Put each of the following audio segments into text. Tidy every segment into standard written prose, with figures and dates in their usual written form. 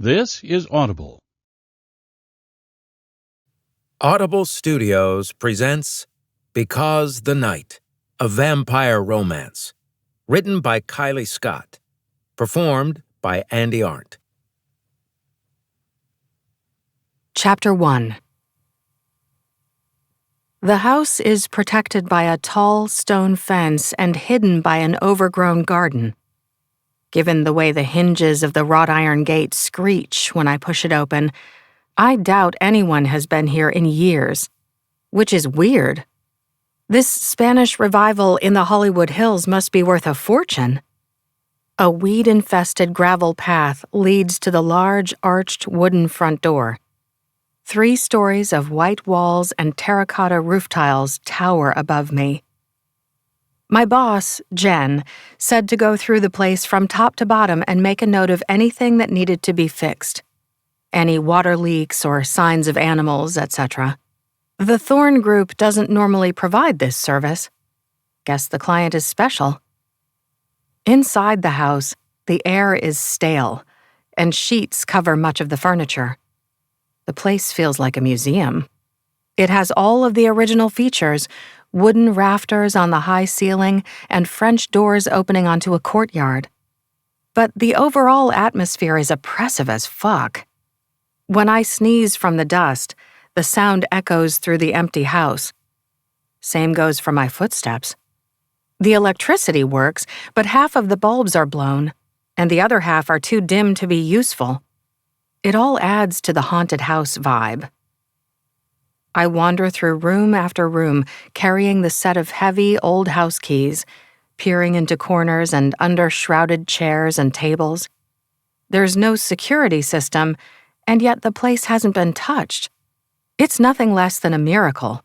This is Audible. Audible Studios presents Because the Night, a vampire romance. Written by Kylie Scott. Performed by Andy Arndt. Chapter 1. The house is protected by a tall stone fence and hidden by an overgrown garden. Given the way the hinges of the wrought iron gate screech when I push it open, I doubt anyone has been here in years, which is weird. This Spanish revival in the Hollywood Hills must be worth a fortune. A weed-infested gravel path leads to the large, arched wooden front door. 3 stories of white walls and terracotta roof tiles tower above me. My boss, Jen, said to go through the place from top to bottom and make a note of anything that needed to be fixed. Any water leaks or signs of animals, etc. The Thorn Group doesn't normally provide this service. Guess the client is special. Inside the house, the air is stale, and sheets cover much of the furniture. The place feels like a museum. It has all of the original features: wooden rafters on the high ceiling and French doors opening onto a courtyard. But the overall atmosphere is oppressive as fuck. When I sneeze from the dust, the sound echoes through the empty house. Same goes for my footsteps. The electricity works, but half of the bulbs are blown, and the other half are too dim to be useful. It all adds to the haunted house vibe. I wander through room after room, carrying the set of heavy old house keys, peering into corners and under shrouded chairs and tables. There's no security system, and yet the place hasn't been touched. It's nothing less than a miracle.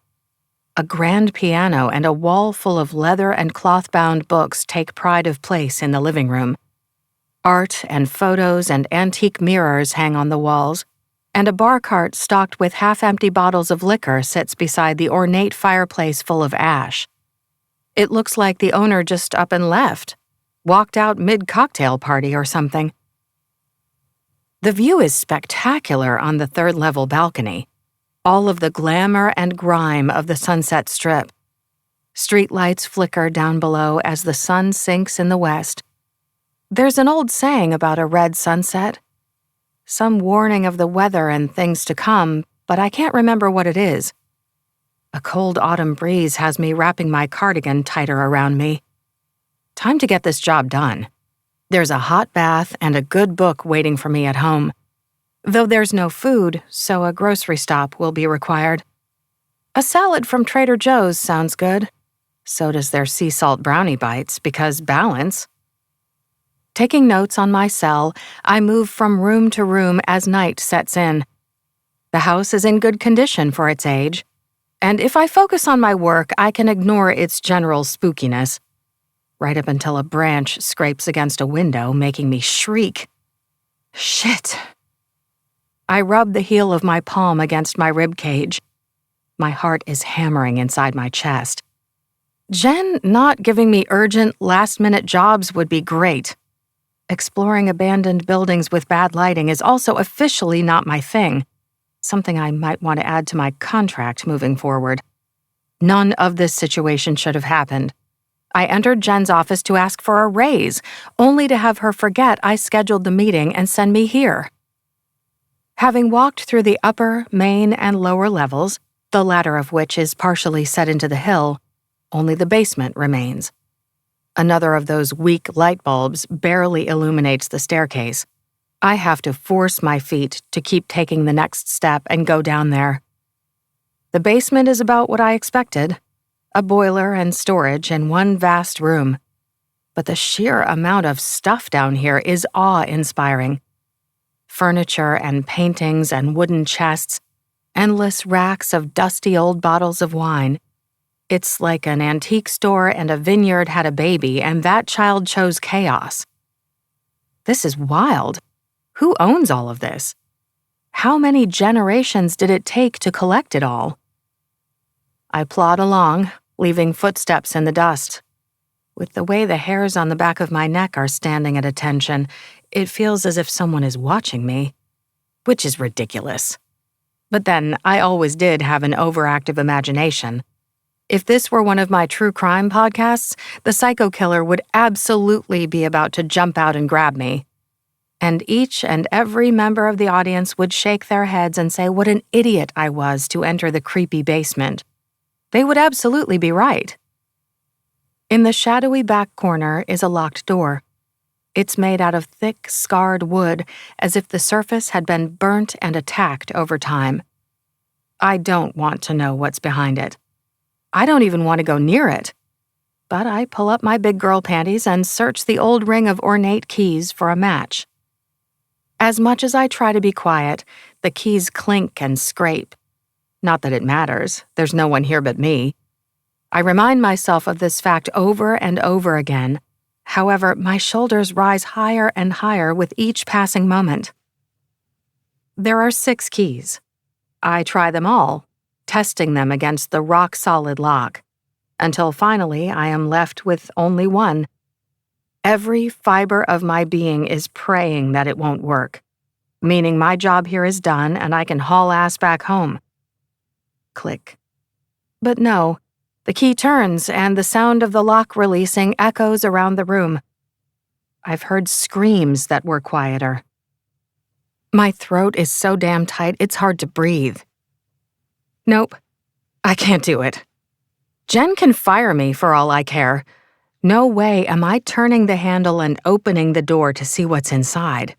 A grand piano and a wall full of leather and cloth-bound books take pride of place in the living room. Art and photos and antique mirrors hang on the walls, and a bar cart stocked with half-empty bottles of liquor sits beside the ornate fireplace full of ash. It looks like the owner just up and left, walked out mid-cocktail party or something. The view is spectacular on the third-level balcony, all of the glamour and grime of the Sunset Strip. Streetlights flicker down below as the sun sinks in the west. There's an old saying about a red sunset. Some warning of the weather and things to come, but I can't remember what it is. A cold autumn breeze has me wrapping my cardigan tighter around me. Time to get this job done. There's a hot bath and a good book waiting for me at home. Though there's no food, so a grocery stop will be required. A salad from Trader Joe's sounds good. So does their sea salt brownie bites, because balance. Taking notes on my cell, I move from room to room as night sets in. The house is in good condition for its age, and if I focus on my work, I can ignore its general spookiness. Right up until a branch scrapes against a window, making me shriek. Shit. I rub the heel of my palm against my rib cage. My heart is hammering inside my chest. Jen not giving me urgent, last-minute jobs would be great. Exploring abandoned buildings with bad lighting is also officially not my thing, something I might want to add to my contract moving forward. None of this situation should have happened. I entered Jen's office to ask for a raise, only to have her forget I scheduled the meeting and send me here. Having walked through the upper, main, and lower levels, the latter of which is partially set into the hill, only the basement remains. Another of those weak light bulbs barely illuminates the staircase. I have to force my feet to keep taking the next step and go down there. The basement is about what I expected, a boiler and storage in one vast room. But the sheer amount of stuff down here is awe-inspiring. Furniture and paintings and wooden chests, endless racks of dusty old bottles of wine. It's like an antique store and a vineyard had a baby, and that child chose chaos. This is wild. Who owns all of this? How many generations did it take to collect it all? I plod along, leaving footsteps in the dust. With the way the hairs on the back of my neck are standing at attention, it feels as if someone is watching me. which is ridiculous. But then, I always did have an overactive imagination. If this were one of my true crime podcasts, the psycho killer would absolutely be about to jump out and grab me. And each and every member of the audience would shake their heads and say what an idiot I was to enter the creepy basement. They would absolutely be right. In the shadowy back corner is a locked door. It's made out of thick, scarred wood, as if the surface had been burnt and attacked over time. I don't want to know what's behind it. I don't even want to go near it. But I pull up my big girl panties and search the old ring of ornate keys for a match. As much as I try to be quiet, the keys clink and scrape. Not that it matters, there's no one here but me. I remind myself of this fact over and over again. However, my shoulders rise higher and higher with each passing moment. There are 6 keys. I try them all, testing them against the rock-solid lock, until finally I am left with only one. Every fiber of my being is praying that it won't work, meaning my job here is done and I can haul ass back home. Click. But no, the key turns and the sound of the lock releasing echoes around the room. I've heard screams that were quieter. My throat is so damn tight it's hard to breathe. Nope, I can't do it. Jen can fire me for all I care. No way am I turning the handle and opening the door to see what's inside.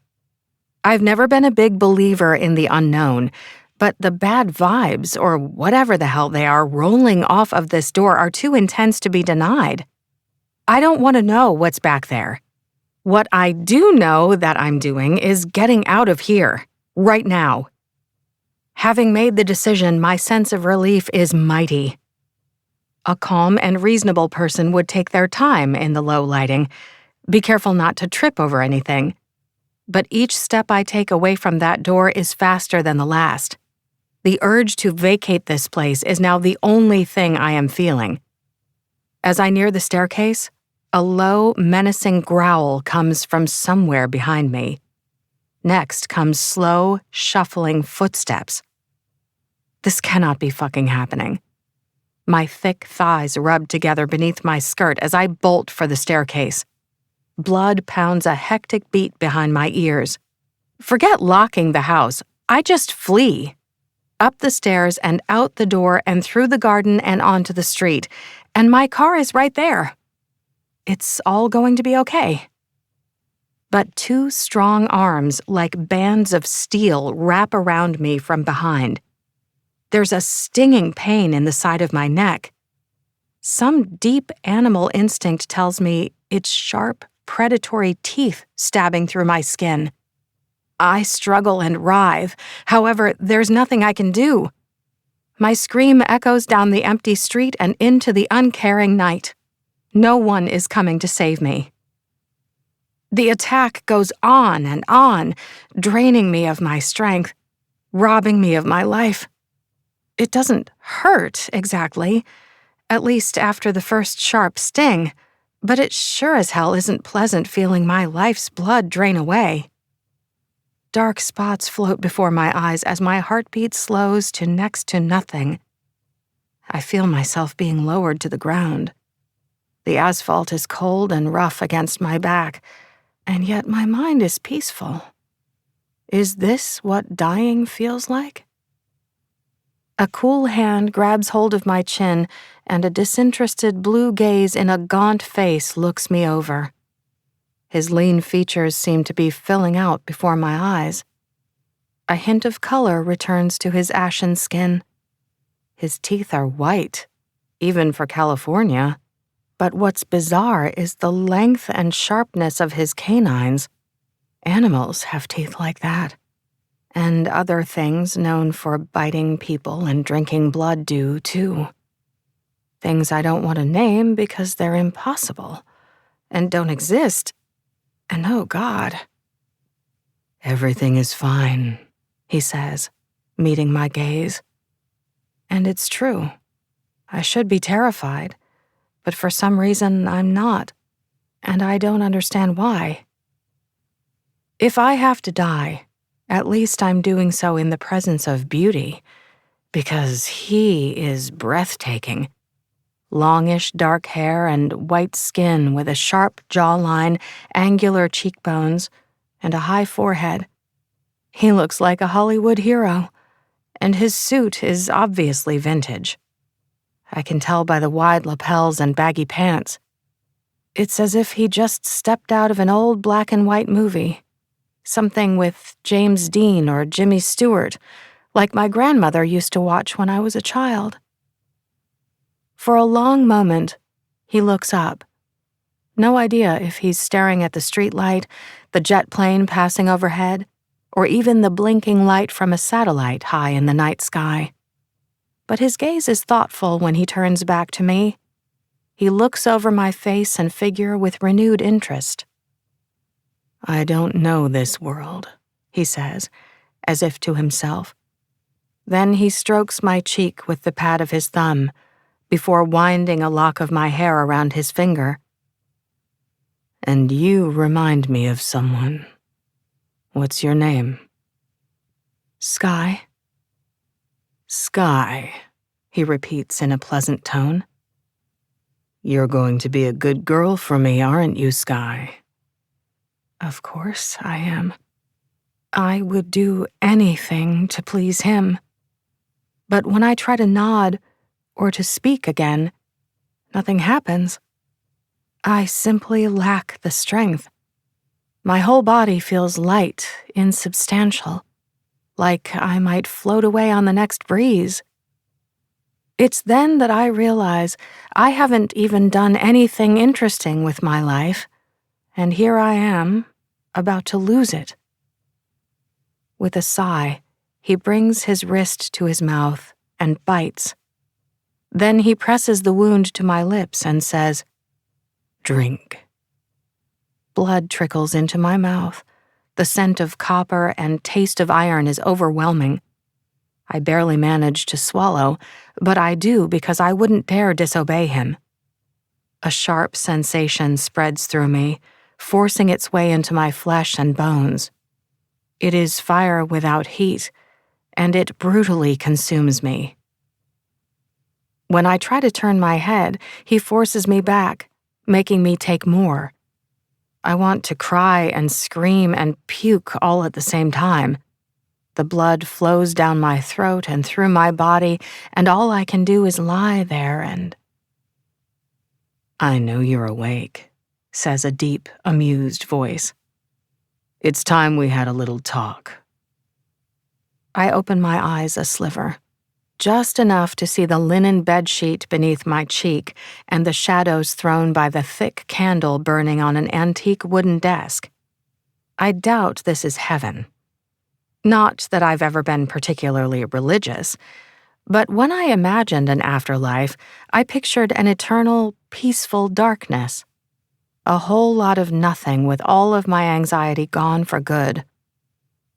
I've never been a big believer in the unknown, but the bad vibes, or whatever the hell they are, rolling off of this door are too intense to be denied. I don't want to know what's back there. What I do know that I'm doing is getting out of here, right now. Having made the decision, my sense of relief is mighty. A calm and reasonable person would take their time in the low lighting, be careful not to trip over anything. But each step I take away from that door is faster than the last. The urge to vacate this place is now the only thing I am feeling. As I near the staircase, a low, menacing growl comes from somewhere behind me. Next comes slow, shuffling footsteps. This cannot be fucking happening. My thick thighs rub together beneath my skirt as I bolt for the staircase. Blood pounds a hectic beat behind my ears. Forget locking the house, I just flee. Up the stairs and out the door and through the garden and onto the street, and my car is right there. It's all going to be okay. But 2 strong arms, like bands of steel, wrap around me from behind. There's a stinging pain in the side of my neck. Some deep animal instinct tells me it's sharp, predatory teeth stabbing through my skin. I struggle and writhe. However, there's nothing I can do. My scream echoes down the empty street and into the uncaring night. No one is coming to save me. The attack goes on and on, draining me of my strength, robbing me of my life. It doesn't hurt exactly, at least after the first sharp sting, but it sure as hell isn't pleasant feeling my life's blood drain away. Dark spots float before my eyes as my heartbeat slows to next to nothing. I feel myself being lowered to the ground. The asphalt is cold and rough against my back, and yet my mind is peaceful. Is this what dying feels like? A cool hand grabs hold of my chin, and a disinterested blue gaze in a gaunt face looks me over. His lean features seem to be filling out before my eyes. A hint of color returns to his ashen skin. His teeth are white, even for California. But what's bizarre is the length and sharpness of his canines. Animals have teeth like that. And other things known for biting people and drinking blood do, too. Things I don't want to name because they're impossible and don't exist. And oh God. Everything is fine, he says, meeting my gaze. And it's true. I should be terrified, but for some reason I'm not, and I don't understand why. If I have to die, At least I'm doing so in the presence of beauty, because he is breathtaking. Longish dark hair and white skin with a sharp jawline, angular cheekbones, and a high forehead. He looks like a Hollywood hero, and his suit is obviously vintage. I can tell by the wide lapels and baggy pants. It's as if he just stepped out of an old black and white movie, something with James Dean or Jimmy Stewart, like my grandmother used to watch when I was a child. For a long moment, he looks up. No idea if he's staring at the streetlight, the jet plane passing overhead, or even the blinking light from a satellite high in the night sky. But his gaze is thoughtful when he turns back to me. He looks over my face and figure with renewed interest. "I don't know this world," he says, as if to himself. Then he strokes my cheek with the pad of his thumb, before winding a lock of my hair around his finger. "And you remind me of someone. What's your name?" "Sky." "Sky," he repeats in a pleasant tone. "You're going to be a good girl for me, aren't you, Sky?" "Of course I am. I would do anything to please him. But when I try to nod or to speak again, nothing happens. I simply lack the strength. My whole body feels light, insubstantial, like I might float away on the next breeze. It's then that I realize I haven't even done anything interesting with my life, and here I am, about to lose it." With a sigh, he brings his wrist to his mouth and bites. Then he presses the wound to my lips and says, "Drink." Blood trickles into my mouth. The scent of copper and taste of iron is overwhelming. I barely manage to swallow, but I do because I wouldn't dare disobey him. A sharp sensation spreads through me, forcing its way into my flesh and bones. It is fire without heat, and it brutally consumes me. When I try to turn my head, he forces me back, making me take more. I want to cry and scream and puke all at the same time. The blood flows down my throat and through my body, and all I can do is lie there and... "I know you're awake," says a deep, amused voice. "It's time we had a little talk." I open my eyes a sliver, just enough to see the linen bedsheet beneath my cheek and the shadows thrown by the thick candle burning on an antique wooden desk. I doubt this is heaven. Not that I've ever been particularly religious, but when I imagined an afterlife, I pictured an eternal, peaceful darkness. A whole lot of nothing with all of my anxiety gone for good.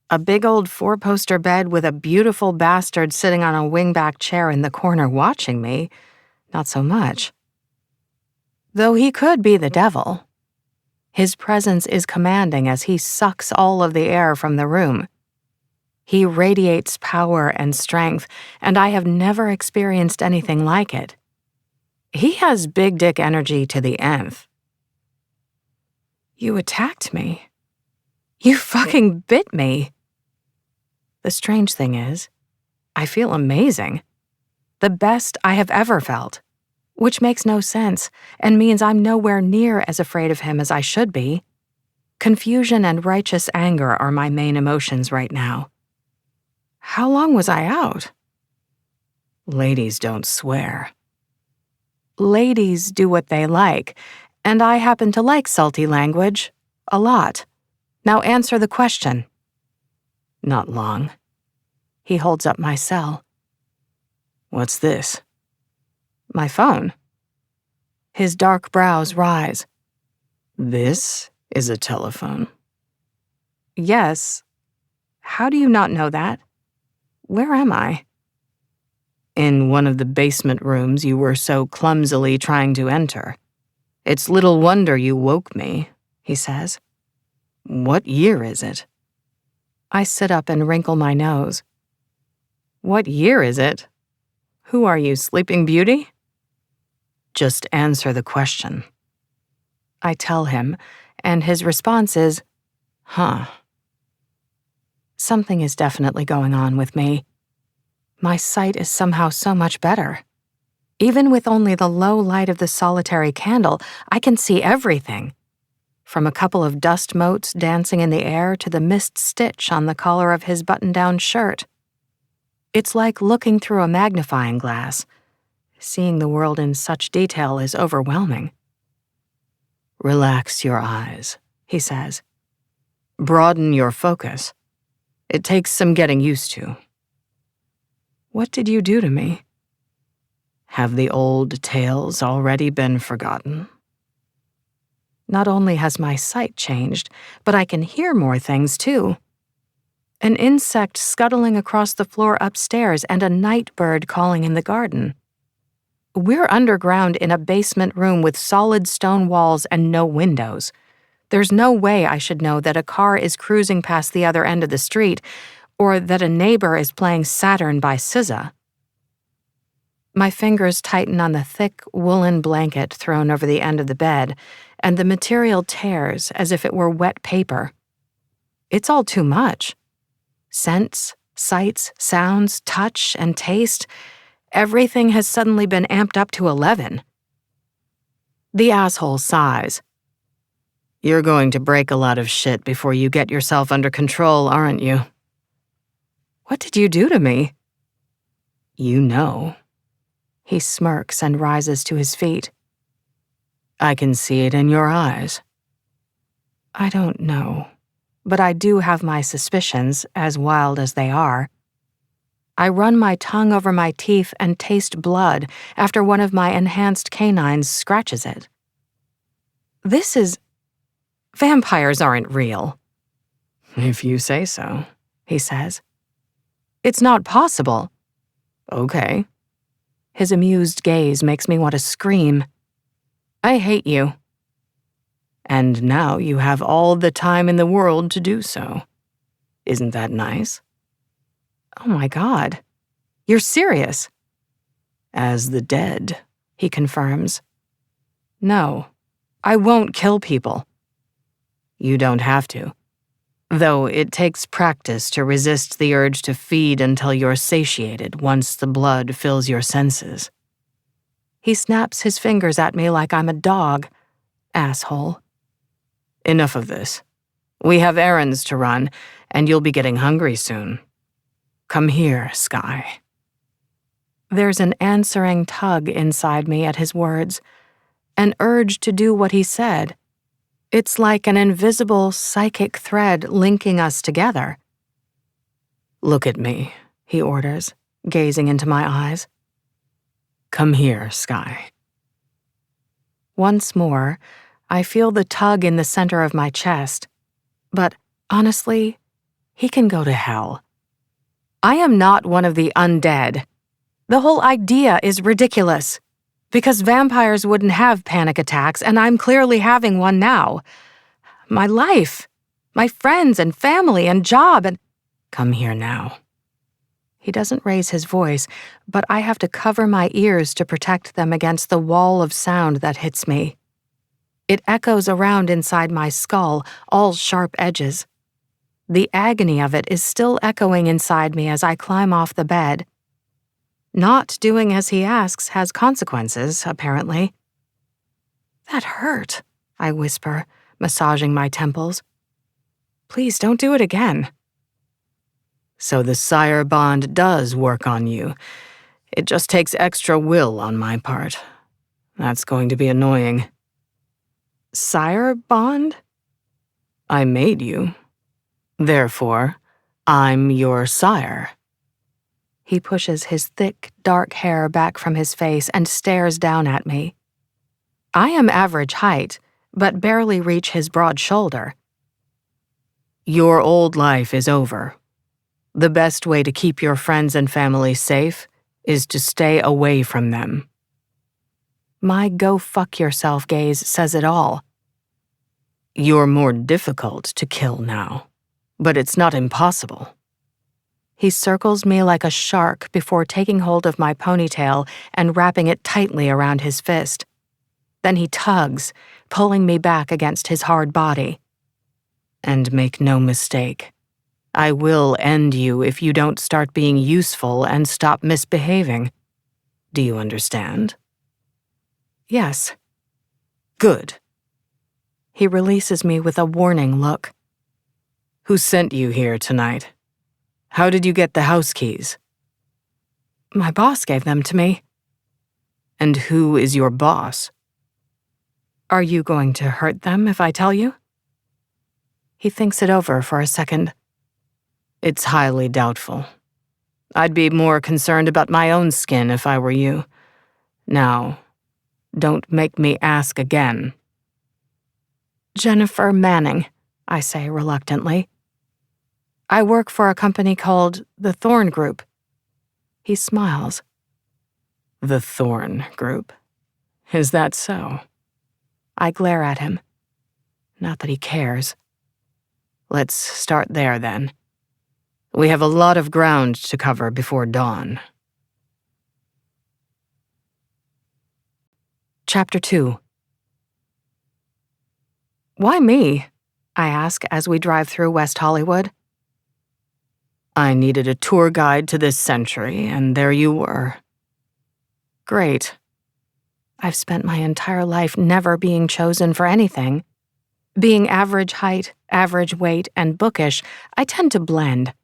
A big old four-poster bed with a beautiful bastard sitting on a wingback chair in the corner watching me, not so much. Though he could be the devil. His presence is commanding as he sucks all of the air from the room. He radiates power and strength, and I have never experienced anything like it. He has big dick energy to the nth. "You attacked me. You fucking bit me." The strange thing is, I feel amazing. The best I have ever felt, which makes no sense and means I'm nowhere near as afraid of him as I should be. Confusion and righteous anger are my main emotions right now. How long was I out? Ladies don't swear. Ladies do what they like, and I happen to like salty language. A lot. Now answer the question. Not long. He holds up my cell. What's this? My phone. His dark brows rise. This is a telephone. Yes. How do you not know that? Where am I? In one of the basement rooms you were so clumsily trying to enter. It's little wonder you woke me, he says. What year is it? I sit up and wrinkle my nose. What year is it? Who are you, Sleeping Beauty? Just answer the question. I tell him, and his response is, huh. Something is definitely going on with me. My sight is somehow so much better. Even with only the low light of the solitary candle, I can see everything. From a couple of dust motes dancing in the air to the missed stitch on the collar of his button-down shirt. It's like looking through a magnifying glass. Seeing the world in such detail is overwhelming. Relax your eyes, he says. Broaden your focus. It takes some getting used to. What did you do to me? Have the old tales already been forgotten? Not only has my sight changed, but I can hear more things too. An insect scuttling across the floor upstairs and a night bird calling in the garden. We're underground in a basement room with solid stone walls and no windows. There's no way I should know that a car is cruising past the other end of the street or that a neighbor is playing Saturn by SZA. My fingers tighten on the thick woolen blanket thrown over the end of the bed, and the material tears as if it were wet paper. It's all too much. Scents, sights, sounds, touch, and taste, everything has suddenly been amped up to 11. The asshole sighs. You're going to break a lot of shit before you get yourself under control, aren't you? What did you do to me? You know. He smirks and rises to his feet. I can see it in your eyes. I don't know, but I do have my suspicions, as wild as they are. I run my tongue over my teeth and taste blood after one of my enhanced canines scratches it. Vampires aren't real. If you say so, he says. It's not possible. Okay. His amused gaze makes me want to scream. I hate you. And now you have all the time in the world to do so. Isn't that nice? Oh my God. You're serious. As the dead, he confirms. No, I won't kill people. You don't have to. Though it takes practice to resist the urge to feed until you're satiated once the blood fills your senses. He snaps his fingers at me like I'm a dog. Asshole. Enough of this. We have errands to run, and you'll be getting hungry soon. Come here, Sky. There's an answering tug inside me at his words, an urge to do what he said. It's like an invisible psychic thread linking us together. Look at me, he orders, gazing into my eyes. Come here, Sky. Once more, I feel the tug in the center of my chest. But honestly, he can go to hell. I am not one of the undead. The whole idea is ridiculous. Because vampires wouldn't have panic attacks, and I'm clearly having one now. My life, my friends and family and job and... Come here now. He doesn't raise his voice, but I have to cover my ears to protect them against the wall of sound that hits me. It echoes around inside my skull, all sharp edges. The agony of it is still echoing inside me as I climb off the bed. Not doing as he asks has consequences, apparently. That hurt, I whisper, massaging my temples. Please don't do it again. So the sire bond does work on you. It just takes extra will on my part. That's going to be annoying. Sire bond? I made you. Therefore, I'm your sire. He pushes his thick, dark hair back from his face and stares down at me. I am average height, but barely reach his broad shoulder. Your old life is over. The best way to keep your friends and family safe is to stay away from them. My go-fuck-yourself gaze says it all. You're more difficult to kill now. But it's not impossible. He circles me like a shark before taking hold of my ponytail and wrapping it tightly around his fist. Then he tugs, pulling me back against his hard body. And make no mistake, I will end you if you don't start being useful and stop misbehaving. Do you understand? Yes. Good. He releases me with a warning look. Who sent you here tonight? How did you get the house keys? My boss gave them to me. And who is your boss? Are you going to hurt them if I tell you? He thinks it over for a second. It's highly doubtful. I'd be more concerned about my own skin if I were you. Now, don't make me ask again. Jennifer Manning, I say reluctantly. I work for a company called the Thorn Group. He smiles. The Thorn Group? Is that so? I glare at him. Not that he cares. Let's start there, then. We have a lot of ground to cover before dawn. Chapter 2. Why me? I ask as we drive through West Hollywood. I needed a tour guide to this century, and there you were. Great. I've spent my entire life never being chosen for anything. Being average height, average weight, and bookish, I tend to blend.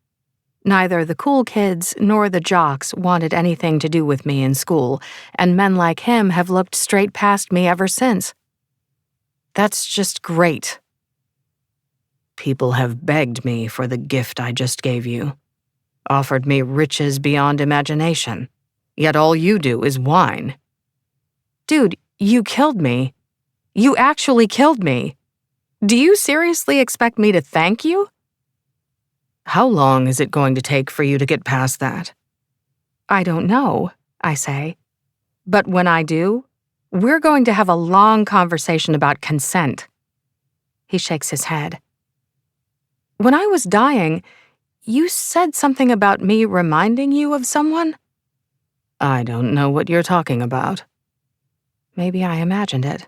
Neither the cool kids nor the jocks wanted anything to do with me in school, and men like him have looked straight past me ever since. That's just great. People have begged me for the gift I just gave you, offered me riches beyond imagination, yet all you do is whine. Dude, you killed me. You actually killed me. Do you seriously expect me to thank you? How long is it going to take for you to get past that? I don't know, I say. But when I do, we're going to have a long conversation about consent. He shakes his head. When I was dying, you said something about me reminding you of someone? I don't know what you're talking about. Maybe I imagined it.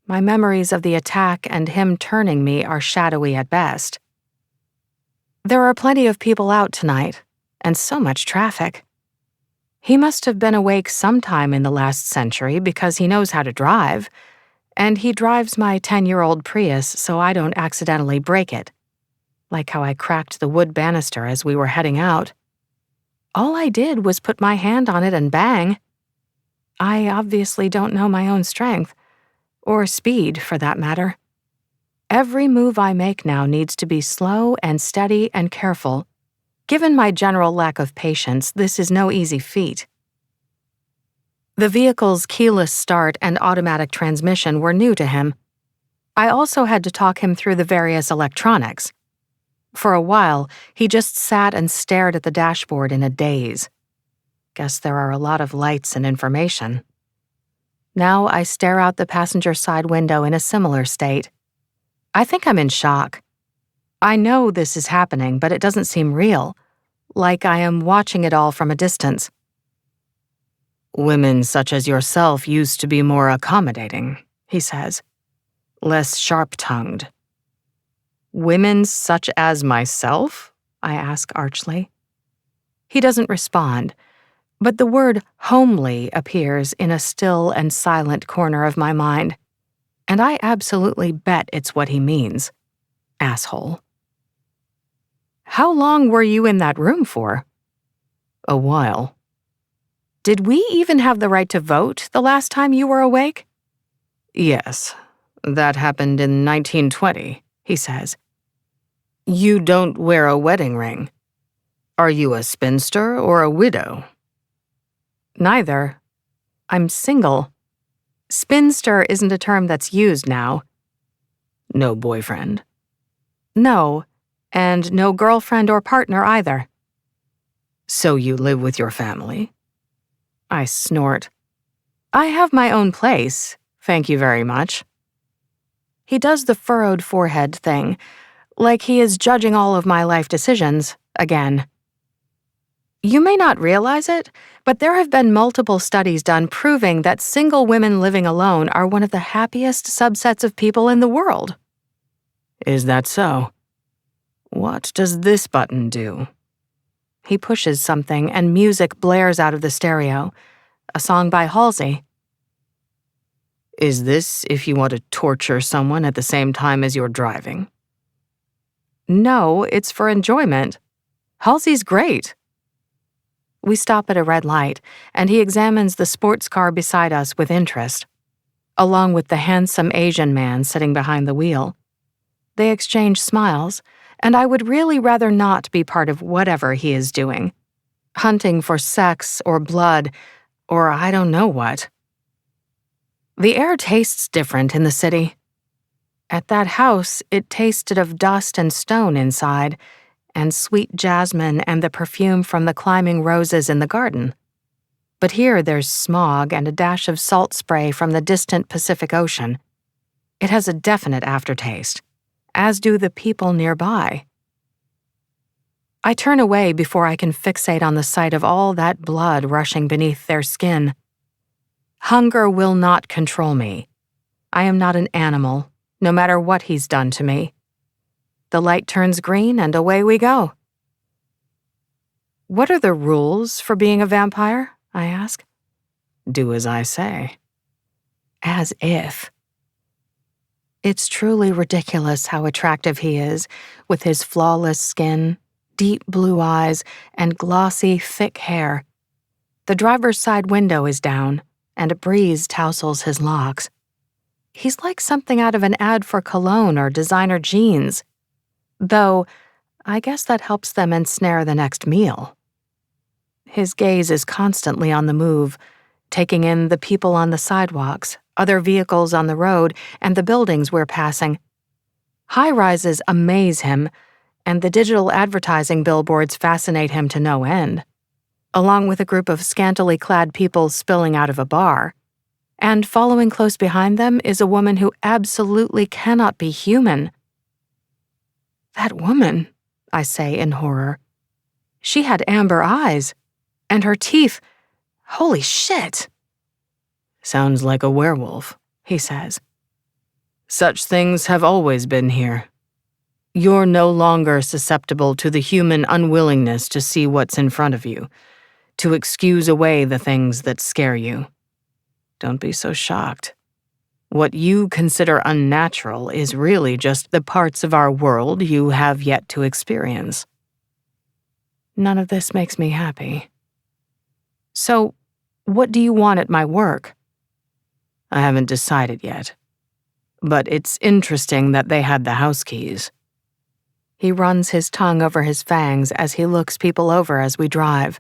My memories of the attack and him turning me are shadowy at best. There are plenty of people out tonight, and so much traffic. He must have been awake sometime in the last century because he knows how to drive, and he drives my 10-year-old Prius so I don't accidentally break it, like how I cracked the wood banister as we were heading out. All I did was put my hand on it and bang. I obviously don't know my own strength, or speed for that matter. Every move I make now needs to be slow and steady and careful. Given my general lack of patience, this is no easy feat. The vehicle's keyless start and automatic transmission were new to him. I also had to talk him through the various electronics. For a while, he just sat and stared at the dashboard in a daze. Guess there are a lot of lights and information. Now I stare out the passenger side window in a similar state. I think I'm in shock. I know this is happening, but it doesn't seem real, like I am watching it all from a distance. Women such as yourself used to be more accommodating, he says, less sharp-tongued. Women such as myself? I ask archly. He doesn't respond, but the word homely appears in a still and silent corner of my mind, and I absolutely bet it's what he means. Asshole. How long were you in that room for? A while. Did we even have the right to vote the last time you were awake? Yes, that happened in 1920, he says. You don't wear a wedding ring. Are you a spinster or a widow? Neither. I'm single. Spinster isn't a term that's used now. No boyfriend? No, and no girlfriend or partner either. So you live with your family? I snort. I have my own place, thank you very much. He does the furrowed forehead thing, like he is judging all of my life decisions, again. You may not realize it, but there have been multiple studies done proving that single women living alone are one of the happiest subsets of people in the world. Is that so? What does this button do? He pushes something and music blares out of the stereo, a song by Halsey. Is this if you want to torture someone at the same time as you're driving? No, it's for enjoyment. Halsey's great. We stop at a red light, and he examines the sports car beside us with interest, along with the handsome Asian man sitting behind the wheel. They exchange smiles, and I would really rather not be part of whatever he is doing. Hunting for sex or blood, or I don't know what. The air tastes different in the city. At that house, it tasted of dust and stone inside, and sweet jasmine and the perfume from the climbing roses in the garden. But here there's smog and a dash of salt spray from the distant Pacific Ocean. It has a definite aftertaste, as do the people nearby. I turn away before I can fixate on the sight of all that blood rushing beneath their skin. Hunger will not control me. I am not an animal, no matter what he's done to me. The light turns green and away we go. What are the rules for being a vampire? I ask. Do as I say. As if. It's truly ridiculous how attractive he is, with his flawless skin, deep blue eyes, and glossy, thick hair. The driver's side window is down, and a breeze tousles his locks. He's like something out of an ad for cologne or designer jeans. Though, I guess that helps them ensnare the next meal. His gaze is constantly on the move, taking in the people on the sidewalks, other vehicles on the road, and the buildings we're passing. High-rises amaze him, and the digital advertising billboards fascinate him to no end, along with a group of scantily clad people spilling out of a bar. And following close behind them is a woman who absolutely cannot be human. That woman, I say in horror. She had amber eyes, and her teeth, holy shit. Sounds like a werewolf, he says. Such things have always been here. You're no longer susceptible to the human unwillingness to see what's in front of you, to excuse away the things that scare you. Don't be so shocked. What you consider unnatural is really just the parts of our world you have yet to experience. None of this makes me happy. So, what do you want at my work? I haven't decided yet. But it's interesting that they had the house keys. He runs his tongue over his fangs as he looks people over as we drive.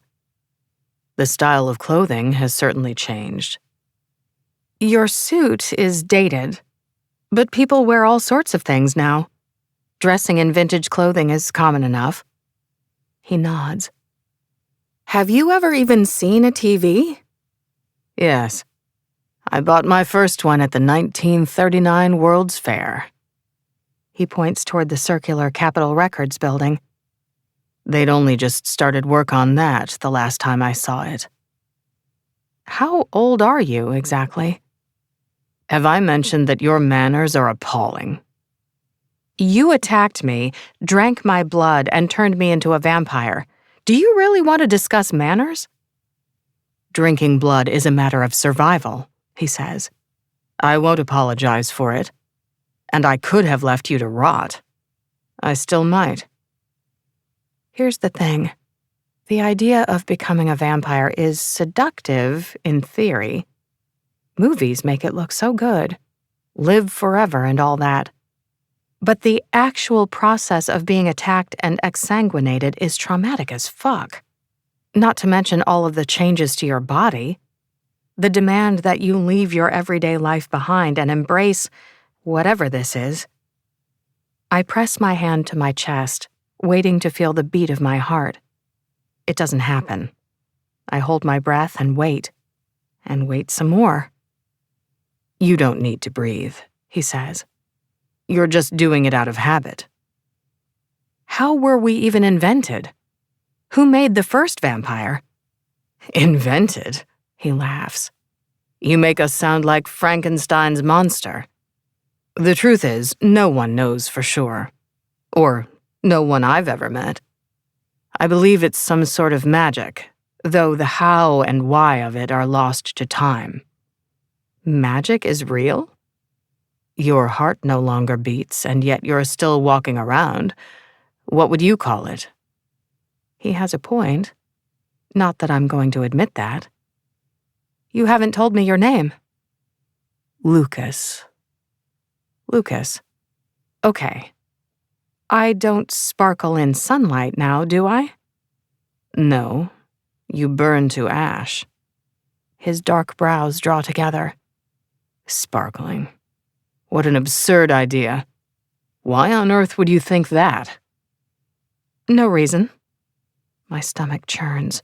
The style of clothing has certainly changed. Your suit is dated, but people wear all sorts of things now. Dressing in vintage clothing is common enough. He nods. Have you ever even seen a TV? Yes. I bought my first one at the 1939 World's Fair. He points toward the circular Capitol Records building. They'd only just started work on that the last time I saw it. How old are you, exactly? Have I mentioned that your manners are appalling? You attacked me, drank my blood, and turned me into a vampire. Do you really want to discuss manners? Drinking blood is a matter of survival, he says. I won't apologize for it. And I could have left you to rot. I still might. Here's the thing. The idea of becoming a vampire is seductive in theory. Movies make it look so good. Live forever and all that. But the actual process of being attacked and exsanguinated is traumatic as fuck. Not to mention all of the changes to your body. The demand that you leave your everyday life behind and embrace whatever this is. I press my hand to my chest, waiting to feel the beat of my heart. It doesn't happen. I hold my breath and wait some more. You don't need to breathe, he says. You're just doing it out of habit. How were we even invented? Who made the first vampire? Invented? He laughs. You make us sound like Frankenstein's monster. The truth is, no one knows for sure. Or no one I've ever met. I believe it's some sort of magic, though the how and why of it are lost to time. Magic is real? Your heart no longer beats, and yet you're still walking around. What would you call it? He has a point. Not that I'm going to admit that. You haven't told me your name. Lucas. Lucas. Okay. I don't sparkle in sunlight now, do I? No. You burn to ash. His dark brows draw together. Sparkling. What an absurd idea. Why on earth would you think that? No reason. My stomach churns.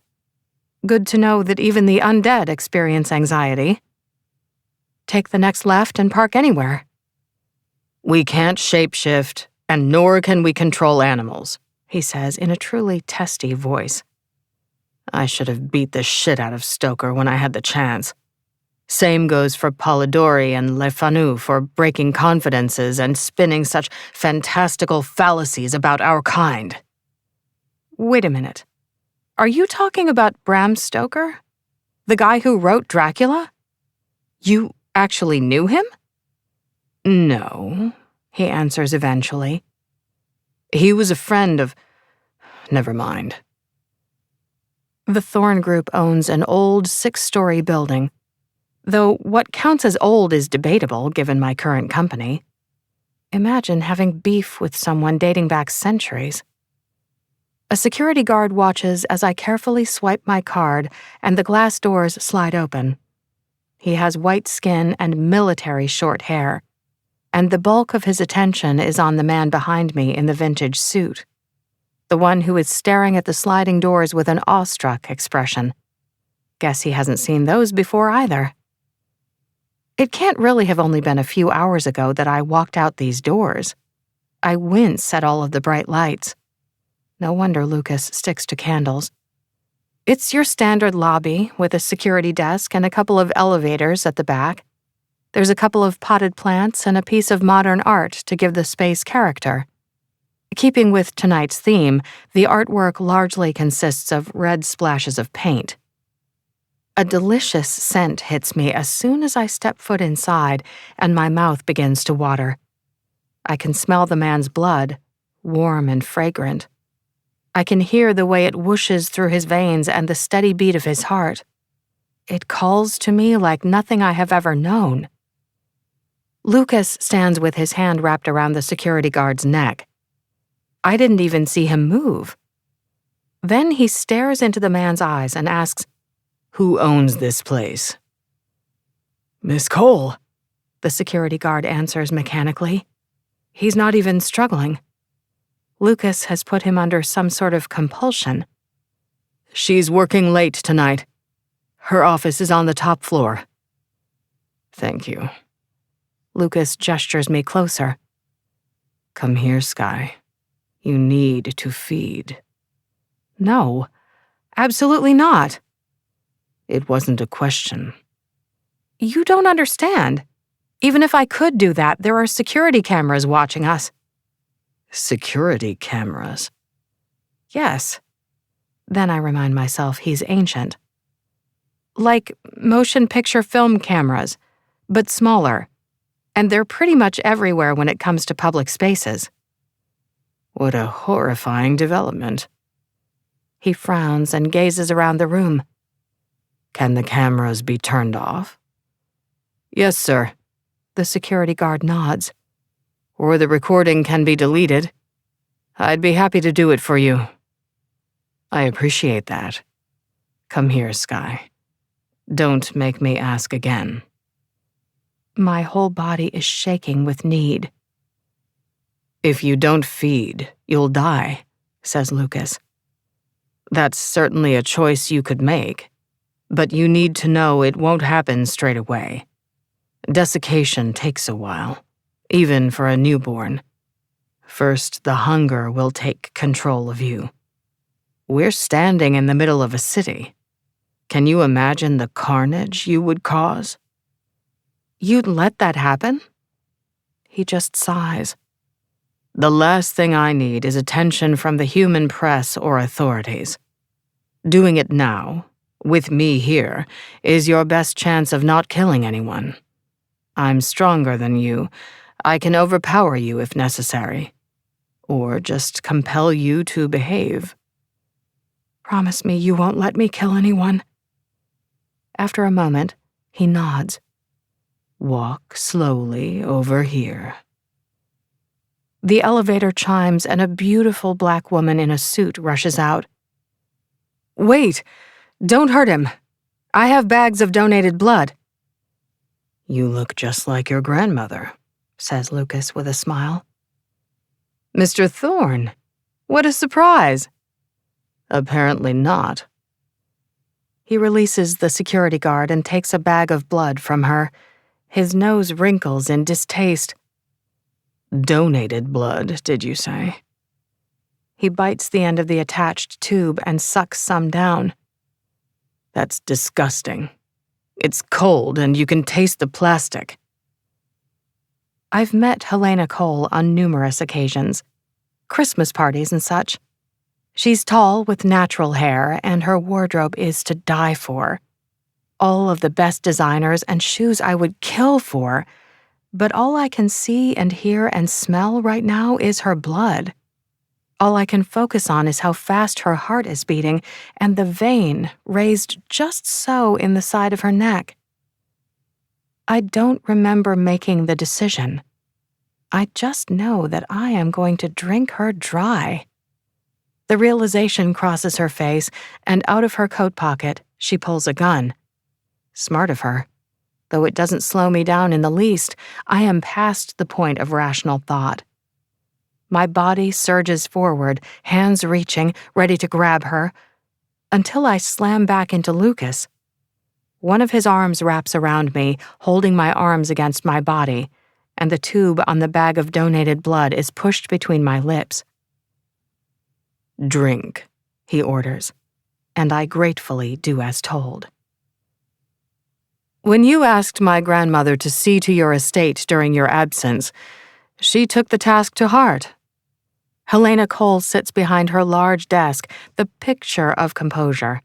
Good to know that even the undead experience anxiety. Take the next left and park anywhere. We can't shapeshift, and nor can we control animals, he says in a truly testy voice. I should have beat the shit out of Stoker when I had the chance. Same goes for Polidori and Le Fanu for breaking confidences and spinning such fantastical fallacies about our kind. Wait a minute. Are you talking about Bram Stoker? The guy who wrote Dracula? You actually knew him? No, he answers eventually. He was a friend of... Never mind. The Thorn Group owns an old 6-story building, though what counts as old is debatable given my current company. Imagine having beef with someone dating back centuries. A security guard watches as I carefully swipe my card and the glass doors slide open. He has white skin and military short hair, and the bulk of his attention is on the man behind me in the vintage suit, the one who is staring at the sliding doors with an awestruck expression. Guess he hasn't seen those before either. It can't really have only been a few hours ago that I walked out these doors. I wince at all of the bright lights. No wonder Lucas sticks to candles. It's your standard lobby with a security desk and a couple of elevators at the back. There's a couple of potted plants and a piece of modern art to give the space character. Keeping with tonight's theme, the artwork largely consists of red splashes of paint. A delicious scent hits me as soon as I step foot inside and my mouth begins to water. I can smell the man's blood, warm and fragrant. I can hear the way it whooshes through his veins and the steady beat of his heart. It calls to me like nothing I have ever known. Lucas stands with his hand wrapped around the security guard's neck. I didn't even see him move. Then he stares into the man's eyes and asks, "Who owns this place?" "Miss Cole," the security guard answers mechanically. He's not even struggling. Lucas has put him under some sort of compulsion. "She's working late tonight. Her office is on the top floor." "Thank you." Lucas gestures me closer. "Come here, Sky. You need to feed." "No, absolutely not." "It wasn't a question." "You don't understand. Even if I could do that, there are security cameras watching us." "Security cameras?" "Yes." Then I remind myself he's ancient. Like motion picture film cameras, but smaller. And they're pretty much everywhere when it comes to public spaces. What a horrifying development. He frowns and gazes around the room. "Can the cameras be turned off?" "Yes, sir." The security guard nods. "Or the recording can be deleted. I'd be happy to do it for you." "I appreciate that. Come here, Sky. Don't make me ask again." My whole body is shaking with need. "If you don't feed, you'll die," says Lucas. "That's certainly a choice you could make, but you need to know it won't happen straight away. Desiccation takes a while, even for a newborn. First, the hunger will take control of you. We're standing in the middle of a city. Can you imagine the carnage you would cause? You'd let that happen? He just sighs. The last thing I need is attention from the human press or authorities. Doing it now, with me here, is your best chance of not killing anyone. I'm stronger than you. I can overpower you if necessary. Or just compel you to behave. Promise me you won't let me kill anyone. After a moment, he nods. Walk slowly over here. The elevator chimes and a beautiful black woman in a suit rushes out. Wait! Don't hurt him! I have bags of donated blood. You look just like your grandmother, says Lucas with a smile. Mr. Thorne, what a surprise! Apparently not. He releases the security guard and takes a bag of blood from her. His nose wrinkles in distaste. Donated blood, did you say? He bites the end of the attached tube and sucks some down. That's disgusting. It's cold and you can taste the plastic. I've met Helena Cole on numerous occasions, Christmas parties and such. She's tall with natural hair and her wardrobe is to die for. All of the best designers and shoes I would kill for, but all I can see and hear and smell right now is her blood. All I can focus on is how fast her heart is beating and the vein raised just so in the side of her neck. I don't remember making the decision. I just know that I am going to drink her dry. The realization crosses her face, and out of her coat pocket, she pulls a gun. Smart of her. Though it doesn't slow me down in the least, I am past the point of rational thought. My body surges forward, hands reaching, ready to grab her, until I slam back into Lucas. One of his arms wraps around me, holding my arms against my body, and the tube on the bag of donated blood is pushed between my lips. Drink, he orders, and I gratefully do as told. When you asked my grandmother to see to your estate during your absence, she took the task to heart. Helena Cole sits behind her large desk, the picture of composure.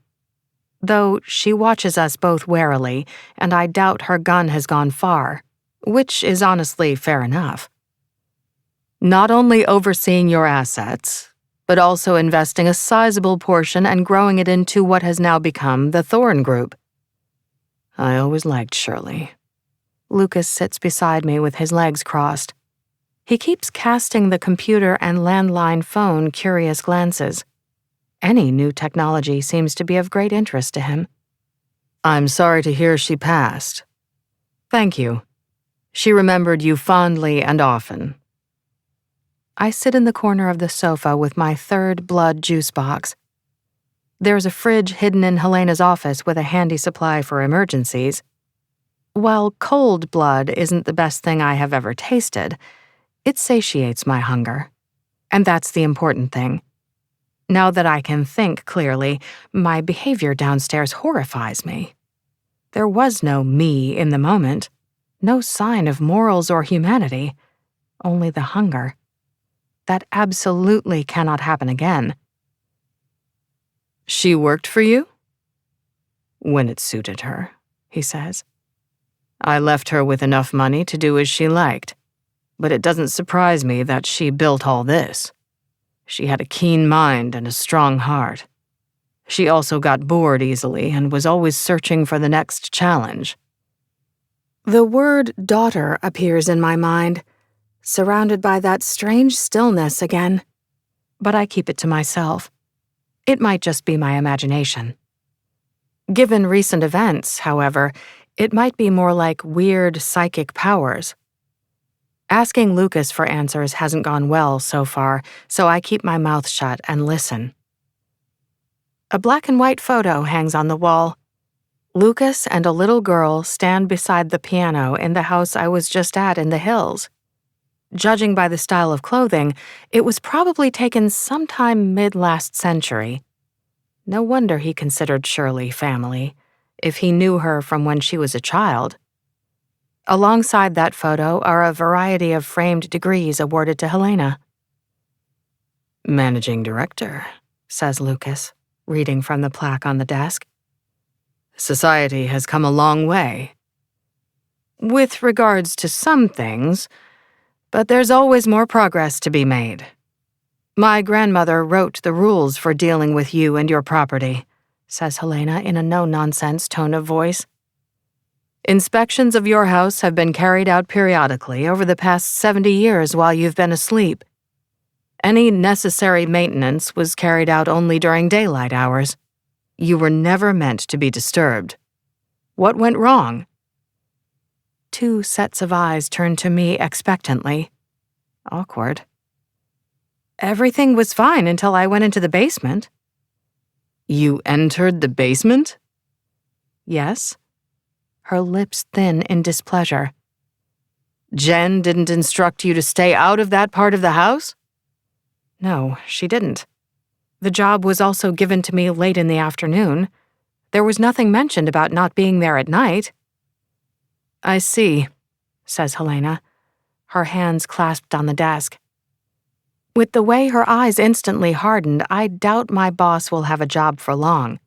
Though she watches us both warily, and I doubt her gun has gone far, which is honestly fair enough. Not only overseeing your assets, but also investing a sizable portion and growing it into what has now become the Thorne Group. I always liked Shirley. Lucas sits beside me with his legs crossed. He keeps casting the computer and landline phone curious glances. Any new technology seems to be of great interest to him. I'm sorry to hear she passed. Thank you. She remembered you fondly and often. I sit in the corner of the sofa with my third blood juice box. There's a fridge hidden in Helena's office with a handy supply for emergencies. While cold blood isn't the best thing I have ever tasted, it satiates my hunger. And that's the important thing. Now that I can think clearly, my behavior downstairs horrifies me. There was no me in the moment, no sign of morals or humanity, only the hunger. That absolutely cannot happen again. She worked for you? When it suited her, he says. I left her with enough money to do as she liked, but it doesn't surprise me that she built all this. She had a keen mind and a strong heart. She also got bored easily and was always searching for the next challenge. The word daughter appears in my mind, surrounded by that strange stillness again. But I keep it to myself. It might just be my imagination. Given recent events, however, it might be more like weird psychic powers. Asking Lucas for answers hasn't gone well so far, so I keep my mouth shut and listen. A black and white photo hangs on the wall. Lucas and a little girl stand beside the piano in the house I was just at in the hills. Judging by the style of clothing, it was probably taken sometime mid-last century. No wonder he considered Shirley family, if he knew her from when she was a child. Alongside that photo are a variety of framed degrees awarded to Helena. "Managing Director," says Lucas, reading from the plaque on the desk. "Society has come a long way. With regards to some things, but there's always more progress to be made. My grandmother wrote the rules for dealing with you and your property," says Helena in a no-nonsense tone of voice. "Inspections of your house have been carried out periodically over the past 70 years while you've been asleep. Any necessary maintenance was carried out only during daylight hours. You were never meant to be disturbed. What went wrong?" Two sets of eyes turned to me expectantly. Awkward. "Everything was fine until I went into the basement." "You entered the basement?" "Yes." Her lips thin in displeasure. "Jen didn't instruct you to stay out of that part of the house?" "No, she didn't. The job was also given to me late in the afternoon. There was nothing mentioned about not being there at night." "I see," says Helena, her hands clasped on the desk. With the way her eyes instantly hardened, I doubt my boss will have a job for long.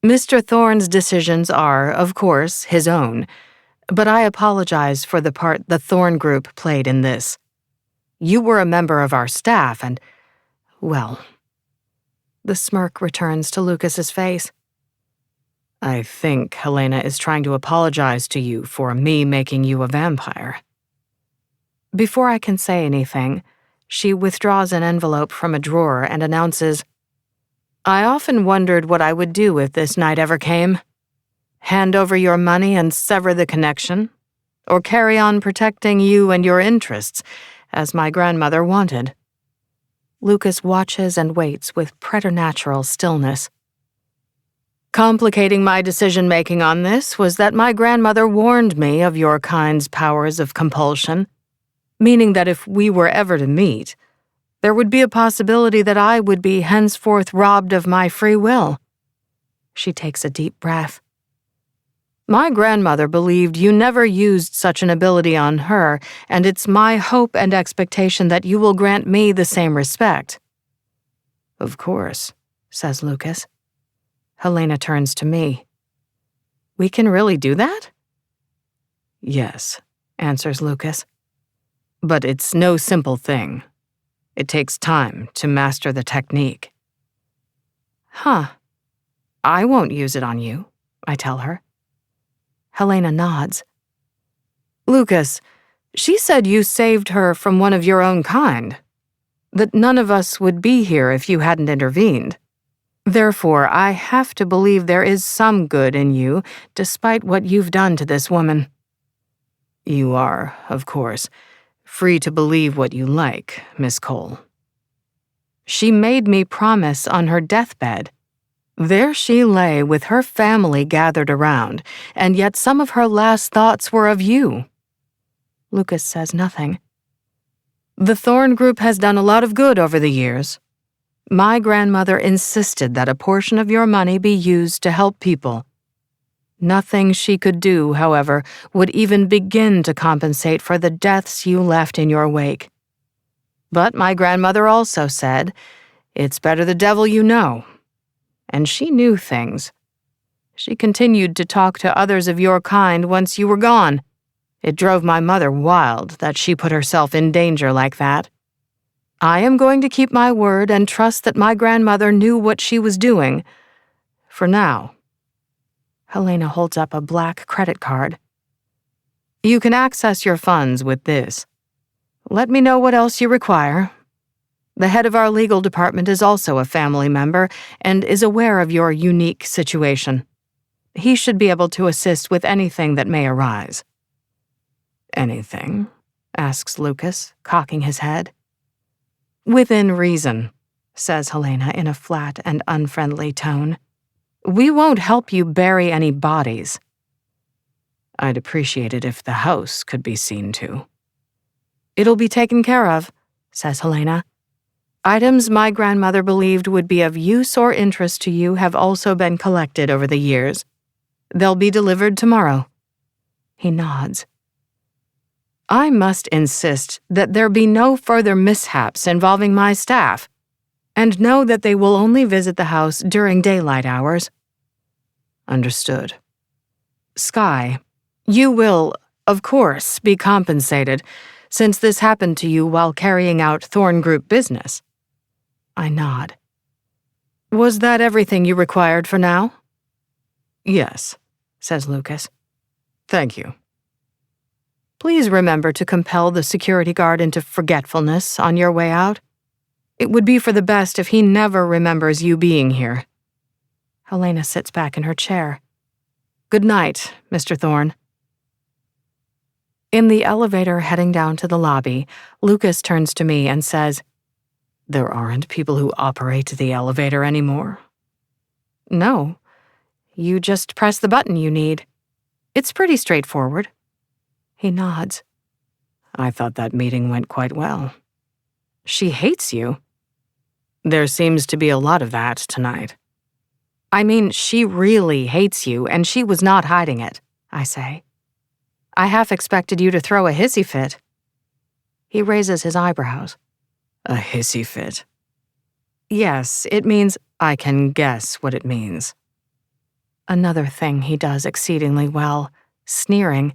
"Mr. Thorne's decisions are, of course, his own, but I apologize for the part the Thorne Group played in this. You were a member of our staff and, well..." The smirk returns to Lucas's face. "I think Helena is trying to apologize to you for me making you a vampire." Before I can say anything, she withdraws an envelope from a drawer and announces, "I often wondered what I would do if this night ever came. Hand over your money and sever the connection, or carry on protecting you and your interests, as my grandmother wanted." Lucas watches and waits with preternatural stillness. "Complicating my decision-making on this was that my grandmother warned me of your kind's powers of compulsion, meaning that if we were ever to meet, there would be a possibility that I would be henceforth robbed of my free will." She takes a deep breath. "My grandmother believed you never used such an ability on her, and it's my hope and expectation that you will grant me the same respect." "Of course," says Lucas. Helena turns to me. "We can really do that?" "Yes," answers Lucas. "But it's no simple thing. It takes time to master the technique." "Huh. I won't use it on you," I tell her. Helena nods. "Lucas, she said you saved her from one of your own kind, that none of us would be here if you hadn't intervened. Therefore, I have to believe there is some good in you, despite what you've done to this woman." "You are, of course, free to believe what you like, Miss Cole." "She made me promise on her deathbed. There she lay with her family gathered around, and yet some of her last thoughts were of you." Lucas says nothing. "The Thorne Group has done a lot of good over the years. My grandmother insisted that a portion of your money be used to help people. Nothing she could do, however, would even begin to compensate for the deaths you left in your wake. But my grandmother also said, 'It's better the devil you know.' And she knew things. She continued to talk to others of your kind once you were gone. It drove my mother wild that she put herself in danger like that. I am going to keep my word and trust that my grandmother knew what she was doing. For now." Helena holds up a black credit card. "You can access your funds with this. Let me know what else you require. The head of our legal department is also a family member and is aware of your unique situation. He should be able to assist with anything that may arise." "Anything?" asks Lucas, cocking his head. "Within reason," says Helena in a flat and unfriendly tone. "We won't help you bury any bodies." "I'd appreciate it if the house could be seen to." It'll be taken care of, says Helena. Items my grandmother believed would be of use or interest to you have also been collected over the years. They'll be delivered tomorrow. He nods. I must insist that there be no further mishaps involving my staff, and know that they will only visit the house during daylight hours. Understood. Sky, you will, of course, be compensated, since this happened to you while carrying out Thorn Group business. I nod. Was that everything you required for now? Yes, says Lucas. Thank you. Please remember to compel the security guard into forgetfulness on your way out. It would be for the best if he never remembers you being here. Helena sits back in her chair. Good night, Mr. Thorne. In the elevator heading down to the lobby, Lucas turns to me and says, There aren't people who operate the elevator anymore? No. You just press the button you need. It's pretty straightforward. He nods. I thought that meeting went quite well. She hates you. There seems to be a lot of that tonight. I mean, she really hates you, and she was not hiding it, I say. I half expected you to throw a hissy fit. He raises his eyebrows. A hissy fit? Yes, it means I can guess what it means. Another thing he does exceedingly well, sneering.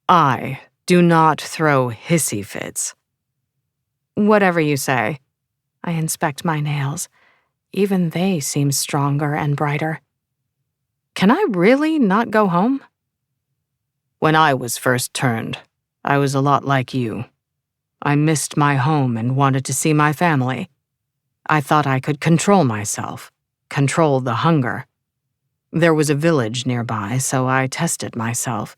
I do not throw hissy fits. Whatever you say. I inspect my nails. Even they seem stronger and brighter. Can I really not go home? When I was first turned, I was a lot like you. I missed my home and wanted to see my family. I thought I could control myself, control the hunger. There was a village nearby, so I tested myself.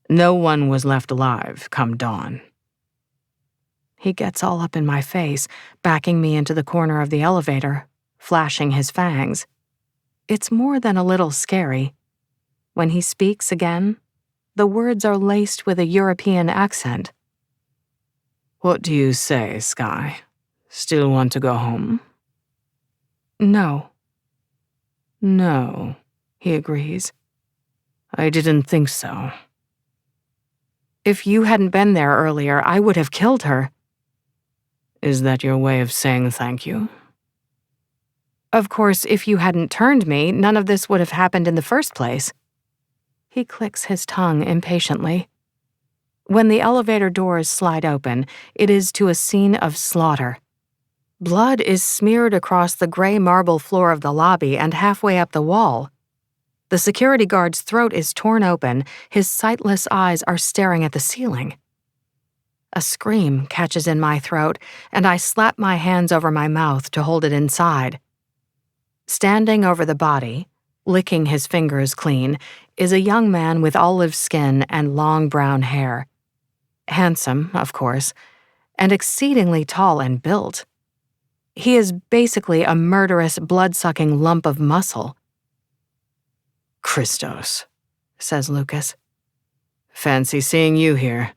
No one was left alive come dawn. He gets all up in my face, backing me into the corner of the elevator, flashing his fangs. It's more than a little scary. When he speaks again, the words are laced with a European accent. What do you say, Sky? Still want to go home? No. No, he agrees. I didn't think so. If you hadn't been there earlier, I would have killed her. Is that your way of saying thank you? Of course, if you hadn't turned me, none of this would have happened in the first place. He clicks his tongue impatiently. When the elevator doors slide open, it is to a scene of slaughter. Blood is smeared across the gray marble floor of the lobby and halfway up the wall. The security guard's throat is torn open, his sightless eyes are staring at the ceiling. A scream catches in my throat, and I slap my hands over my mouth to hold it inside. Standing over the body, licking his fingers clean, is a young man with olive skin and long brown hair. Handsome, of course, and exceedingly tall and built. He is basically a murderous, blood-sucking lump of muscle. Christos, says Lucas. Fancy seeing you here.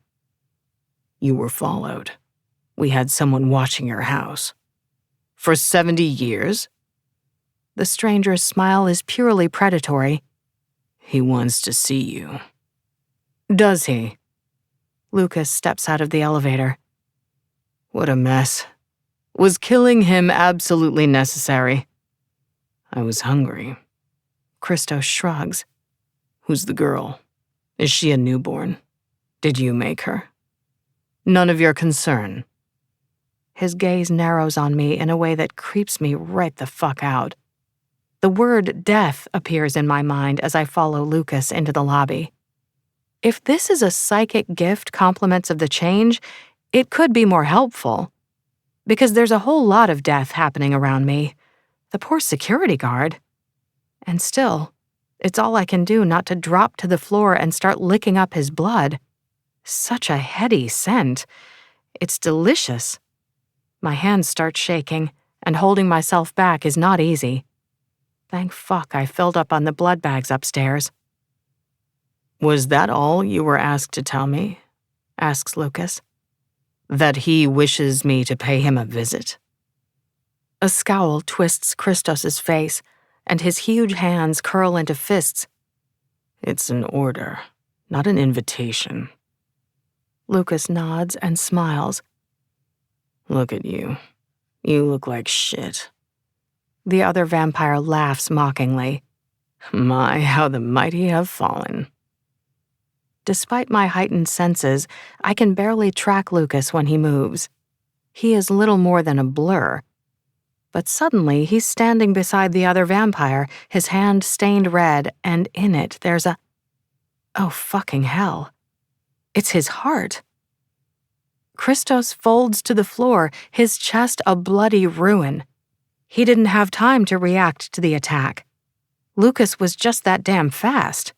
You were followed. We had someone watching your house. For 70 years? The stranger's smile is purely predatory. He wants to see you. Does he? Lucas steps out of the elevator. What a mess. Was killing him absolutely necessary? I was hungry. Christos shrugs. Who's the girl? Is she a newborn? Did you make her? None of your concern. His gaze narrows on me in a way that creeps me right the fuck out. The word death appears in my mind as I follow Lucas into the lobby. If this is a psychic gift compliments of the change, it could be more helpful. Because there's a whole lot of death happening around me. The poor security guard. And still, it's all I can do not to drop to the floor and start licking up his blood. Such a heady scent. It's delicious. My hands start shaking, and holding myself back is not easy. Thank fuck I filled up on the blood bags upstairs. Was that all you were asked to tell me? Asks Lucas. That he wishes me to pay him a visit? A scowl twists Christos's face, and his huge hands curl into fists. It's an order, not an invitation. Lucas nods and smiles. Look at you. You look like shit. The other vampire laughs mockingly. My, how the mighty have fallen. Despite my heightened senses, I can barely track Lucas when he moves. He is little more than a blur. But suddenly, he's standing beside the other vampire, his hand stained red, and in it there's a... Oh, fucking hell. It's his heart. Christos folds to the floor, his chest a bloody ruin. He didn't have time to react to the attack. Lucas was just that damn fast.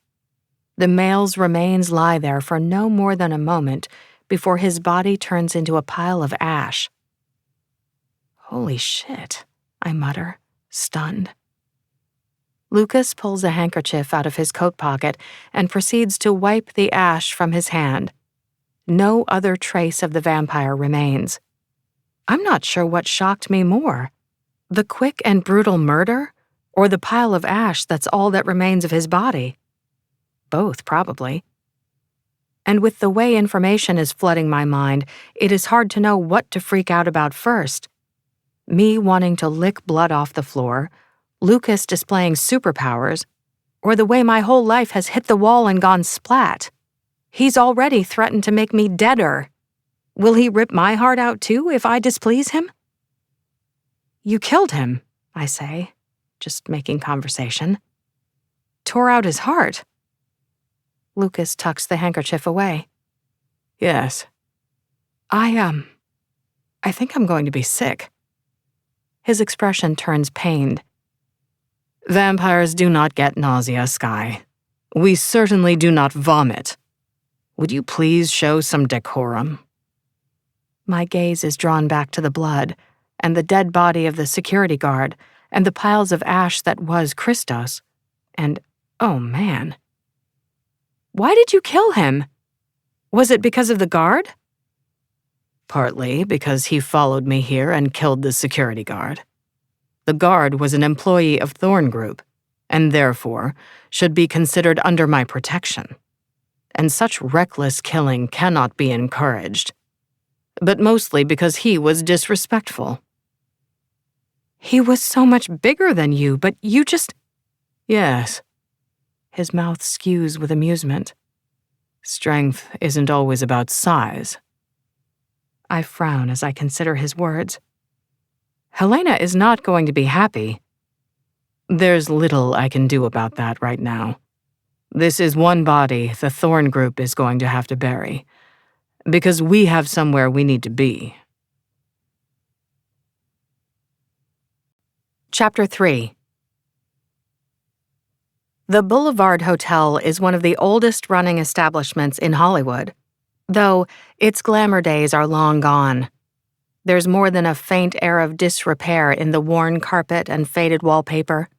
The male's remains lie there for no more than a moment before his body turns into a pile of ash. Holy shit, I mutter, stunned. Lucas pulls a handkerchief out of his coat pocket and proceeds to wipe the ash from his hand. No other trace of the vampire remains. I'm not sure what shocked me more, the quick and brutal murder, or the pile of ash that's all that remains of his body. Both, probably. And with the way information is flooding my mind, it is hard to know what to freak out about first. Me wanting to lick blood off the floor, Lucas displaying superpowers, or the way my whole life has hit the wall and gone splat. He's already threatened to make me deader. Will he rip my heart out too if I displease him? You killed him, I say, just making conversation. Tore out his heart. Lucas tucks the handkerchief away. Yes. I think I'm going to be sick. His expression turns pained. Vampires do not get nausea, Sky. We certainly do not vomit. Would you please show some decorum? My gaze is drawn back to the blood, and the dead body of the security guard, and the piles of ash that was Christos. And, oh man. Why did you kill him? Was it because of the guard? Partly because he followed me here and killed the security guard. The guard was an employee of Thorn Group, and therefore should be considered under my protection. And such reckless killing cannot be encouraged. But mostly because he was disrespectful. He was so much bigger than you, but you just... Yes. His mouth skews with amusement. Strength isn't always about size. I frown as I consider his words. Helena is not going to be happy. There's little I can do about that right now. This is one body the Thorn Group is going to have to bury, because we have somewhere we need to be. Chapter 3. The Boulevard Hotel is one of the oldest running establishments in Hollywood, though its glamour days are long gone. There's more than a faint air of disrepair in the worn carpet and faded wallpaper.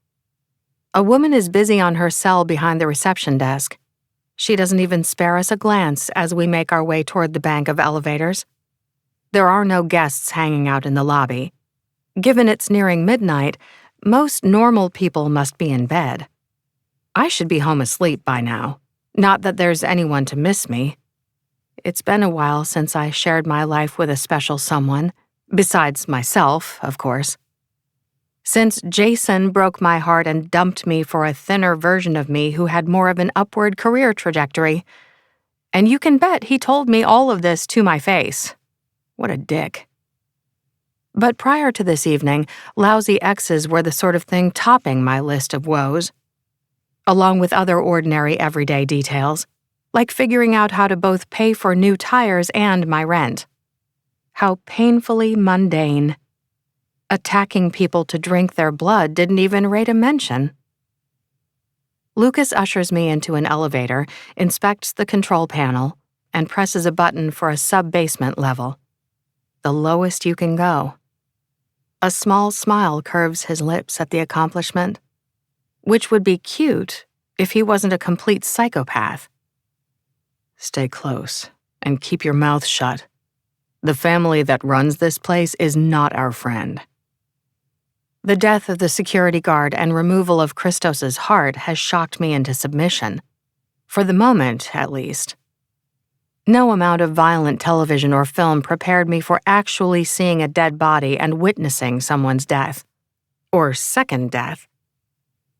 A woman is busy on her cell behind the reception desk. She doesn't even spare us a glance as we make our way toward the bank of elevators. There are no guests hanging out in the lobby. Given it's nearing midnight, most normal people must be in bed. I should be home asleep by now. Not that there's anyone to miss me. It's been a while since I shared my life with a special someone, besides myself, of course. Since Jason broke my heart and dumped me for a thinner version of me who had more of an upward career trajectory. And you can bet he told me all of this to my face. What a dick. But prior to this evening, lousy exes were the sort of thing topping my list of woes, along with other ordinary everyday details, like figuring out how to both pay for new tires and my rent. How painfully mundane. Attacking people to drink their blood didn't even rate a mention. Lucas ushers me into an elevator, inspects the control panel, and presses a button for a sub-basement level. The lowest you can go. A small smile curves his lips at the accomplishment, which would be cute if he wasn't a complete psychopath. Stay close and keep your mouth shut. The family that runs this place is not our friend. The death of the security guard and removal of Christos's heart has shocked me into submission. For the moment, at least. No amount of violent television or film prepared me for actually seeing a dead body and witnessing someone's death. Or second death.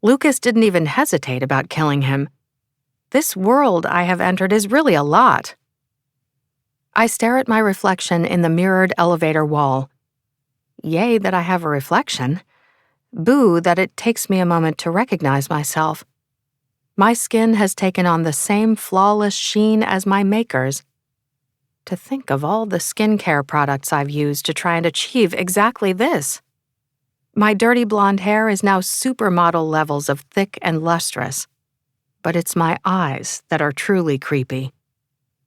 Lucas didn't even hesitate about killing him. This world I have entered is really a lot. I stare at my reflection in the mirrored elevator wall. Yay that I have a reflection. Boo that it takes me a moment to recognize myself. My skin has taken on the same flawless sheen as my maker's. To think of all the skincare products I've used to try and achieve exactly this. My dirty blonde hair is now supermodel levels of thick and lustrous. But it's my eyes that are truly creepy.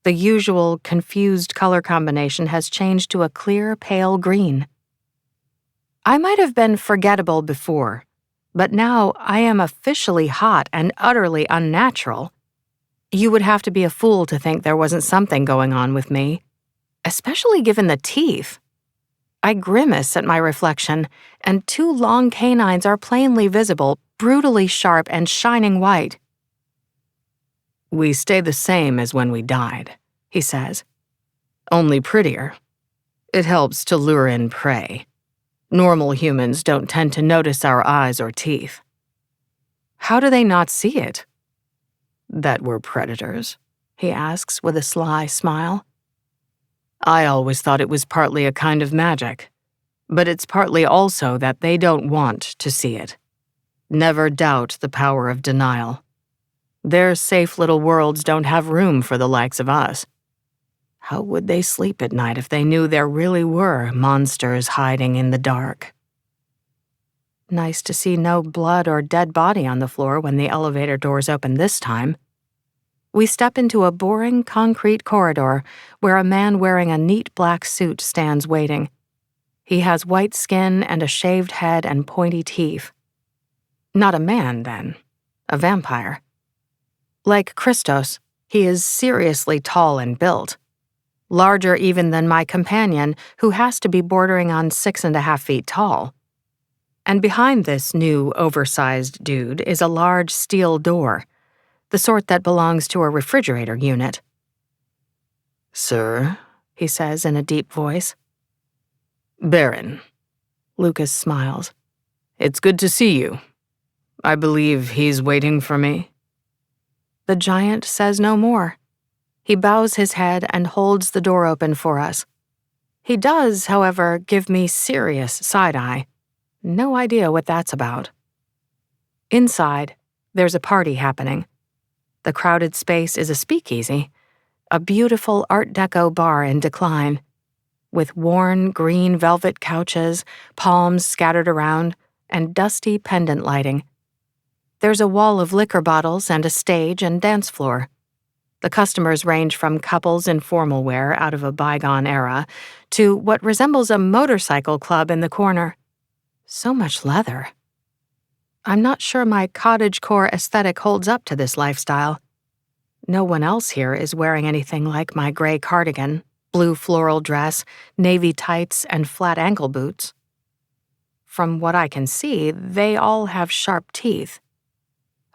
The usual confused color combination has changed to a clear, pale green. I might have been forgettable before, but now I am officially hot and utterly unnatural. You would have to be a fool to think there wasn't something going on with me, especially given the teeth. I grimace at my reflection, and 2 long canines are plainly visible, brutally sharp and shining white. "We stay the same as when we died," he says. "Only prettier. It helps to lure in prey. Normal humans don't tend to notice our eyes or teeth." "How do they not see it?" "That we're predators?" he asks with a sly smile. "I always thought it was partly a kind of magic, but it's partly also that they don't want to see it. Never doubt the power of denial. Their safe little worlds don't have room for the likes of us. How would they sleep at night if they knew there really were monsters hiding in the dark?" Nice to see no blood or dead body on the floor when the elevator doors open this time. We step into a boring concrete corridor where a man wearing a neat black suit stands waiting. He has white skin and a shaved head and pointy teeth. Not a man, then. A vampire. Like Christos, he is seriously tall and built. Larger even than my companion, who has to be bordering on 6.5 feet tall. And behind this new, oversized dude is a large steel door, the sort that belongs to a refrigerator unit. "Sir," he says in a deep voice. "Baron." Lucas smiles. "It's good to see you. I believe he's waiting for me." The giant says no more. He bows his head and holds the door open for us. He does, however, give me serious side-eye. No idea what that's about. Inside, there's a party happening. The crowded space is a speakeasy, a beautiful Art Deco bar in decline, with worn green velvet couches, palms scattered around, and dusty pendant lighting. There's a wall of liquor bottles and a stage and dance floor. The customers range from couples in formal wear out of a bygone era to what resembles a motorcycle club in the corner. So much leather. I'm not sure my cottagecore aesthetic holds up to this lifestyle. No one else here is wearing anything like my gray cardigan, blue floral dress, navy tights, and flat ankle boots. From what I can see, they all have sharp teeth.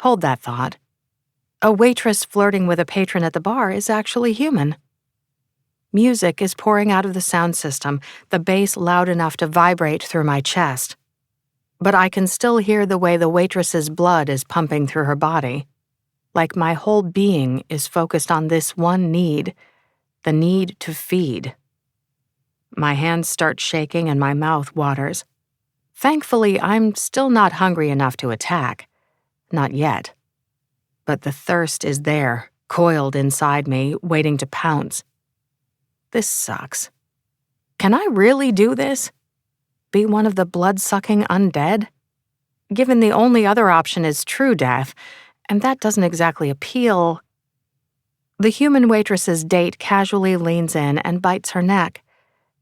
Hold that thought. A waitress flirting with a patron at the bar is actually human. Music is pouring out of the sound system, the bass loud enough to vibrate through my chest. But I can still hear the way the waitress's blood is pumping through her body. Like my whole being is focused on this one need, the need to feed. My hands start shaking and my mouth waters. Thankfully, I'm still not hungry enough to attack. Not yet. But the thirst is there, coiled inside me, waiting to pounce. This sucks. Can I really do this? Be one of the blood-sucking undead? Given the only other option is true death, and that doesn't exactly appeal. The human waitress's date casually leans in and bites her neck,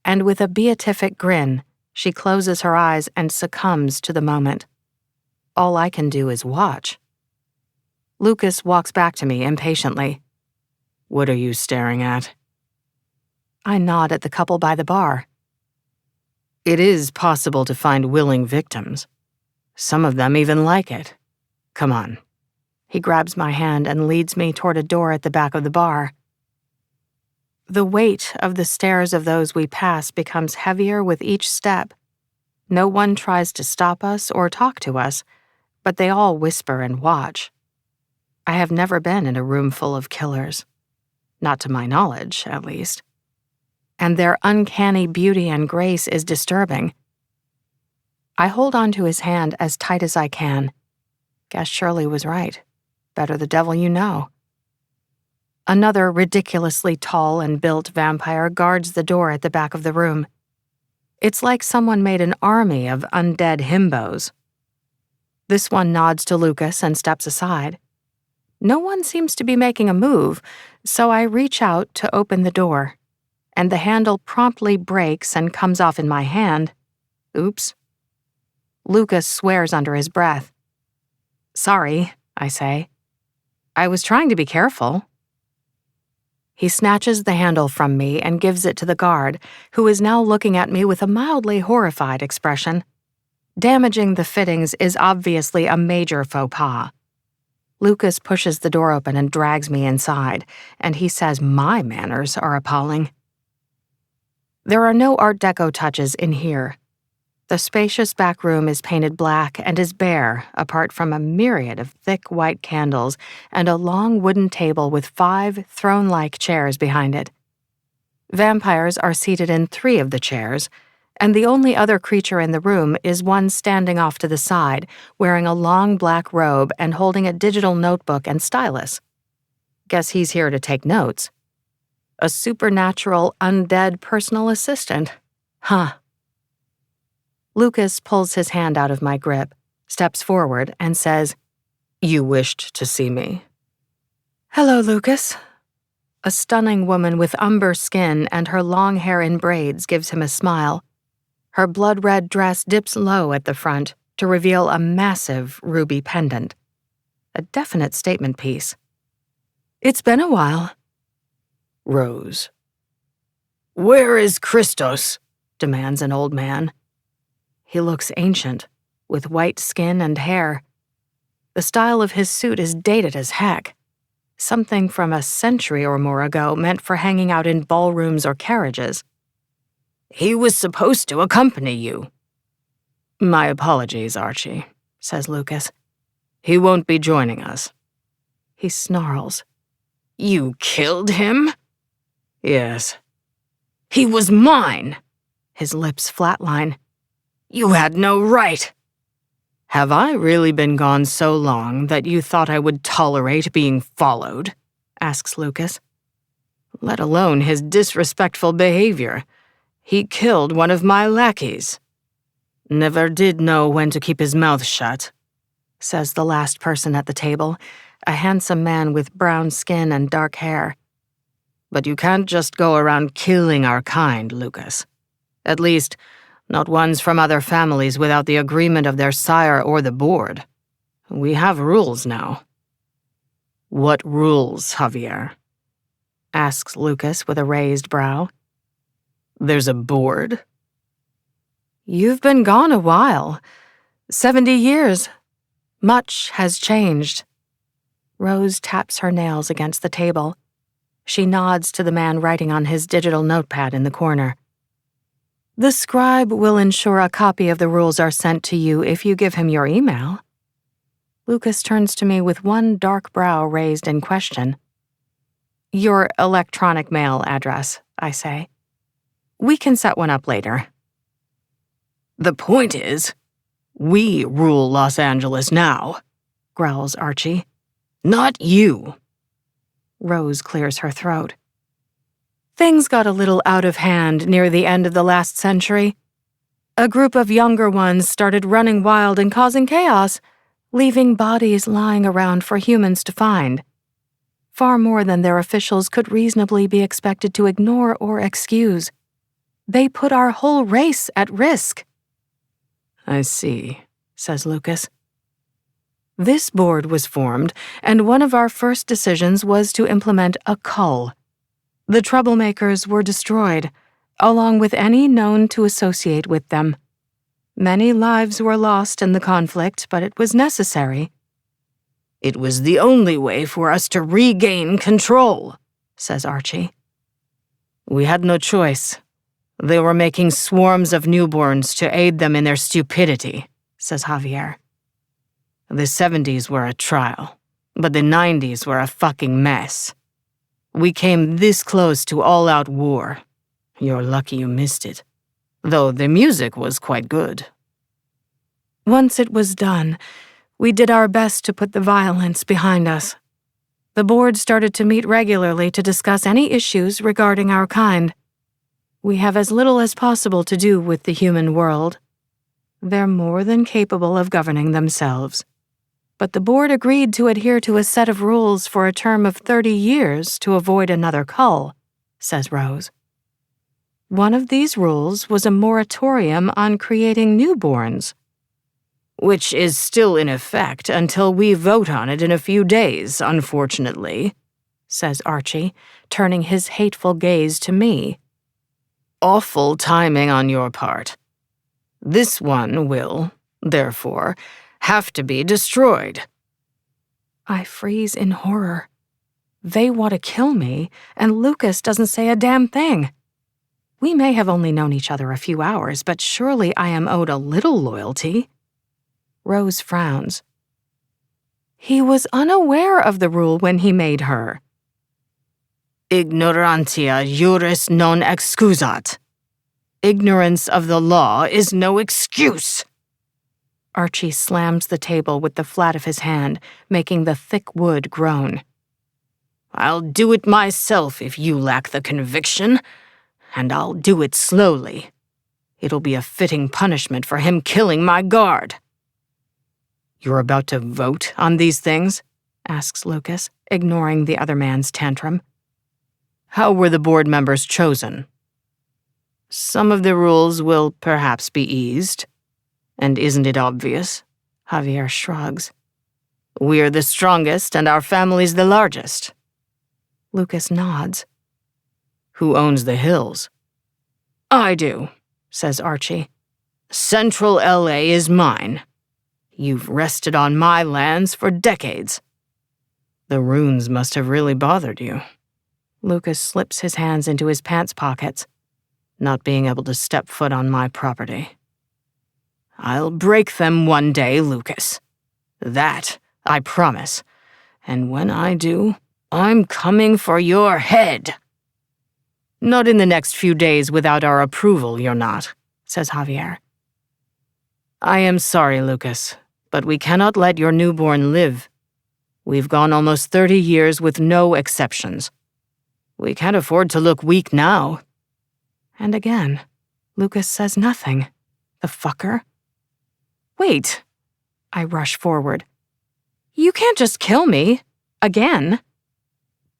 and with a beatific grin, she closes her eyes and succumbs to the moment. All I can do is watch. Lucas walks back to me impatiently. "What are you staring at?" I nod at the couple by the bar. It is possible to find willing victims. Some of them even like it. Come on. He grabs my hand and leads me toward a door at the back of the bar. The weight of the stares of those we pass becomes heavier with each step. No one tries to stop us or talk to us, but they all whisper and watch. I have never been in a room full of killers. Not to my knowledge, at least. And their uncanny beauty and grace is disturbing. I hold on to his hand as tight as I can. Guess Shirley was right. Better the devil you know. Another ridiculously tall and built vampire guards the door at the back of the room. It's like someone made an army of undead himbos. This one nods to Lucas and steps aside. No one seems to be making a move, so I reach out to open the door, and the handle promptly breaks and comes off in my hand. Oops. Lucas swears under his breath. Sorry, I say. I was trying to be careful. He snatches the handle from me and gives it to the guard, who is now looking at me with a mildly horrified expression. Damaging the fittings is obviously a major faux pas. Lucas pushes the door open and drags me inside, and he says my manners are appalling. There are no Art Deco touches in here. The spacious back room is painted black and is bare, apart from a myriad of thick white candles and a long wooden table with 5 throne-like chairs behind it. Vampires are seated in 3 of the chairs, and the only other creature in the room is one standing off to the side, wearing a long black robe and holding a digital notebook and stylus. Guess he's here to take notes. A supernatural, undead personal assistant. Huh. Lucas pulls his hand out of my grip, steps forward, and says, You wished to see me. Hello, Lucas. A stunning woman with umber skin and her long hair in braids gives him a smile. Her blood-red dress dips low at the front to reveal a massive ruby pendant. A definite statement piece. It's been a while. Rose. Where is Christos? Demands an old man. He looks ancient, with white skin and hair. The style of his suit is dated as heck. Something from a century or more ago meant for hanging out in ballrooms or carriages. He was supposed to accompany you. My apologies, Archie, says Lucas. He won't be joining us. He snarls. You killed him? Yes. He was mine. His lips flatline. You had no right. Have I really been gone so long that you thought I would tolerate being followed? Asks Lucas. Let alone his disrespectful behavior. He killed one of my lackeys. Never did know when to keep his mouth shut, says the last person at the table, a handsome man with brown skin and dark hair. But you can't just go around killing our kind, Lucas. At least, not ones from other families without the agreement of their sire or the board. We have rules now. What rules, Javier? Asks Lucas with a raised brow. There's a board? You've been gone a while. 70 years. Much has changed. Rose taps her nails against the table. She nods to the man writing on his digital notepad in the corner. The scribe will ensure a copy of the rules are sent to you if you give him your email. Lucas turns to me with one dark brow raised in question. Your electronic mail address, I say. We can set one up later. The point is, we rule Los Angeles now, growls Archie. Not you. Rose clears her throat. Things got a little out of hand near the end of the last century. A group of younger ones started running wild and causing chaos, leaving bodies lying around for humans to find. Far more than their officials could reasonably be expected to ignore or excuse. They put our whole race at risk. I see, says Lucas. This board was formed, and one of our first decisions was to implement a cull. The troublemakers were destroyed, along with any known to associate with them. Many lives were lost in the conflict, but it was necessary. It was the only way for us to regain control, says Archie. We had no choice. They were making swarms of newborns to aid them in their stupidity, says Javier. The 70s were a trial, but the 90s were a fucking mess. We came this close to all-out war. You're lucky you missed it, though the music was quite good. Once it was done, we did our best to put the violence behind us. The board started to meet regularly to discuss any issues regarding our kind. We have as little as possible to do with the human world. They're more than capable of governing themselves. But the board agreed to adhere to a set of rules for a term of 30 years to avoid another cull, says Rose. One of these rules was a moratorium on creating newborns. Which is still in effect until we vote on it in a few days, unfortunately, says Archie, turning his hateful gaze to me. Awful timing on your part. This one will, therefore, have to be destroyed. I freeze in horror. They want to kill me, and Lucas doesn't say a damn thing. We may have only known each other a few hours, but surely I am owed a little loyalty. Rose frowns. He was unaware of the rule when he made her. Ignorantia juris non excusat. Ignorance of the law is no excuse. Archie slams the table with the flat of his hand, making the thick wood groan. I'll do it myself if you lack the conviction, and I'll do it slowly. It'll be a fitting punishment for him killing my guard. You're about to vote on these things? Asks Lucas, ignoring the other man's tantrum. How were the board members chosen? Some of the rules will perhaps be eased. And isn't it obvious? Javier shrugs. We're the strongest and our family's the largest. Lucas nods. Who owns the hills? I do, says Archie. Central LA is mine. You've rested on my lands for decades. The runes must have really bothered you. Lucas slips his hands into his pants pockets, not being able to step foot on my property. I'll break them one day, Lucas. That, I promise. And when I do, I'm coming for your head. Not in the next few days without our approval, you're not, says Javier. I am sorry, Lucas, but we cannot let your newborn live. We've gone almost 30 years with no exceptions. We can't afford to look weak now. And again, Lucas says nothing. The fucker. Wait. I rush forward. You can't just kill me. Again.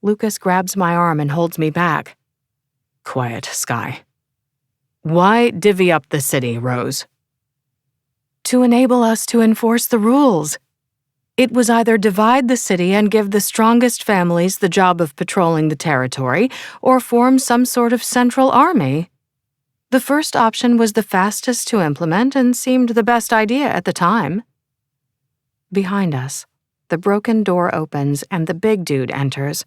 Lucas grabs my arm and holds me back. Quiet, Sky. Why divvy up the city, Rose? To enable us to enforce the rules. It was either divide the city and give the strongest families the job of patrolling the territory, or form some sort of central army. The first option was the fastest to implement and seemed the best idea at the time. Behind us, the broken door opens and the big dude enters,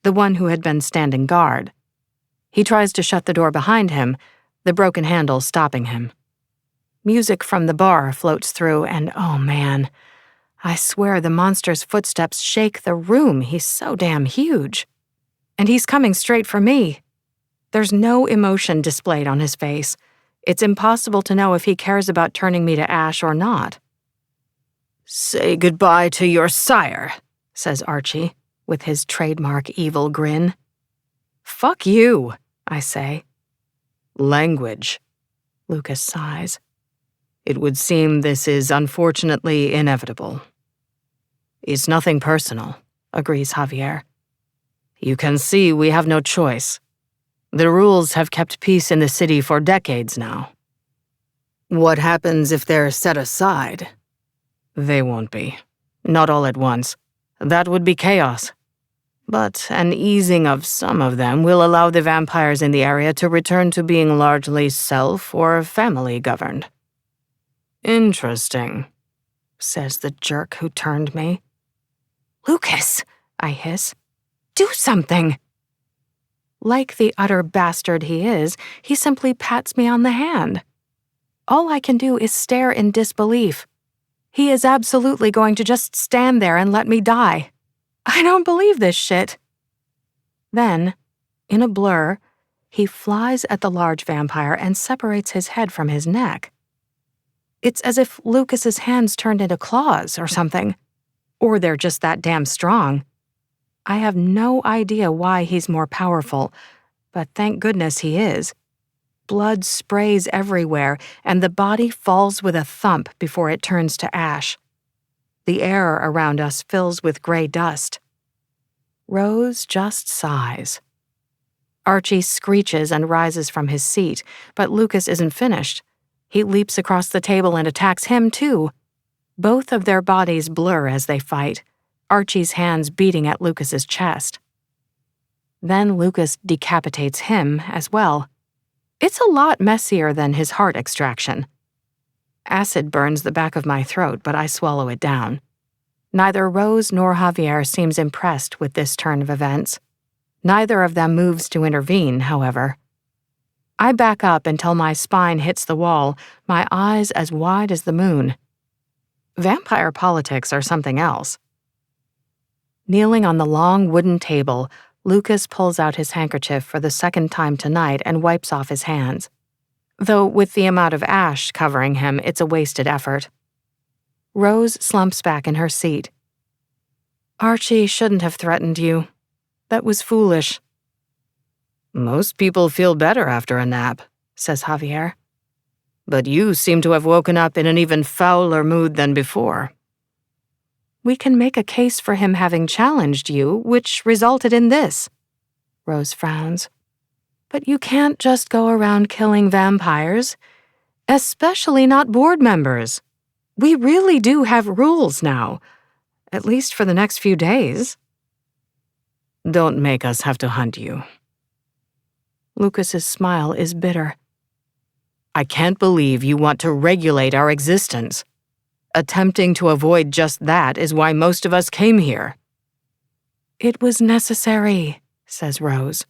the one who had been standing guard. He tries to shut the door behind him, the broken handle stopping him. Music from the bar floats through, and oh man, I swear the monster's footsteps shake the room. He's so damn huge. And he's coming straight for me. There's no emotion displayed on his face. It's impossible to know if he cares about turning me to ash or not. Say goodbye to your sire, says Archie, with his trademark evil grin. Fuck you, I say. Language, Lucas sighs. It would seem this is unfortunately inevitable. It's nothing personal, agrees Javier. You can see we have no choice. The rules have kept peace in the city for decades now. What happens if they're set aside? They won't be. Not all at once. That would be chaos. But an easing of some of them will allow the vampires in the area to return to being largely self- or family-governed." "Interesting," says the jerk who turned me. "Lucas," I hiss, "do something." Like the utter bastard he is, he simply pats me on the hand. All I can do is stare in disbelief. He is absolutely going to just stand there and let me die. I don't believe this shit. Then, in a blur, he flies at the large vampire and separates his head from his neck. It's as if Lucas's hands turned into claws or something. Or they're just that damn strong. I have no idea why he's more powerful, but thank goodness he is. Blood sprays everywhere, and the body falls with a thump before it turns to ash. The air around us fills with gray dust. Rose just sighs. Archie screeches and rises from his seat, but Lucas isn't finished. He leaps across the table and attacks him, too. Both of their bodies blur as they fight, Archie's hands beating at Lucas's chest. Then Lucas decapitates him as well. It's a lot messier than his heart extraction. Acid burns the back of my throat, but I swallow it down. Neither Rose nor Javier seems impressed with this turn of events. Neither of them moves to intervene, however. I back up until my spine hits the wall, my eyes as wide as the moon. Vampire politics are something else. Kneeling on the long wooden table, Lucas pulls out his handkerchief for the second time tonight and wipes off his hands. Though with the amount of ash covering him, it's a wasted effort. Rose slumps back in her seat. "Archie shouldn't have threatened you. That was foolish." "Most people feel better after a nap," says Javier. "But you seem to have woken up in an even fouler mood than before." "We can make a case for him having challenged you, which resulted in this." Rose frowns. "But you can't just go around killing vampires, especially not board members. We really do have rules now, at least for the next few days." "Don't make us have to hunt you." Lucas's smile is bitter. "I can't believe you want to regulate our existence. Attempting to avoid just that is why most of us came here." "It was necessary," says Rose.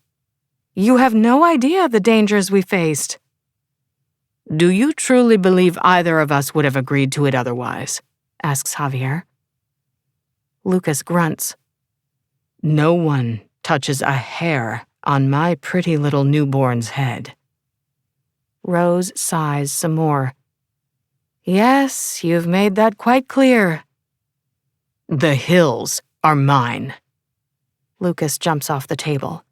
"You have no idea the dangers we faced." "Do you truly believe either of us would have agreed to it otherwise?" asks Javier. Lucas grunts. "No one touches a hair on my pretty little newborn's head." Rose sighs some more. "Yes, you've made that quite clear." "The hills are mine." Lucas jumps off the table.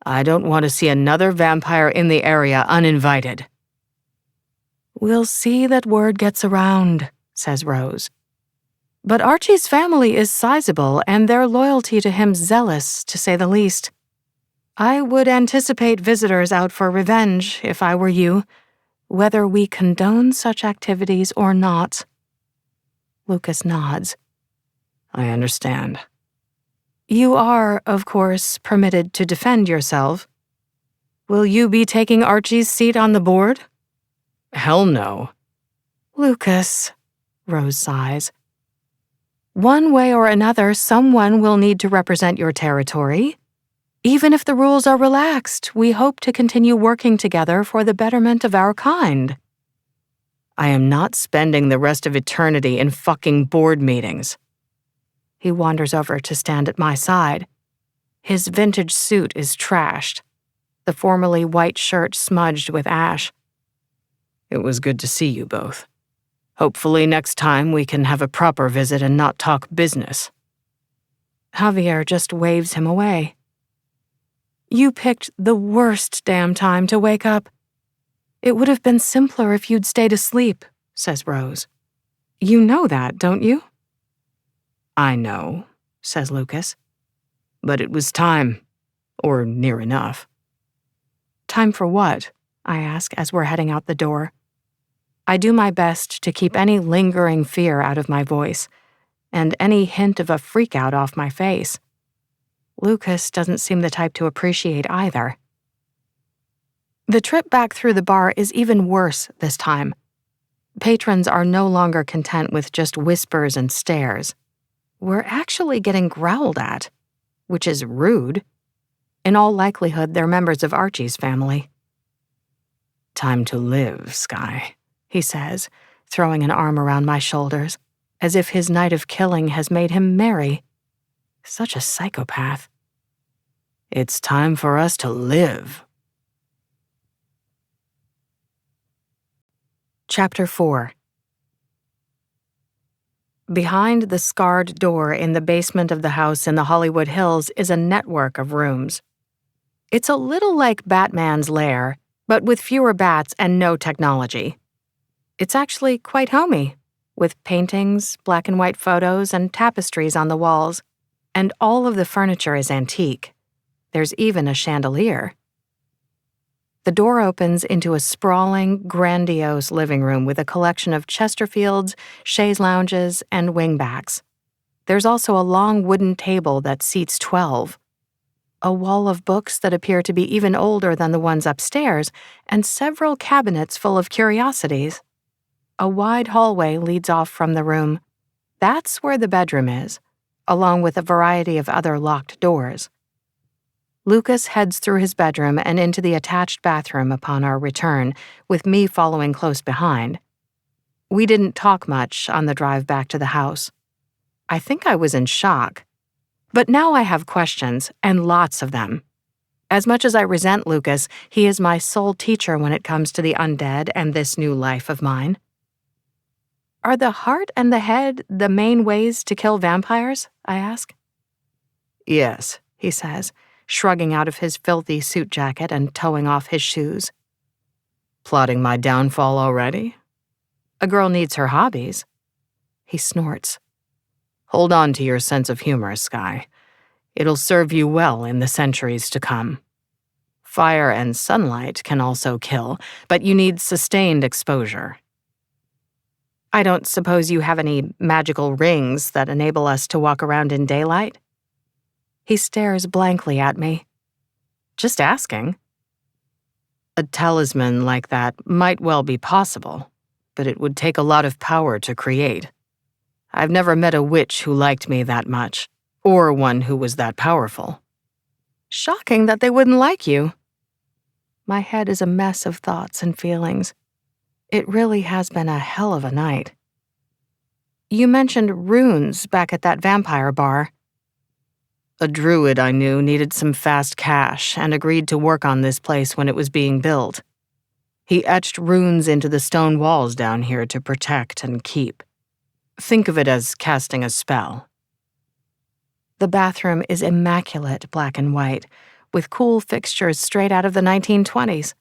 "I don't want to see another vampire in the area uninvited." "We'll see that word gets around," says Rose. "But Archie's family is sizable and their loyalty to him zealous, to say the least. I would anticipate visitors out for revenge if I were you, whether we condone such activities or not." Lucas nods. "I understand." "You are, of course, permitted to defend yourself. Will you be taking Archie's seat on the board?" "Hell no." "Lucas," Rose sighs. "One way or another, someone will need to represent your territory. Even if the rules are relaxed, we hope to continue working together for the betterment of our kind." "I am not spending the rest of eternity in fucking board meetings." He wanders over to stand at my side. His vintage suit is trashed, the formerly white shirt smudged with ash. "It was good to see you both. Hopefully next time we can have a proper visit and not talk business." Javier just waves him away. "You picked the worst damn time to wake up. It would have been simpler if you'd stayed asleep," says Rose. "You know that, don't you?" "I know," says Lucas. "But it was time. Or near enough." "Time for what?" I ask as we're heading out the door. I do my best to keep any lingering fear out of my voice, and any hint of a freak-out off my face. Lucas doesn't seem the type to appreciate either. The trip back through the bar is even worse this time. Patrons are no longer content with just whispers and stares. We're actually getting growled at, which is rude. In all likelihood, they're members of Archie's family. "Time to live, Sky," he says, throwing an arm around my shoulders, as if his night of killing has made him merry. Such a psychopath. "It's time for us to live." Chapter 4. Behind the scarred door in the basement of the house in the Hollywood Hills is a network of rooms. It's a little like Batman's lair, but with fewer bats and no technology. It's actually quite homey, with paintings, black and white photos, and tapestries on the walls, and all of the furniture is antique. There's even a chandelier. The door opens into a sprawling, grandiose living room with a collection of Chesterfields, chaise lounges, and wingbacks. There's also a long wooden table that seats 12. A wall of books that appear to be even older than the ones upstairs, and several cabinets full of curiosities. A wide hallway leads off from the room. That's where the bedroom is, along with a variety of other locked doors. Lucas heads through his bedroom and into the attached bathroom upon our return, with me following close behind. We didn't talk much on the drive back to the house. I think I was in shock. But now I have questions, and lots of them. As much as I resent Lucas, he is my sole teacher when it comes to the undead and this new life of mine. Are the heart and the head the main ways to kill vampires? I ask. Yes, he says, shrugging out of his filthy suit jacket and toeing off his shoes. Plotting my downfall already? A girl needs her hobbies. He snorts. Hold on to your sense of humor, Sky. It'll serve you well in the centuries to come. Fire and sunlight can also kill, but you need sustained exposure. I don't suppose you have any magical rings that enable us to walk around in daylight? He stares blankly at me. Just asking. A talisman like that might well be possible, but it would take a lot of power to create. I've never met a witch who liked me that much, or one who was that powerful. Shocking that they wouldn't like you. My head is a mess of thoughts and feelings. It really has been a hell of a night. You mentioned runes back at that vampire bar. A druid I knew needed some fast cash and agreed to work on this place when it was being built. He etched runes into the stone walls down here to protect and keep. Think of it as casting a spell. The bathroom is immaculate black and white, with cool fixtures straight out of the 1920s.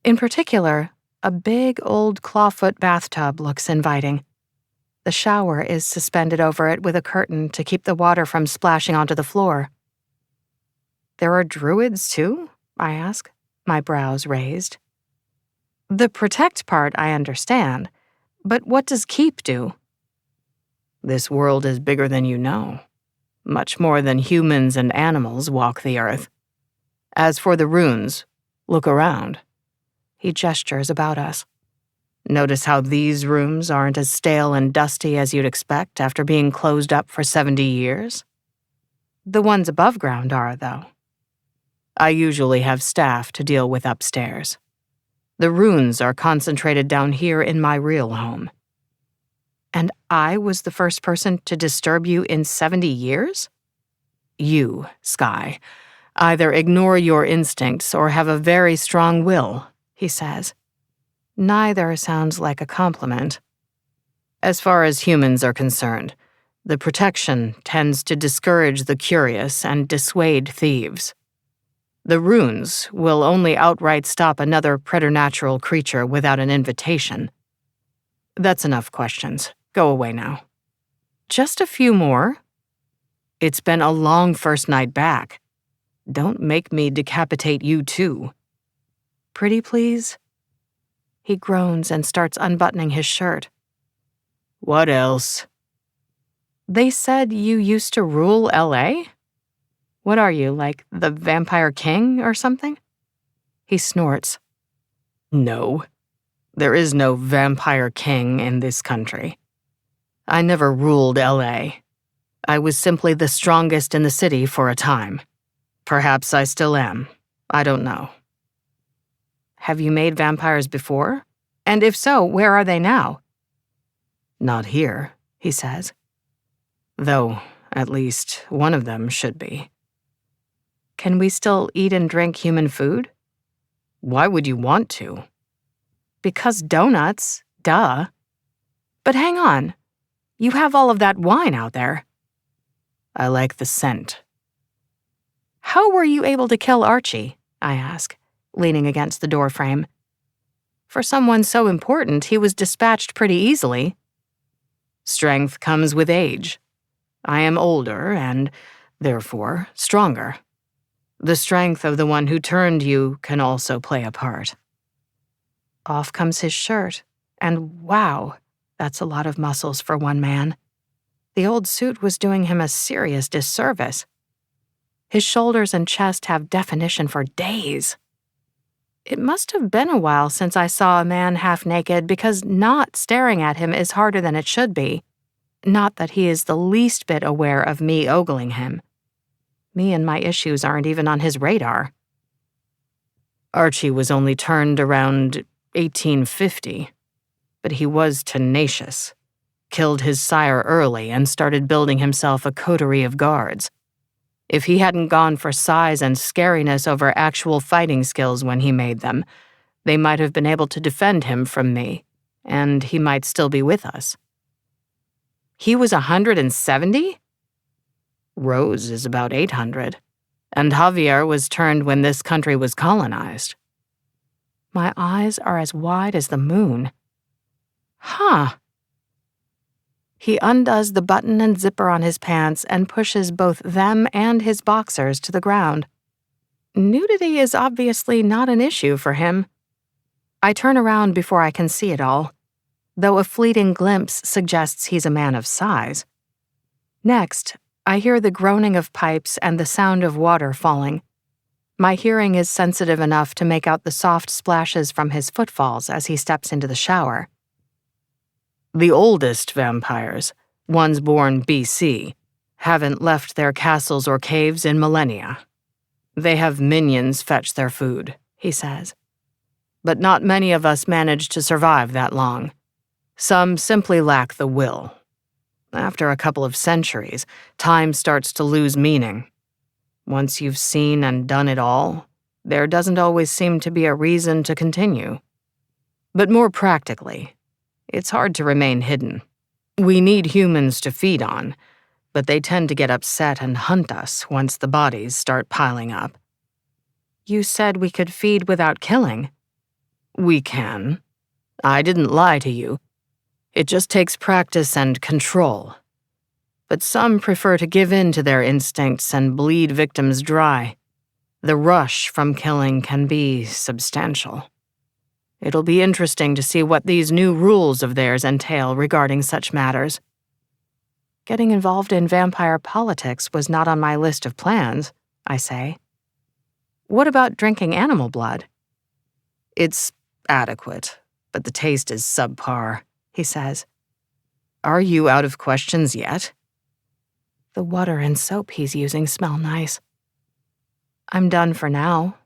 In particular, a big old clawfoot bathtub looks inviting. The shower is suspended over it with a curtain to keep the water from splashing onto the floor. There are druids, too? I ask, my brows raised. The protect part I understand, but what does keep do? This world is bigger than you know. Much more than humans and animals walk the earth. As for the runes, look around. He gestures about us. Notice how these rooms aren't as stale and dusty as you'd expect after being closed up for 70 years? The ones above ground are, though. I usually have staff to deal with upstairs. The runes are concentrated down here in my real home. And I was the first person to disturb you in 70 years? You, Sky, either ignore your instincts or have a very strong will, he says. Neither sounds like a compliment. As far as humans are concerned, the protection tends to discourage the curious and dissuade thieves. The runes will only outright stop another preternatural creature without an invitation. That's enough questions. Go away now. Just a few more. It's been a long first night back. Don't make me decapitate you too. Pretty please? He groans and starts unbuttoning his shirt. What else? They said you used to rule L.A.? What are you, like the vampire king or something? He snorts. No, there is no vampire king in this country. I never ruled LA. I was simply the strongest in the city for a time. Perhaps I still am. I don't know. Have you made vampires before? And if so, where are they now? Not here, he says. Though, at least, one of them should be. Can we still eat and drink human food? Why would you want to? Because donuts, duh. But hang on. You have all of that wine out there. I like the scent. How were you able to kill Archie? I ask, leaning against the doorframe. For someone so important, he was dispatched pretty easily. Strength comes with age. I am older and, therefore, stronger. The strength of the one who turned you can also play a part. Off comes his shirt, and wow, that's a lot of muscles for one man. The old suit was doing him a serious disservice. His shoulders and chest have definition for days. It must have been a while since I saw a man half naked because not staring at him is harder than it should be. Not that he is the least bit aware of me ogling him. Me and my issues aren't even on his radar. Archie was only turned around 1850, but he was tenacious. Killed his sire early and started building himself a coterie of guards. If he hadn't gone for size and scariness over actual fighting skills when he made them, they might have been able to defend him from me, and he might still be with us. He was 170? Rose is about 800, and Javier was turned when this country was colonized. My eyes are as wide as the moon. Huh. He undoes the button and zipper on his pants and pushes both them and his boxers to the ground. Nudity is obviously not an issue for him. I turn around before I can see it all, though a fleeting glimpse suggests he's a man of size. Next, I hear the groaning of pipes and the sound of water falling. My hearing is sensitive enough to make out the soft splashes from his footfalls as he steps into the shower. The oldest vampires, ones born BC, haven't left their castles or caves in millennia. They have minions fetch their food, he says. But not many of us manage to survive that long. Some simply lack the will. After a couple of centuries, time starts to lose meaning. Once you've seen and done it all, there doesn't always seem to be a reason to continue. But more practically, it's hard to remain hidden. We need humans to feed on, but they tend to get upset and hunt us once the bodies start piling up. You said we could feed without killing. We can. I didn't lie to you. It just takes practice and control. But some prefer to give in to their instincts and bleed victims dry. The rush from killing can be substantial. It'll be interesting to see what these new rules of theirs entail regarding such matters. Getting involved in vampire politics was not on my list of plans, I say. What about drinking animal blood? It's adequate, but the taste is subpar, he says. Are you out of questions yet? The water and soap he's using smell nice. I'm done for now.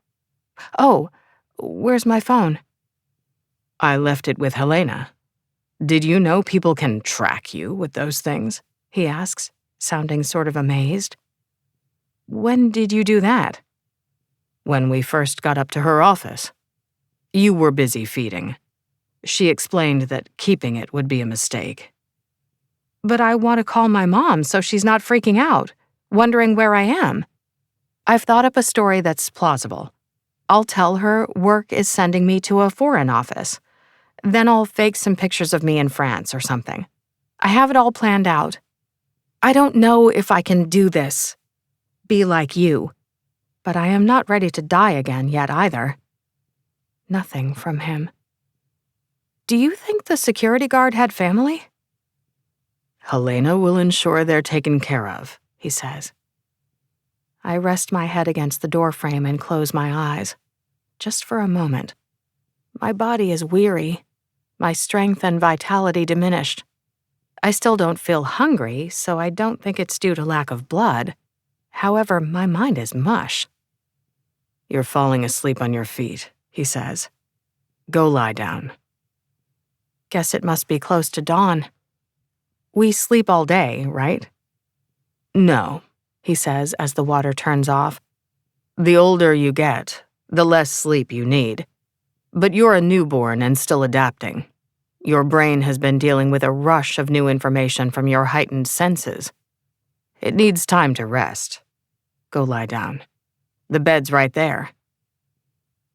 Oh, where's my phone? I left it with Helena. Did you know people can track you with those things? He asks, sounding sort of amazed. When did you do that? When we first got up to her office. You were busy feeding. She explained that keeping it would be a mistake. But I want to call my mom so she's not freaking out, wondering where I am. I've thought up a story that's plausible. I'll tell her work is sending me to a foreign office. Then I'll fake some pictures of me in France or something. I have it all planned out. I don't know if I can do this. Be like you. But I am not ready to die again yet either. Nothing from him. Do you think the security guard had family? Helena will ensure they're taken care of, he says. I rest my head against the doorframe and close my eyes. Just for a moment. My body is weary, my strength and vitality diminished. I still don't feel hungry, so I don't think it's due to lack of blood. However, my mind is mush. You're falling asleep on your feet, he says. Go lie down. Guess it must be close to dawn. We sleep all day, right? No, he says as the water turns off. The older you get, the less sleep you need. But you're a newborn and still adapting. Your brain has been dealing with a rush of new information from your heightened senses. It needs time to rest. Go lie down. The bed's right there.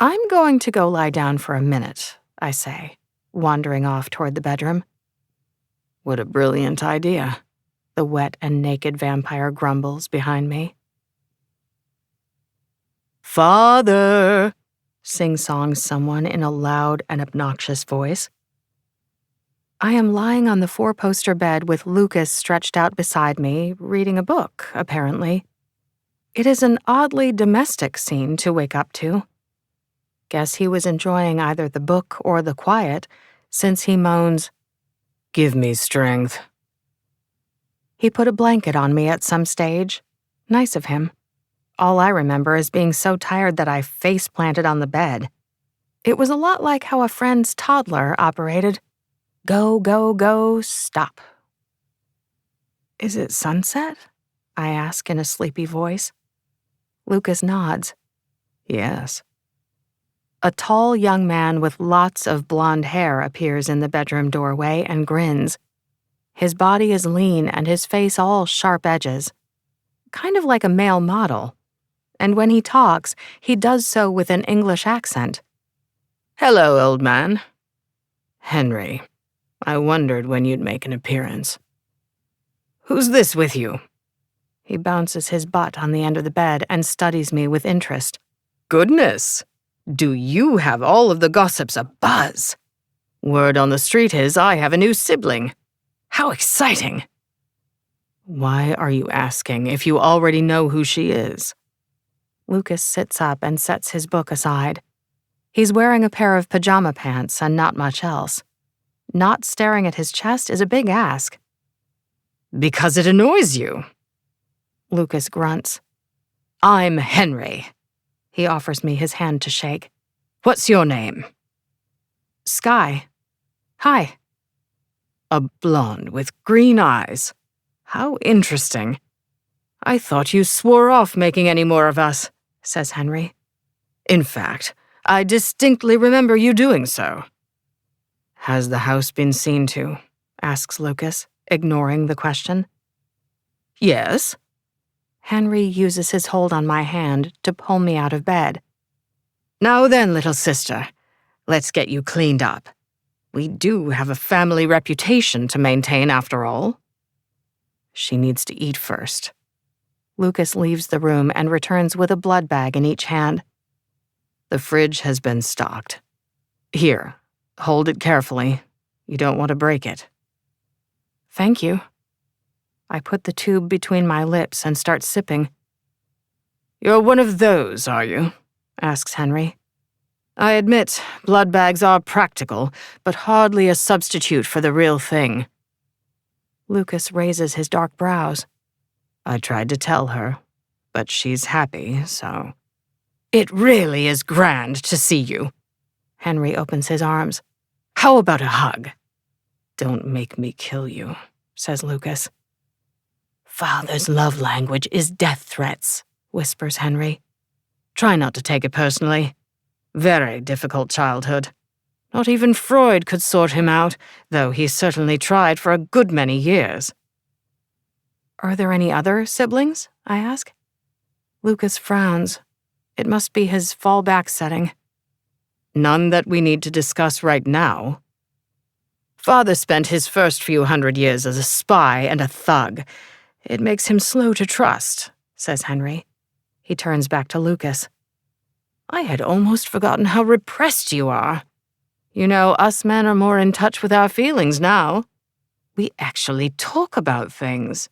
I'm going to go lie down for a minute, I say, wandering off toward the bedroom. What a brilliant idea, the wet and naked vampire grumbles behind me. Father, sing-songs someone in a loud and obnoxious voice. I am lying on the four-poster bed with Lucas stretched out beside me, reading a book, apparently. It is an oddly domestic scene to wake up to. Guess he was enjoying either the book or the quiet, since he moans, "Give me strength." He put a blanket on me at some stage. Nice of him. All I remember is being so tired that I face-planted on the bed. It was a lot like how a friend's toddler operated. Go, go, go, stop. Is it sunset? I ask in a sleepy voice. Lucas nods. Yes. A tall young man with lots of blonde hair appears in the bedroom doorway and grins. His body is lean and his face all sharp edges. Kind of like a male model. And when he talks, he does so with an English accent. "Hello, old man." "Henry, I wondered when you'd make an appearance." "Who's this with you?" He bounces his butt on the end of the bed and studies me with interest. "Goodness! Do you have all of the gossips abuzz? Word on the street is I have a new sibling. How exciting!" "Why are you asking if you already know who she is?" Lucas sits up and sets his book aside. He's wearing a pair of pajama pants and not much else. Not staring at his chest is a big ask. "Because it annoys you." Lucas grunts. "I'm Henry." He offers me his hand to shake. "What's your name?" "Sky. Hi." "A blonde with green eyes. How interesting. I thought you swore off making any more of us," says Henry. "In fact, I distinctly remember you doing so." "Has the house been seen to?" asks Lucas, ignoring the question. "Yes." Henry uses his hold on my hand to pull me out of bed. "Now then, little sister, let's get you cleaned up. We do have a family reputation to maintain, after all." "She needs to eat first." Lucas leaves the room and returns with a blood bag in each hand. "The fridge has been stocked. Here, hold it carefully. You don't want to break it." "Thank you." I put the tube between my lips and start sipping. "You're one of those, are you?" asks Henry. "I admit, blood bags are practical, but hardly a substitute for the real thing." Lucas raises his dark brows. "I tried to tell her, but she's happy, so—" "It really is grand to see you." Henry opens his arms. "How about a hug?" "Don't make me kill you," says Lucas. "Father's love language is death threats," whispers Henry. "Try not to take it personally. Very difficult childhood. Not even Freud could sort him out, though he certainly tried for a good many years." "Are there any other siblings?" I ask. Lucas frowns. It must be his fallback setting. "None that we need to discuss right now. Father spent his first few 100 years as a spy and a thug. It makes him slow to trust," says Henry. He turns back to Lucas. "I had almost forgotten how repressed you are. You know, us men are more in touch with our feelings now. We actually talk about things.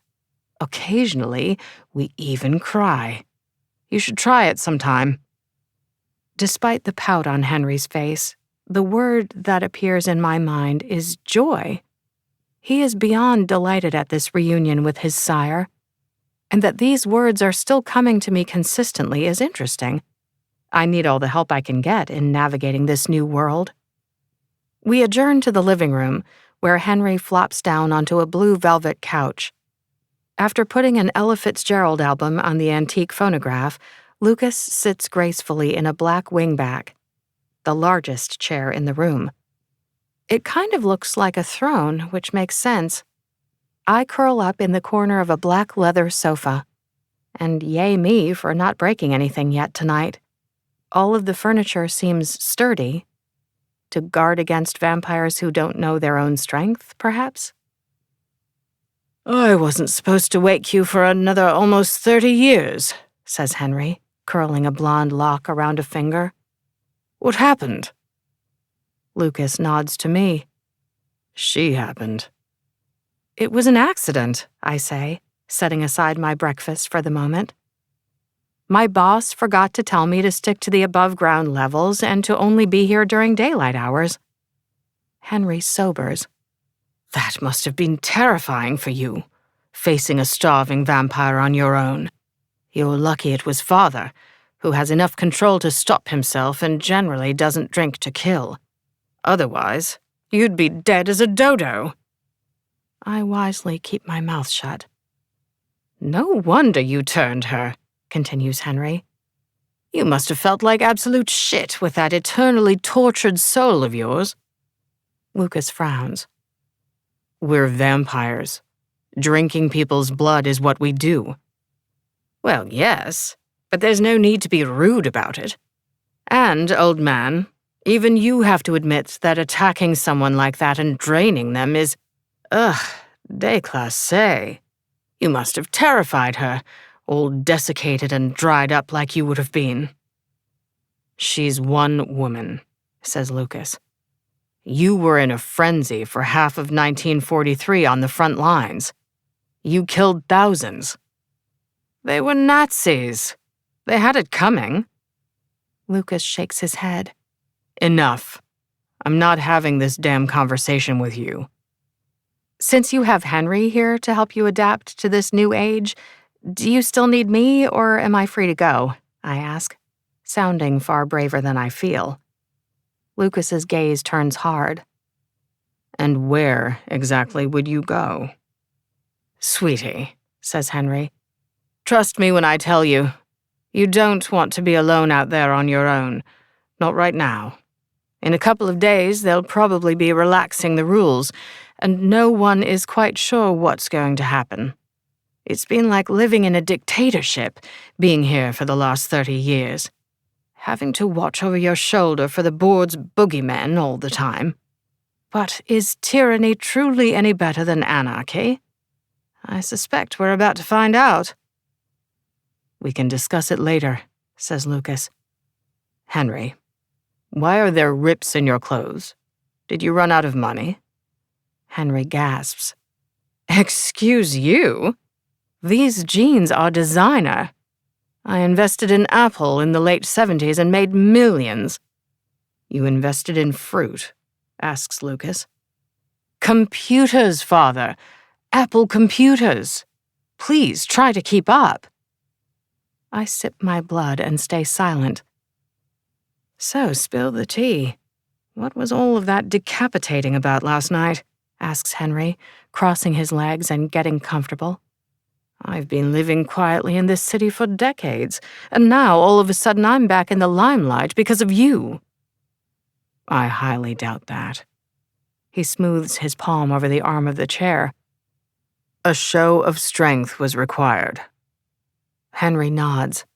Occasionally, we even cry. You should try it sometime." Despite the pout on Henry's face, the word that appears in my mind is joy. He is beyond delighted at this reunion with his sire, and that these words are still coming to me consistently is interesting. I need all the help I can get in navigating this new world. We adjourn to the living room, where Henry flops down onto a blue velvet couch. After putting an Ella Fitzgerald album on the antique phonograph, Lucas sits gracefully in a black wingback, the largest chair in the room. It kind of looks like a throne, which makes sense. I curl up in the corner of a black leather sofa. And yay me for not breaking anything yet tonight. All of the furniture seems sturdy. To guard against vampires who don't know their own strength, perhaps? "I wasn't supposed to wake you for another almost 30 years, says Henry, curling a blonde lock around a finger. "What happened?" Lucas nods to me. "She happened." "It was an accident," I say, setting aside my breakfast for the moment. "My boss forgot to tell me to stick to the above-ground levels and to only be here during daylight hours." Henry sobers. "That must have been terrifying for you, facing a starving vampire on your own. You're lucky it was Father, who has enough control to stop himself and generally doesn't drink to kill. Otherwise, you'd be dead as a dodo." I wisely keep my mouth shut. "No wonder you turned her," continues Henry. "You must have felt like absolute shit with that eternally tortured soul of yours." Lucas frowns. "We're vampires. Drinking people's blood is what we do." "Well, yes, but there's no need to be rude about it. And, old man, even you have to admit that attacking someone like that and draining them is, déclassé. You must have terrified her, all desiccated and dried up like you would have been." "She's one woman," says Lucas. "You were in a frenzy for half of 1943 on the front lines. You killed thousands. They were Nazis. They had it coming." Lucas shakes his head. "Enough. I'm not having this damn conversation with you." "Since you have Henry here to help you adapt to this new age, do you still need me, or am I free to go?" I ask, sounding far braver than I feel. Lucas's gaze turns hard. "And where exactly would you go?" "Sweetie," says Henry, "trust me when I tell you, you don't want to be alone out there on your own. Not right now. In a couple of days, they'll probably be relaxing the rules, and no one is quite sure what's going to happen. It's been like living in a dictatorship, being here for the last 30 years. Having to watch over your shoulder for the board's boogeymen all the time. But is tyranny truly any better than anarchy? I suspect we're about to find out." "We can discuss it later," says Lucas. "Henry, why are there rips in your clothes? Did you run out of money?" Henry gasps. "Excuse you? These jeans are designer. I invested in Apple in the late 70s and made millions." "You invested in fruit?" asks Lucas. "Computers, Father. Apple computers. Please try to keep up." I sip my blood and stay silent. "So, spill the tea. What was all of that decapitating about last night?" asks Henry, crossing his legs and getting comfortable. "I've been living quietly in this city for decades, and now all of a sudden I'm back in the limelight because of you." "I highly doubt that." He smooths his palm over the arm of the chair. "A show of strength was required." Henry nods.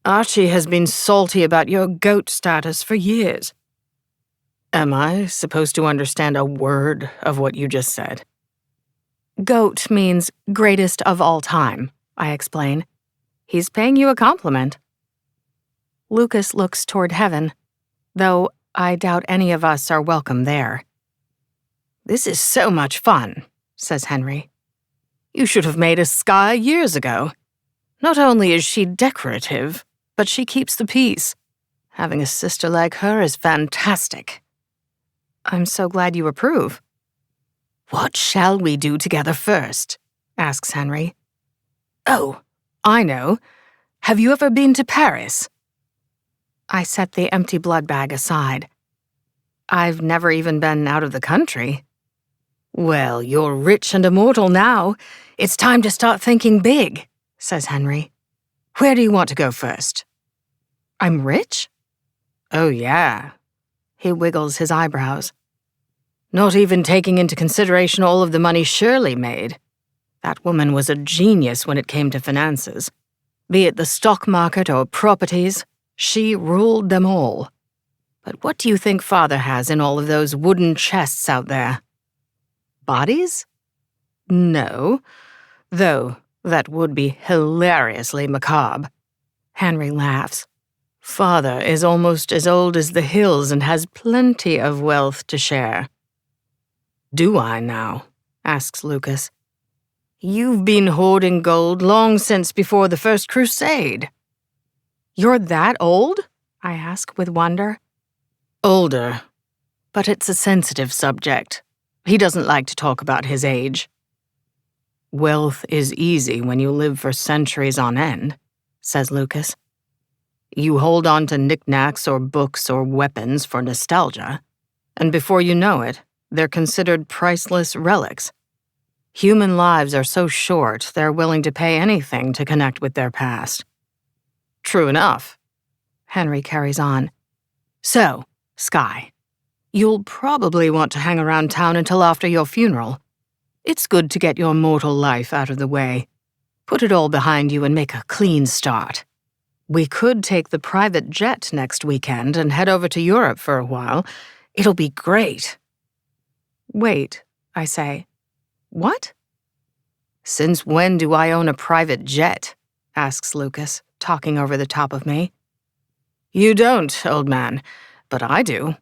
"Archie has been salty about your goat status for years." Am I supposed to understand a word of what you just said? "Goat means greatest of all time," I explain. "He's paying you a compliment." Lucas looks toward heaven, though I doubt any of us are welcome there. "This is so much fun," says Henry. "You should have made a sky years ago. Not only is she decorative, but she keeps the peace. Having a sister like her is fantastic. I'm so glad you approve. What shall we do together first? Asks Henry. Oh, I know. Have you ever been to Paris? I set the empty blood bag aside. I've never even been out of the country. Well, you're rich and immortal now. It's time to start thinking big, says Henry. Where do you want to go first? I'm rich? Oh, yeah. He wiggles his eyebrows. Not even taking into consideration all of the money Shirley made. That woman was a genius when it came to finances. Be it the stock market or properties, she ruled them all. But what do you think Father has in all of those wooden chests out there? Bodies? No, though that would be hilariously macabre. Henry laughs. Father is almost as old as the hills and has plenty of wealth to share. Do I now? Asks Lucas. You've been hoarding gold long since before the First Crusade. You're that old? I ask with wonder. Older, but it's a sensitive subject. He doesn't like to talk about his age. Wealth is easy when you live for centuries on end, says Lucas. You hold on to knickknacks or books or weapons for nostalgia, and before you know it, they're considered priceless relics. Human lives are so short, they're willing to pay anything to connect with their past. True enough. Henry carries on. So, Skye, you'll probably want to hang around town until after your funeral. It's good to get your mortal life out of the way. Put it all behind you and make a clean start. We could take the private jet next weekend and head over to Europe for a while. It'll be great. Wait, I say. What? Since when do I own a private jet? Asks Lucas, talking over the top of me. You don't, old man, but I do.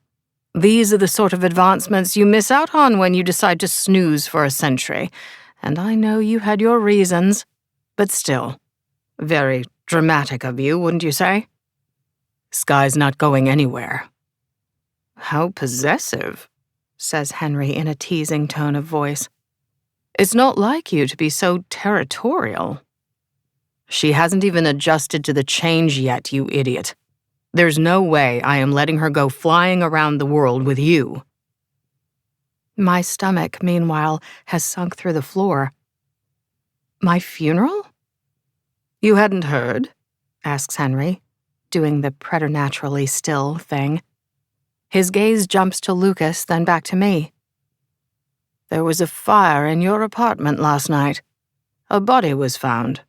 These are the sort of advancements you miss out on when you decide to snooze for a century, and I know you had your reasons, but still, very dramatic of you, wouldn't you say? Skye's not going anywhere. How possessive, says Henry in a teasing tone of voice. It's not like you to be so territorial. She hasn't even adjusted to the change yet, you idiot. There's no way I am letting her go flying around the world with you. My stomach, meanwhile, has sunk through the floor. My funeral? You hadn't heard? Asks Henry, doing the preternaturally still thing. His gaze jumps to Lucas, then back to me. There was a fire in your apartment last night. A body was found.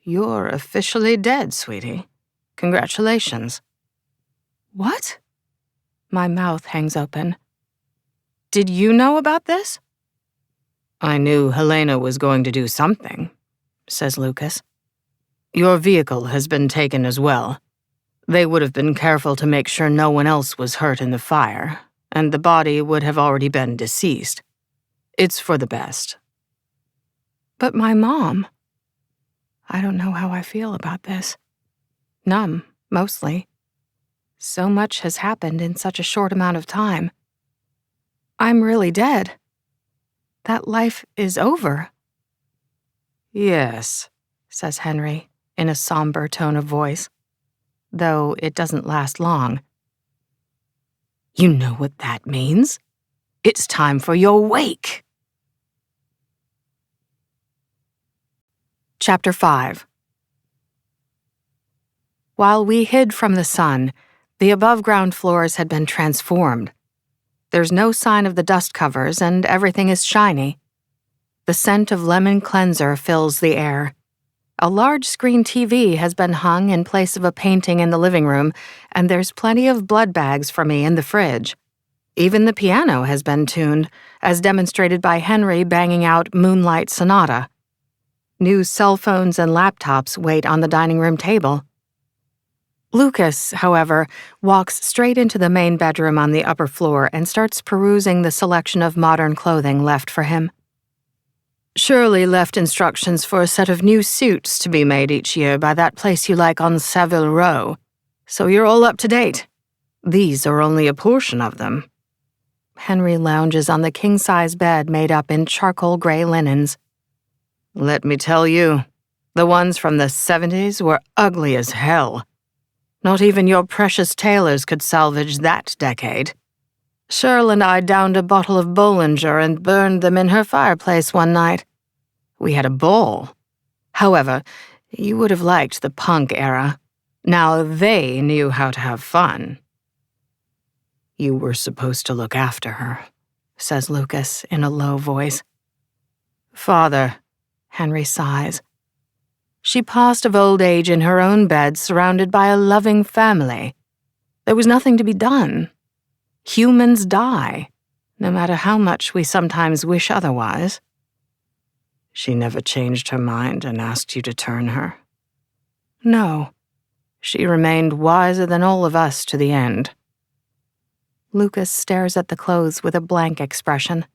You're officially dead, sweetie. Congratulations. What? My mouth hangs open. Did you know about this? I knew Helena was going to do something, says Lucas. Your vehicle has been taken as well. They would have been careful to make sure no one else was hurt in the fire, and the body would have already been deceased. It's for the best. But my mom. I don't know how I feel about this. Numb, mostly. So much has happened in such a short amount of time. I'm really dead. That life is over. Yes, says Henry, in a somber tone of voice, though it doesn't last long. You know what that means? It's time for your wake. Chapter 5. While we hid from the sun, the above-ground floors had been transformed. There's no sign of the dust covers, and everything is shiny. The scent of lemon cleanser fills the air. A large-screen TV has been hung in place of a painting in the living room, and there's plenty of blood bags for me in the fridge. Even the piano has been tuned, as demonstrated by Henry banging out Moonlight Sonata. New cell phones and laptops wait on the dining room table. Lucas, however, walks straight into the main bedroom on the upper floor and starts perusing the selection of modern clothing left for him. Shirley left instructions for a set of new suits to be made each year by that place you like on Savile Row, so you're all up to date. These are only a portion of them." Henry lounges on the king-size bed made up in charcoal gray linens. "Let me tell you, the ones from the 70s were ugly as hell. Not even your precious tailors could salvage that decade. Cheryl and I downed a bottle of Bollinger and burned them in her fireplace one night. We had a ball. However, you would have liked the punk era. Now they knew how to have fun." "You were supposed to look after her," says Lucas in a low voice. "Father," Henry sighs. "She passed of old age in her own bed, surrounded by a loving family. There was nothing to be done. Humans die, no matter how much we sometimes wish otherwise." "She never changed her mind and asked you to turn her?" "No. She remained wiser than all of us to the end." Lucas stares at the clothes with a blank expression.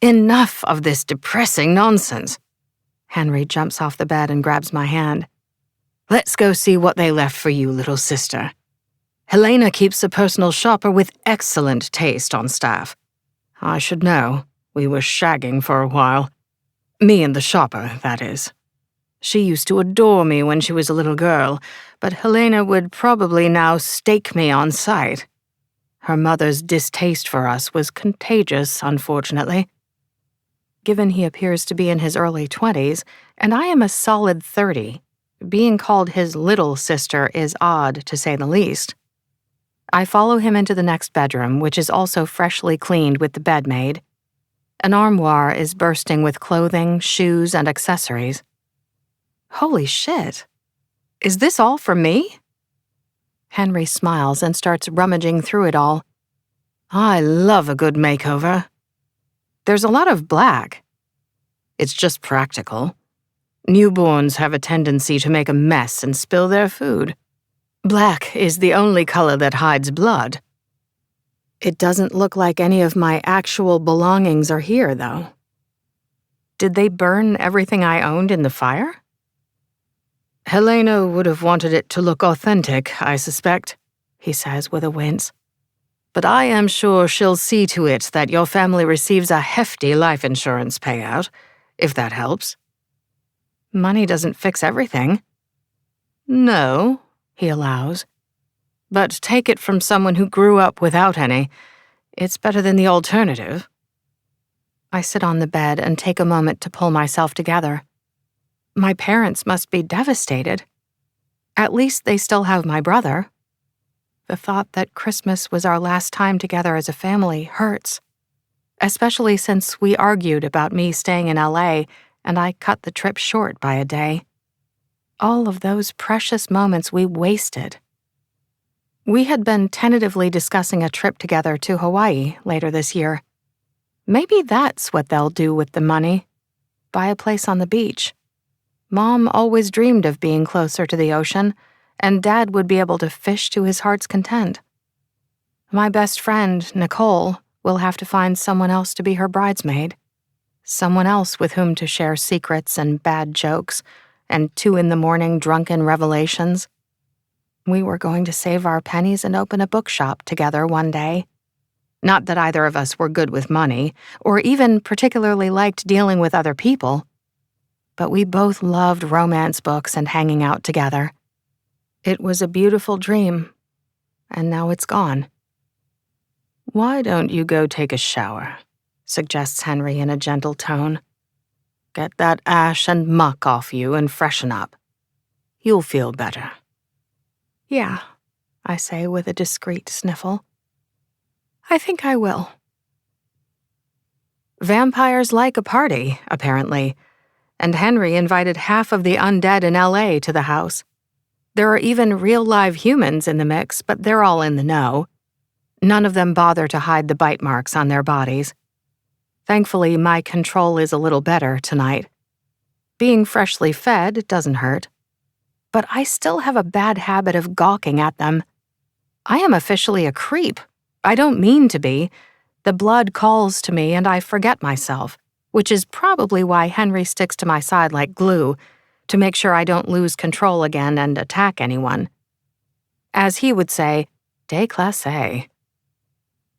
"Enough of this depressing nonsense." Henry jumps off the bed and grabs my hand. "Let's go see what they left for you, little sister. Helena keeps a personal shopper with excellent taste on staff. I should know. We were shagging for a while. Me and the shopper, that is. She used to adore me when she was a little girl, but Helena would probably now stake me on sight. Her mother's distaste for us was contagious, unfortunately." Given he appears to be in his early 20s, and I am a solid 30, being called his little sister is odd, to say the least. I follow him into the next bedroom, which is also freshly cleaned with the bed made. An armoire is bursting with clothing, shoes, and accessories. Holy shit! Is this all for me? Henry smiles and starts rummaging through it all. "I love a good makeover." There's a lot of black. "It's just practical. Newborns have a tendency to make a mess and spill their food. Black is the only color that hides blood." It doesn't look like any of my actual belongings are here, though. Did they burn everything I owned in the fire? "Helena would have wanted it to look authentic, I suspect," he says with a wince. "But I am sure she'll see to it that your family receives a hefty life insurance payout, if that helps." Money doesn't fix everything. "No," he allows. "But take it from someone who grew up without any. It's better than the alternative." I sit on the bed and take a moment to pull myself together. My parents must be devastated. At least they still have my brother. The thought that Christmas was our last time together as a family hurts, especially since we argued about me staying in LA and I cut the trip short by a day. All of those precious moments we wasted. We had been tentatively discussing a trip together to Hawaii later this year. Maybe that's what they'll do with the money. Buy a place on the beach. Mom always dreamed of being closer to the ocean, and Dad would be able to fish to his heart's content. My best friend, Nicole, will have to find someone else to be her bridesmaid. Someone else with whom to share secrets and bad jokes, and 2 a.m. drunken revelations. We were going to save our pennies and open a bookshop together one day. Not that either of us were good with money, or even particularly liked dealing with other people. But we both loved romance books and hanging out together. It was a beautiful dream, and now it's gone. "Why don't you go take a shower?" suggests Henry in a gentle tone. "Get that ash and muck off you and freshen up. You'll feel better." "Yeah," I say with a discreet sniffle. "I think I will." Vampires like a party, apparently, and Henry invited half of the undead in LA to the house. There are even real live humans in the mix, but they're all in the know. None of them bother to hide the bite marks on their bodies. Thankfully, my control is a little better tonight. Being freshly fed doesn't hurt. But I still have a bad habit of gawking at them. I am officially a creep. I don't mean to be. The blood calls to me and I forget myself. which is probably why Henry sticks to my side like glue, to make sure I don't lose control again and attack anyone. As he would say, déclassé.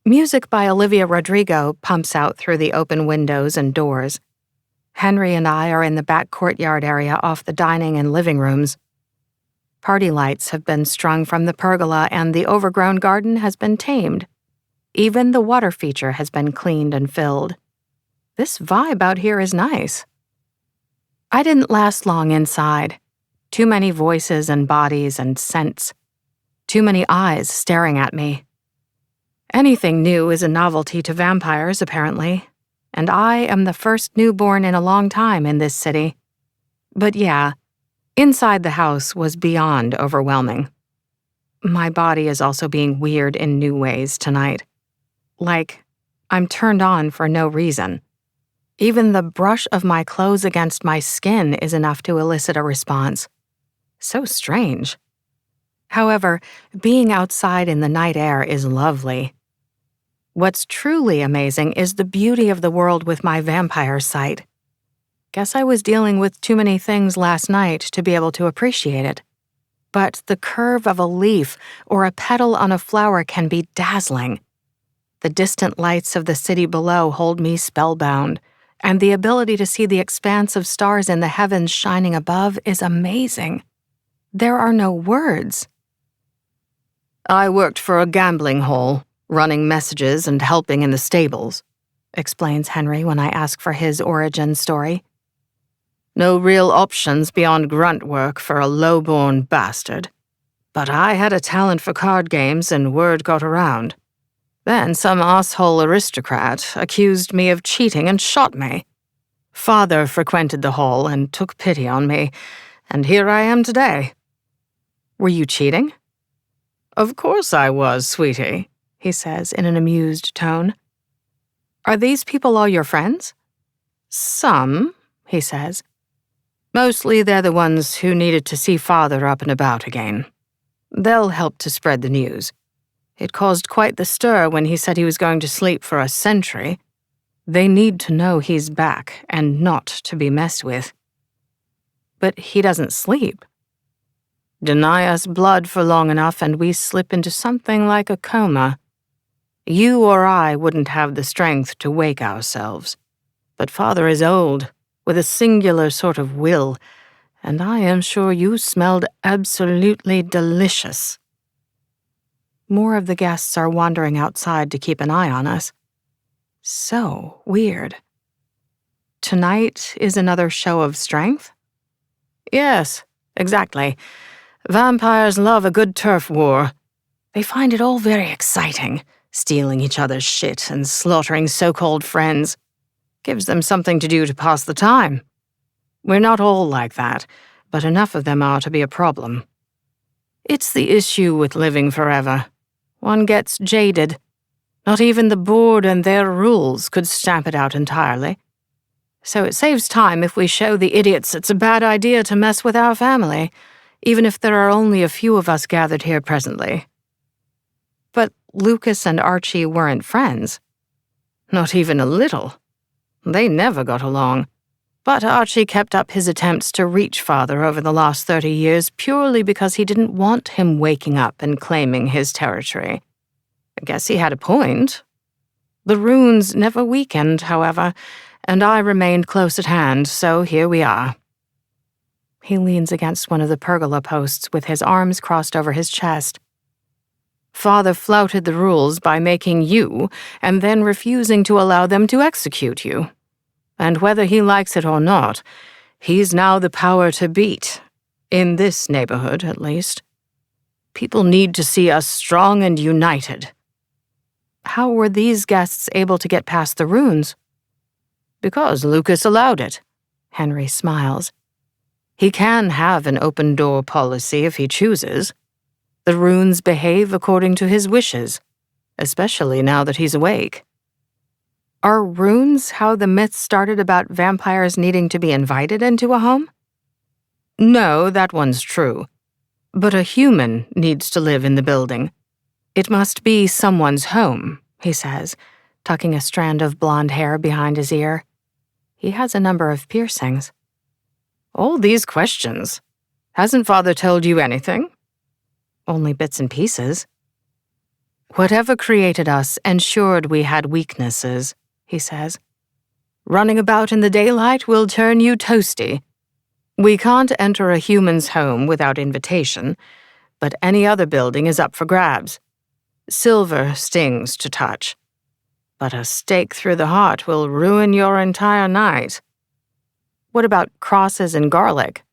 Music by Olivia Rodrigo pumps out through the open windows and doors. Henry and I are in the back courtyard area off the dining and living rooms. Party lights have been strung from the pergola and the overgrown garden has been tamed. Even the water feature has been cleaned and filled. This vibe out here is nice. I didn't last long inside. Too many voices and bodies and scents. Too many eyes staring at me. Anything new is a novelty to vampires, apparently, and I am the first newborn in a long time in this city. But yeah, inside the house was beyond overwhelming. My body is also being weird in new ways tonight. Like, I'm turned on for no reason. Even the brush of my clothes against my skin is enough to elicit a response. So strange. However, being outside in the night air is lovely. What's truly amazing is the beauty of the world with my vampire sight. Guess I was dealing with too many things last night to be able to appreciate it. But the curve of a leaf or a petal on a flower can be dazzling. The distant lights of the city below hold me spellbound, and the ability to see the expanse of stars in the heavens shining above is amazing. There are no words. I worked for a gambling hall, running messages and helping in the stables, explains Henry when I ask for his origin story. No real options beyond grunt work for a low-born bastard. But I had a talent for card games and word got around. Then some asshole aristocrat accused me of cheating and shot me. Father frequented the hall and took pity on me, and here I am today. Were you cheating? Of course I was, sweetie, he says in an amused tone. Are these people all your friends? Some, he says. Mostly they're the ones who needed to see Father up and about again. They'll help to spread the news. It caused quite the stir when he said he was going to sleep for a century. They need to know he's back and not to be messed with. But he doesn't sleep. Deny us blood for long enough and we slip into something like a coma. You or I wouldn't have the strength to wake ourselves. But Father is old, with a singular sort of will, and I am sure you smelled absolutely delicious. More of the guests are wandering outside to keep an eye on us. So weird. Tonight is another show of strength? Yes, exactly. Vampires love a good turf war. They find it all very exciting, stealing each other's shit and slaughtering so-called friends. Gives them something to do to pass the time. We're not all like that, but enough of them are to be a problem. It's the issue with living forever. One gets jaded. Not even the board and their rules could stamp it out entirely. So it saves time if we show the idiots it's a bad idea to mess with our family, even if there are only a few of us gathered here presently. But Lucas and Archie weren't friends. Not even a little. They never got along. But Archie kept up his attempts to reach Father over the last 30 years purely because he didn't want him waking up and claiming his territory. I guess he had a point. The runes never weakened, however, and I remained close at hand, so here we are. He leans against one of the pergola posts with his arms crossed over his chest. Father flouted the rules by making you and then refusing to allow them to execute you. And whether he likes it or not, he's now the power to beat. In this neighborhood, at least. People need to see us strong and united. How were these guests able to get past the runes? Because Lucas allowed it. Henry smiles. He can have an open-door policy if he chooses. The runes behave according to his wishes, especially now that he's awake. Are runes how the myth started about vampires needing to be invited into a home? No, that one's true. But a human needs to live in the building. It must be someone's home, he says, tucking a strand of blonde hair behind his ear. He has a number of piercings. All these questions. Hasn't Father told you anything? Only bits and pieces. Whatever created us ensured we had weaknesses, he says. Running about in the daylight will turn you toasty. We can't enter a human's home without invitation, but any other building is up for grabs. Silver stings to touch, but a stake through the heart will ruin your entire night. What about crosses and garlic?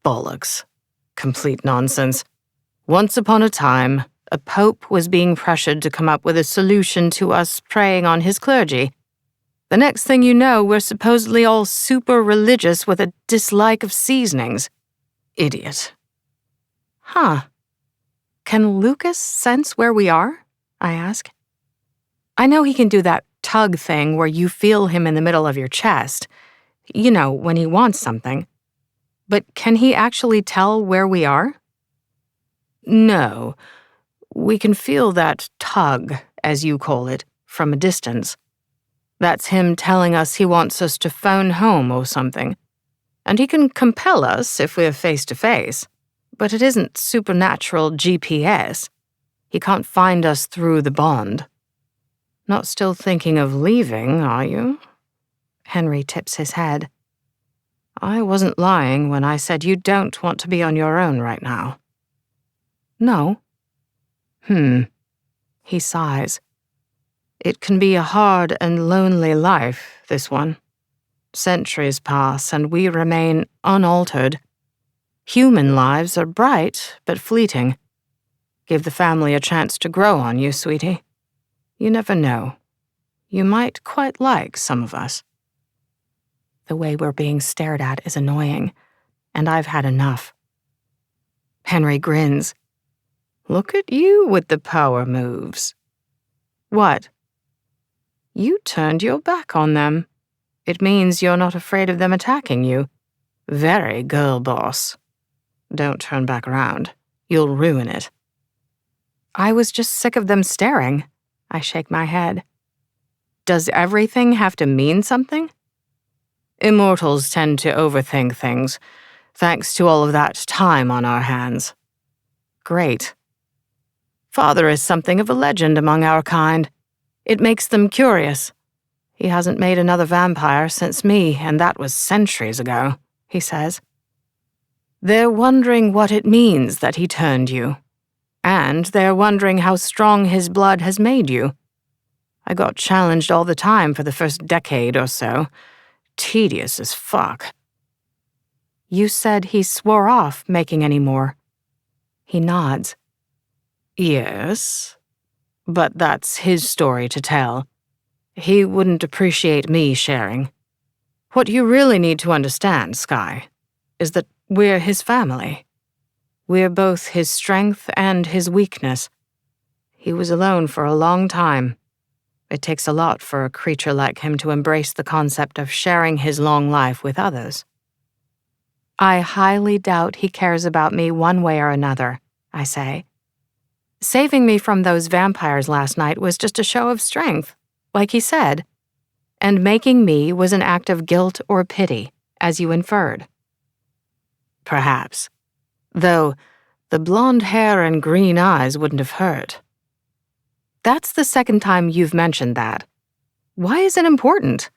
Bollocks. Complete nonsense. Once upon a time, a pope was being pressured to come up with a solution to us preying on his clergy. The next thing you know, we're supposedly all super religious with a dislike of seasonings. Idiot. Huh. Can Lucas sense where we are? I ask. I know he can do that tug thing where you feel him in the middle of your chest. You know, when he wants something. But can he actually tell where we are? No. We can feel that tug, as you call it, from a distance. That's him telling us he wants us to phone home or something. And he can compel us if we're face to face. But it isn't supernatural GPS. He can't find us through the bond. Not still thinking of leaving, are you? Henry tips his head. I wasn't lying when I said you don't want to be on your own right now. No. He sighs. It can be a hard and lonely life, this one. Centuries pass and we remain unaltered. Human lives are bright but fleeting. Give the family a chance to grow on you, sweetie. You never know. You might quite like some of us. The way we're being stared at is annoying, and I've had enough. Henry grins. Look at you with the power moves. What? You turned your back on them. It means you're not afraid of them attacking you. Very girl boss. Don't turn back around. You'll ruin it. I was just sick of them staring. I shake my head. Does everything have to mean something? Immortals tend to overthink things, thanks to all of that time on our hands. Great. Father is something of a legend among our kind. It makes them curious. He hasn't made another vampire since me, and that was centuries ago, he says. They're wondering what it means that he turned you. And they're wondering how strong his blood has made you. I got challenged all the time for the first decade or so. Tedious as fuck. You said he swore off making any more. He nods. Yes, but that's his story to tell. He wouldn't appreciate me sharing. What you really need to understand, Sky, is that we're his family. We're both his strength and his weakness. He was alone for a long time. It takes a lot for a creature like him to embrace the concept of sharing his long life with others. I highly doubt he cares about me one way or another, I say. Saving me from those vampires last night was just a show of strength, like he said. And making me was an act of guilt or pity, as you inferred. Perhaps. Though, the blonde hair and green eyes wouldn't have hurt. That's the second time you've mentioned that. Why is it important?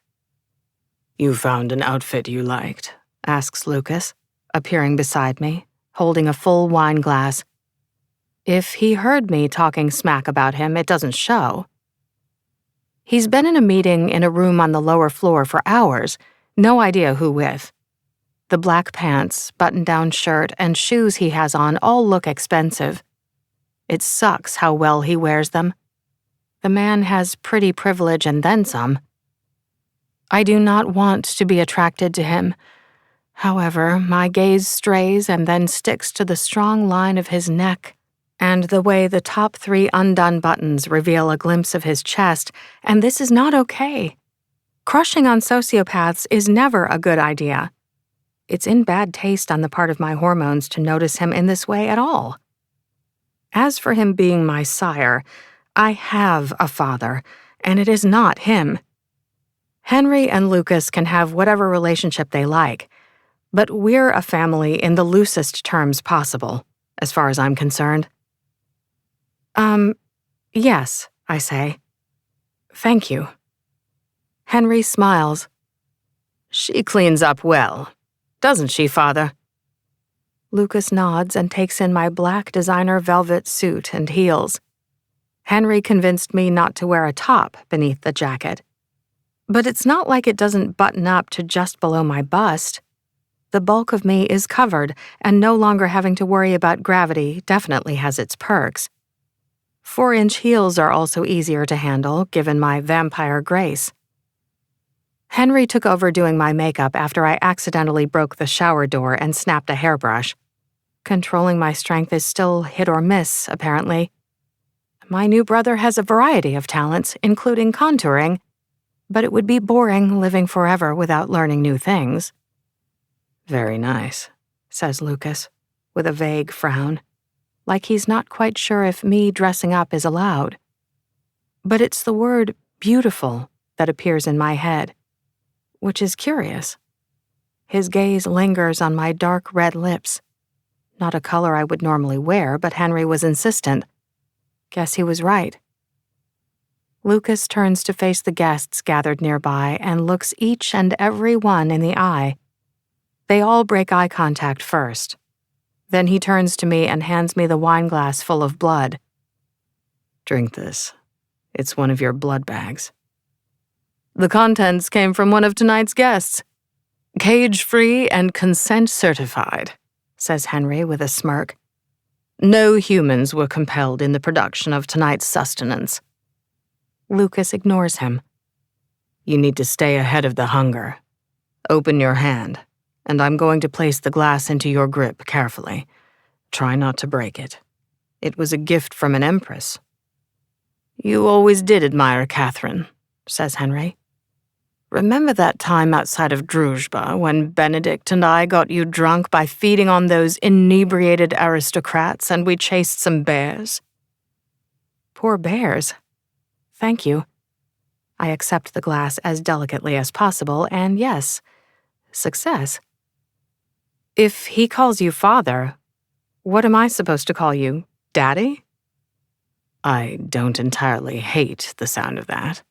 You found an outfit you liked, asks Lucas, appearing beside me, holding a full wine glass. If he heard me talking smack about him, it doesn't show. He's been in a meeting in a room on the lower floor for hours, no idea who with. The black pants, button-down shirt, and shoes he has on all look expensive. It sucks how well he wears them. The man has pretty privilege and then some. I do not want to be attracted to him. However, my gaze strays and then sticks to the strong line of his neck, and the way the top 3 undone buttons reveal a glimpse of his chest, and this is not okay. Crushing on sociopaths is never a good idea. It's in bad taste on the part of my hormones to notice him in this way at all. As for him being my sire, I have a father, and it is not him. Henry and Lucas can have whatever relationship they like, but we're a family in the loosest terms possible, as far as I'm concerned. Yes, I say. Thank you. Henry smiles. She cleans up well, doesn't she, Father? Lucas nods and takes in my black designer velvet suit and heels. Henry convinced me not to wear a top beneath the jacket. But it's not like it doesn't button up to just below my bust. The bulk of me is covered, and no longer having to worry about gravity definitely has its perks. 4-inch heels are also easier to handle, given my vampire grace. Henry took over doing my makeup after I accidentally broke the shower door and snapped a hairbrush. Controlling my strength is still hit or miss, apparently. My new brother has a variety of talents, including contouring, but it would be boring living forever without learning new things. Very nice, says Lucas, with a vague frown, like he's not quite sure if me dressing up is allowed. But it's the word beautiful that appears in my head, which is curious. His gaze lingers on my dark red lips. Not a color I would normally wear, but Henry was insistent. Guess he was right. Lucas turns to face the guests gathered nearby and looks each and every one in the eye. They all break eye contact first. Then he turns to me and hands me the wine glass full of blood. Drink this. It's one of your blood bags. The contents came from one of tonight's guests. Cage-free and consent certified, says Henry with a smirk. No humans were compelled in the production of tonight's sustenance. Lucas ignores him. You need to stay ahead of the hunger. Open your hand, and I'm going to place the glass into your grip carefully. Try not to break it. It was a gift from an empress. You always did admire Catherine, says Henry. Remember that time outside of Druzhba when Benedict and I got you drunk by feeding on those inebriated aristocrats and we chased some bears? Poor bears. Thank you. I accept the glass as delicately as possible, and yes, success. If he calls you father, what am I supposed to call you? Daddy? I don't entirely hate the sound of that.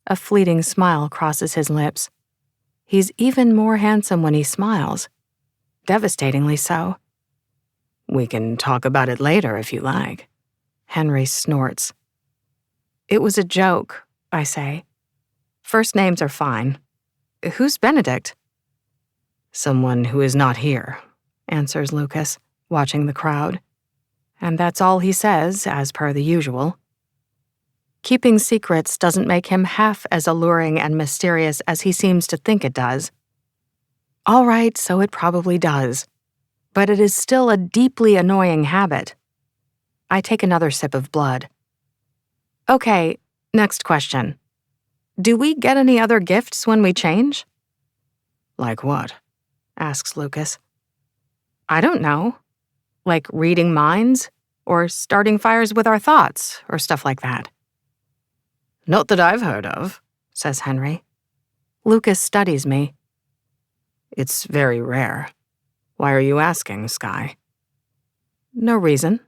A fleeting smile crosses his lips. He's even more handsome when he smiles. Devastatingly so. We can talk about it later if you like. Henry snorts. It was a joke, I say. First names are fine. Who's Benedict? Someone who is not here, answers Lucas, watching the crowd. And that's all he says, as per the usual. Keeping secrets doesn't make him half as alluring and mysterious as he seems to think it does. All right, so it probably does. But it is still a deeply annoying habit. I take another sip of blood. Okay, next question. Do we get any other gifts when we change? Like what? Asks Lucas. I don't know. Like reading minds, or starting fires with our thoughts, or stuff like that. Not that I've heard of, says Henry. Lucas studies me. It's very rare. Why are you asking, Skye? No reason.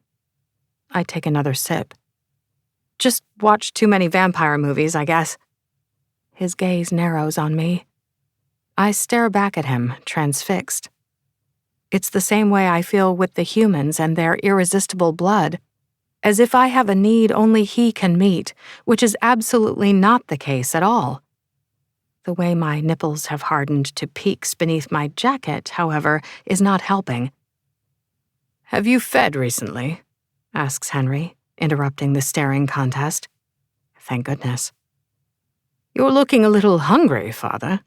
I take another sip. Just watched too many vampire movies, I guess. His gaze narrows on me. I stare back at him, transfixed. It's the same way I feel with the humans and their irresistible blood, as if I have a need only he can meet, which is absolutely not the case at all. The way my nipples have hardened to peaks beneath my jacket, however, is not helping. Have you fed recently? Asks Henry, interrupting the staring contest. Thank goodness. You're looking a little hungry, Father.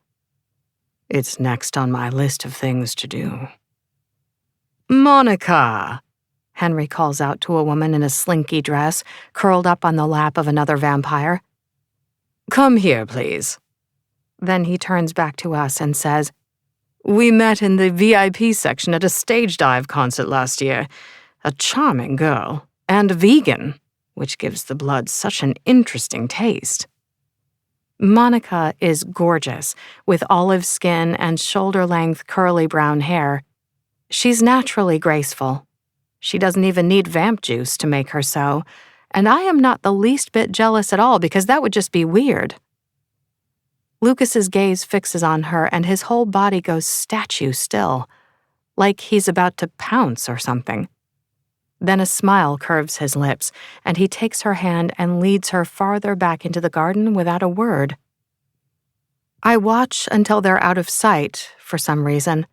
It's next on my list of things to do. Monica! Henry calls out to a woman in a slinky dress, curled up on the lap of another vampire. Come here, please. Then he turns back to us and says, We met in the VIP section at a stage dive concert last year. A charming girl, and vegan, which gives the blood such an interesting taste. Monica is gorgeous, with olive skin and shoulder-length curly brown hair. She's naturally graceful. She doesn't even need vamp juice to make her so, and I am not the least bit jealous at all because that would just be weird. Lucas's gaze fixes on her and his whole body goes statue still, like he's about to pounce or something. Then a smile curves his lips, and he takes her hand and leads her farther back into the garden without a word. I watch until they're out of sight, for some reason.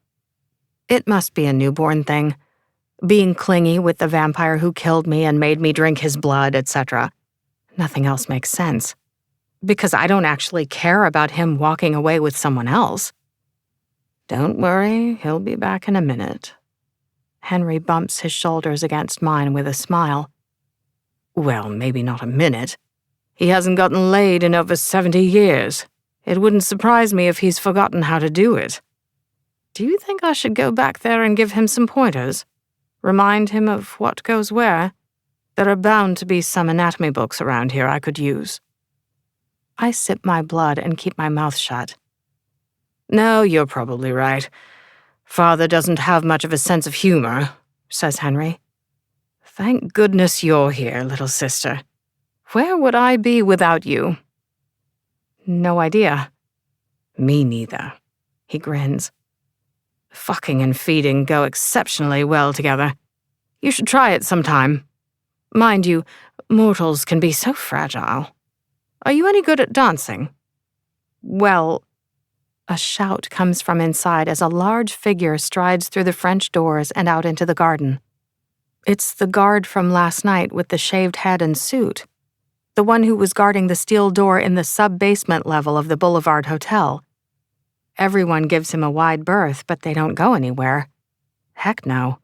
It must be a newborn thing. Being clingy with the vampire who killed me and made me drink his blood, etc. Nothing else makes sense. Because I don't actually care about him walking away with someone else. Don't worry, he'll be back in a minute. Henry bumps his shoulders against mine with a smile. Well, maybe not a minute. He hasn't gotten laid in over 70 years. It wouldn't surprise me if he's forgotten how to do it. Do you think I should go back there and give him some pointers? Remind him of what goes where? There are bound to be some anatomy books around here I could use. I sip my blood and keep my mouth shut. No, you're probably right. Father doesn't have much of a sense of humor, says Henry. Thank goodness you're here, little sister. Where would I be without you? No idea. Me neither, he grins. Fucking and feeding go exceptionally well together. You should try it sometime. Mind you, mortals can be so fragile. Are you any good at dancing? Well, a shout comes from inside as a large figure strides through the French doors and out into the garden. It's the guard from last night with the shaved head and suit. The one who was guarding the steel door in the sub-basement level of the Boulevard Hotel. Everyone gives him a wide berth, but they don't go anywhere. Heck no.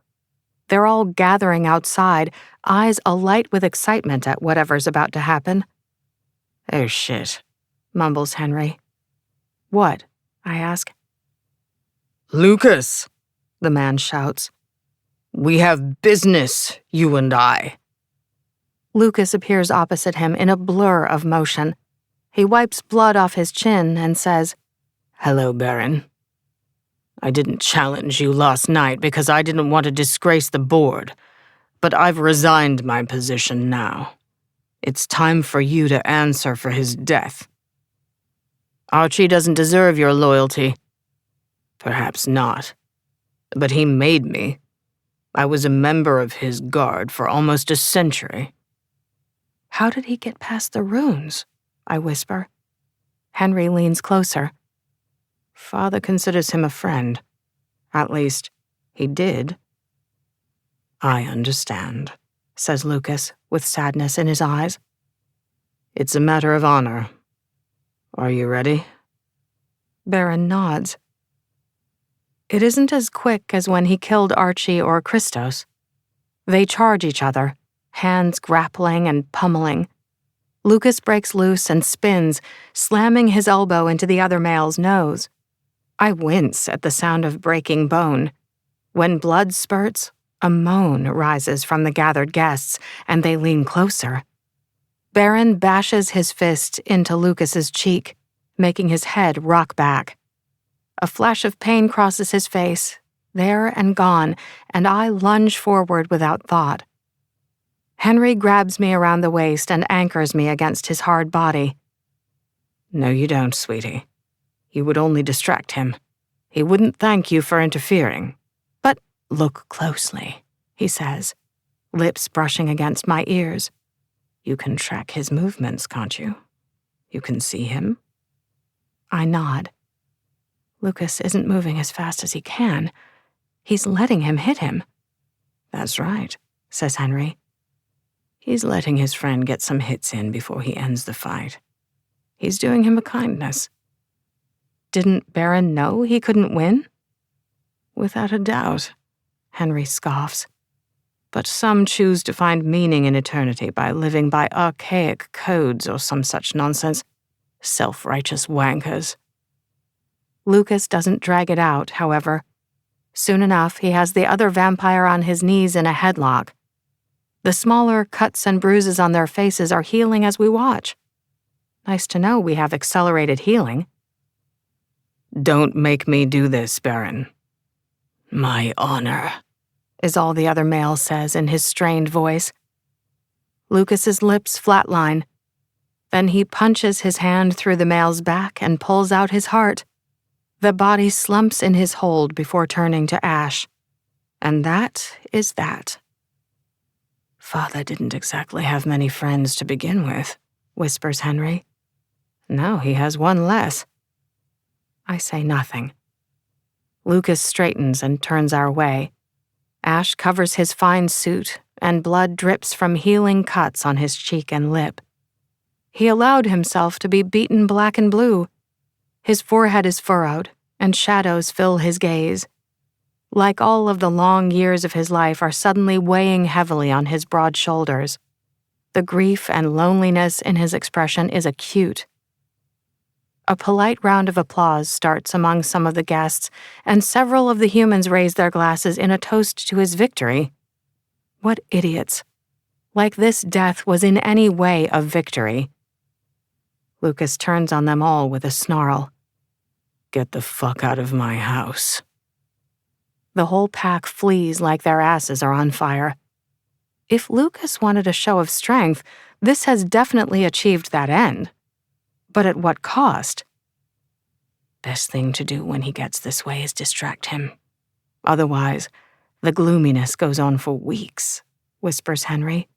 They're all gathering outside, eyes alight with excitement at whatever's about to happen. Oh shit, mumbles Henry. What? I ask. Lucas, the man shouts. We have business, you and I. Lucas appears opposite him in a blur of motion. He wipes blood off his chin and says, Hello, Baron. I didn't challenge you last night because I didn't want to disgrace the board, but I've resigned my position now. It's time for you to answer for his death. Archie doesn't deserve your loyalty. Perhaps not. But he made me. I was a member of his guard for almost a century. How did he get past the runes? I whisper. Henry leans closer. Father considers him a friend. At least, he did. I understand, says Lucas, with sadness in his eyes. It's a matter of honor. Are you ready? Baron nods. It isn't as quick as when he killed Archie or Christos. They charge each other, hands grappling and pummeling. Lucas breaks loose and spins, slamming his elbow into the other male's nose. I wince at the sound of breaking bone. When blood spurts, a moan rises from the gathered guests, and they lean closer. Baron bashes his fist into Lucas's cheek, making his head rock back. A flash of pain crosses his face, there and gone, and I lunge forward without thought. Henry grabs me around the waist and anchors me against his hard body. No, you don't, sweetie. You would only distract him. He wouldn't thank you for interfering. But look closely, he says, lips brushing against my ears. You can track his movements, can't you? You can see him? I nod. Lucas isn't moving as fast as he can. He's letting him hit him. That's right, says Henry. He's letting his friend get some hits in before he ends the fight. He's doing him a kindness. Didn't Baron know he couldn't win? Without a doubt, Henry scoffs. But some choose to find meaning in eternity by living by archaic codes or some such nonsense. Self-righteous wankers. Lucas doesn't drag it out, however. Soon enough, he has the other vampire on his knees in a headlock. The smaller cuts and bruises on their faces are healing as we watch. Nice to know we have accelerated healing. Don't make me do this, Baron. My honor, is all the other male says in his strained voice. Lucas's lips flatline. Then he punches his hand through the male's back and pulls out his heart. The body slumps in his hold before turning to ash. And that is that. Father didn't exactly have many friends to begin with, whispers Henry. Now he has one less. I say nothing. Lucas straightens and turns our way. Ash covers his fine suit, and blood drips from healing cuts on his cheek and lip. He allowed himself to be beaten black and blue. His forehead is furrowed, and shadows fill his gaze. Like all of the long years of his life are suddenly weighing heavily on his broad shoulders. The grief and loneliness in his expression is acute. A polite round of applause starts among some of the guests, and several of the humans raise their glasses in a toast to his victory. What idiots. Like this death was in any way a victory. Lucas turns on them all with a snarl. Get the fuck out of my house. The whole pack flees like their asses are on fire. If Lucas wanted a show of strength, this has definitely achieved that end. But at what cost? Best thing to do when he gets this way is distract him. Otherwise, the gloominess goes on for weeks, whispers Henry.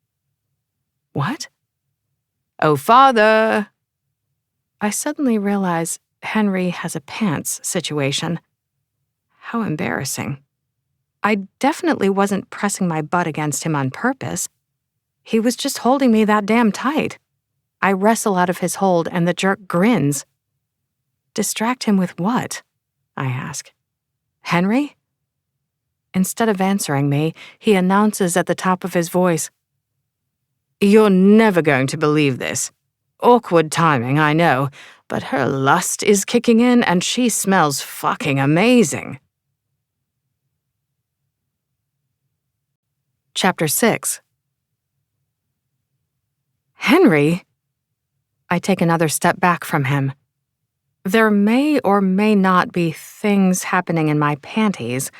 What? Oh, Father! I suddenly realize Henry has a pants situation. How embarrassing. I definitely wasn't pressing my butt against him on purpose. He was just holding me that damn tight. I wrestle out of his hold and the jerk grins. Distract him with what? I ask. Henry? Instead of answering me, he announces at the top of his voice. You're never going to believe this. Awkward timing, I know, but her lust is kicking in and she smells fucking amazing. Chapter 6. Henry? I take another step back from him. There may or may not be things happening in my panties,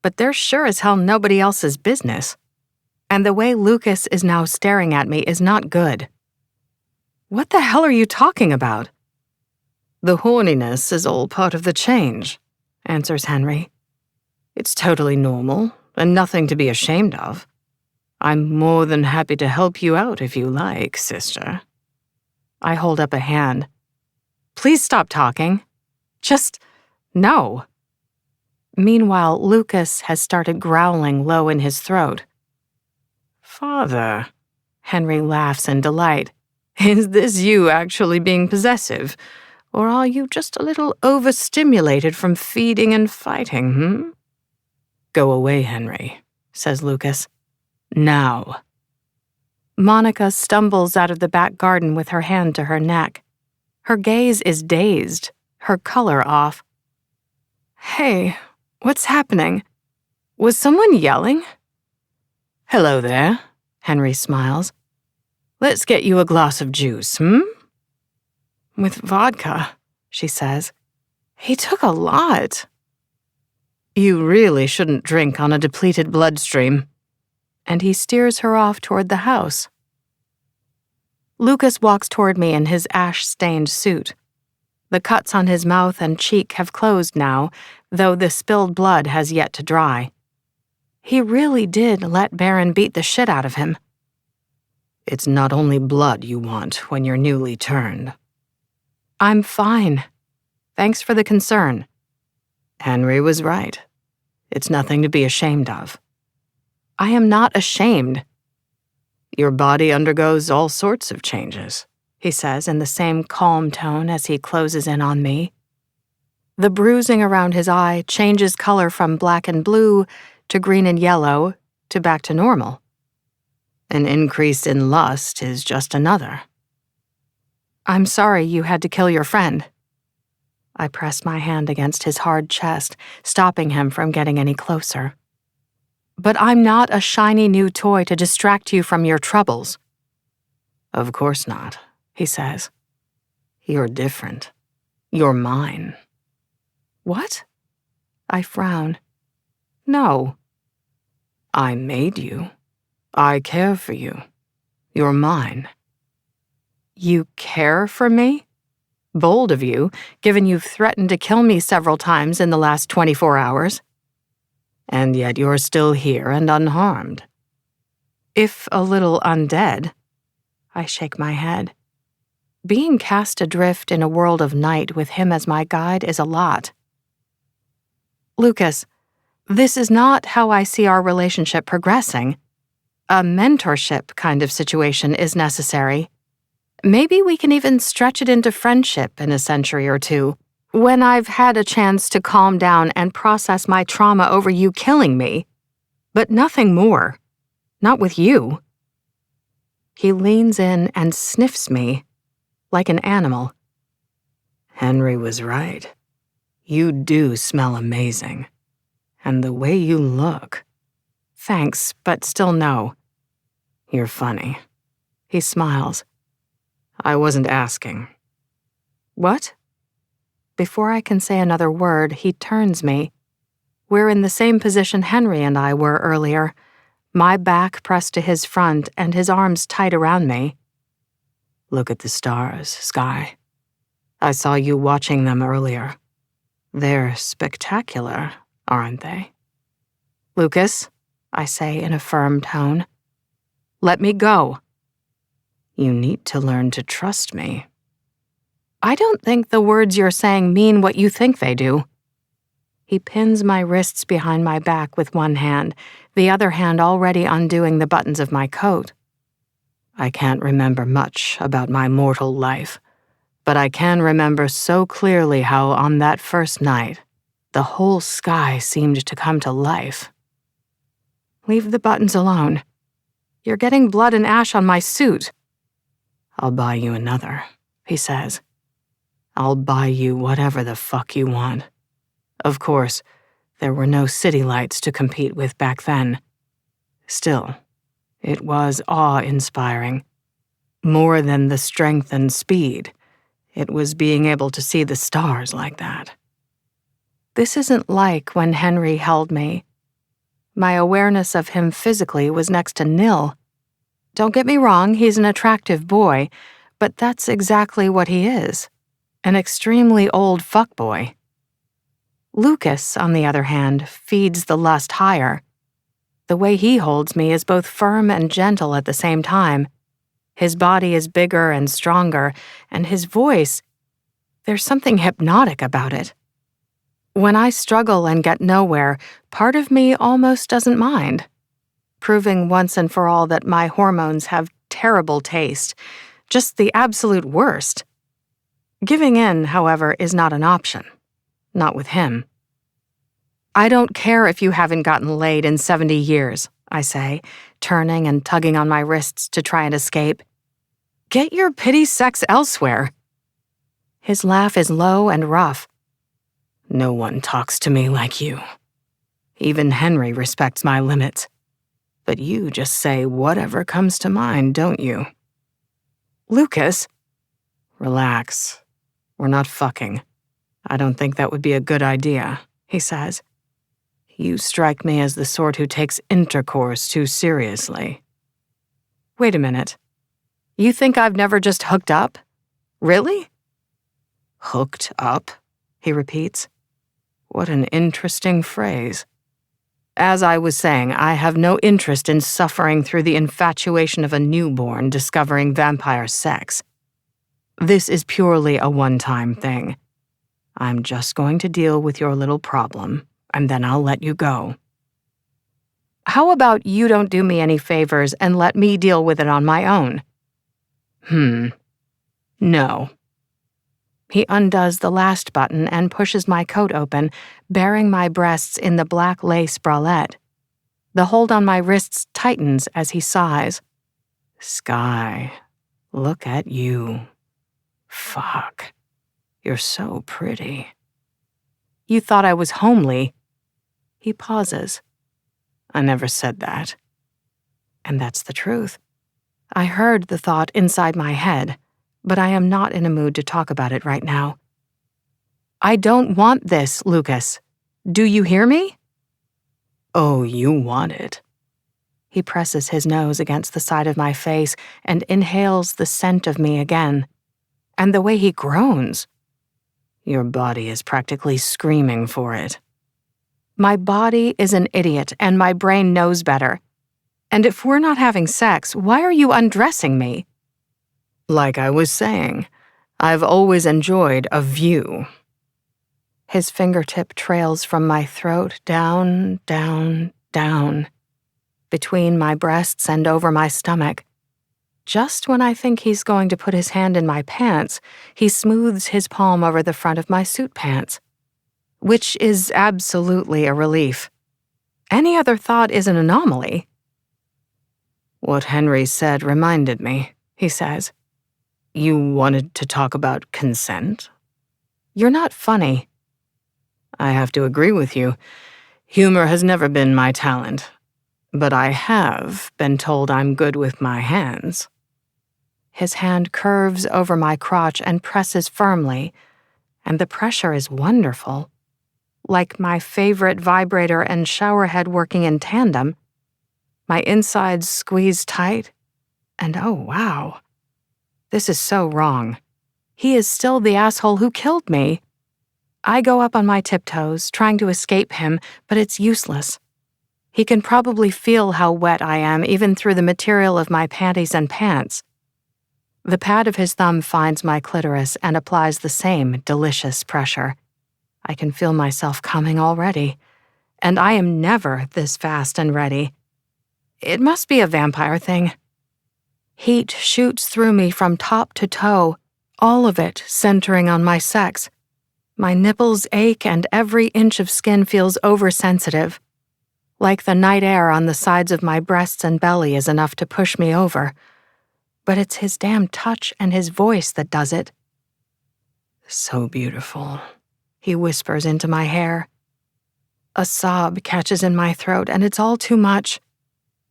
but they're sure as hell nobody else's business. And the way Lucas is now staring at me is not good. What the hell are you talking about? The horniness is all part of the change, answers Henry. It's totally normal and nothing to be ashamed of. I'm more than happy to help you out if you like, sister. I hold up a hand. Please stop talking. Just no. Meanwhile, Lucas has started growling low in his throat. Father, Henry laughs in delight. Is this you actually being possessive? Or are you just a little overstimulated from feeding and fighting, Go away, Henry, says Lucas. Now. Monica stumbles out of the back garden with her hand to her neck. Her gaze is dazed, her color off. Hey, what's happening? Was someone yelling? Hello there, Henry smiles. Let's get you a glass of juice, With vodka, she says. He took a lot. You really shouldn't drink on a depleted bloodstream. And he steers her off toward the house. Lucas walks toward me in his ash-stained suit. The cuts on his mouth and cheek have closed now, though the spilled blood has yet to dry. He really did let Baron beat the shit out of him. It's not only blood you want when you're newly turned. I'm fine. Thanks for the concern. Henry was right. It's nothing to be ashamed of. I am not ashamed. Your body undergoes all sorts of changes, he says in the same calm tone as he closes in on me. The bruising around his eye changes color from black and blue to green and yellow to back to normal. An increase in lust is just another. I'm sorry you had to kill your friend. I press my hand against his hard chest, stopping him from getting any closer. But I'm not a shiny new toy to distract you from your troubles. Of course not, he says. You're different. You're mine. What? I frown. No. I made you. I care for you. You're mine. You care for me? Bold of you, given you've threatened to kill me several times in the last 24 hours. And yet you're still here and unharmed. If a little undead. I shake my head. Being cast adrift in a world of night with him as my guide is a lot. Lucas, this is not how I see our relationship progressing. A mentorship kind of situation is necessary. Maybe we can even stretch it into friendship in a century or two, when I've had a chance to calm down and process my trauma over you killing me. But nothing more. Not with you. He leans in and sniffs me, like an animal. Henry was right. You do smell amazing. And the way you look. Thanks, but still no. You're funny. He smiles. I wasn't asking. What? Before I can say another word, he turns me. We're in the same position Henry and I were earlier, my back pressed to his front and his arms tight around me. Look at the stars, Sky. I saw you watching them earlier. They're spectacular, aren't they? Lucas, I say in a firm tone, let me go. You need to learn to trust me. I don't think the words you're saying mean what you think they do. He pins my wrists behind my back with one hand, the other hand already undoing the buttons of my coat. I can't remember much about my mortal life, but I can remember so clearly how on that first night, the whole sky seemed to come to life. Leave the buttons alone. You're getting blood and ash on my suit. I'll buy you another, he says. I'll buy you whatever the fuck you want. Of course, there were no city lights to compete with back then. Still, it was awe-inspiring. More than the strength and speed, it was being able to see the stars like that. This isn't like when Henry held me. My awareness of him physically was next to nil. Don't get me wrong, he's an attractive boy, but that's exactly what he is. An extremely old fuckboy. Lucas, on the other hand, feeds the lust higher. The way he holds me is both firm and gentle at the same time. His body is bigger and stronger, and his voice, there's something hypnotic about it. When I struggle and get nowhere, part of me almost doesn't mind. Proving once and for all that my hormones have terrible taste, just the absolute worst. Giving in, however, is not an option. Not with him. I don't care if you haven't gotten laid in 70 years, I say, turning and tugging on my wrists to try and escape. Get your pity sex elsewhere. His laugh is low and rough. No one talks to me like you. Even Henry respects my limits. But you just say whatever comes to mind, don't you? Lucas. Relax. We're not fucking. I don't think that would be a good idea, he says. You strike me as the sort who takes intercourse too seriously. Wait a minute. You think I've never just hooked up? Really? Hooked up? He repeats. What an interesting phrase. As I was saying, I have no interest in suffering through the infatuation of a newborn discovering vampire sex. This is purely a one-time thing. I'm just going to deal with your little problem, and then I'll let you go. How about you don't do me any favors and let me deal with it on my own? No. He undoes the last button and pushes my coat open, baring my breasts in the black lace bralette. The hold on my wrists tightens as he sighs. Sky, look at you. Fuck. You're so pretty. You thought I was homely. He pauses. I never said that. And that's the truth. I heard the thought inside my head, but I am not in a mood to talk about it right now. I don't want this, Lucas. Do you hear me? Oh, you want it. He presses his nose against the side of my face and inhales the scent of me again. And the way he groans. Your body is practically screaming for it. My body is an idiot, and my brain knows better. And if we're not having sex, why are you undressing me? Like I was saying, I've always enjoyed a view. His fingertip trails from my throat down, down, down, between my breasts and over my stomach. Just when I think he's going to put his hand in my pants, he smooths his palm over the front of my suit pants, which is absolutely a relief. Any other thought is an anomaly. What Henry said reminded me, he says. You wanted to talk about consent? You're not funny. I have to agree with you. Humor has never been my talent. But I have been told I'm good with my hands. His hand curves over my crotch and presses firmly, and the pressure is wonderful. Like my favorite vibrator and showerhead working in tandem. My insides squeeze tight, and oh wow. This is so wrong. He is still the asshole who killed me. I go up on my tiptoes, trying to escape him, but it's useless. He can probably feel how wet I am, even through the material of my panties and pants. The pad of his thumb finds my clitoris and applies the same delicious pressure. I can feel myself coming already, and I am never this fast and ready. It must be a vampire thing. Heat shoots through me from top to toe, all of it centering on my sex. My nipples ache and every inch of skin feels oversensitive. Like the night air on the sides of my breasts and belly is enough to push me over. But it's his damn touch and his voice that does it. So beautiful, he whispers into my hair. A sob catches in my throat, and it's all too much.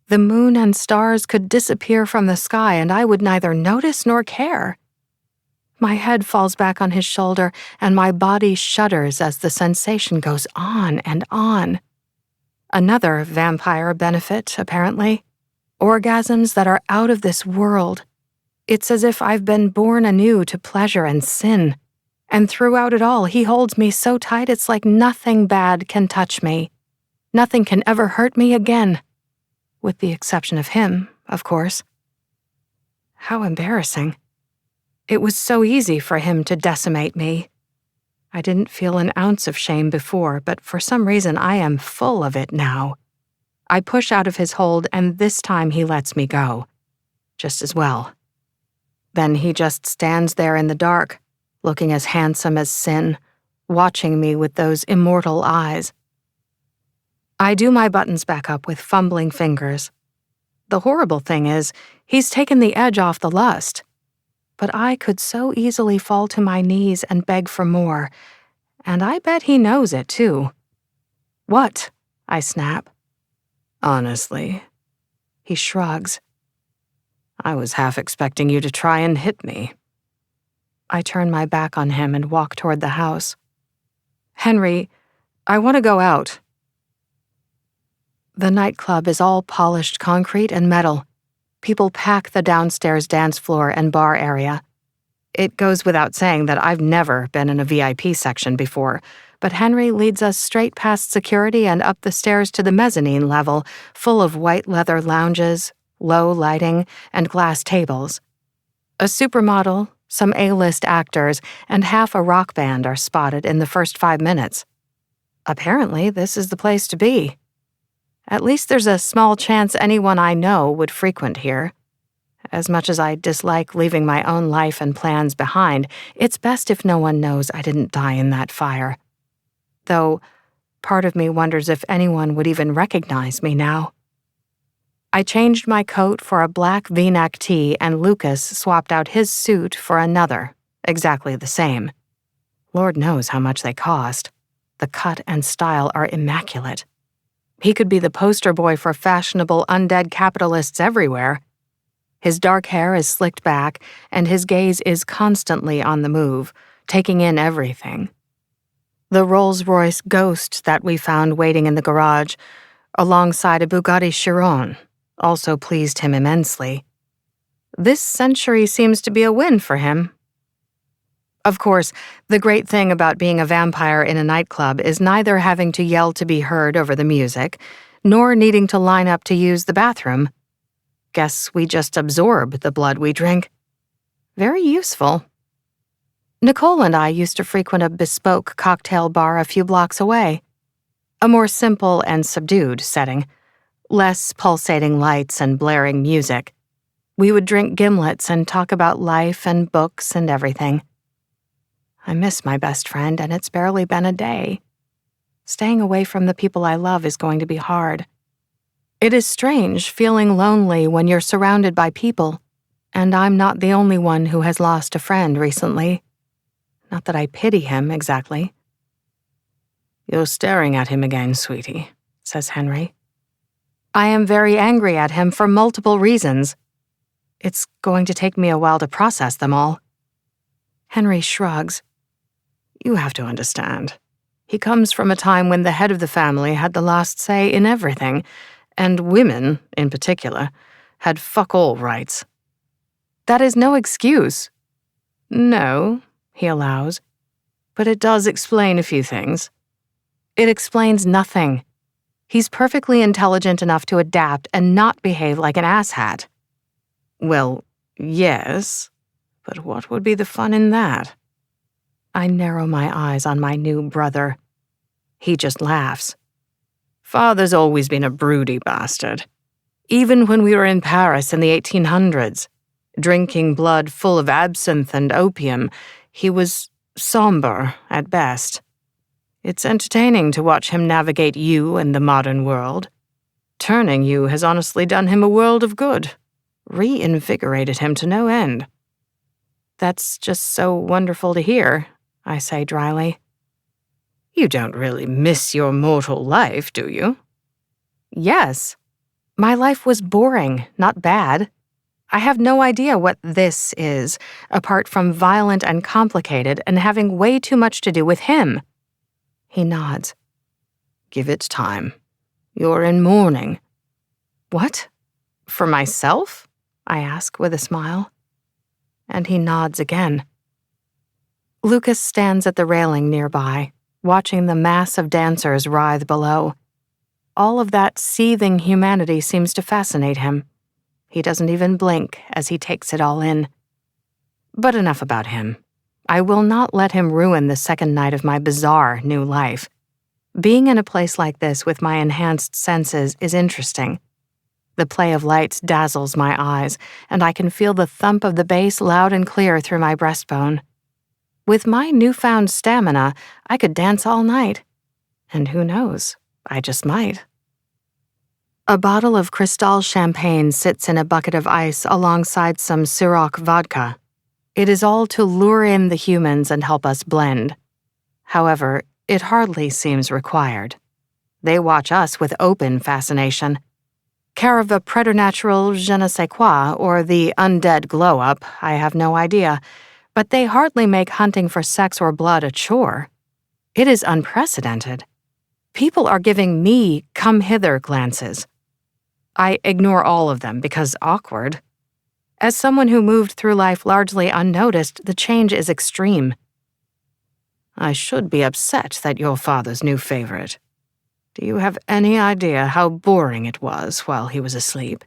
The moon and stars could disappear from the sky, and I would neither notice nor care. My head falls back on his shoulder, and my body shudders as the sensation goes on and on. Another vampire benefit, apparently. Orgasms that are out of this world. It's as if I've been born anew to pleasure and sin. And throughout it all, he holds me so tight it's like nothing bad can touch me. Nothing can ever hurt me again. With the exception of him, of course. How embarrassing. It was so easy for him to decimate me. I didn't feel an ounce of shame before, but for some reason I am full of it now. I push out of his hold, and this time he lets me go. Just as well. Then he just stands there in the dark, looking as handsome as sin, watching me with those immortal eyes. I do my buttons back up with fumbling fingers. The horrible thing is, he's taken the edge off the lust. But I could so easily fall to my knees and beg for more, and I bet he knows it, too. What? I snap. Honestly, he shrugs. I was half expecting you to try and hit me. I turn my back on him and walk toward the house. Henry, I want to go out. The nightclub is all polished concrete and metal. People pack the downstairs dance floor and bar area. It goes without saying that I've never been in a VIP section before, but Henry leads us straight past security and up the stairs to the mezzanine level, full of white leather lounges, low lighting, and glass tables. A supermodel, some A-list actors, and half a rock band are spotted in the first 5 minutes. Apparently, this is the place to be. At least there's a small chance anyone I know would frequent here. As much as I dislike leaving my own life and plans behind, it's best if no one knows I didn't die in that fire. Though, part of me wonders if anyone would even recognize me now. I changed my coat for a black V-neck tee, and Lucas swapped out his suit for another, exactly the same. Lord knows how much they cost. The cut and style are immaculate. He could be the poster boy for fashionable undead capitalists everywhere. His dark hair is slicked back, and his gaze is constantly on the move, taking in everything. The Rolls-Royce Ghost that we found waiting in the garage, alongside a Bugatti Chiron, also pleased him immensely. This century seems to be a win for him. Of course, the great thing about being a vampire in a nightclub is neither having to yell to be heard over the music, nor needing to line up to use the bathroom. Guess we just absorb the blood we drink. Very useful. Nicole and I used to frequent a bespoke cocktail bar a few blocks away. A more simple and subdued setting. Less pulsating lights and blaring music. We would drink gimlets and talk about life and books and everything. I miss my best friend, and it's barely been a day. Staying away from the people I love is going to be hard. It is strange feeling lonely when you're surrounded by people, and I'm not the only one who has lost a friend recently. Not that I pity him, exactly. You're staring at him again, sweetie, says Henry. I am very angry at him for multiple reasons. It's going to take me a while to process them all. Henry shrugs. You have to understand. He comes from a time when the head of the family had the last say in everything, and women, in particular, had fuck all rights. That is no excuse. No, he allows, but it does explain a few things. It explains nothing. He's perfectly intelligent enough to adapt and not behave like an asshat. Well, yes, but what would be the fun in that? I narrow my eyes on my new brother. He just laughs. Father's always been a broody bastard. Even when we were in Paris in the 1800s, drinking blood full of absinthe and opium, he was somber at best. It's entertaining to watch him navigate you and the modern world. Turning you has honestly done him a world of good, reinvigorated him to no end. That's just so wonderful to hear, I say dryly. You don't really miss your mortal life, do you? Yes. My life was boring, not bad. I have no idea what this is, apart from violent and complicated and having way too much to do with him. He nods. Give it time. You're in mourning. What? For myself? I ask with a smile. And he nods again. Lucas stands at the railing nearby, watching the mass of dancers writhe below. All of that seething humanity seems to fascinate him. He doesn't even blink as he takes it all in. But enough about him. I will not let him ruin the second night of my bizarre new life. Being in a place like this with my enhanced senses is interesting. The play of lights dazzles my eyes, and I can feel the thump of the bass loud and clear through my breastbone. With my newfound stamina, I could dance all night. And who knows, I just might. A bottle of Cristal champagne sits in a bucket of ice alongside some Ciroc vodka. It is all to lure in the humans and help us blend. However, it hardly seems required. They watch us with open fascination. Care of a preternatural je ne sais quoi or the undead glow-up, I have no idea, but they hardly make hunting for sex or blood a chore. It is unprecedented. People are giving me come-hither glances. I ignore all of them because awkward. As someone who moved through life largely unnoticed, the change is extreme. I should be upset that your father's new favorite. Do you have any idea how boring it was while he was asleep?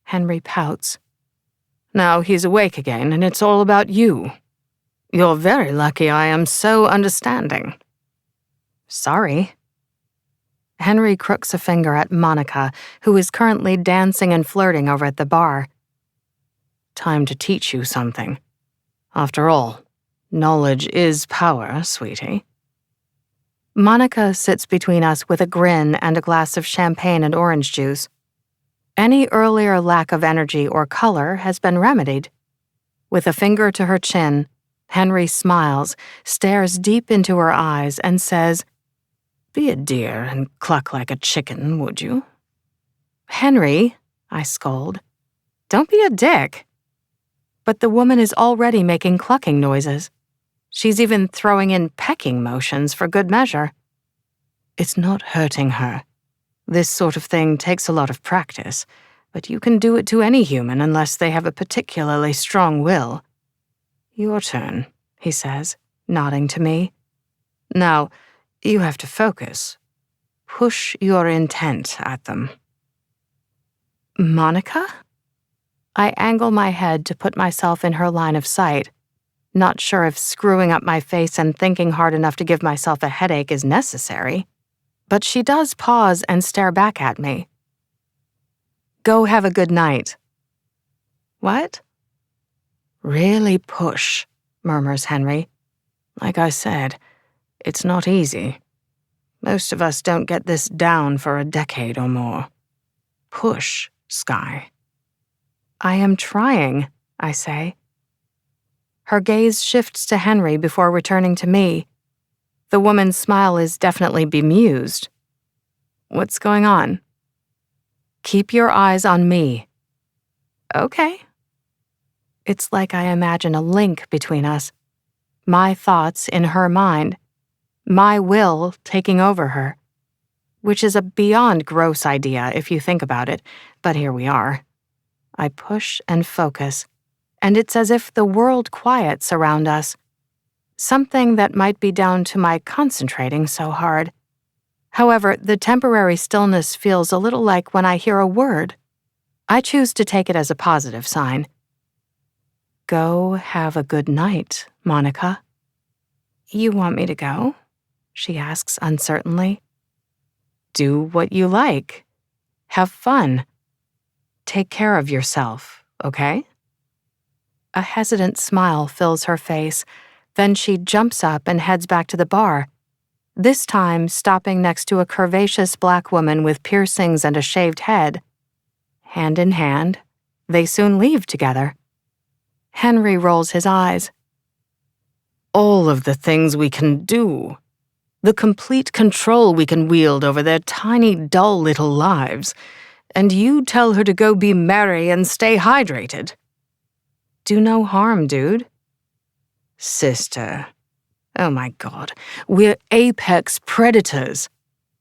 Henry pouts. Now he's awake again, and it's all about you. You're very lucky I am so understanding. Sorry. Henry crooks a finger at Monica, who is currently dancing and flirting over at the bar. Time to teach you something. After all, knowledge is power, sweetie. Monica sits between us with a grin and a glass of champagne and orange juice. Any earlier lack of energy or color has been remedied. With a finger to her chin, Henry smiles, stares deep into her eyes, and says, "Be a dear and cluck like a chicken, would you?" "Henry," I scold. Don't be a dick. But the woman is already making clucking noises. She's even throwing in pecking motions for good measure. It's not hurting her. This sort of thing takes a lot of practice, but you can do it to any human unless they have a particularly strong will. Your turn, he says, nodding to me. Now, you have to focus. Push your intent at them. Monica? I angle my head to put myself in her line of sight, not sure if screwing up my face and thinking hard enough to give myself a headache is necessary. But she does pause and stare back at me. Go have a good night. What? Really push, murmurs Henry. Like I said, it's not easy. Most of us don't get this down for a decade or more. Push, Sky. I am trying, I say. Her gaze shifts to Henry before returning to me. The woman's smile is definitely bemused. What's going on? Keep your eyes on me. Okay. It's like I imagine a link between us. My thoughts in her mind. My will taking over her. Which is a beyond gross idea if you think about it, but here we are. I push and focus, and it's as if the world quiets around us. Something that might be down to my concentrating so hard. However, the temporary stillness feels a little like when I hear a word. I choose to take it as a positive sign. Go have a good night, Monica. You want me to go? She asks uncertainly. Do what you like. Have fun. Take care of yourself, okay? A hesitant smile fills her face, then she jumps up and heads back to the bar, this time stopping next to a curvaceous black woman with piercings and a shaved head. Hand in hand, they soon leave together. Henry rolls his eyes. All of the things we can do. The complete control we can wield over their tiny, dull little lives. And you tell her to go be merry and stay hydrated. Do no harm, dude. Sister. Oh my God, we're apex predators.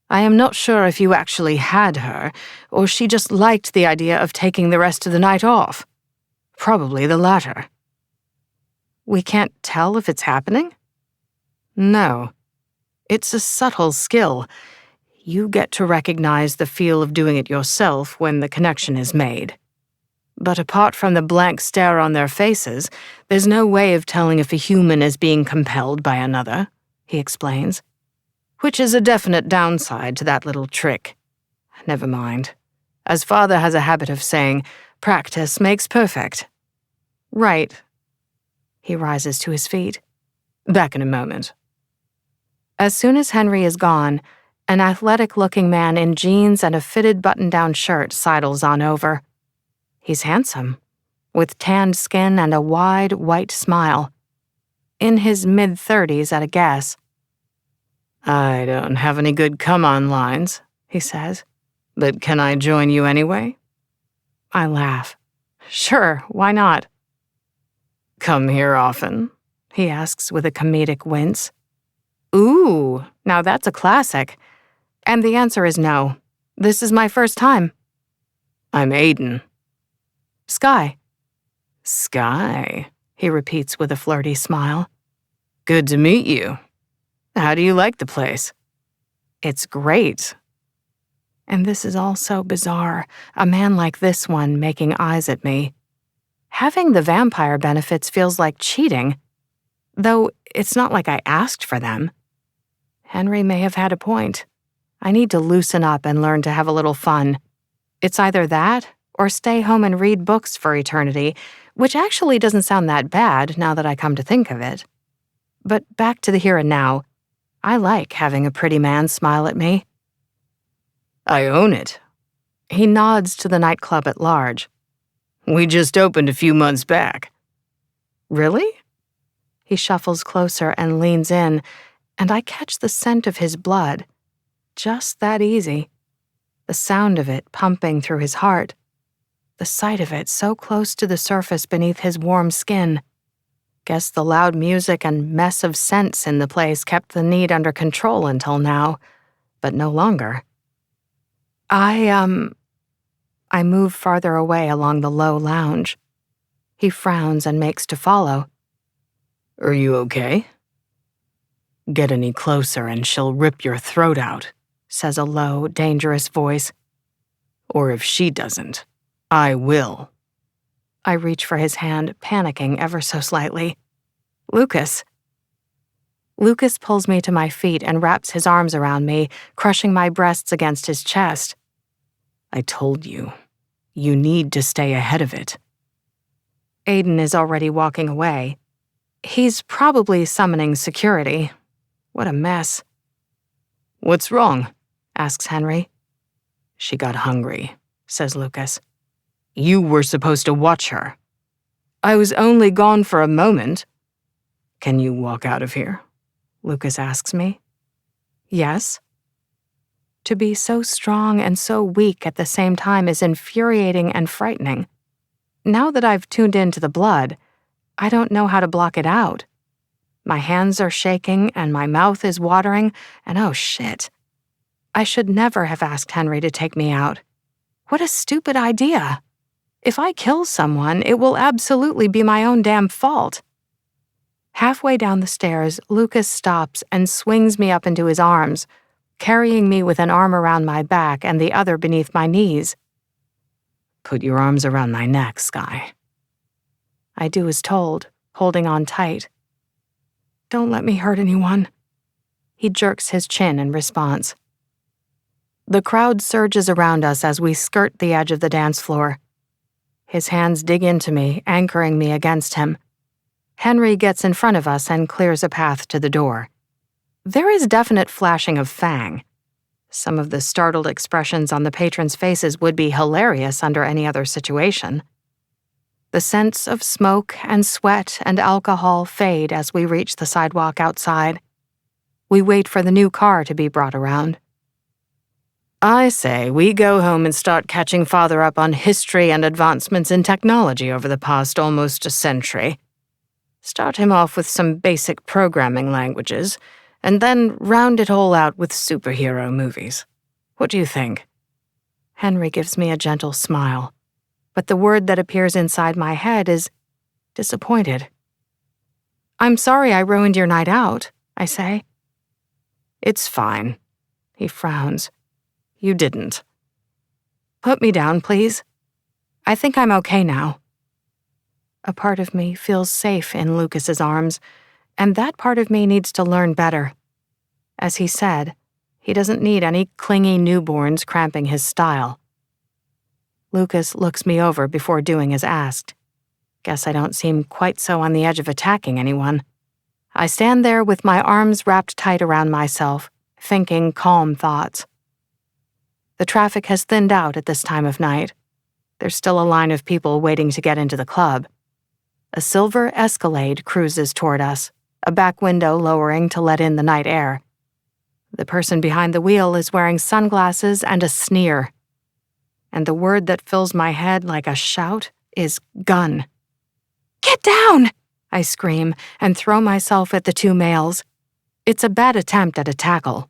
I am not sure if you actually had her, or she just liked the idea of taking the rest of the night off. Probably the latter. We can't tell if it's happening? No. It's a subtle skill. You get to recognize the feel of doing it yourself when the connection is made. But apart from the blank stare on their faces, there's no way of telling if a human is being compelled by another, he explains. Which is a definite downside to that little trick. Never mind. As Father has a habit of saying, practice makes perfect. Right. He rises to his feet. Back in a moment. As soon as Henry is gone, an athletic-looking man in jeans and a fitted button-down shirt sidles on over. He's handsome, with tanned skin and a wide, white smile. In his mid-30s at a guess. I don't have any good come-on lines, he says, but can I join you anyway? I laugh. Sure, why not? Come here often, he asks with a comedic wince. Ooh, now that's a classic. And the answer is no. This is my first time. I'm Aiden. Sky. Sky, he repeats with a flirty smile. Good to meet you. How do you like the place? It's great. And this is all so bizarre, a man like this one making eyes at me. Having the vampire benefits feels like cheating, though it's not like I asked for them. Henry may have had a point. I need to loosen up and learn to have a little fun. It's either that or stay home and read books for eternity, which actually doesn't sound that bad now that I come to think of it. But back to the here and now, I like having a pretty man smile at me. I own it. He nods to the nightclub at large. We just opened a few months back. Really? He shuffles closer and leans in, and I catch the scent of his blood. Just that easy. The sound of it pumping through his heart. The sight of it so close to the surface beneath his warm skin. Guess the loud music and mess of scents in the place kept the need under control until now, but no longer. I move farther away along the low lounge. He frowns and makes to follow. Are you okay? Get any closer and she'll rip your throat out, says a low, dangerous voice. Or if she doesn't, I will. I reach for his hand, panicking ever so slightly. Lucas. Lucas pulls me to my feet and wraps his arms around me, crushing my breasts against his chest. I told you. You need to stay ahead of it. Aiden is already walking away. He's probably summoning security. What a mess. What's wrong? Asks Henry. She got hungry, says Lucas. You were supposed to watch her. I was only gone for a moment. Can you walk out of here? Lucas asks me. Yes. To be so strong and so weak at the same time is infuriating and frightening. Now that I've tuned into the blood, I don't know how to block it out. My hands are shaking and my mouth is watering, and oh shit. I should never have asked Henry to take me out. What a stupid idea. If I kill someone, it will absolutely be my own damn fault. Halfway down the stairs, Lucas stops and swings me up into his arms, carrying me with an arm around my back and the other beneath my knees. Put your arms around my neck, Sky. I do as told, holding on tight. Don't let me hurt anyone. He jerks his chin in response. The crowd surges around us as we skirt the edge of the dance floor. His hands dig into me, anchoring me against him. Henry gets in front of us and clears a path to the door. There is definite flashing of fang. Some of the startled expressions on the patrons' faces would be hilarious under any other situation. The scents of smoke and sweat and alcohol fade as we reach the sidewalk outside. We wait for the new car to be brought around. I say we go home and start catching Father up on history and advancements in technology over the past almost a century. Start him off with some basic programming languages, and then round it all out with superhero movies. What do you think? Henry gives me a gentle smile, but the word that appears inside my head is disappointed. I'm sorry I ruined your night out, I say. It's fine. He frowns. You didn't. Put me down, please. I think I'm okay now. A part of me feels safe in Lucas's arms, and that part of me needs to learn better. As he said, he doesn't need any clingy newborns cramping his style. Lucas looks me over before doing as asked. Guess I don't seem quite so on the edge of attacking anyone. I stand there with my arms wrapped tight around myself, thinking calm thoughts. The traffic has thinned out at this time of night. There's still a line of people waiting to get into the club. A silver Escalade cruises toward us, a back window lowering to let in the night air. The person behind the wheel is wearing sunglasses and a sneer. And the word that fills my head like a shout is gun. Get down! I scream and throw myself at the two males. It's a bad attempt at a tackle.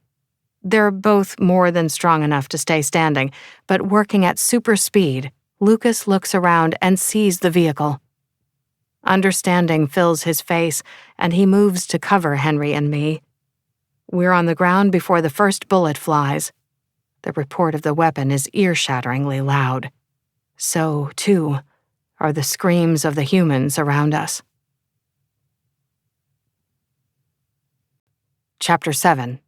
They're both more than strong enough to stay standing, but working at super speed, Lucas looks around and sees the vehicle. Understanding fills his face, and he moves to cover Henry and me. We're on the ground before the first bullet flies. The report of the weapon is ear-shatteringly loud. So, too, are the screams of the humans around us. Chapter 7.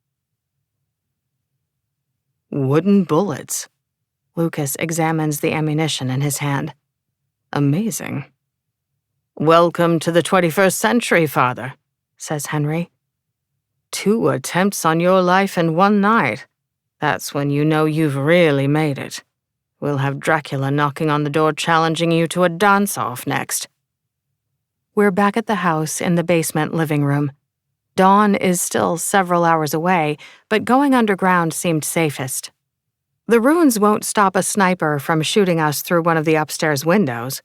Wooden bullets. Lucas examines the ammunition in his hand. Amazing. Welcome to the 21st century, Father, says Henry. 2 attempts on your life in one night. That's when you know you've really made it. We'll have Dracula knocking on the door challenging you to a dance-off next. We're back at the house in the basement living room. Dawn is still several hours away, but going underground seemed safest. The ruins won't stop a sniper from shooting us through one of the upstairs windows.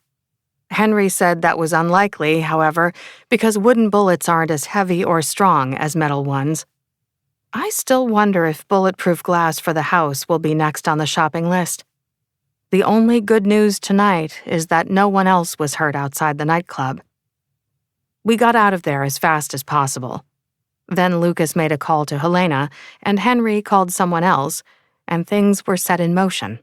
Henry said that was unlikely, however, because wooden bullets aren't as heavy or strong as metal ones. I still wonder if bulletproof glass for the house will be next on the shopping list. The only good news tonight is that no one else was hurt outside the nightclub. We got out of there as fast as possible. Then Lucas made a call to Helena, and Henry called someone else, and things were set in motion.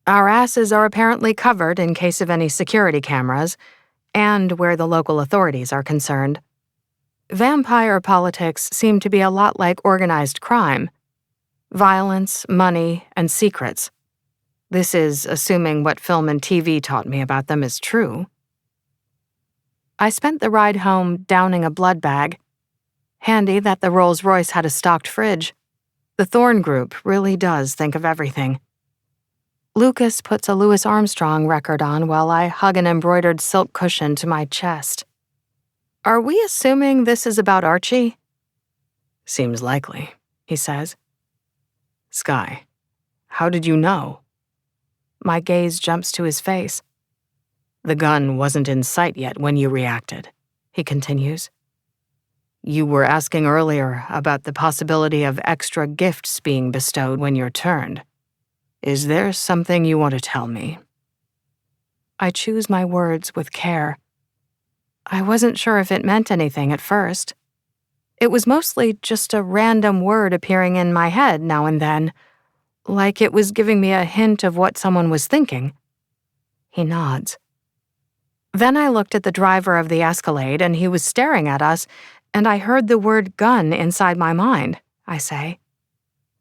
Our asses are apparently covered in case of any security cameras, and where the local authorities are concerned. Vampire politics seem to be a lot like organized crime. Violence, money, and secrets. This is assuming what film and TV taught me about them is true. I spent the ride home downing a blood bag. Handy that the Rolls-Royce had a stocked fridge. The Thorne Group really does think of everything. Lucas puts a Louis Armstrong record on while I hug an embroidered silk cushion to my chest. Are we assuming this is about Archie? Seems likely, he says. Sky, how did you know? My gaze jumps to his face. The gun wasn't in sight yet when you reacted, he continues. You were asking earlier about the possibility of extra gifts being bestowed when you're turned. Is there something you want to tell me? I choose my words with care. I wasn't sure if it meant anything at first. It was mostly just a random word appearing in my head now and then, like it was giving me a hint of what someone was thinking. He nods. Then I looked at the driver of the Escalade and he was staring at us, and I heard the word gun inside my mind, I say.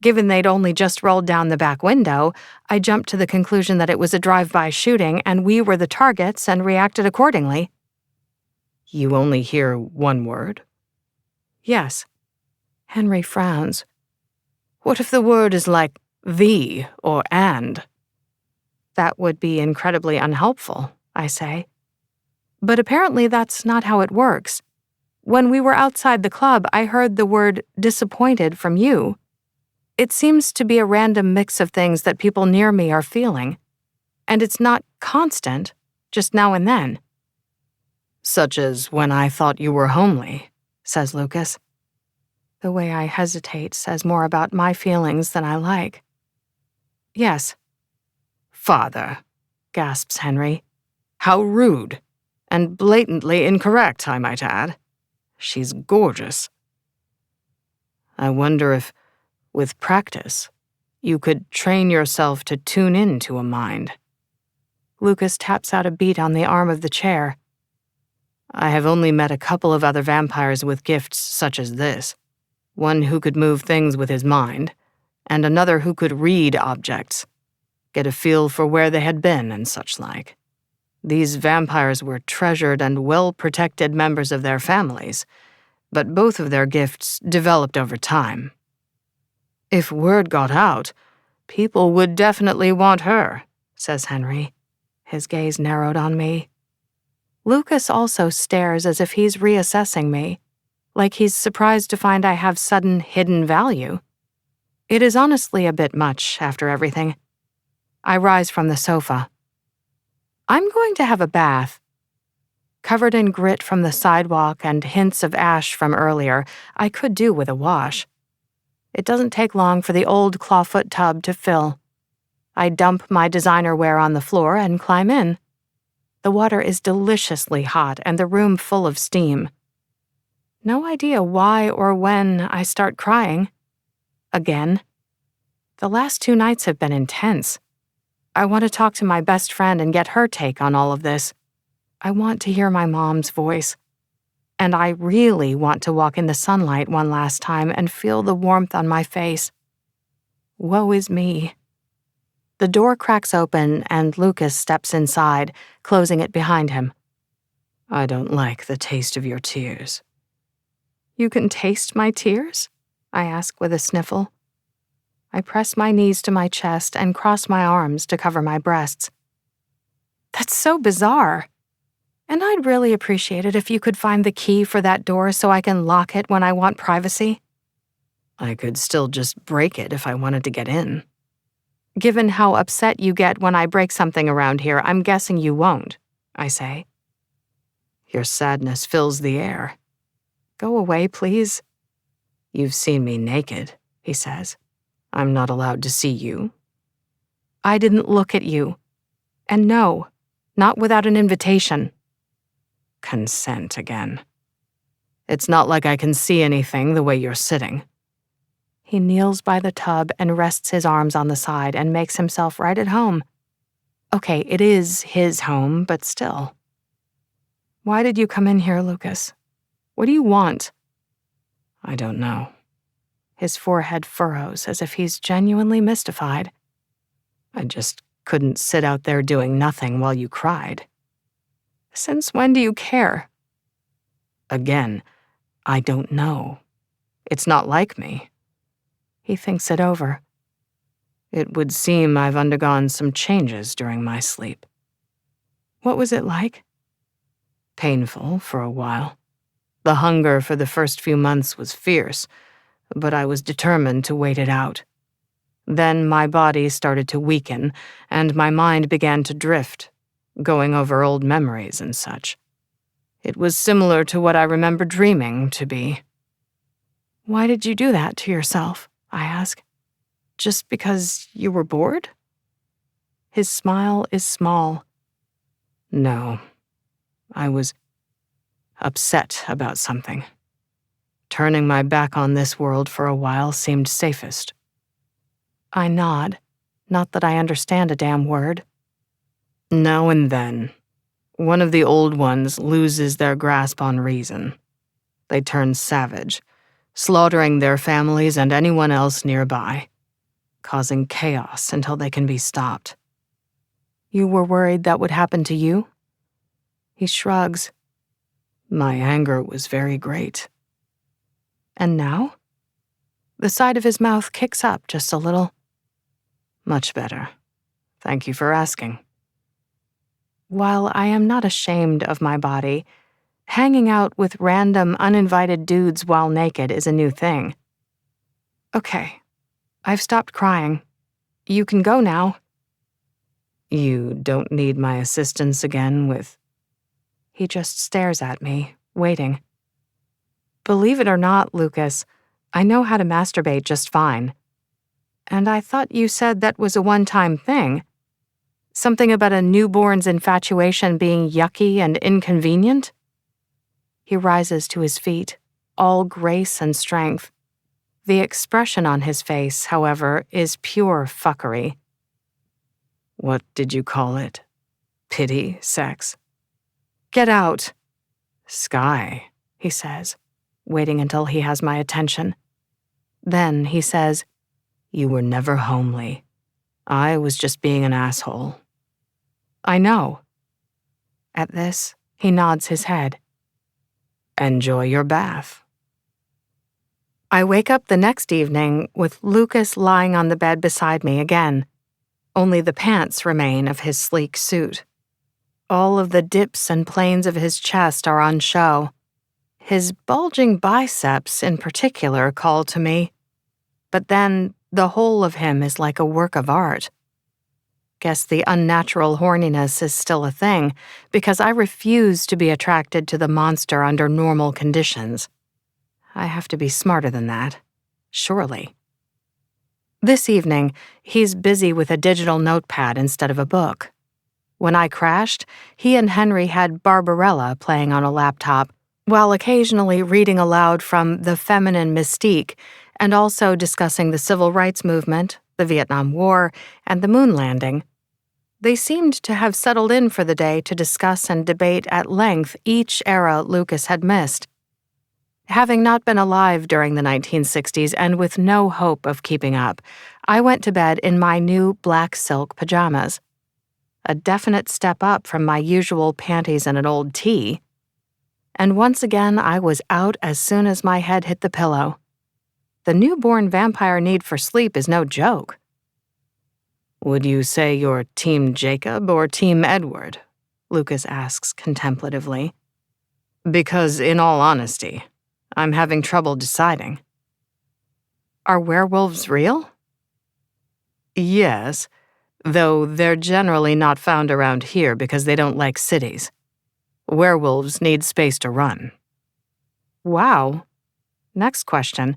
Given they'd only just rolled down the back window, I jumped to the conclusion that it was a drive-by shooting and we were the targets and reacted accordingly. You only hear one word? Yes. Henry frowns. What if the word is like the or and? That would be incredibly unhelpful, I say. But apparently that's not how it works. When we were outside the club, I heard the word disappointed from you. It seems to be a random mix of things that people near me are feeling. And it's not constant, just now and then. Such as when I thought you were homely, says Lucas. The way I hesitate says more about my feelings than I like. Yes. Father, gasps Henry. How rude. And blatantly incorrect, I might add. She's gorgeous. I wonder if, with practice, you could train yourself to tune into a mind. Lucas taps out a beat on the arm of the chair. I have only met a couple of other vampires with gifts such as this. One who could move things with his mind, and another who could read objects, get a feel for where they had been and such like. These vampires were treasured and well-protected members of their families, but both of their gifts developed over time. If word got out, people would definitely want her, says Henry. His gaze narrowed on me. Lucas also stares as if he's reassessing me, like he's surprised to find I have sudden hidden value. It is honestly a bit much after everything. I rise from the sofa. I'm going to have a bath. Covered in grit from the sidewalk and hints of ash from earlier, I could do with a wash. It doesn't take long for the old clawfoot tub to fill. I dump my designer wear on the floor and climb in. The water is deliciously hot and the room full of steam. No idea why or when I start crying. Again. The last 2 nights have been intense. I want to talk to my best friend and get her take on all of this. I want to hear my mom's voice. And I really want to walk in the sunlight one last time and feel the warmth on my face. Woe is me. The door cracks open and Lucas steps inside, closing it behind him. I don't like the taste of your tears. You can taste my tears? I ask with a sniffle. I press my knees to my chest and cross my arms to cover my breasts. That's so bizarre. And I'd really appreciate it if you could find the key for that door so I can lock it when I want privacy. I could still just break it if I wanted to get in. Given how upset you get when I break something around here, I'm guessing you won't, I say. Your sadness fills the air. Go away, please. You've seen me naked, he says. I'm not allowed to see you. I didn't look at you. And no, not without an invitation. Consent again. It's not like I can see anything the way you're sitting. He kneels by the tub and rests his arms on the side and makes himself right at home. Okay, it is his home, but still. Why did you come in here, Lucas? What do you want? I don't know. His forehead furrows as if he's genuinely mystified. I just couldn't sit out there doing nothing while you cried. Since when do you care? Again, I don't know. It's not like me. He thinks it over. It would seem I've undergone some changes during my sleep. What was it like? Painful for a while. The hunger for the first few months was fierce, but I was determined to wait it out. Then my body started to weaken, and my mind began to drift, going over old memories and such. It was similar to what I remember dreaming to be. Why did you do that to yourself? I ask. Just because you were bored? His smile is small. No, I was upset about something. Turning my back on this world for a while seemed safest. I nod, not that I understand a damn word. Now and then, one of the old ones loses their grasp on reason. They turn savage, slaughtering their families and anyone else nearby, causing chaos until they can be stopped. You were worried that would happen to you? He shrugs. My anger was very great. And now? The side of his mouth kicks up just a little. Much better. Thank you for asking. While I am not ashamed of my body, hanging out with random, uninvited dudes while naked is a new thing. Okay, I've stopped crying. You can go now. You don't need my assistance again with... He just stares at me, waiting. Believe it or not, Lucas, I know how to masturbate just fine. And I thought you said that was a one-time thing. Something about a newborn's infatuation being yucky and inconvenient? He rises to his feet, all grace and strength. The expression on his face, however, is pure fuckery. What did you call it? Pity sex? Get out. Sky, he says, waiting until he has my attention. Then he says, You were never homely. I was just being an asshole. I know. At this, he nods his head. Enjoy your bath. I wake up the next evening with Lucas lying on the bed beside me again. Only the pants remain of his sleek suit. All of the dips and planes of his chest are on show. His bulging biceps, in particular, call to me. But then, the whole of him is like a work of art. Guess the unnatural horniness is still a thing, because I refuse to be attracted to the monster under normal conditions. I have to be smarter than that, surely. This evening, he's busy with a digital notepad instead of a book. When I crashed, he and Henry had Barbarella playing on a laptop, while occasionally reading aloud from The Feminine Mystique and also discussing the Civil Rights Movement, the Vietnam War, and the moon landing. They seemed to have settled in for the day to discuss and debate at length each era Lucas had missed. Having not been alive during the 1960s and with no hope of keeping up, I went to bed in my new black silk pajamas. A definite step up from my usual panties and an old tee. And once again, I was out as soon as my head hit the pillow. The newborn vampire need for sleep is no joke. Would you say you're Team Jacob or Team Edward? Lucas asks contemplatively. Because, in all honesty, I'm having trouble deciding. Are werewolves real? Yes, though they're generally not found around here because they don't like cities. Werewolves need space to run. Wow. Next question.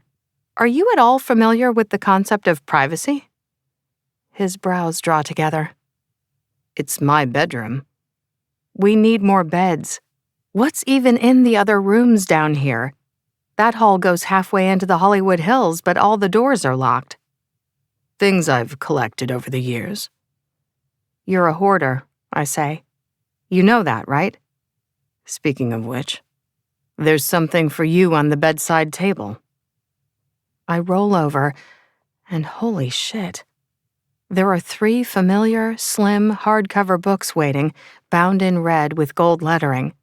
Are you at all familiar with the concept of privacy? His brows draw together. It's my bedroom. We need more beds. What's even in the other rooms down here? That hall goes halfway into the Hollywood Hills, but all the doors are locked. Things I've collected over the years. You're a hoarder, I say. You know that, right? Speaking of which, there's something for you on the bedside table. I roll over, and holy shit. There are 3 familiar, slim, hardcover books waiting, bound in red with gold lettering.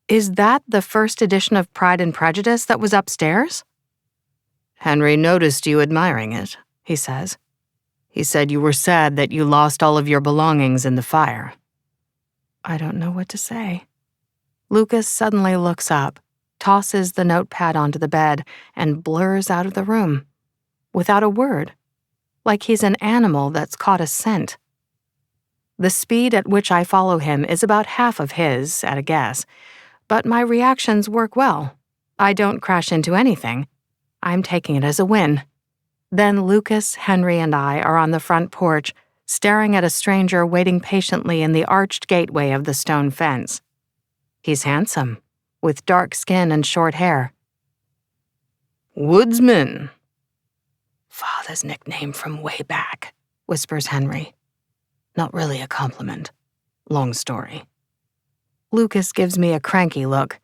Is that the first edition of Pride and Prejudice that was upstairs? Henry noticed you admiring it, he says. He said you were sad that you lost all of your belongings in the fire. I don't know what to say. Lucas suddenly looks up, tosses the notepad onto the bed, and blurs out of the room. Without a word. Like he's an animal that's caught a scent. The speed at which I follow him is about half of his, at a guess, but my reactions work well. I don't crash into anything. I'm taking it as a win. Then Lucas, Henry, and I are on the front porch, staring at a stranger waiting patiently in the arched gateway of the stone fence. He's handsome, with dark skin and short hair. Woodsman. Father's nickname from way back, whispers Henry. Not really a compliment. Long story. Lucas gives me a cranky look.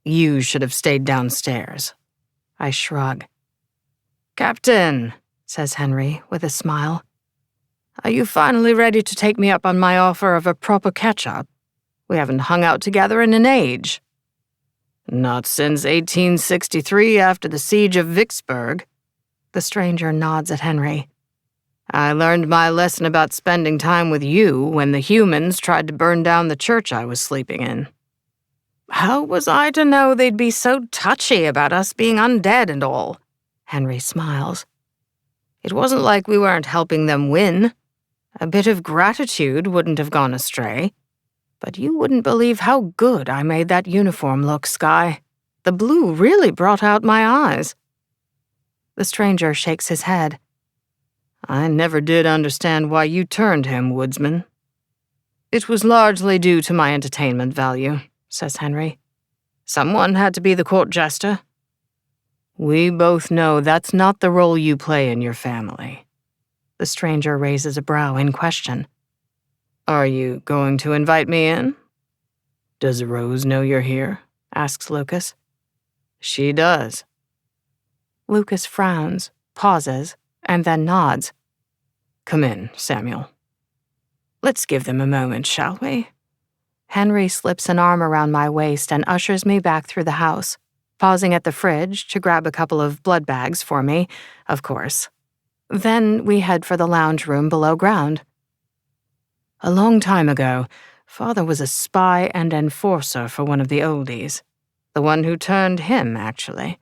You should have stayed downstairs. I shrug. Captain, says Henry with a smile. Are you finally ready to take me up on my offer of a proper catch-up? We haven't hung out together in an age. Not since 1863 after the siege of Vicksburg. The stranger nods at Henry. I learned my lesson about spending time with you when the humans tried to burn down the church I was sleeping in. How was I to know they'd be so touchy about us being undead and all? Henry smiles. It wasn't like we weren't helping them win. A bit of gratitude wouldn't have gone astray. But you wouldn't believe how good I made that uniform look, Skye. The blue really brought out my eyes. The stranger shakes his head. I never did understand why you turned him, Woodsman. It was largely due to my entertainment value, says Henry. Someone had to be the court jester. We both know that's not the role you play in your family. The stranger raises a brow in question. Are you going to invite me in? Does Rose know you're here? Asks Lucas. She does. Lucas frowns, pauses, and then nods. Come in, Samuel. Let's give them a moment, shall we? Henry slips an arm around my waist and ushers me back through the house, pausing at the fridge to grab a couple of blood bags for me, of course. Then we head for the lounge room below ground. A long time ago, Father was a spy and enforcer for one of the oldies. The one who turned him, actually.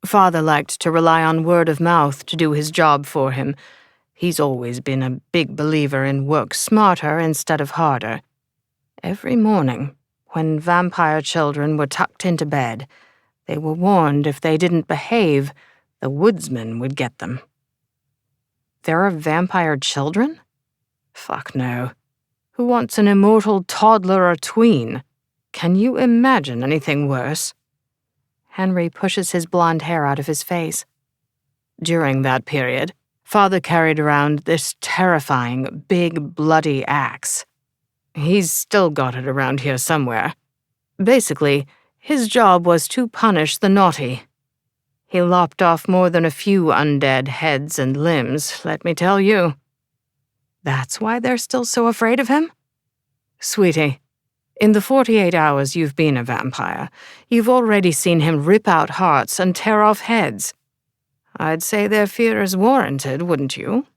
Father liked to rely on word of mouth to do his job for him. He's always been a big believer in work smarter instead of harder. Every morning, when vampire children were tucked into bed, they were warned if they didn't behave, the woodsman would get them. There are vampire children? Fuck no. Who wants an immortal toddler or tween? Can you imagine anything worse? Henry pushes his blonde hair out of his face. During that period, Father carried around this terrifying, big, bloody axe. He's still got it around here somewhere. Basically, his job was to punish the naughty. He lopped off more than a few undead heads and limbs, let me tell you. That's why they're still so afraid of him? Sweetie, in the 48 hours you've been a vampire, you've already seen him rip out hearts and tear off heads. I'd say their fear is warranted, wouldn't you?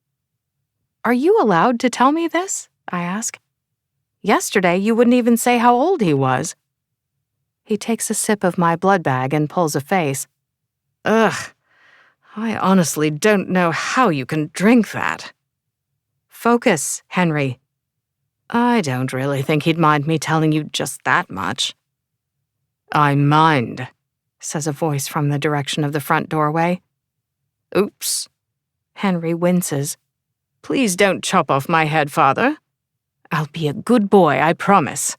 Are you allowed to tell me this? I ask. Yesterday you wouldn't even say how old he was. He takes a sip of my blood bag and pulls a face. Ugh, I honestly don't know how you can drink that. Focus, Henry. I don't really think he'd mind me telling you just that much. I mind, says a voice from the direction of the front doorway. Oops. Henry winces. Please don't chop off my head, Father. I'll be a good boy, I promise.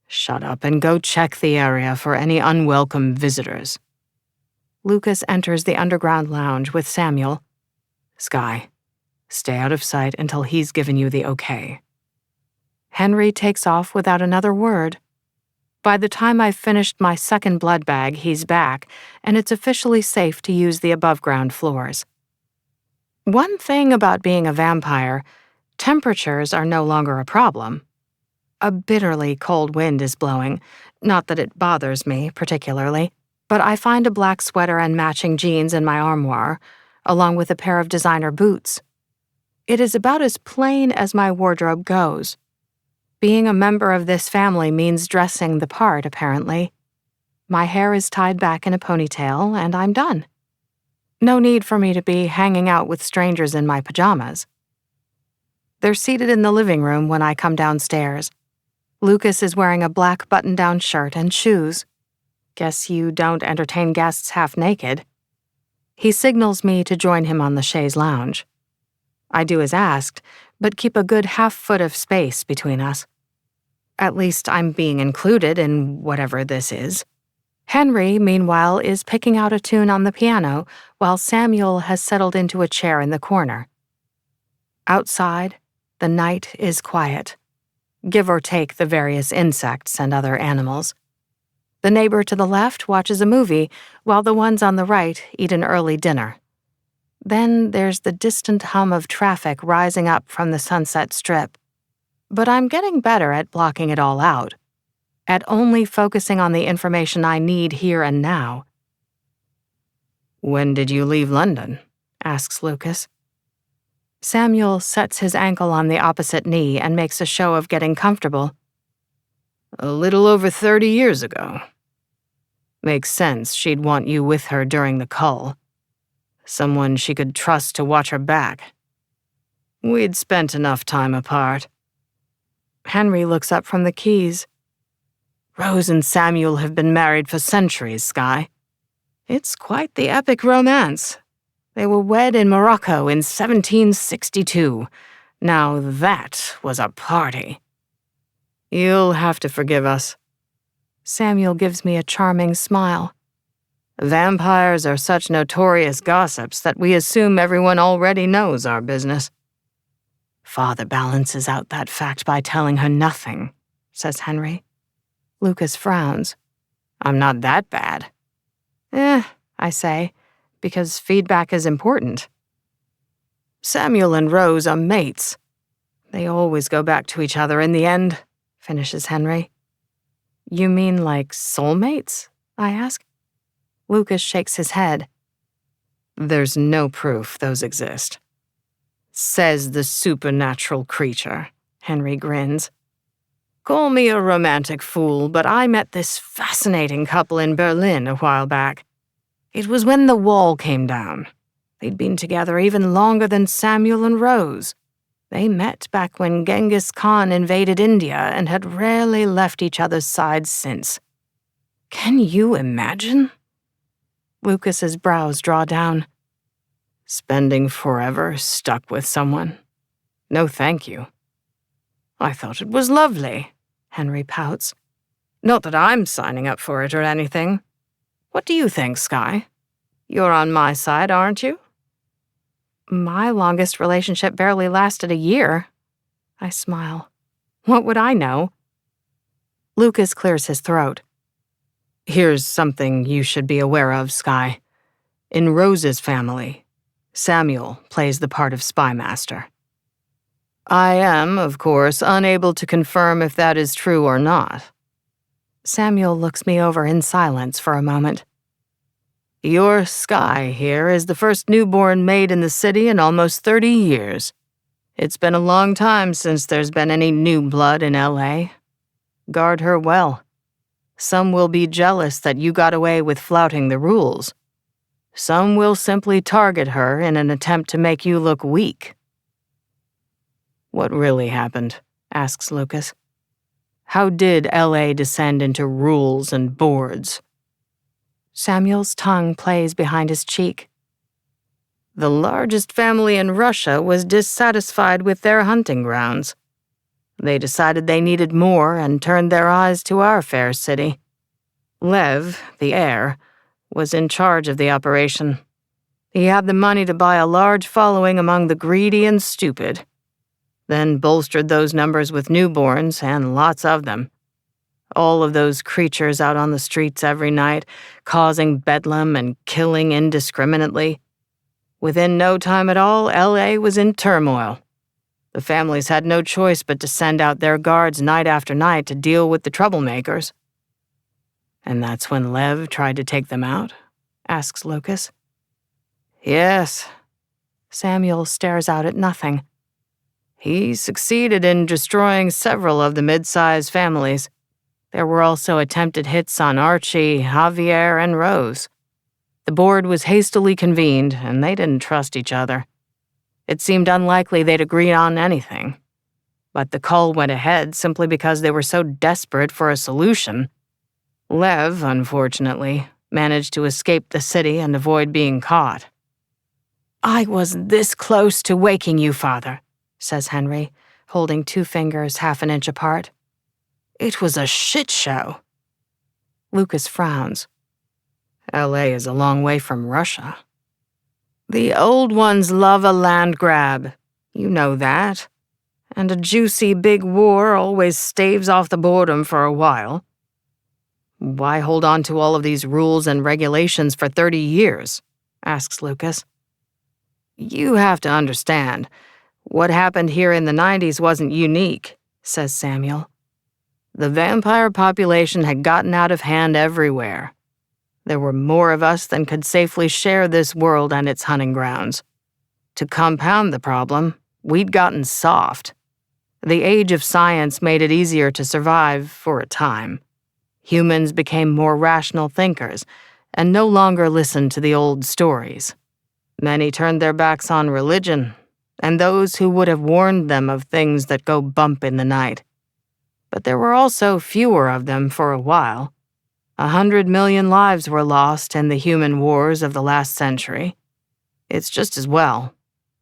Shut up and go check the area for any unwelcome visitors. Lucas enters the underground lounge with Samuel. Skye, stay out of sight until he's given you the okay. Henry takes off without another word. By the time I've finished my second blood bag, he's back, and it's officially safe to use the above-ground floors. One thing about being a vampire, temperatures are no longer a problem. A bitterly cold wind is blowing, not that it bothers me particularly, but I find a black sweater and matching jeans in my armoire, along with a pair of designer boots. It is about as plain as my wardrobe goes. Being a member of this family means dressing the part, apparently. My hair is tied back in a ponytail, and I'm done. No need for me to be hanging out with strangers in my pajamas. They're seated in the living room when I come downstairs. Lucas is wearing a black button-down shirt and shoes. Guess you don't entertain guests half naked. He signals me to join him on the chaise lounge. I do as asked, but keep a good half-foot of space between us. At least I'm being included in whatever this is. Henry, meanwhile, is picking out a tune on the piano, while Samuel has settled into a chair in the corner. Outside, the night is quiet, give or take the various insects and other animals. The neighbor to the left watches a movie, while the ones on the right eat an early dinner. Then there's the distant hum of traffic rising up from the Sunset Strip. But I'm getting better at blocking it all out, at only focusing on the information I need here and now. When did you leave London? Asks Lucas. Samuel sets his ankle on the opposite knee and makes a show of getting comfortable. A little over 30 years ago. Makes sense she'd want you with her during the cull. Someone she could trust to watch her back. We'd spent enough time apart. Henry looks up from the keys. Rose and Samuel have been married for centuries, Skye. It's quite the epic romance. They were wed in Morocco in 1762. Now that was a party. You'll have to forgive us. Samuel gives me a charming smile. Vampires are such notorious gossips that we assume everyone already knows our business. Father balances out that fact by telling her nothing, says Henry. Lucas frowns. I'm not that bad. I say, because feedback is important. Samuel and Rose are mates. They always go back to each other in the end, finishes Henry. You mean like soulmates? I ask. Lucas shakes his head. There's no proof those exist. Says the supernatural creature, Henry grins. Call me a romantic fool, but I met this fascinating couple in Berlin a while back. It was when the wall came down. They'd been together even longer than Samuel and Rose. They met back when Genghis Khan invaded India and had rarely left each other's sides since. Can you imagine? Lucas's brows draw down. Spending forever stuck with someone? No, thank you. I thought it was lovely, Henry pouts. Not that I'm signing up for it or anything. What do you think, Skye? You're on my side, aren't you? My longest relationship barely lasted a year. I smile. What would I know? Lucas clears his throat. Here's something you should be aware of, Skye. In Rose's family, Samuel plays the part of spymaster. I am, of course, unable to confirm if that is true or not. Samuel looks me over in silence for a moment. Your Skye here is the first newborn made in the city in almost 30 years. It's been a long time since there's been any new blood in L.A. Guard her well. Some will be jealous that you got away with flouting the rules. some will simply target her in an attempt to make you look weak." "What really happened?" asks Lucas. "How did LA descend into rules and boards?" Samuel's tongue plays behind his cheek. "The largest family in Russia was dissatisfied with their hunting grounds. They decided they needed more and turned their eyes to our fair city. Lev, the heir, was in charge of the operation. He had the money to buy a large following among the greedy and stupid, then bolstered those numbers with newborns, and lots of them. All of those creatures out on the streets every night, causing bedlam and killing indiscriminately. Within no time at all, LA was in turmoil. The families had no choice but to send out their guards night after night to deal with the troublemakers." "And that's when Lev tried to take them out?" asks Lucas. "Yes." Samuel stares out at nothing. "He succeeded in destroying several of the mid-sized families. There were also attempted hits on Archie, Javier, and Rose. The board was hastily convened, and they didn't trust each other. It seemed unlikely they'd agree on anything. But the call went ahead simply because they were so desperate for a solution. Lev, unfortunately, managed to escape the city and avoid being caught." "I was this close to waking you, Father," says Henry, holding 2 fingers half an inch apart. "It was a shit show." Lucas frowns. LA is a long way from Russia. "The old ones love a land grab. You know that. And a juicy big war always staves off the boredom for a while. Why hold on to all of these rules and regulations for 30 years? Asks Lucas. "You have to understand, what happened here in the 90s wasn't unique," says Samuel. "The vampire population had gotten out of hand everywhere. There were more of us than could safely share this world and its hunting grounds. To compound the problem, we'd gotten soft. The age of science made it easier to survive for a time. Humans became more rational thinkers and no longer listened to the old stories. Many turned their backs on religion and those who would have warned them of things that go bump in the night. But there were also fewer of them for a while. 100 million lives were lost in the human wars of the last century. It's just as well.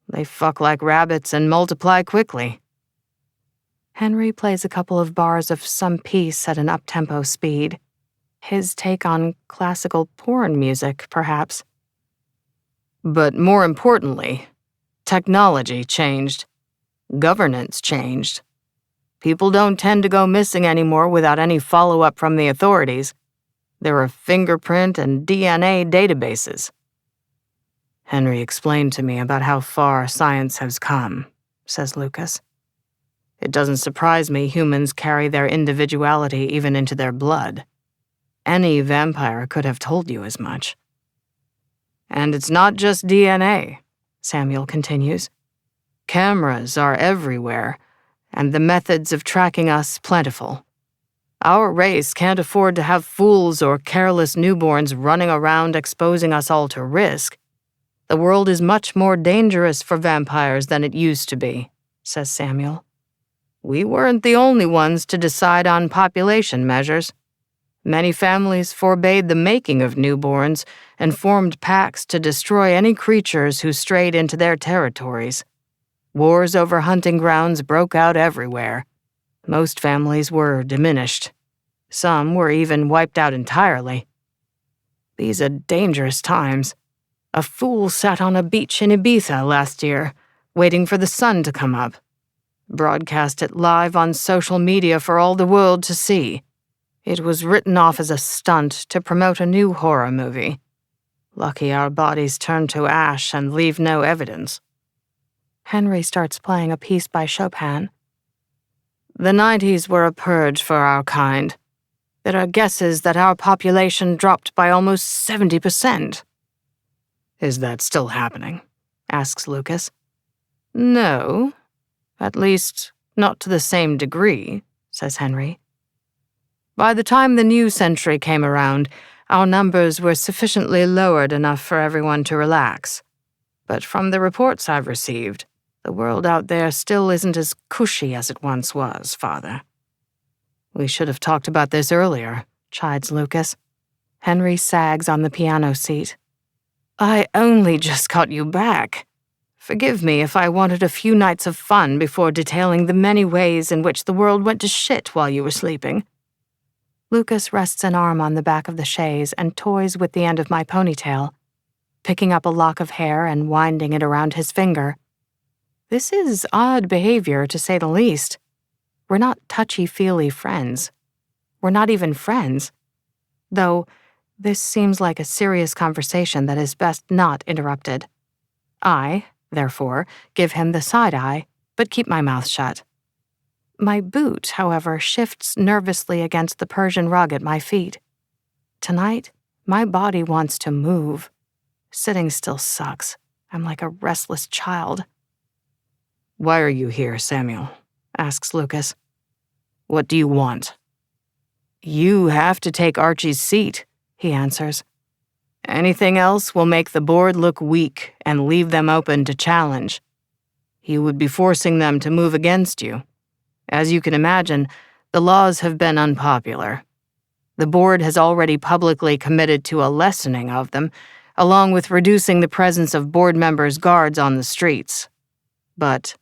They fuck like rabbits and multiply quickly." Henry plays a couple of bars of some piece at an up-tempo speed. His take on classical porn music, perhaps. "But more importantly, technology changed. Governance changed. People don't tend to go missing anymore without any follow-up from the authorities. There are fingerprint and DNA databases." "Henry explained to me about how far science has come," says Lucas. "It doesn't surprise me humans carry their individuality even into their blood. Any vampire could have told you as much." "And it's not just DNA," Samuel continues. "Cameras are everywhere, and the methods of tracking us plentiful. Our race can't afford to have fools or careless newborns running around exposing us all to risk. The world is much more dangerous for vampires than it used to be," says Samuel. "We weren't the only ones to decide on population measures. Many families forbade the making of newborns and formed pacts to destroy any creatures who strayed into their territories. Wars over hunting grounds broke out everywhere. Most families were diminished. Some were even wiped out entirely. These are dangerous times. A fool sat on a beach in Ibiza last year, waiting for the sun to come up. Broadcast it live on social media for all the world to see. It was written off as a stunt to promote a new horror movie. Lucky our bodies turn to ash and leave no evidence." Henry starts playing a piece by Chopin. "The 90s were a purge for our kind. There are guesses that our population dropped by almost 70%. "Is that still happening?" asks Lucas. "No. At least, not to the same degree," says Henry. "By the time the new century came around, our numbers were sufficiently lowered enough for everyone to relax. But from the reports I've received, the world out there still isn't as cushy as it once was, Father. We should have talked about this earlier, chides Lucas. Henry sags on the piano seat. I only just got you back. Forgive me if I wanted a few nights of fun before detailing the many ways in which the world went to shit while you were sleeping. Lucas rests an arm on the back of the chaise and toys with the end of my ponytail, picking up a lock of hair and winding it around his finger. This is odd behavior, to say the least. We're not touchy-feely friends. We're not even friends. Though, this seems like a serious conversation that is best not interrupted. I, therefore, give him the side-eye, but keep my mouth shut. My boot, however, shifts nervously against the Persian rug at my feet. Tonight, my body wants to move. Sitting still sucks. I'm like a restless child. Why are you here, Samuel? Asks Lucas. What do you want? You have to take Archie's seat, he answers. Anything else will make the board look weak and leave them open to challenge. You would be forcing them to move against you. As you can imagine, the laws have been unpopular. The board has already publicly committed to a lessening of them, along with reducing the presence of board members' guards on the streets. But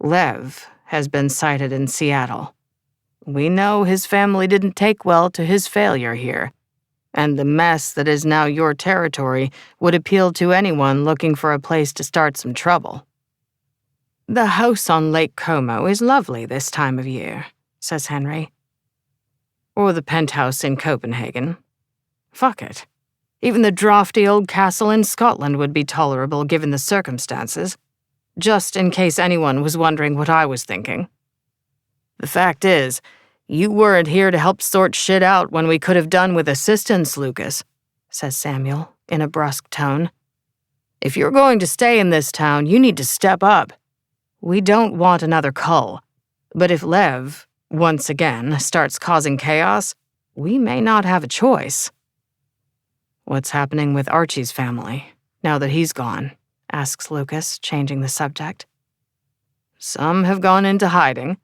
Lev has been cited in Seattle. We know his family didn't take well to his failure here, and the mess that is now your territory would appeal to anyone looking for a place to start some trouble. The house on Lake Como is lovely this time of year, says Henry. Or the penthouse in Copenhagen. Fuck it. Even the draughty old castle in Scotland would be tolerable given the circumstances, just in case anyone was wondering what I was thinking. The fact is, you weren't here to help sort shit out when we could have done with assistance, Lucas, says Samuel, in a brusque tone. If you're going to stay in this town, you need to step up. We don't want another cull, but if Lev, once again, starts causing chaos, we may not have a choice. What's happening with Archie's family, now that he's gone? Asks Lucas, changing the subject. Some have gone into hiding.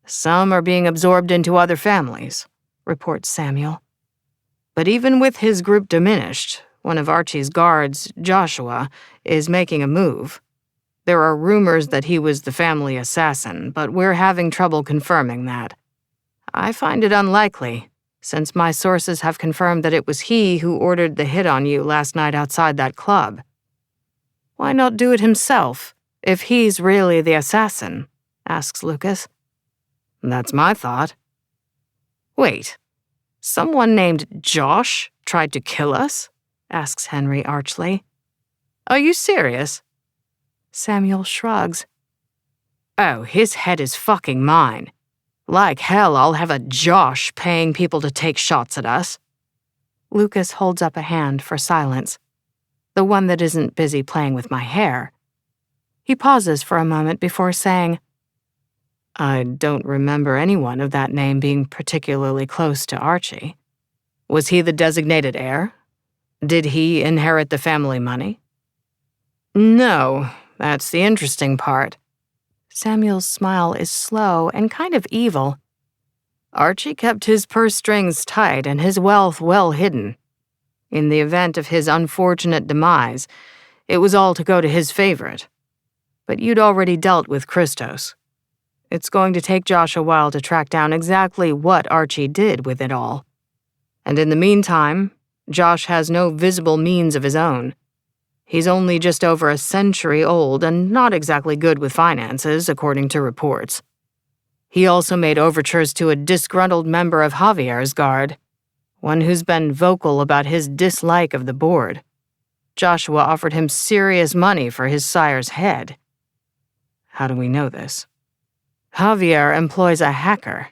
Some are being absorbed into other families, reports Samuel. But even with his group diminished, one of Archie's guards, Joshua, is making a move. There are rumors that he was the family assassin, but we're having trouble confirming that. I find it unlikely, since my sources have confirmed that it was he who ordered the hit on you last night outside that club. Why not do it himself, if he's really the assassin? Asks Lucas. That's my thought. Wait, someone named Josh tried to kill us? Asks Henry archly. Are you serious? Samuel shrugs. Oh, his head is fucking mine. Like hell, I'll have a Josh paying people to take shots at us. Lucas holds up a hand for silence, the one that isn't busy playing with my hair. He pauses for a moment before saying, I don't remember anyone of that name being particularly close to Archie. Was he the designated heir? Did he inherit the family money? No, that's the interesting part. Samuel's smile is slow and kind of evil. Archie kept his purse strings tight and his wealth well hidden. In the event of his unfortunate demise, it was all to go to his favorite. But you'd already dealt with Christos. It's going to take Josh a while to track down exactly what Archie did with it all. And in the meantime, Josh has no visible means of his own. He's only just over a century old and not exactly good with finances, according to reports. He also made overtures to a disgruntled member of Javier's guard, one who's been vocal about his dislike of the board. Joshua offered him serious money for his sire's head. How do we know this? Javier employs a hacker.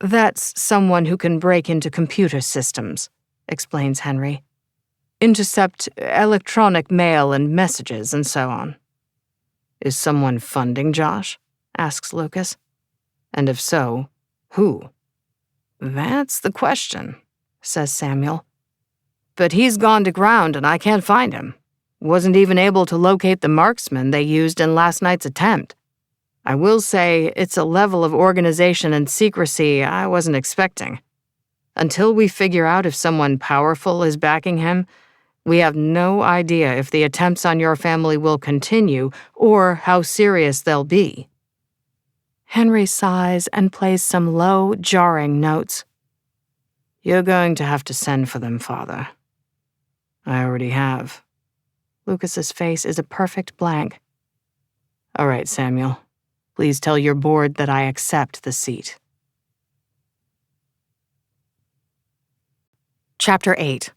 That's someone who can break into computer systems, explains Henry. Intercept electronic mail and messages and so on. Is someone funding Josh? Asks Lucas. And if so, who? That's the question, says Samuel. But he's gone to ground and I can't find him. Wasn't even able to locate the marksman they used in last night's attempt. I will say it's a level of organization and secrecy I wasn't expecting. Until we figure out if someone powerful is backing him, we have no idea if the attempts on your family will continue or how serious they'll be. Henry sighs and plays some low, jarring notes. You're going to have to send for them, Father. I already have. Lucas's face is a perfect blank. All right, Samuel. Please tell your board that I accept the seat. Chapter 8.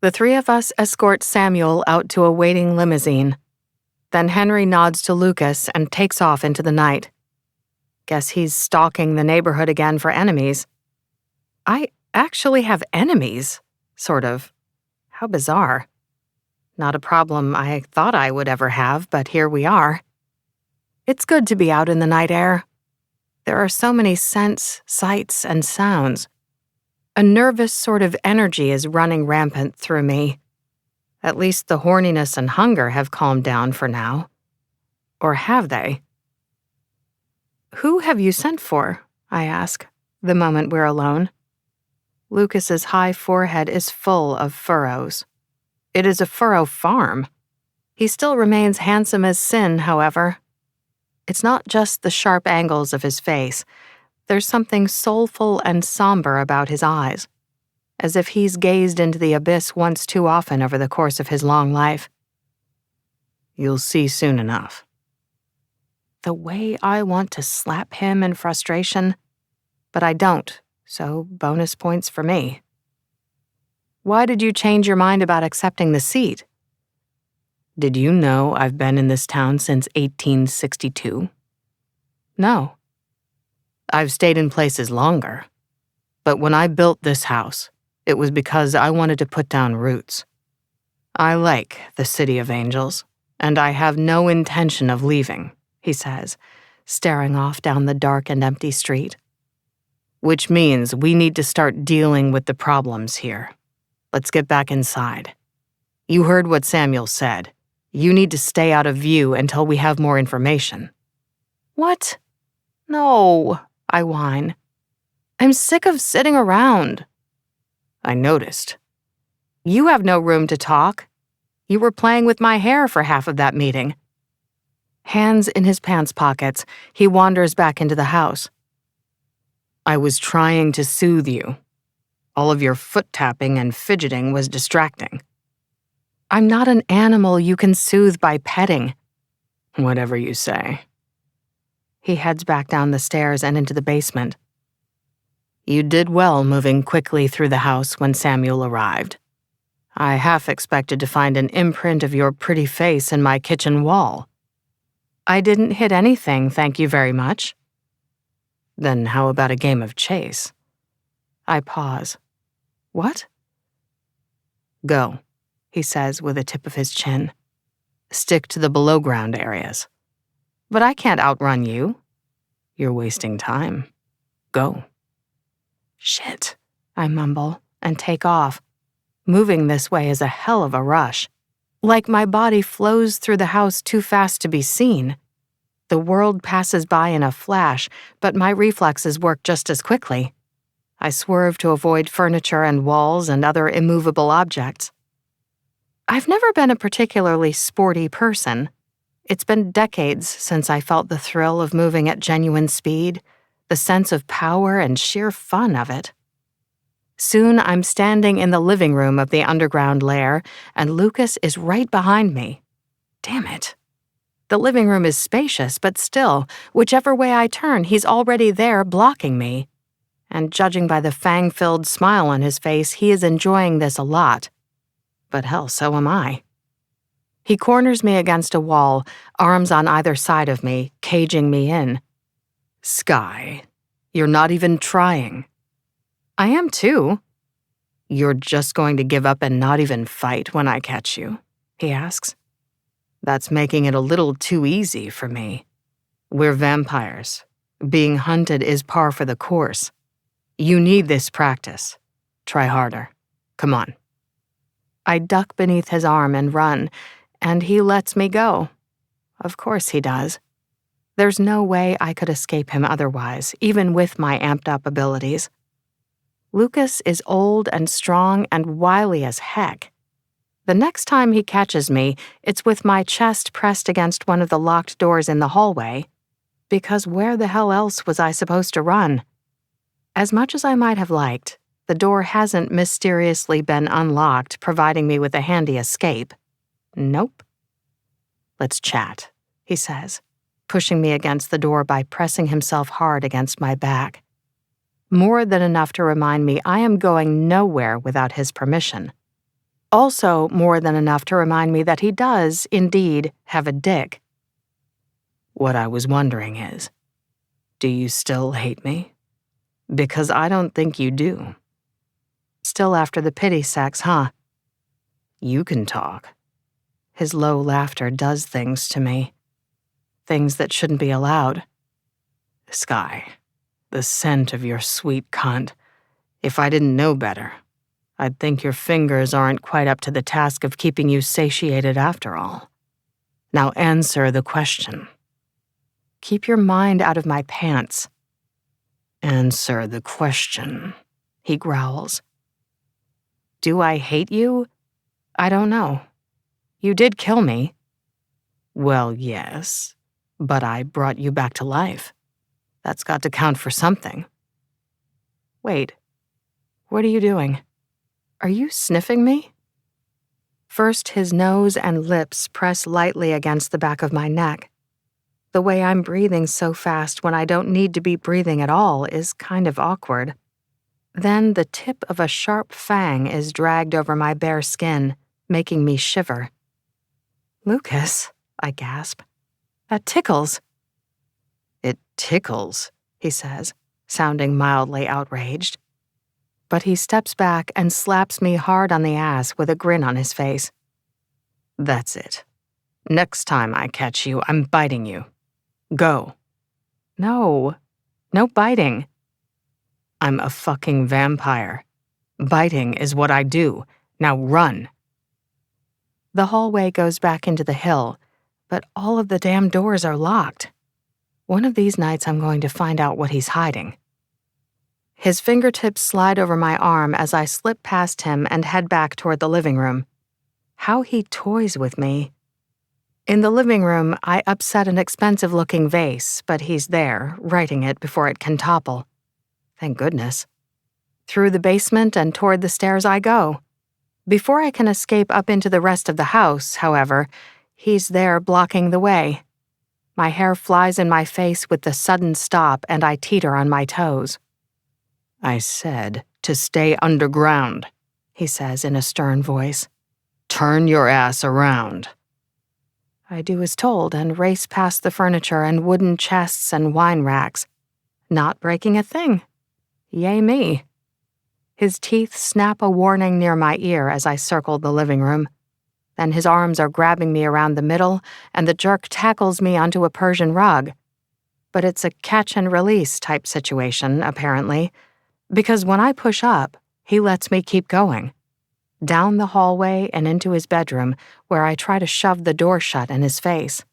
The three of us escort Samuel out to a waiting limousine. Then Henry nods to Lucas and takes off into the night. Guess he's stalking the neighborhood again for enemies. I actually have enemies, sort of. How bizarre. Not a problem I thought I would ever have, but here we are. It's good to be out in the night air. There are so many scents, sights, and sounds. A nervous sort of energy is running rampant through me. At least the horniness and hunger have calmed down for now. Or have they? Who have you sent for? I ask, the moment we're alone. Lucas's high forehead is full of furrows. It is a furrow farm. He still remains handsome as sin, however. It's not just the sharp angles of his face. There's something soulful and somber about his eyes, as if he's gazed into the abyss once too often over the course of his long life. You'll see soon enough. The way I want to slap him in frustration, but I don't, so bonus points for me. Why did you change your mind about accepting the seat? Did you know I've been in this town since 1862? No. I've stayed in places longer. But when I built this house, it was because I wanted to put down roots. I like the City of Angels, and I have no intention of leaving, he says, staring off down the dark and empty street. Which means we need to start dealing with the problems here. Let's get back inside. You heard what Samuel said. You need to stay out of view until we have more information. What? No, I whine. I'm sick of sitting around. I noticed. You have no room to talk. You were playing with my hair for half of that meeting. Hands in his pants pockets, he wanders back into the house. I was trying to soothe you. All of your foot-tapping and fidgeting was distracting. I'm not an animal you can soothe by petting. Whatever you say. He heads back down the stairs and into the basement. You did well moving quickly through the house when Samuel arrived. I half expected to find an imprint of your pretty face in my kitchen wall. I didn't hit anything, thank you very much. Then how about a game of chase? I pause. What? Go, he says with a tip of his chin. Stick to the below-ground areas. But I can't outrun you. You're wasting time. Go. Shit, I mumble and take off. Moving this way is a hell of a rush. Like my body flows through the house too fast to be seen. The world passes by in a flash, but my reflexes work just as quickly. I swerve to avoid furniture and walls and other immovable objects. I've never been a particularly sporty person. It's been decades since I felt the thrill of moving at genuine speed, the sense of power and sheer fun of it. Soon I'm standing in the living room of the underground lair, and Lucas is right behind me. Damn it. The living room is spacious, but still, whichever way I turn, he's already there blocking me. And judging by the fang-filled smile on his face, he is enjoying this a lot. But hell, so am I. He corners me against a wall, arms on either side of me, caging me in. Sky, you're not even trying. I am too. You're just going to give up and not even fight when I catch you, he asks. That's making it a little too easy for me. We're vampires. Being hunted is par for the course. You need this practice. Try harder. Come on. I duck beneath his arm and run, and he lets me go. Of course he does. There's no way I could escape him otherwise, even with my amped-up abilities. Lucas is old and strong and wily as heck. The next time he catches me, it's with my chest pressed against one of the locked doors in the hallway, because where the hell else was I supposed to run? As much as I might have liked, the door hasn't mysteriously been unlocked, providing me with a handy escape. Nope. Let's chat, he says, pushing me against the door by pressing himself hard against my back. More than enough to remind me I am going nowhere without his permission. Also more than enough to remind me that he does, indeed, have a dick. What I was wondering is, do you still hate me? Because I don't think you do. Still after the pity sex, huh? You can talk. His low laughter does things to me. Things that shouldn't be allowed. Sky, the scent of your sweet cunt. If I didn't know better, I'd think your fingers aren't quite up to the task of keeping you satiated after all. Now answer the question. Keep your mind out of my pants. Answer the question, he growls. Do I hate you? I don't know. You did kill me. Well, yes, but I brought you back to life. That's got to count for something. Wait, what are you doing? Are you sniffing me? First, his nose and lips press lightly against the back of my neck. The way I'm breathing so fast when I don't need to be breathing at all is kind of awkward. Then the tip of a sharp fang is dragged over my bare skin, making me shiver. Lucas, I gasp. That tickles. It tickles, he says, sounding mildly outraged. But he steps back and slaps me hard on the ass with a grin on his face. That's it. Next time I catch you, I'm biting you. Go. No biting. I'm a fucking vampire. Biting is what I do. Now run. The hallway goes back into the hill, but all of the damn doors are locked. One of these nights I'm going to find out what he's hiding. His fingertips slide over my arm as I slip past him and head back toward the living room. How he toys with me. In the living room, I upset an expensive-looking vase, but he's there, righting it before it can topple. Thank goodness. Through the basement and toward the stairs I go. Before I can escape up into the rest of the house, however, he's there blocking the way. My hair flies in my face with the sudden stop, and I teeter on my toes. I said to stay underground, he says in a stern voice. Turn your ass around. I do as told and race past the furniture and wooden chests and wine racks, not breaking a thing. Yay me. His teeth snap a warning near my ear as I circle the living room. Then his arms are grabbing me around the middle, and the jerk tackles me onto a Persian rug. But it's a catch-and-release type situation, apparently, because when I push up, he lets me keep going. Down the hallway and into his bedroom, where I try to shove the door shut in his face.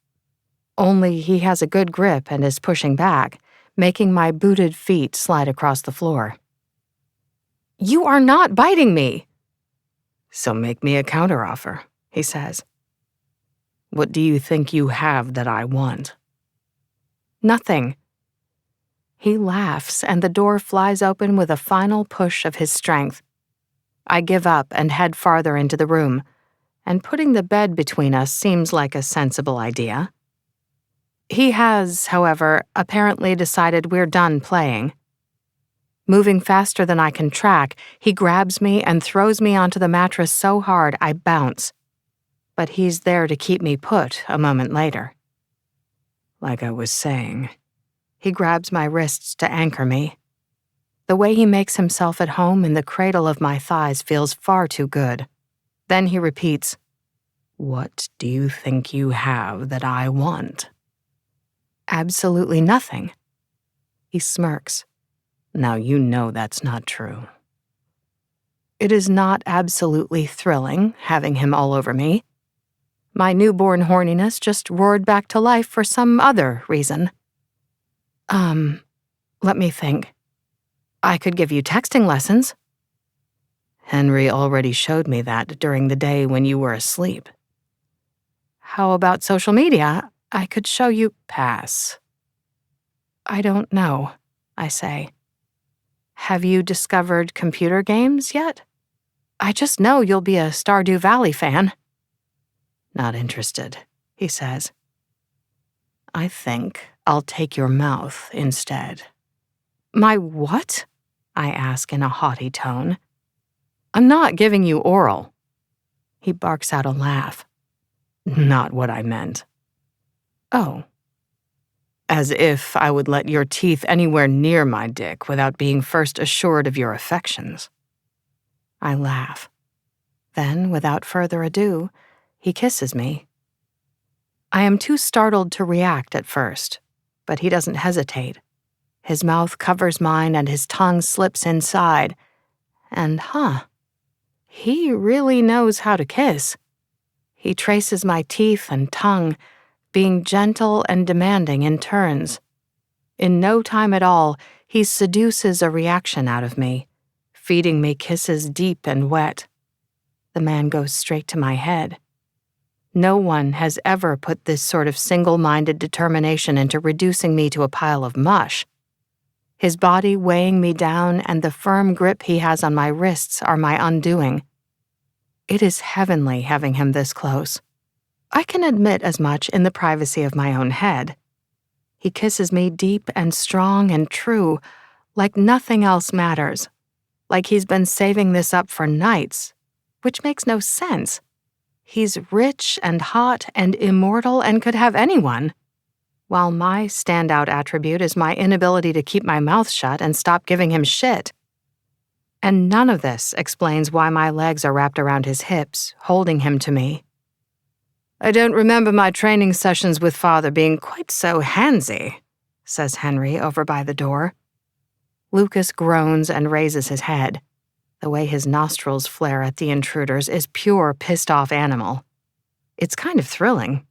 Only he has a good grip and is pushing back, making my booted feet slide across the floor. You are not biting me! So make me a counteroffer, he says. What do you think you have that I want? Nothing. He laughs, and the door flies open with a final push of his strength. I give up and head farther into the room, and putting the bed between us seems like a sensible idea. He has, however, apparently decided we're done playing. Moving faster than I can track, he grabs me and throws me onto the mattress so hard I bounce. But he's there to keep me put a moment later. Like I was saying, he grabs my wrists to anchor me. The way he makes himself at home in the cradle of my thighs feels far too good. Then he repeats, What do you think you have that I want? Absolutely nothing. He smirks. Now you know that's not true. It is not absolutely thrilling having him all over me. My newborn horniness just roared back to life for some other reason. Let me think. I could give you texting lessons. Henry already showed me that during the day when you were asleep. How about social media? I could show you. Pass. I don't know, I say. Have you discovered computer games yet? I just know you'll be a Stardew Valley fan. Not interested, he says. I think I'll take your mouth instead. My what? I ask in a haughty tone. I'm not giving you oral. He barks out a laugh. Not what I meant. Oh. As if I would let your teeth anywhere near my dick without being first assured of your affections. I laugh. Then, without further ado, he kisses me. I am too startled to react at first, but he doesn't hesitate. His mouth covers mine and his tongue slips inside. And he really knows how to kiss. He traces my teeth and tongue, being gentle and demanding in turns. In no time at all, he seduces a reaction out of me, feeding me kisses deep and wet. The man goes straight to my head. No one has ever put this sort of single-minded determination into reducing me to a pile of mush. His body weighing me down and the firm grip he has on my wrists are my undoing. It is heavenly having him this close. I can admit as much in the privacy of my own head. He kisses me deep and strong and true, like nothing else matters, like he's been saving this up for nights, which makes no sense. He's rich and hot and immortal and could have anyone, while my standout attribute is my inability to keep my mouth shut and stop giving him shit. And none of this explains why my legs are wrapped around his hips, holding him to me. I don't remember my training sessions with Father being quite so handsy, says Henry over by the door. Lucas groans and raises his head. The way his nostrils flare at the intruders is pure pissed-off animal. It's kind of thrilling.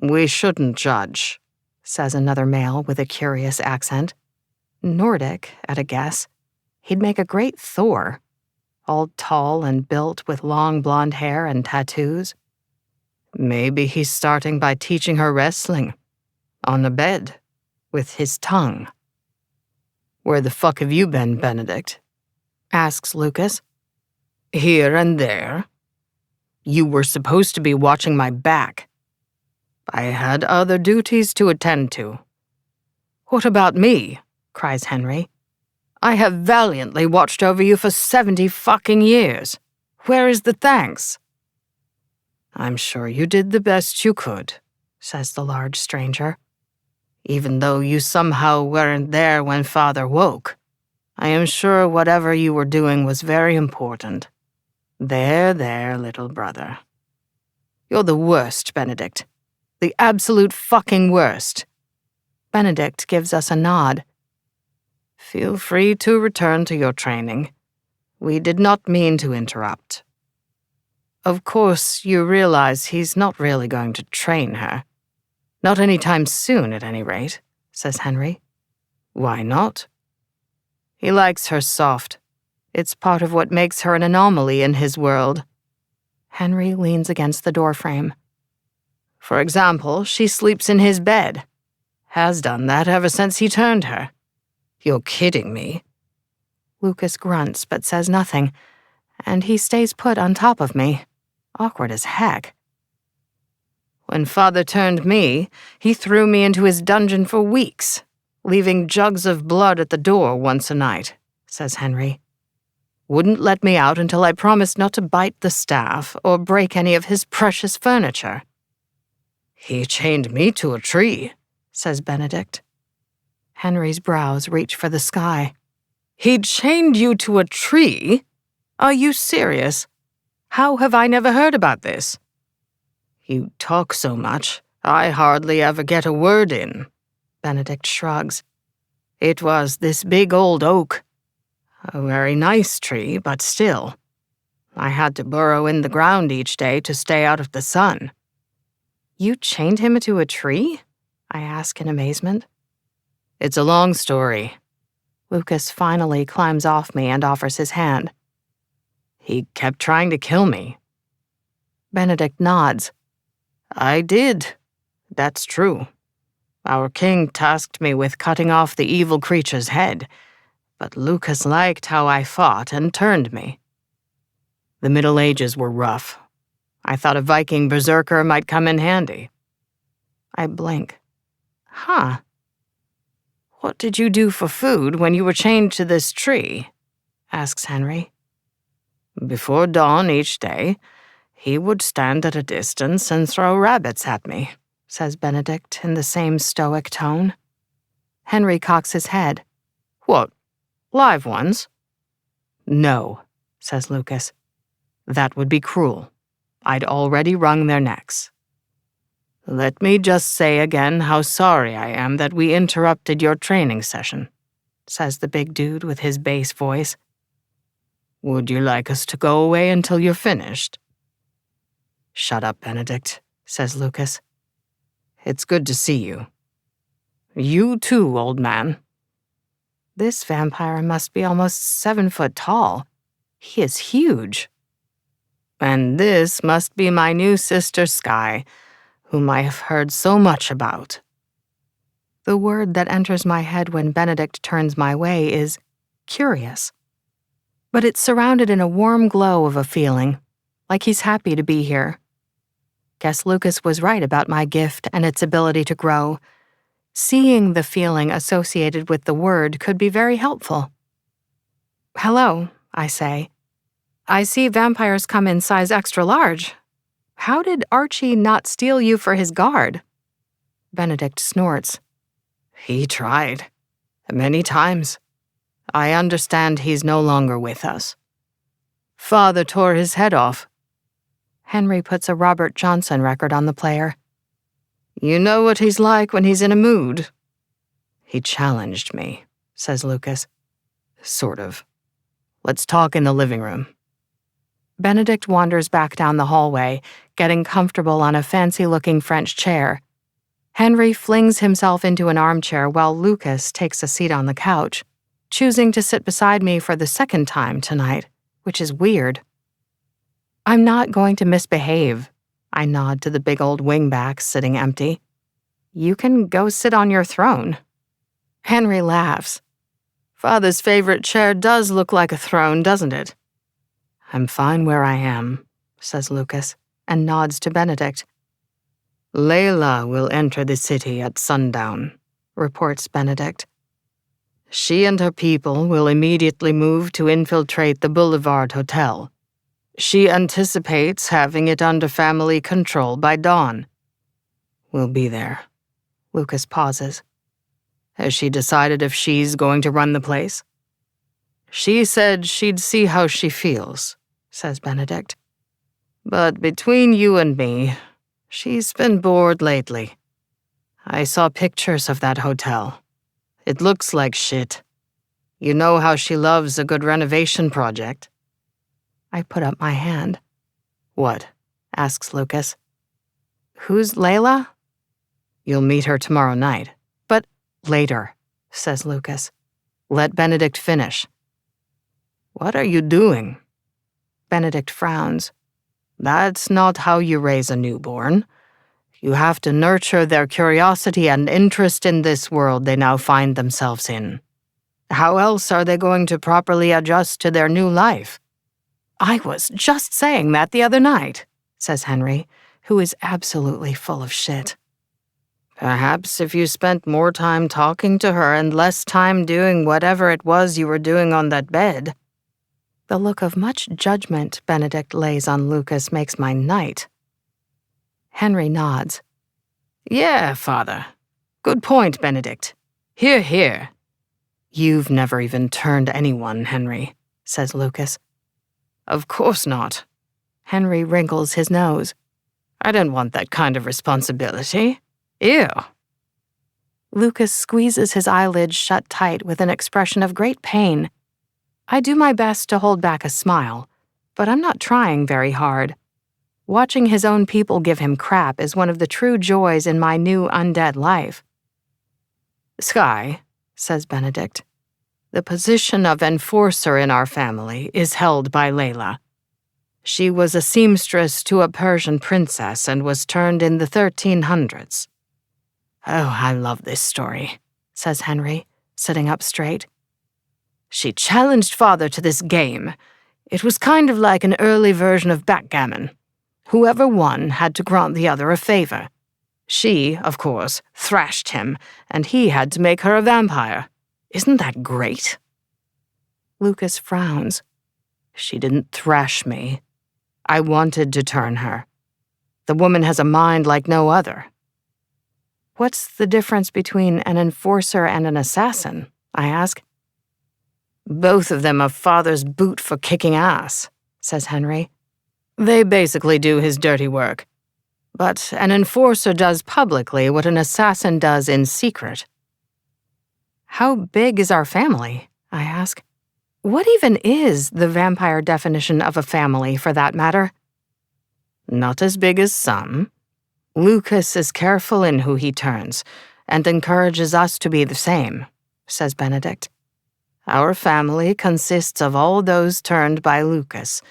We shouldn't judge, says another male with a curious accent. Nordic, at a guess. He'd make a great Thor. All tall and built with long blonde hair and tattoos. Maybe he's starting by teaching her wrestling. On the bed. With his tongue. Where the fuck have you been, Benedict? Asks Lucas. Here and there. You were supposed to be watching my back. I had other duties to attend to. What about me? Cries Henry. I have valiantly watched over you for 70 fucking years. Where is the thanks? I'm sure you did the best you could, says the large stranger. Even though you somehow weren't there when Father woke, I am sure whatever you were doing was very important. There, little brother. You're the worst, Benedict. The absolute fucking worst. Benedict gives us a nod. Feel free to return to your training. We did not mean to interrupt. Of course, you realize he's not really going to train her. Not anytime soon, at any rate, says Henry. Why not? He likes her soft. It's part of what makes her an anomaly in his world. Henry leans against the doorframe. For example, she sleeps in his bed. Has done that ever since he turned her. You're kidding me. Lucas grunts but says nothing, and he stays put on top of me. Awkward as heck. When Father turned me, he threw me into his dungeon for weeks, leaving jugs of blood at the door once a night, says Henry. Wouldn't let me out until I promised not to bite the staff or break any of his precious furniture. He chained me to a tree, says Benedict. Henry's brows reach for the sky. He chained you to a tree? Are you serious? How have I never heard about this? You talk so much, I hardly ever get a word in. Benedict shrugs. It was this big old oak. A very nice tree, but still. I had to burrow in the ground each day to stay out of the sun. You chained him to a tree? I ask in amazement. It's a long story. Lucas finally climbs off me and offers his hand. He kept trying to kill me. Benedict nods. I did. That's true. Our king tasked me with cutting off the evil creature's head, but Lucas liked how I fought and turned me. The Middle Ages were rough. I thought a Viking berserker might come in handy. I blink. Huh. What did you do for food when you were chained to this tree? Asks Henry. Before dawn each day, he would stand at a distance and throw rabbits at me, says Benedict in the same stoic tone. Henry cocks his head. What, live ones? No, says Lucas. That would be cruel. I'd already wrung their necks. Let me just say again how sorry I am that we interrupted your training session, says the big dude with his bass voice. Would you like us to go away until you're finished? Shut up, Benedict, says Lucas. It's good to see you. You too, old man. This vampire must be almost 7 foot tall. He is huge. And this must be my new sister Sky, whom I have heard so much about. The word that enters my head when Benedict turns my way is curious. But it's surrounded in a warm glow of a feeling, like he's happy to be here. Guess Lucas was right about my gift and its ability to grow. Seeing the feeling associated with the word could be very helpful. Hello, I say. I see vampires come in size extra large. How did Archie not steal you for his guard? Benedict snorts. He tried. Many times. I understand he's no longer with us. Father tore his head off. Henry puts a Robert Johnson record on the player. You know what he's like when he's in a mood. He challenged me, says Lucas. Sort of. Let's talk in the living room. Benedict wanders back down the hallway, getting comfortable on a fancy-looking French chair. Henry flings himself into an armchair while Lucas takes a seat on the couch, choosing to sit beside me for the second time tonight, which is weird. I'm not going to misbehave. I nod to the big old wingback sitting empty. You can go sit on your throne. Henry laughs. Father's favorite chair does look like a throne, doesn't it? I'm fine where I am, says Lucas, and nods to Benedict. Layla will enter the city at sundown, reports Benedict. She and her people will immediately move to infiltrate the Boulevard Hotel. She anticipates having it under family control by dawn. We'll be there. Lucas pauses. Has she decided if she's going to run the place? She said she'd see how she feels, says Benedict. But between you and me, she's been bored lately. I saw pictures of that hotel. It looks like shit. You know how she loves a good renovation project. I put up my hand. What? Asks Lucas. Who's Layla? You'll meet her tomorrow night. But later, says Lucas. Let Benedict finish. What are you doing? Benedict frowns. That's not how you raise a newborn. You have to nurture their curiosity and interest in this world they now find themselves in. How else are they going to properly adjust to their new life? I was just saying that the other night, says Henry, who is absolutely full of shit. Perhaps if you spent more time talking to her and less time doing whatever it was you were doing on that bed. The look of much judgment Benedict lays on Lucas makes my night. Henry nods. Yeah, Father. Good point, Benedict. Hear, hear. You've never even turned anyone, Henry, says Lucas. Of course not. Henry wrinkles his nose. I don't want that kind of responsibility. Ew. Lucas squeezes his eyelids shut tight with an expression of great pain. I do my best to hold back a smile, but I'm not trying very hard. Watching his own people give him crap is one of the true joys in my new undead life. Sky, says Benedict, the position of enforcer in our family is held by Layla. She was a seamstress to a Persian princess and was turned in the 1300s. Oh, I love this story, says Henry, sitting up straight. She challenged Father to this game. It was kind of like an early version of backgammon. Whoever won had to grant the other a favor. She, of course, thrashed him, and he had to make her a vampire. Isn't that great? Lucas frowns. She didn't thrash me. I wanted to turn her. The woman has a mind like no other. What's the difference between an enforcer and an assassin? I ask. Both of them are Father's boot for kicking ass, says Henry. They basically do his dirty work. But an enforcer does publicly what an assassin does in secret. How big is our family? I ask. What even is the vampire definition of a family, for that matter? Not as big as some. Lucas is careful in who he turns, and encourages us to be the same, says Benedict. Our family consists of all those turned by Lucas,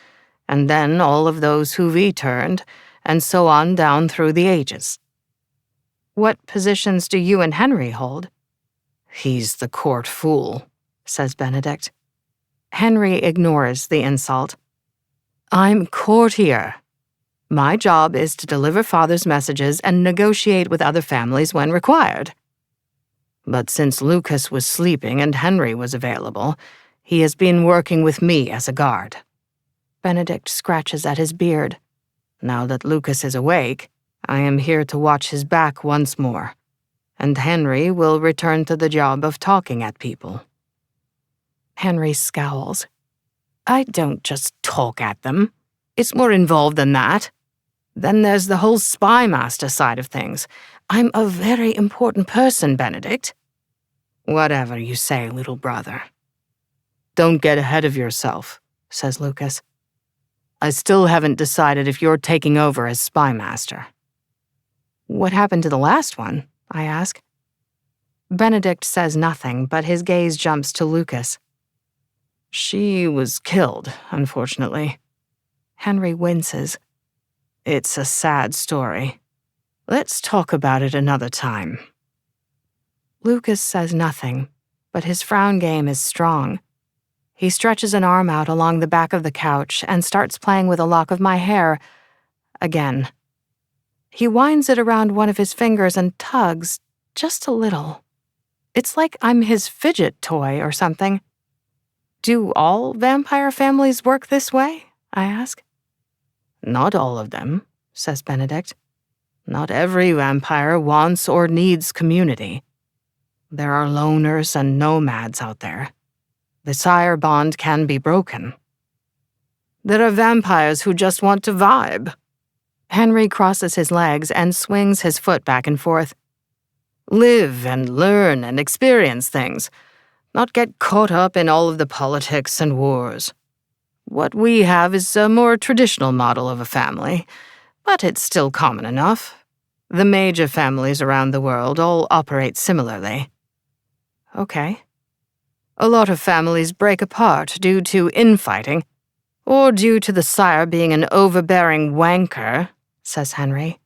and then all of those who we turned, and so on down through the ages. What positions do you and Henry hold? He's the court fool, says Benedict. Henry ignores the insult. I'm courtier. My job is to deliver Father's messages and negotiate with other families when required. But since Lucas was sleeping and Henry was available, he has been working with me as a guard. Benedict scratches at his beard. Now that Lucas is awake, I am here to watch his back once more, and Henry will return to the job of talking at people. Henry scowls. I don't just talk at them. It's more involved than that. Then there's the whole spy master side of things. I'm a very important person, Benedict. Whatever you say, little brother. Don't get ahead of yourself, says Lucas. I still haven't decided if you're taking over as spy master. What happened to the last one? I ask. Benedict says nothing, but his gaze jumps to Lucas. She was killed, unfortunately. Henry winces. It's a sad story. Let's talk about it another time. Lucas says nothing, but his frown game is strong. He stretches an arm out along the back of the couch and starts playing with a lock of my hair. Again. He winds it around one of his fingers and tugs, just a little. It's like I'm his fidget toy or something. Do all vampire families work this way? I ask. Not all of them, says Benedict. Not every vampire wants or needs community. There are loners and nomads out there. The sire bond can be broken. There are vampires who just want to vibe. Henry crosses his legs and swings his foot back and forth. Live and learn and experience things, not get caught up in all of the politics and wars. What we have is a more traditional model of a family, but it's still common enough. The major families around the world all operate similarly. Okay. A lot of families break apart due to infighting, or due to the sire being an overbearing wanker, says Henry.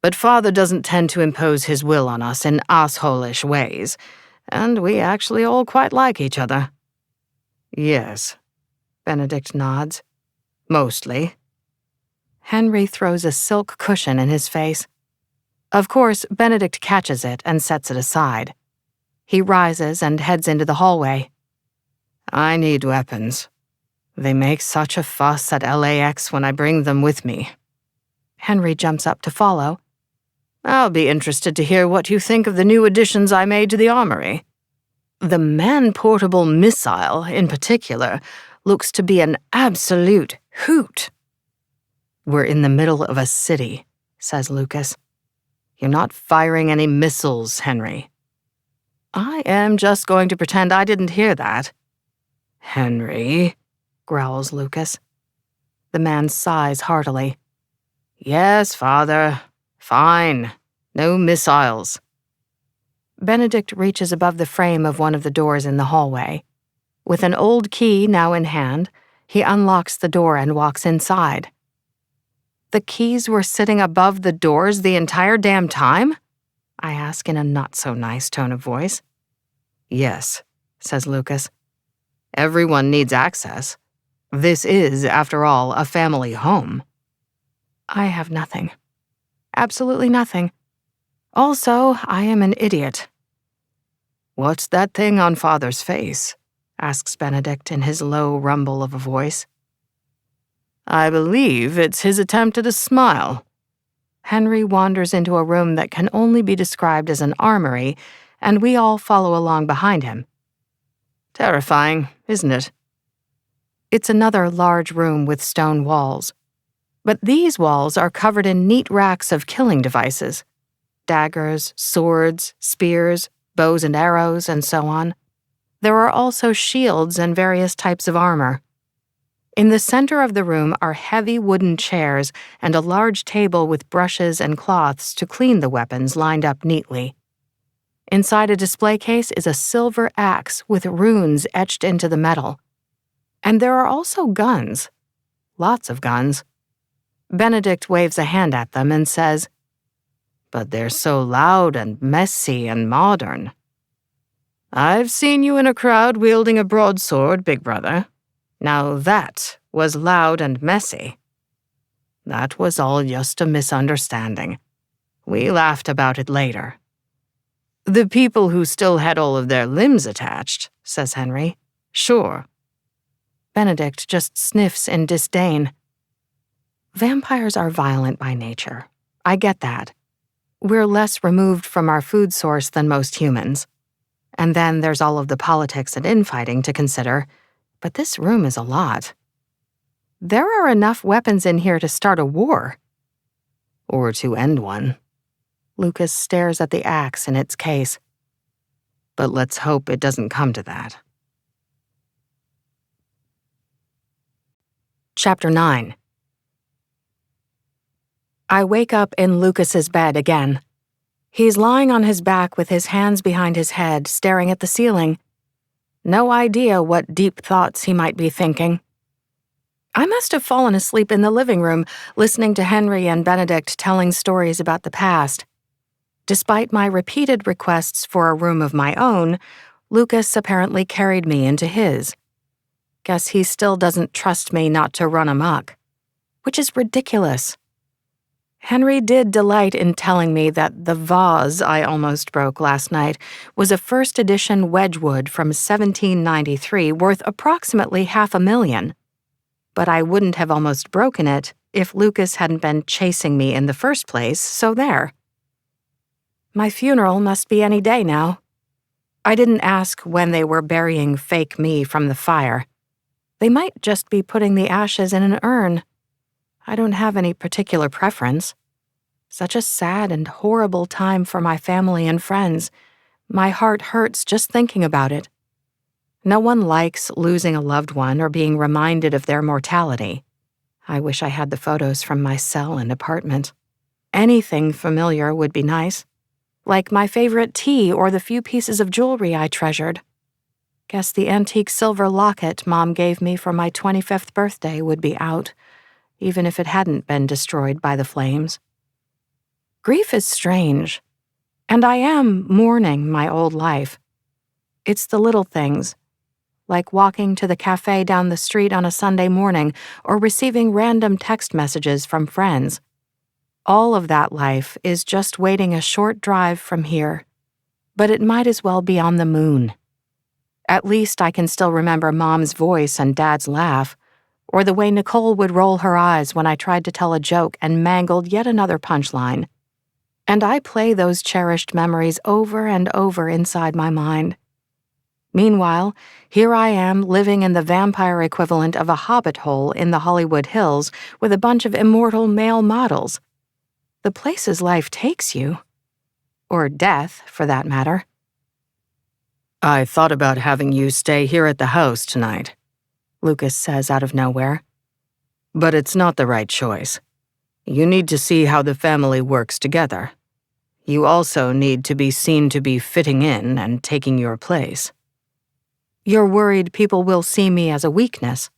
But Father doesn't tend to impose his will on us in asshole-ish ways, and we actually all quite like each other. Yes, Benedict nods. Mostly. Henry throws a silk cushion in his face. Of course, Benedict catches it and sets it aside. He rises and heads into the hallway. I need weapons. They make such a fuss at LAX when I bring them with me. Henry jumps up to follow. I'll be interested to hear what you think of the new additions I made to the armory. The man-portable missile, in particular, looks to be an absolute hoot. We're in the middle of a city, says Lucas. You're not firing any missiles, Henry. I am just going to pretend I didn't hear that. Henry, growls Lucas. The man sighs heartily. Yes, father. Fine. No missiles. Benedict reaches above the frame of one of the doors in the hallway. With an old key now in hand, he unlocks the door and walks inside. The keys were sitting above the doors the entire damn time? I ask in a not-so-nice tone of voice. Yes, says Lucas. Everyone needs access. This is, after all, a family home. I have nothing. Absolutely nothing. Also, I am an idiot. What's that thing on Father's face? Asks Benedict in his low rumble of a voice. I believe it's his attempt at a smile. Henry wanders into a room that can only be described as an armory, and we all follow along behind him. Terrifying, isn't it? It's another large room with stone walls. But these walls are covered in neat racks of killing devices. Daggers, swords, spears, bows and arrows, and so on. There are also shields and various types of armor. In the center of the room are heavy wooden chairs and a large table with brushes and cloths to clean the weapons lined up neatly. Inside a display case is a silver axe with runes etched into the metal. And there are also guns. Lots of guns. Benedict waves a hand at them and says, But they're so loud and messy and modern. I've seen you in a crowd wielding a broadsword, big brother. Now that was loud and messy. That was all just a misunderstanding. We laughed about it later. The people who still had all of their limbs attached, says Henry. Sure. Benedict just sniffs in disdain. Vampires are violent by nature. I get that. We're less removed from our food source than most humans. And then there's all of the politics and infighting to consider, but this room is a lot. There are enough weapons in here to start a war. Or to end one. Lucas stares at the axe in its case. But let's hope it doesn't come to that. Chapter 9. I wake up in Lucas's bed again. He's lying on his back with his hands behind his head, staring at the ceiling. No idea what deep thoughts he might be thinking. I must have fallen asleep in the living room, listening to Henry and Benedict telling stories about the past. Despite my repeated requests for a room of my own, Lucas apparently carried me into his. Guess he still doesn't trust me not to run amok. Which is ridiculous. Henry did delight in telling me that the vase I almost broke last night was a first edition Wedgwood from 1793 worth approximately $500,000. But I wouldn't have almost broken it if Lucas hadn't been chasing me in the first place, so there. My funeral must be any day now. I didn't ask when they were burying fake me from the fire. They might just be putting the ashes in an urn. I don't have any particular preference. Such a sad and horrible time for my family and friends. My heart hurts just thinking about it. No one likes losing a loved one or being reminded of their mortality. I wish I had the photos from my cell and apartment. Anything familiar would be nice. Like my favorite tea or the few pieces of jewelry I treasured. Guess the antique silver locket Mom gave me for my 25th birthday would be out, even if it hadn't been destroyed by the flames. Grief is strange, and I am mourning my old life. It's the little things, like walking to the cafe down the street on a Sunday morning or receiving random text messages from friends. All of that life is just waiting a short drive from here, but it might as well be on the moon. At least I can still remember Mom's voice and Dad's laugh, or the way Nicole would roll her eyes when I tried to tell a joke and mangled yet another punchline. And I play those cherished memories over and over inside my mind. Meanwhile, here I am living in the vampire equivalent of a hobbit hole in the Hollywood Hills with a bunch of immortal male models. The places life takes you. Or death, for that matter. I thought about having you stay here at the house tonight, Lucas says out of nowhere. But it's not the right choice. You need to see how the family works together. You also need to be seen to be fitting in and taking your place. You're worried people will see me as a weakness.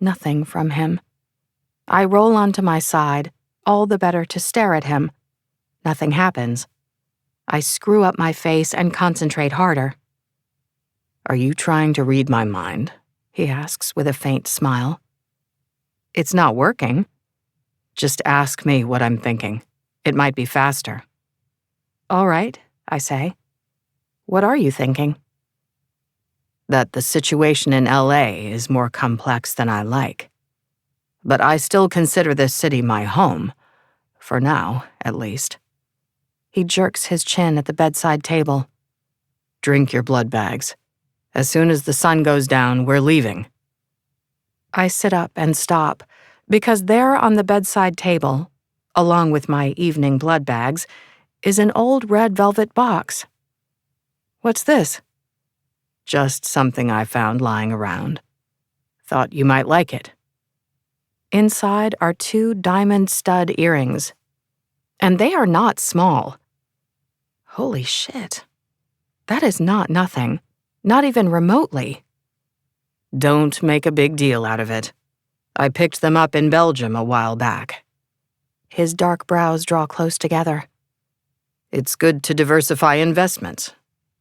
Nothing from him. I roll onto my side, all the better to stare at him. Nothing happens. I screw up my face and concentrate harder. Are you trying to read my mind? He asks with a faint smile. It's not working. Just ask me what I'm thinking. It might be faster. All right, I say. What are you thinking? That the situation in LA is more complex than I like. But I still consider this city my home. For now, at least. He jerks his chin at the bedside table. Drink your blood bags. As soon as the sun goes down, we're leaving. I sit up and stop, because there on the bedside table, along with my evening blood bags, is an old red velvet box. What's this? Just something I found lying around. Thought you might like it. Inside are 2 diamond stud earrings. And they are not small. Holy shit. That is not nothing. Not even remotely. Don't make a big deal out of it. I picked them up in Belgium a while back. His dark brows draw close together. It's good to diversify investments,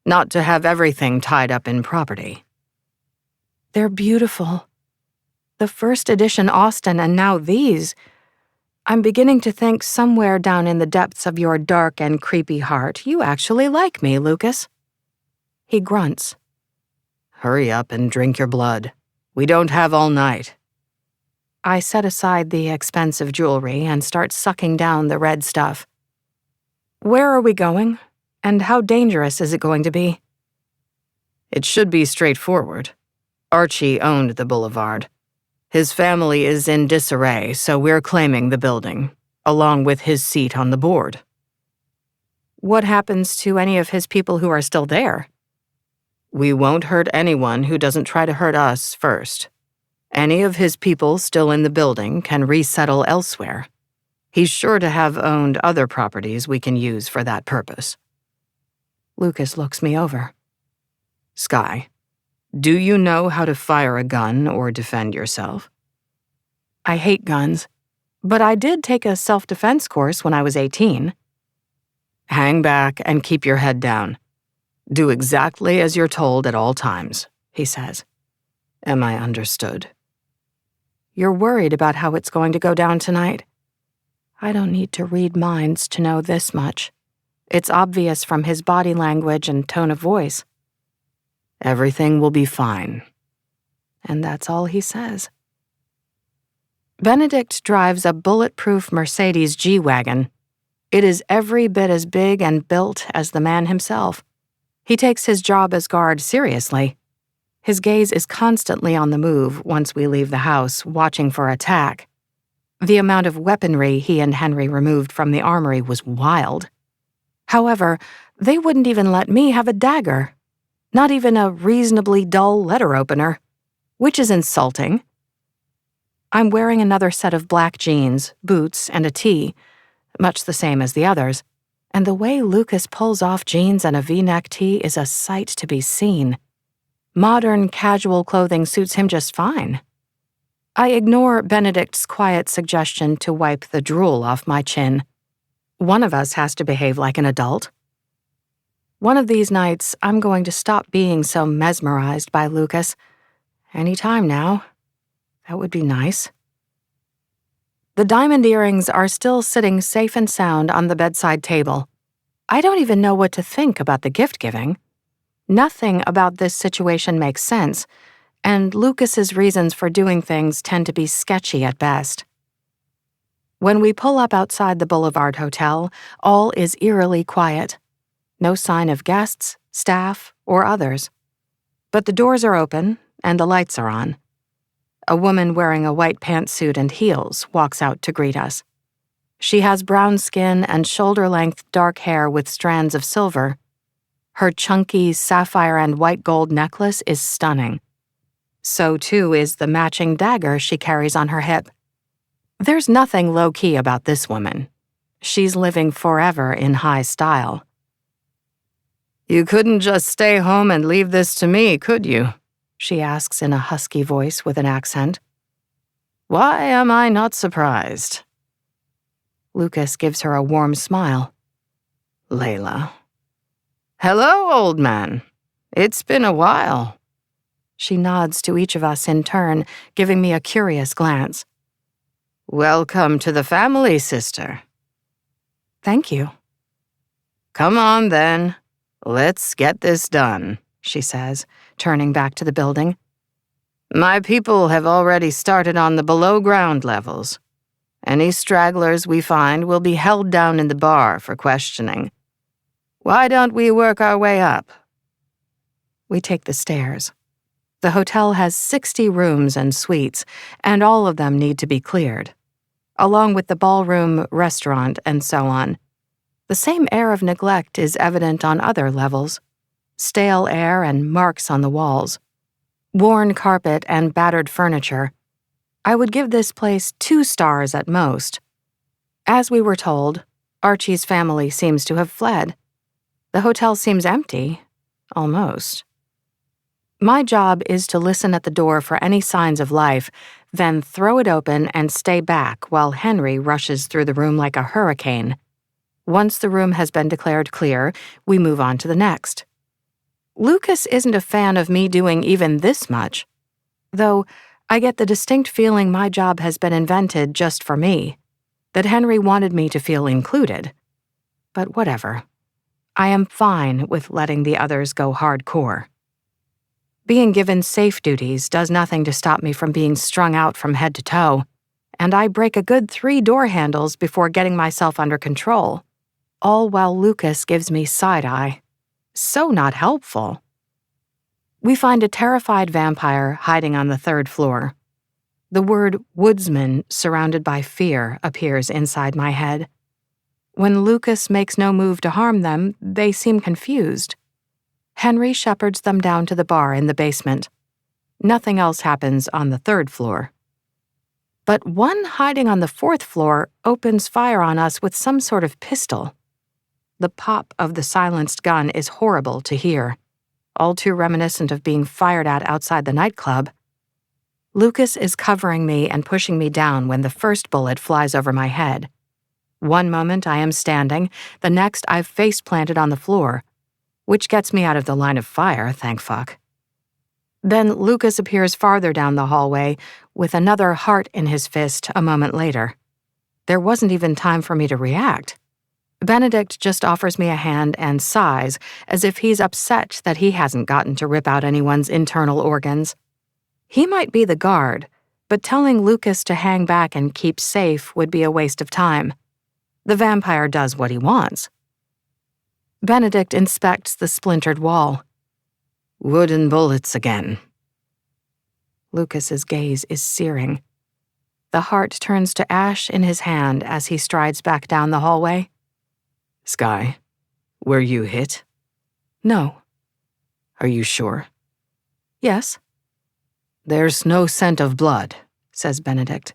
not to have everything tied up in property. They're beautiful. The first edition Austin and now these. I'm beginning to think somewhere down in the depths of your dark and creepy heart, you actually like me, Lucas. He grunts. Hurry up and drink your blood. We don't have all night. I set aside the expensive jewelry and start sucking down the red stuff. Where are we going? And how dangerous is it going to be? It should be straightforward. Archie owned the boulevard. His family is in disarray, so we're claiming the building, along with his seat on the board. What happens to any of his people who are still there? We won't hurt anyone who doesn't try to hurt us first. Any of his people still in the building can resettle elsewhere. He's sure to have owned other properties we can use for that purpose. Lucas looks me over. Sky, do you know how to fire a gun or defend yourself? I hate guns, but I did take a self-defense course when I was 18. Hang back and keep your head down. Do exactly as you're told at all times, he says. Am I understood? You're worried about how it's going to go down tonight. I don't need to read minds to know this much. It's obvious from his body language and tone of voice. Everything will be fine. And that's all he says. Benedict drives a bulletproof Mercedes G-Wagon. It is every bit as big and built as the man himself. He takes his job as guard seriously. His gaze is constantly on the move once we leave the house, watching for attack. The amount of weaponry he and Henry removed from the armory was wild. However, they wouldn't even let me have a dagger. Not even a reasonably dull letter opener, which is insulting. I'm wearing another set of black jeans, boots, and a tee, much the same as the others, and the way Lucas pulls off jeans and a V-neck tee is a sight to be seen. Modern, casual clothing suits him just fine. I ignore Benedict's quiet suggestion to wipe the drool off my chin. One of us has to behave like an adult. One of these nights, I'm going to stop being so mesmerized by Lucas. Any time now. That would be nice. The diamond earrings are still sitting safe and sound on the bedside table. I don't even know what to think about the gift-giving. Nothing about this situation makes sense, and Lucas's reasons for doing things tend to be sketchy at best. When we pull up outside the Boulevard Hotel, all is eerily quiet. No sign of guests, staff, or others. But the doors are open, and the lights are on. A woman wearing a white pantsuit and heels walks out to greet us. She has brown skin and shoulder-length dark hair with strands of silver. Her chunky sapphire and white gold necklace is stunning. So too is the matching dagger she carries on her hip. There's nothing low-key about this woman. She's living forever in high style. "You couldn't just stay home and leave this to me, could you?" she asks in a husky voice with an accent. "Why am I not surprised?" Lucas gives her a warm smile. "Layla." "Hello, old man. It's been a while." She nods to each of us in turn, giving me a curious glance. "Welcome to the family, sister." "Thank you." "Come on, then. Let's get this done," she says, turning back to the building. "My people have already started on the below-ground levels. Any stragglers we find will be held down in the bar for questioning. Why don't we work our way up?" We take the stairs. The hotel has 60 rooms and suites, and all of them need to be cleared, along with the ballroom, restaurant, and so on. The same air of neglect is evident on other levels. Stale air and marks on the walls. Worn carpet and battered furniture. I would give this place 2 stars at most. As we were told, Archie's family seems to have fled. The hotel seems empty, almost. My job is to listen at the door for any signs of life, then throw it open and stay back while Henry rushes through the room like a hurricane. Once the room has been declared clear, we move on to the next. Lucas isn't a fan of me doing even this much, though I get the distinct feeling my job has been invented just for me, that Henry wanted me to feel included. But whatever. I am fine with letting the others go hardcore. Being given safe duties does nothing to stop me from being strung out from head to toe, and I break a good 3 door handles before getting myself under control, all while Lucas gives me side-eye. So not helpful. We find a terrified vampire hiding on the 3rd floor. The word woodsman surrounded by fear appears inside my head. When Lucas makes no move to harm them, they seem confused. Henry shepherds them down to the bar in the basement. Nothing else happens on the 3rd floor. But one hiding on the 4th floor opens fire on us with some sort of pistol. The pop of the silenced gun is horrible to hear, all too reminiscent of being fired at outside the nightclub. Lucas is covering me and pushing me down when the first bullet flies over my head. One moment I am standing, the next I've face-planted on the floor, which gets me out of the line of fire, thank fuck. Then Lucas appears farther down the hallway with another heart in his fist a moment later. There wasn't even time for me to react. Benedict just offers me a hand and sighs as if he's upset that he hasn't gotten to rip out anyone's internal organs. He might be the guard, but telling Lucas to hang back and keep safe would be a waste of time. The vampire does what he wants. Benedict inspects the splintered wall. "Wooden bullets again." Lucas's gaze is searing. The heart turns to ash in his hand as he strides back down the hallway. "Skye, were you hit?" No. "Are you sure?" Yes. "There's no scent of blood," says Benedict.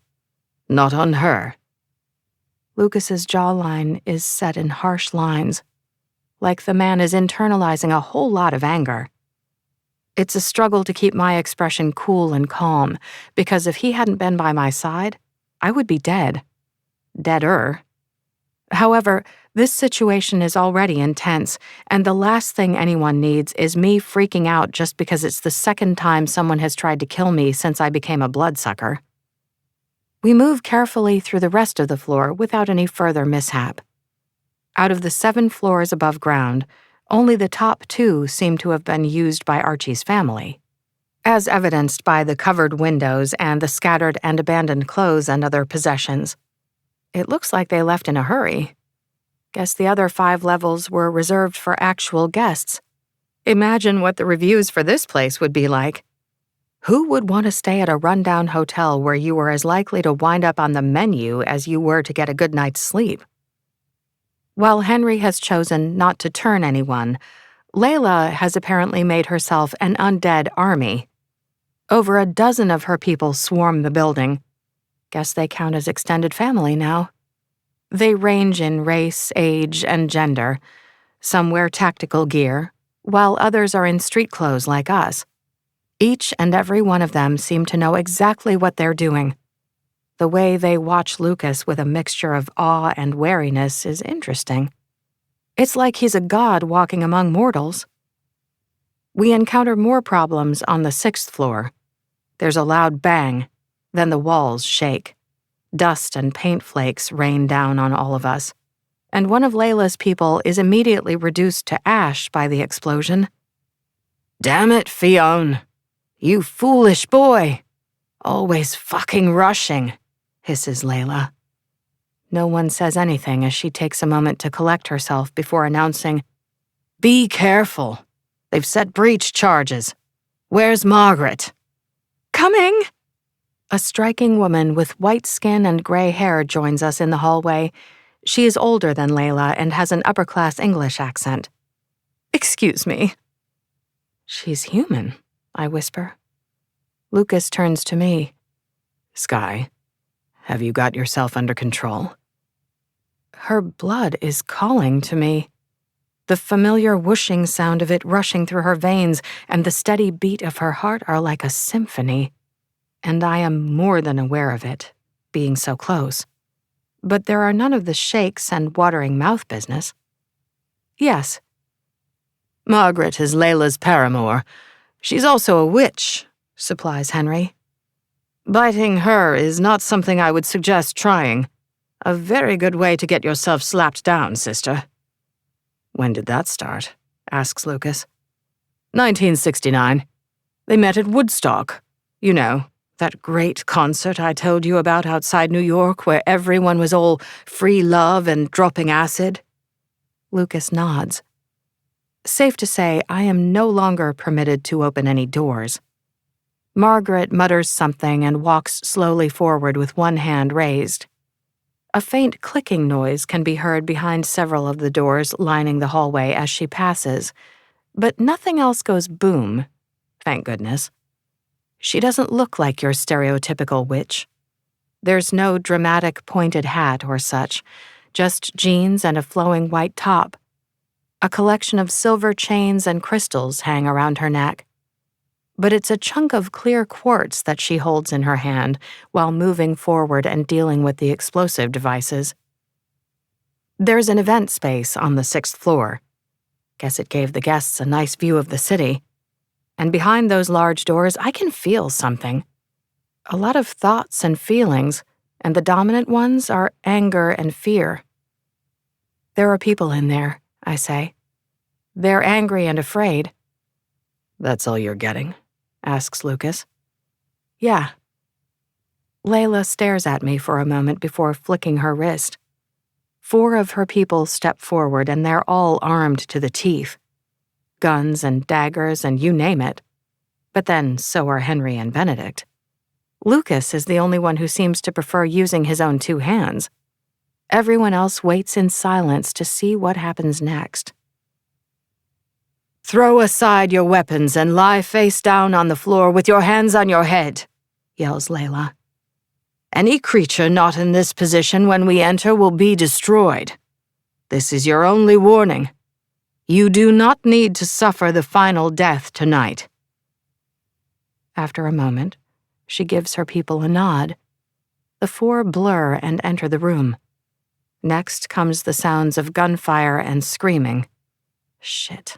"Not on her." Lucas's jawline is set in harsh lines, like the man is internalizing a whole lot of anger. It's a struggle to keep my expression cool and calm, because if he hadn't been by my side, I would be dead. Deader. However, this situation is already intense, and the last thing anyone needs is me freaking out just because it's the second time someone has tried to kill me since I became a bloodsucker. We move carefully through the rest of the floor without any further mishap. Out of the 7 floors above ground, only the top 2 seem to have been used by Archie's family, as evidenced by the covered windows and the scattered and abandoned clothes and other possessions. It looks like they left in a hurry. Guess the other 5 levels were reserved for actual guests. Imagine what the reviews for this place would be like. Who would want to stay at a rundown hotel where you were as likely to wind up on the menu as you were to get a good night's sleep? While Henry has chosen not to turn anyone, Layla has apparently made herself an undead army. Over a dozen of her people swarm the building. Guess they count as extended family now. They range in race, age, and gender. Some wear tactical gear, while others are in street clothes like us. Each and every one of them seem to know exactly what they're doing. The way they watch Lucas with a mixture of awe and wariness is interesting. It's like he's a god walking among mortals. We encounter more problems on the 6th floor. There's a loud bang, then the walls shake. Dust and paint flakes rain down on all of us, and one of Layla's people is immediately reduced to ash by the explosion. Damn it, Fionn. You foolish boy. Always fucking rushing, hisses Layla. No one says anything as she takes a moment to collect herself before announcing, Be careful. They've set breach charges. Where's Margaret? Coming! A striking woman with white skin and gray hair joins us in the hallway. She is older than Layla and has an upper-class English accent. Excuse me. She's human, I whisper. Lucas turns to me. Sky, have you got yourself under control? Her blood is calling to me. The familiar whooshing sound of it rushing through her veins and the steady beat of her heart are like a symphony. And I am more than aware of it, being so close. But there are none of the shakes and watering mouth business. Yes. Margaret is Layla's paramour. She's also a witch, supplies Henry. Biting her is not something I would suggest trying. A very good way to get yourself slapped down, sister. When did that start? Asks Lucas. 1969. They met at Woodstock. You know, that great concert I told you about outside New York where everyone was all free love and dropping acid? Lucas nods. Safe to say, I am no longer permitted to open any doors. Margaret mutters something and walks slowly forward with one hand raised. A faint clicking noise can be heard behind several of the doors lining the hallway as she passes, but nothing else goes boom, thank goodness. She doesn't look like your stereotypical witch. There's no dramatic pointed hat or such, just jeans and a flowing white top. A collection of silver chains and crystals hang around her neck. But it's a chunk of clear quartz that she holds in her hand while moving forward and dealing with the explosive devices. There's an event space on the 6th floor. Guess it gave the guests a nice view of the city. And behind those large doors, I can feel something. A lot of thoughts and feelings, and the dominant ones are anger and fear. There are people in there, I say. They're angry and afraid. That's all you're getting? Asks Lucas. Yeah. Layla stares at me for a moment before flicking her wrist. 4 of her people step forward and they're all armed to the teeth. Guns and daggers and you name it. But then so are Henry and Benedict. Lucas is the only one who seems to prefer using his own 2 hands. Everyone else waits in silence to see what happens next. Throw aside your weapons and lie face down on the floor with your hands on your head, yells Layla. Any creature not in this position when we enter will be destroyed. This is your only warning. You do not need to suffer the final death tonight. After a moment, she gives her people a nod. The 4 blur and enter the room. Next comes the sounds of gunfire and screaming. Shit.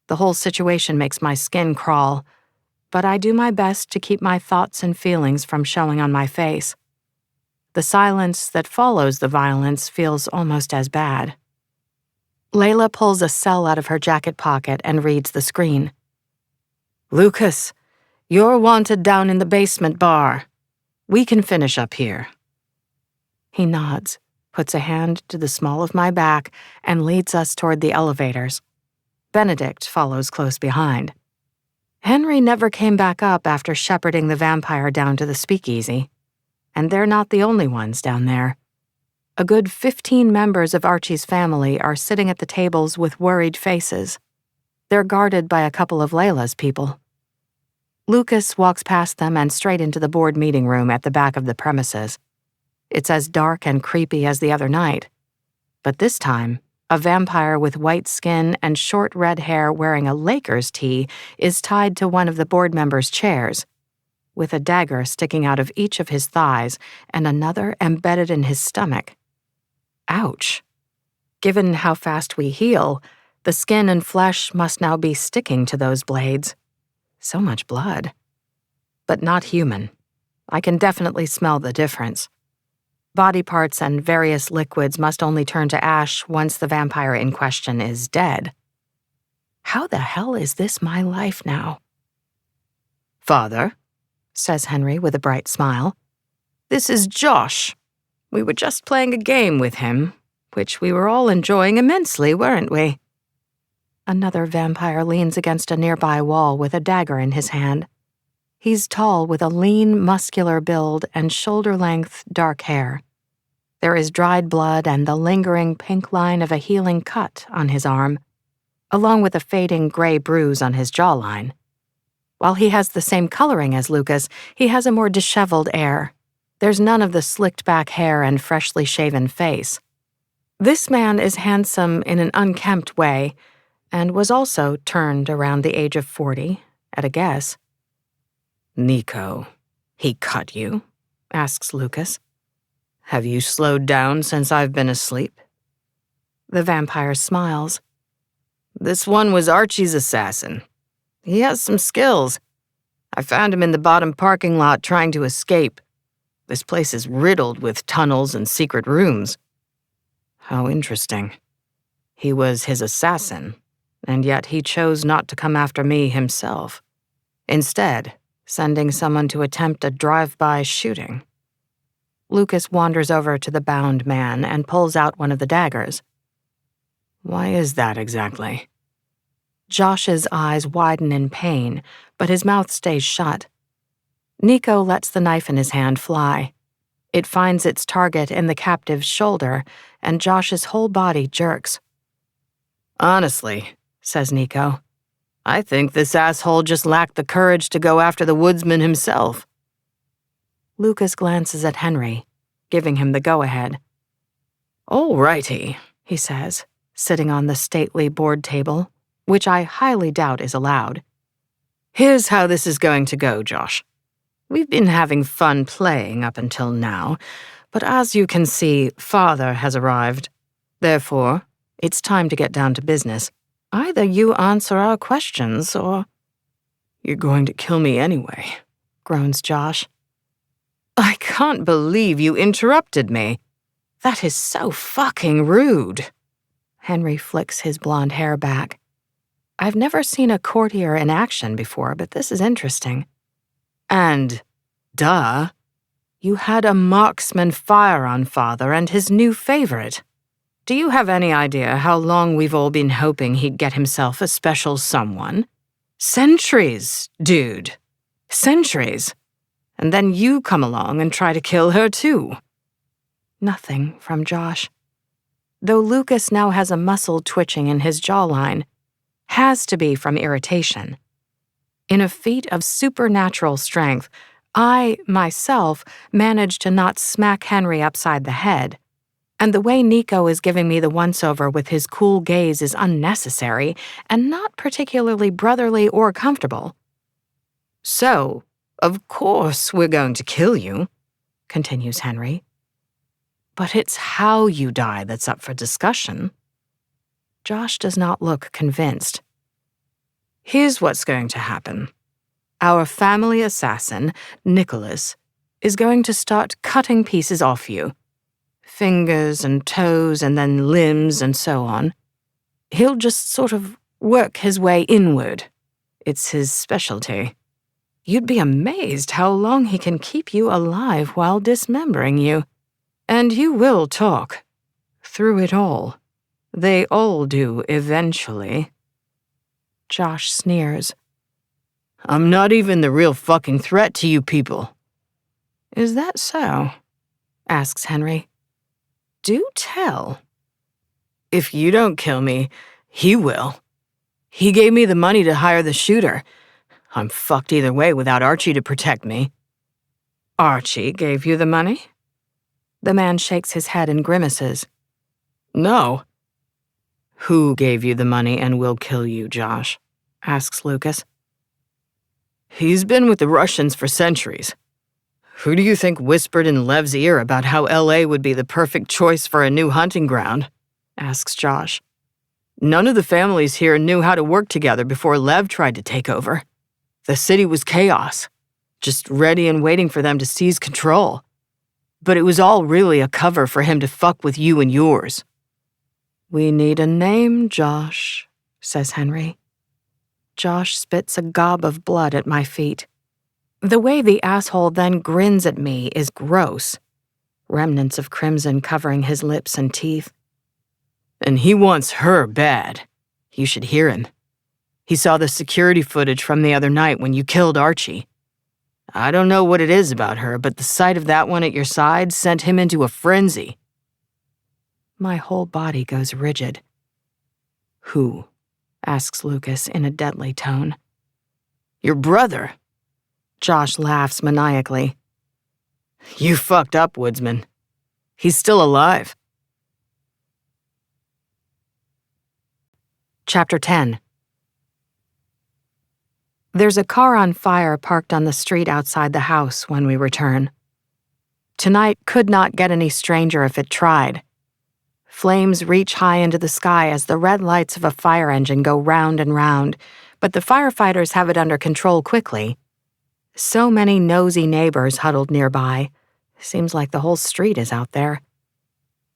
The whole situation makes my skin crawl, but I do my best to keep my thoughts and feelings from showing on my face. The silence that follows the violence feels almost as bad. Layla pulls a cell out of her jacket pocket and reads the screen. Lucas, you're wanted down in the basement bar. We can finish up here. He nods, puts a hand to the small of my back, and leads us toward the elevators. Benedict follows close behind. Henry never came back up after shepherding the vampire down to the speakeasy. And they're not the only ones down there. A good 15 members of Archie's family are sitting at the tables with worried faces. They're guarded by a couple of Layla's people. Lucas walks past them and straight into the board meeting room at the back of the premises. It's as dark and creepy as the other night. But this time, a vampire with white skin and short red hair wearing a Lakers tee is tied to one of the board members' chairs, with a dagger sticking out of each of his thighs and another embedded in his stomach. Ouch. Given how fast we heal, the skin and flesh must now be sticking to those blades. So much blood. But not human. I can definitely smell the difference. Body parts and various liquids must only turn to ash once the vampire in question is dead. How the hell is this my life now? Father, says Henry with a bright smile. this is Josh. We were just playing a game with him, which we were all enjoying immensely, weren't we? Another vampire leans against a nearby wall with a dagger in his hand. He's tall with a lean, muscular build and shoulder-length, dark hair. There is dried blood and the lingering pink line of a healing cut on his arm, along with a fading gray bruise on his jawline. While he has the same coloring as Lucas, he has a more disheveled air. There's none of the slicked-back hair and freshly shaven face. This man is handsome in an unkempt way, and was also turned around the age of 40, at a guess. Nico, he cut you? Asks Lucas. Have you slowed down since I've been asleep? The vampire smiles. This one was Archie's assassin. He has some skills. I found him in the bottom parking lot trying to escape. This place is riddled with tunnels and secret rooms. How interesting. He was his assassin, and yet he chose not to come after me himself. Instead, sending someone to attempt a drive-by shooting. Lucas wanders over to the bound man and pulls out one of the daggers. Why is that exactly? Josh's eyes widen in pain, but his mouth stays shut. Nico lets the knife in his hand fly. It finds its target in the captive's shoulder, and Josh's whole body jerks. Honestly, says Nico, I think this asshole just lacked the courage to go after the woodsman himself. Lucas glances at Henry, giving him the go-ahead. All righty, he says, sitting on the stately board table, which I highly doubt is allowed. Here's how this is going to go, Josh. We've been having fun playing up until now, but as you can see, Father has arrived. Therefore, it's time to get down to business. Either you answer our questions, or... You're going to kill me anyway, groans Josh. I can't believe you interrupted me. That is so fucking rude. Henry flicks his blonde hair back. I've never seen a courtier in action before, but this is interesting. And, duh, you had a marksman fire on Father and his new favorite. Do you have any idea how long we've all been hoping he'd get himself a special someone? Centuries, dude. Centuries. And then you come along and try to kill her too. Nothing from Josh. Though Lucas now has a muscle twitching in his jawline, has to be from irritation. In a feat of supernatural strength, I, myself, managed to not smack Henry upside the head. And the way Nico is giving me the once-over with his cool gaze is unnecessary and not particularly brotherly or comfortable. So, of course we're going to kill you, continues Henry. But it's how you die that's up for discussion. Josh does not look convinced. Here's what's going to happen. Our family assassin, Nicholas, is going to start cutting pieces off you. Fingers and toes and then limbs and so on. He'll just sort of work his way inward. It's his specialty. You'd be amazed how long he can keep you alive while dismembering you. And you will talk. Through it all. They all do eventually. Josh sneers. I'm not even the real fucking threat to you people. Is that so? Asks Henry. Do tell. If you don't kill me, he will. He gave me the money to hire the shooter. I'm fucked either way without Archie to protect me. Archie gave you the money? The man shakes his head and grimaces. No. Who gave you the money and will kill you, Josh? Asks Lucas. He's been with the Russians for centuries. Who do you think whispered in Lev's ear about how LA would be the perfect choice for a new hunting ground? Asks Josh. None of the families here knew how to work together before Lev tried to take over. The city was chaos, just ready and waiting for them to seize control. But it was all really a cover for him to fuck with you and yours. We need a name, Josh, says Henry. Josh spits a gob of blood at my feet. The way the asshole then grins at me is gross. Remnants of crimson covering his lips and teeth. And he wants her bad. You should hear him. He saw the security footage from the other night when you killed Archie. I don't know what it is about her, but the sight of that one at your side sent him into a frenzy. My whole body goes rigid. Who? Asks Lucas in a deadly tone. Your brother. Josh laughs maniacally. You fucked up, Woodsman. He's still alive. Chapter 10. There's a car on fire parked on the street outside the house when we return. Tonight could not get any stranger if it tried. Flames reach high into the sky as the red lights of a fire engine go round and round, but the firefighters have it under control quickly. So many nosy neighbors huddled nearby. Seems like the whole street is out there.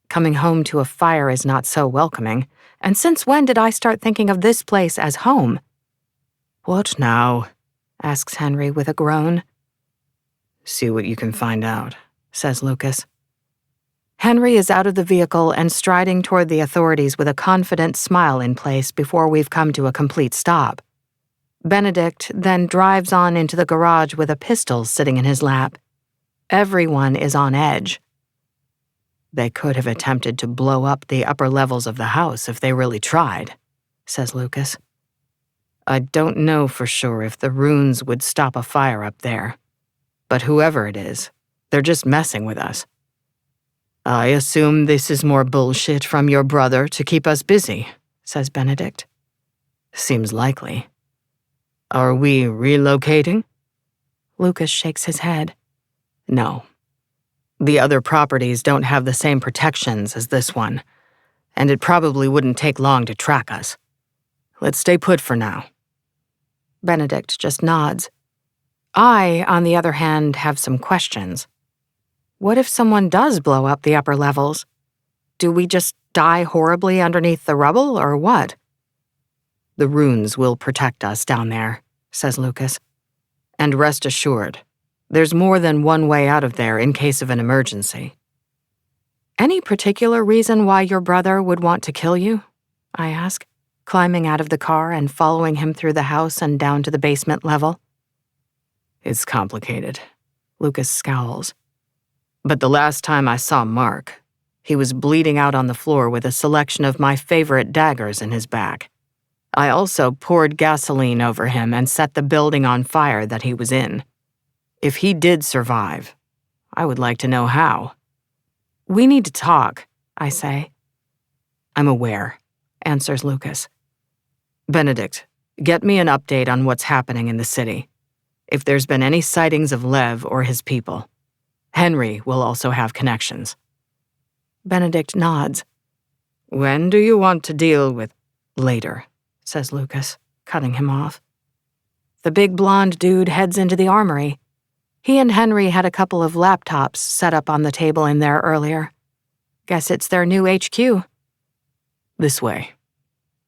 Coming home to a fire is not so welcoming, and since when did I start thinking of this place as home? What now? Asks Henry with a groan. See what you can find out, says Lucas. Henry is out of the vehicle and striding toward the authorities with a confident smile in place before we've come to a complete stop. Benedict then drives on into the garage with a pistol sitting in his lap. Everyone is on edge. They could have attempted to blow up the upper levels of the house if they really tried, says Lucas. I don't know for sure if the runes would stop a fire up there, but whoever it is, they're just messing with us. I assume this is more bullshit from your brother to keep us busy, says Benedict. Seems likely. Are we relocating? Lucas shakes his head. No. The other properties don't have the same protections as this one, and it probably wouldn't take long to track us. Let's stay put for now. Benedict just nods. I, on the other hand, have some questions. What if someone does blow up the upper levels? Do we just die horribly underneath the rubble, or what? The runes will protect us down there, says Lucas. And rest assured, there's more than one way out of there in case of an emergency. Any particular reason why your brother would want to kill you? I ask, climbing out of the car and following him through the house and down to the basement level. It's complicated. Lucas scowls. But the last time I saw Mark, he was bleeding out on the floor with a selection of my favorite daggers in his back. I also poured gasoline over him and set the building on fire that he was in. If he did survive, I would like to know how. We need to talk, I say. I'm aware, answers Lucas. Benedict, get me an update on what's happening in the city. If there's been any sightings of Lev or his people. Henry will also have connections. Benedict nods. When do you want to deal with? Later, says Lucas, cutting him off. The big blonde dude heads into the armory. He and Henry had a couple of laptops set up on the table in there earlier. Guess it's their new HQ. This way.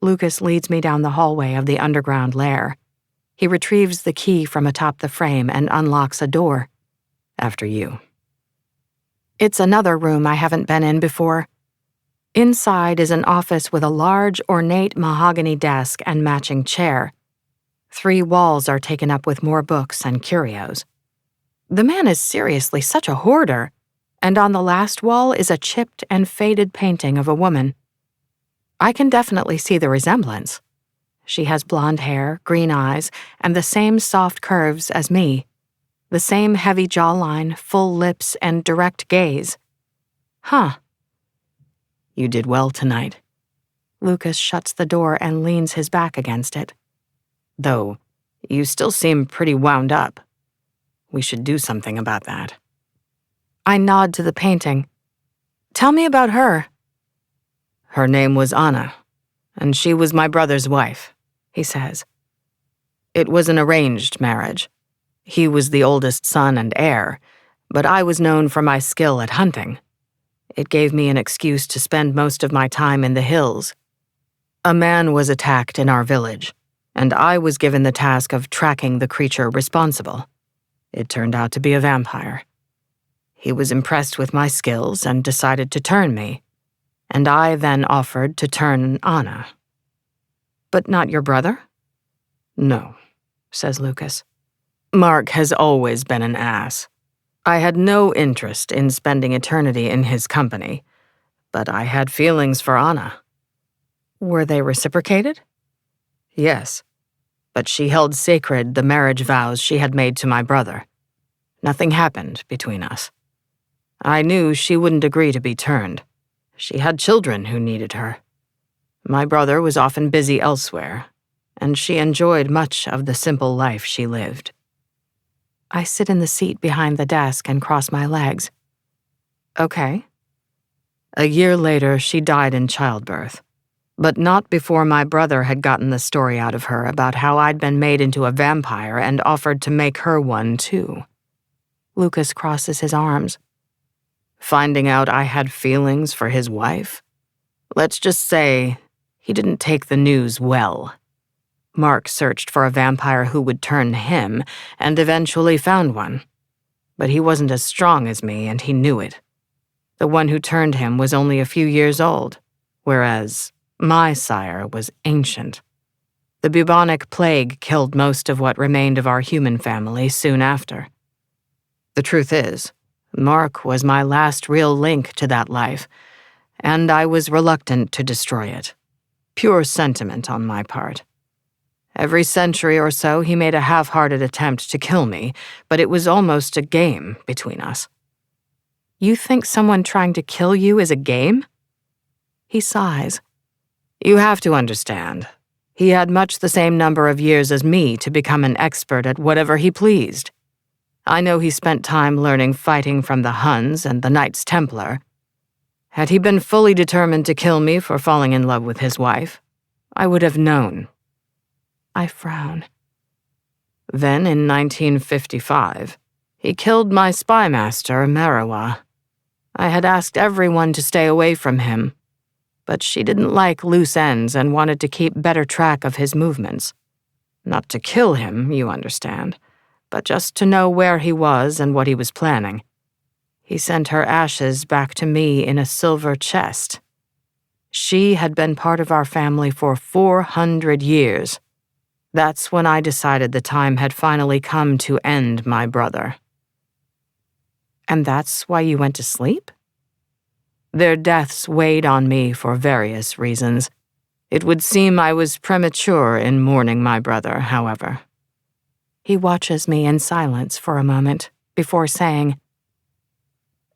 Lucas leads me down the hallway of the underground lair. He retrieves the key from atop the frame and unlocks a door. After you. It's another room I haven't been in before. Inside is an office with a large, ornate mahogany desk and matching chair. 3 walls are taken up with more books and curios. The man is seriously such a hoarder, and on the last wall is a chipped and faded painting of a woman. I can definitely see the resemblance. She has blonde hair, green eyes, and the same soft curves as me. The same heavy jawline, full lips, and direct gaze. Huh. You did well tonight. Lucas shuts the door and leans his back against it. Though, you still seem pretty wound up. We should do something about that. I nod to the painting. Tell me about her. Her name was Anna, and she was my brother's wife, he says. It was an arranged marriage. He was the oldest son and heir, but I was known for my skill at hunting. It gave me an excuse to spend most of my time in the hills. A man was attacked in our village, and I was given the task of tracking the creature responsible. It turned out to be a vampire. He was impressed with my skills and decided to turn me, and I then offered to turn Anna. But not your brother? No, says Lucas. Mark has always been an ass. I had no interest in spending eternity in his company, but I had feelings for Anna. Were they reciprocated? Yes, but she held sacred the marriage vows she had made to my brother. Nothing happened between us. I knew she wouldn't agree to be turned. She had children who needed her. My brother was often busy elsewhere, and she enjoyed much of the simple life she lived. I sit in the seat behind the desk and cross my legs. Okay. A year later, she died in childbirth, but not before my brother had gotten the story out of her about how I'd been made into a vampire and offered to make her one too. Lucas crosses his arms. Finding out I had feelings for his wife? Let's just say he didn't take the news well. Mark searched for a vampire who would turn him and eventually found one. But he wasn't as strong as me, and he knew it. The one who turned him was only a few years old, whereas my sire was ancient. The bubonic plague killed most of what remained of our human family soon after. The truth is, Mark was my last real link to that life, and I was reluctant to destroy it. Pure sentiment on my part. Every century or so, he made a half-hearted attempt to kill me, but it was almost a game between us. You think someone trying to kill you is a game? He sighs. You have to understand. He had much the same number of years as me to become an expert at whatever he pleased. I know he spent time learning fighting from the Huns and the Knights Templar. Had he been fully determined to kill me for falling in love with his wife, I would have known. I frown. Then, in 1955, he killed my spymaster, Marawa. I had asked everyone to stay away from him, but she didn't like loose ends and wanted to keep better track of his movements. Not to kill him, you understand, but just to know where he was and what he was planning. He sent her ashes back to me in a silver chest. She had been part of our family for 400 years. That's when I decided the time had finally come to end my brother. And that's why you went to sleep? Their deaths weighed on me for various reasons. It would seem I was premature in mourning my brother, however. He watches me in silence for a moment before saying,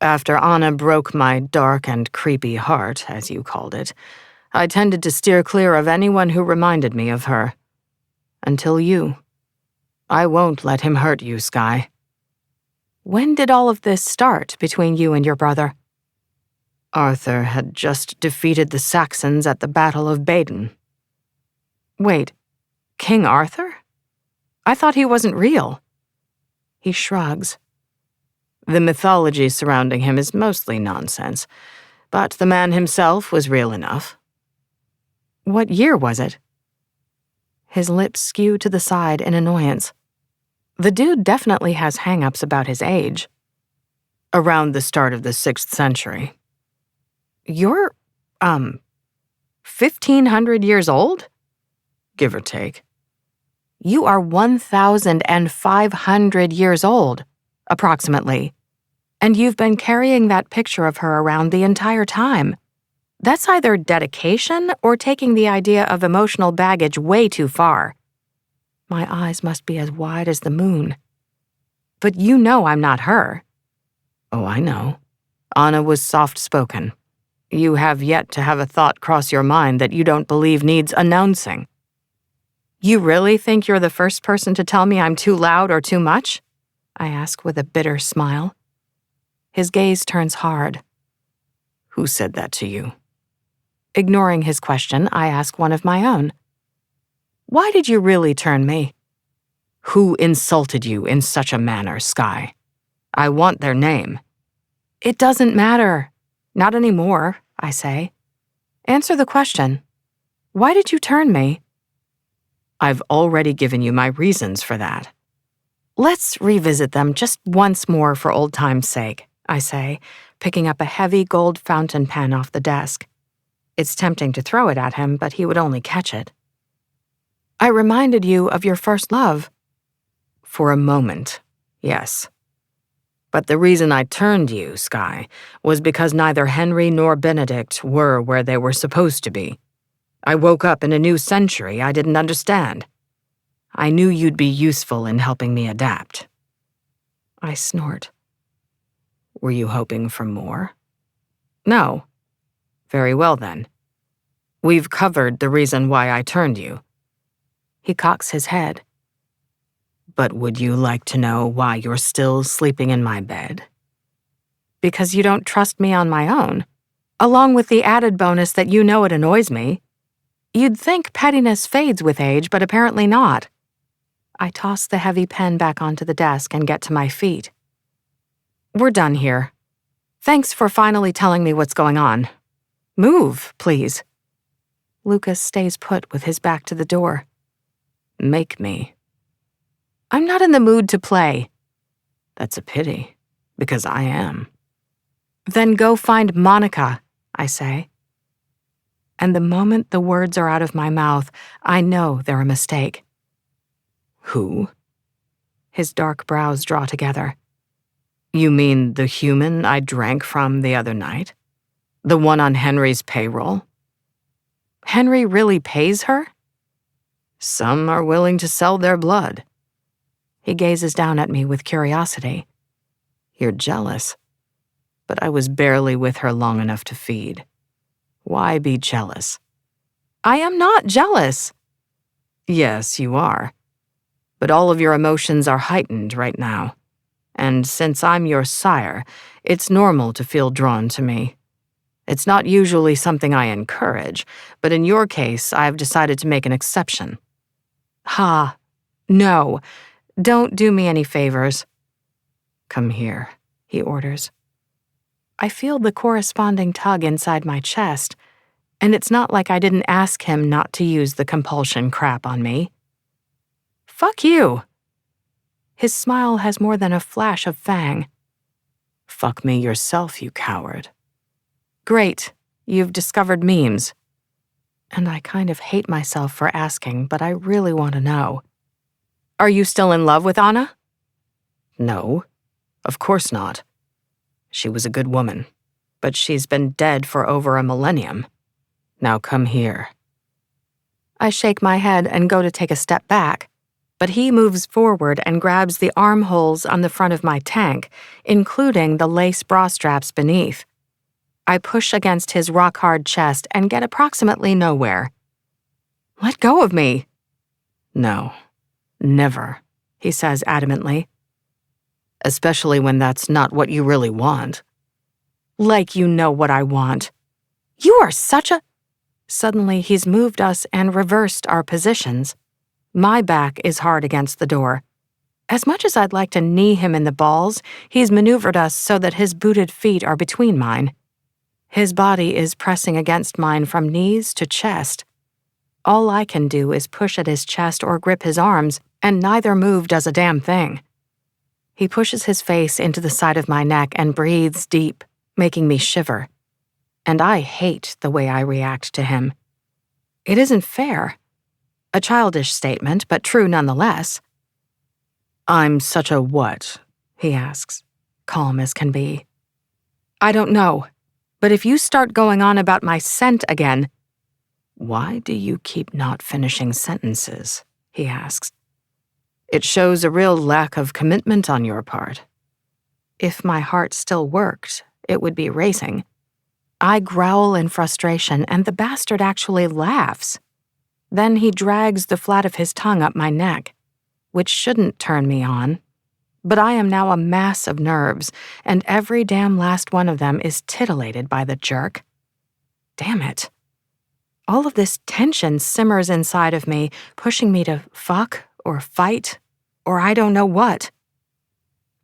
After Anna broke my dark and creepy heart, as you called it, I tended to steer clear of anyone who reminded me of her. Until you. I won't let him hurt you, Skye. When did all of this start between you and your brother? Arthur had just defeated the Saxons at the Battle of Baden. Wait, King Arthur? I thought he wasn't real. He shrugs. The mythology surrounding him is mostly nonsense, but the man himself was real enough. What year was it? His lips skew to the side in annoyance. The dude definitely has hang-ups about his age. Around the start of the 6th century. You're, 1,500 years old? Give or take. You are 1,500 years old, approximately. And you've been carrying that picture of her around the entire time. That's either dedication or taking the idea of emotional baggage way too far. My eyes must be as wide as the moon. But you know I'm not her. Oh, I know. Anna was soft-spoken. You have yet to have a thought cross your mind that you don't believe needs announcing. You really think you're the first person to tell me I'm too loud or too much? I ask with a bitter smile. His gaze turns hard. Who said that to you? Ignoring his question, I ask one of my own. Why did you really turn me? Who insulted you in such a manner, Sky? I want their name. It doesn't matter. Not anymore, I say. Answer the question. Why did you turn me? I've already given you my reasons for that. Let's revisit them just once more for old time's sake, I say, picking up a heavy gold fountain pen off the desk. It's tempting to throw it at him, but he would only catch it. I reminded you of your first love. For a moment, yes. But the reason I turned you, Sky, was because neither Henry nor Benedict were where they were supposed to be. I woke up in a new century I didn't understand. I knew you'd be useful in helping me adapt. I snort. Were you hoping for more? No. Very well then. We've covered the reason why I turned you. He cocks his head. But would you like to know why you're still sleeping in my bed? Because you don't trust me on my own, along with the added bonus that you know it annoys me. You'd think pettiness fades with age, but apparently not. I toss the heavy pen back onto the desk and get to my feet. We're done here. Thanks for finally telling me what's going on. Move, please. Lucas stays put with his back to the door. Make me. I'm not in the mood to play. That's a pity, because I am. Then go find Monica, I say. And the moment the words are out of my mouth, I know they're a mistake. Who? His dark brows draw together. You mean the human I drank from the other night? The one on Henry's payroll? Henry really pays her? Some are willing to sell their blood. He gazes down at me with curiosity. You're jealous. But I was barely with her long enough to feed. Why be jealous? I am not jealous. Yes, you are. But all of your emotions are heightened right now. And since I'm your sire, it's normal to feel drawn to me. It's not usually something I encourage, but in your case, I've decided to make an exception. Ha. No. Don't do me any favors. Come here, he orders. I feel the corresponding tug inside my chest, and it's not like I didn't ask him not to use the compulsion crap on me. Fuck you. His smile has more than a flash of fang. Fuck me yourself, you coward. Great, you've discovered memes. And I kind of hate myself for asking, but I really want to know. Are you still in love with Anna? No, of course not. She was a good woman, but she's been dead for over a millennium. Now come here. I shake my head and go to take a step back, but he moves forward and grabs the armholes on the front of my tank, including the lace bra straps beneath. I push against his rock-hard chest and get approximately nowhere. Let go of me. No, never, he says adamantly. Especially when that's not what you really want. Like you know what I want. You are such a... Suddenly, he's moved us and reversed our positions. My back is hard against the door. As much as I'd like to knee him in the balls, he's maneuvered us so that his booted feet are between mine. His body is pressing against mine from knees to chest. All I can do is push at his chest or grip his arms, and neither move does a damn thing. He pushes his face into the side of my neck and breathes deep, making me shiver. And I hate the way I react to him. It isn't fair. A childish statement, but true nonetheless. I'm such a what? He asks, calm as can be. I don't know. But if you start going on about my scent again—" "Why do you keep not finishing sentences?" he asks. "It shows a real lack of commitment on your part." If my heart still worked, it would be racing. I growl in frustration, and the bastard actually laughs. Then he drags the flat of his tongue up my neck, which shouldn't turn me on. But I am now a mass of nerves, and every damn last one of them is titillated by the jerk. Damn it. All of this tension simmers inside of me, pushing me to fuck or fight, or I don't know what.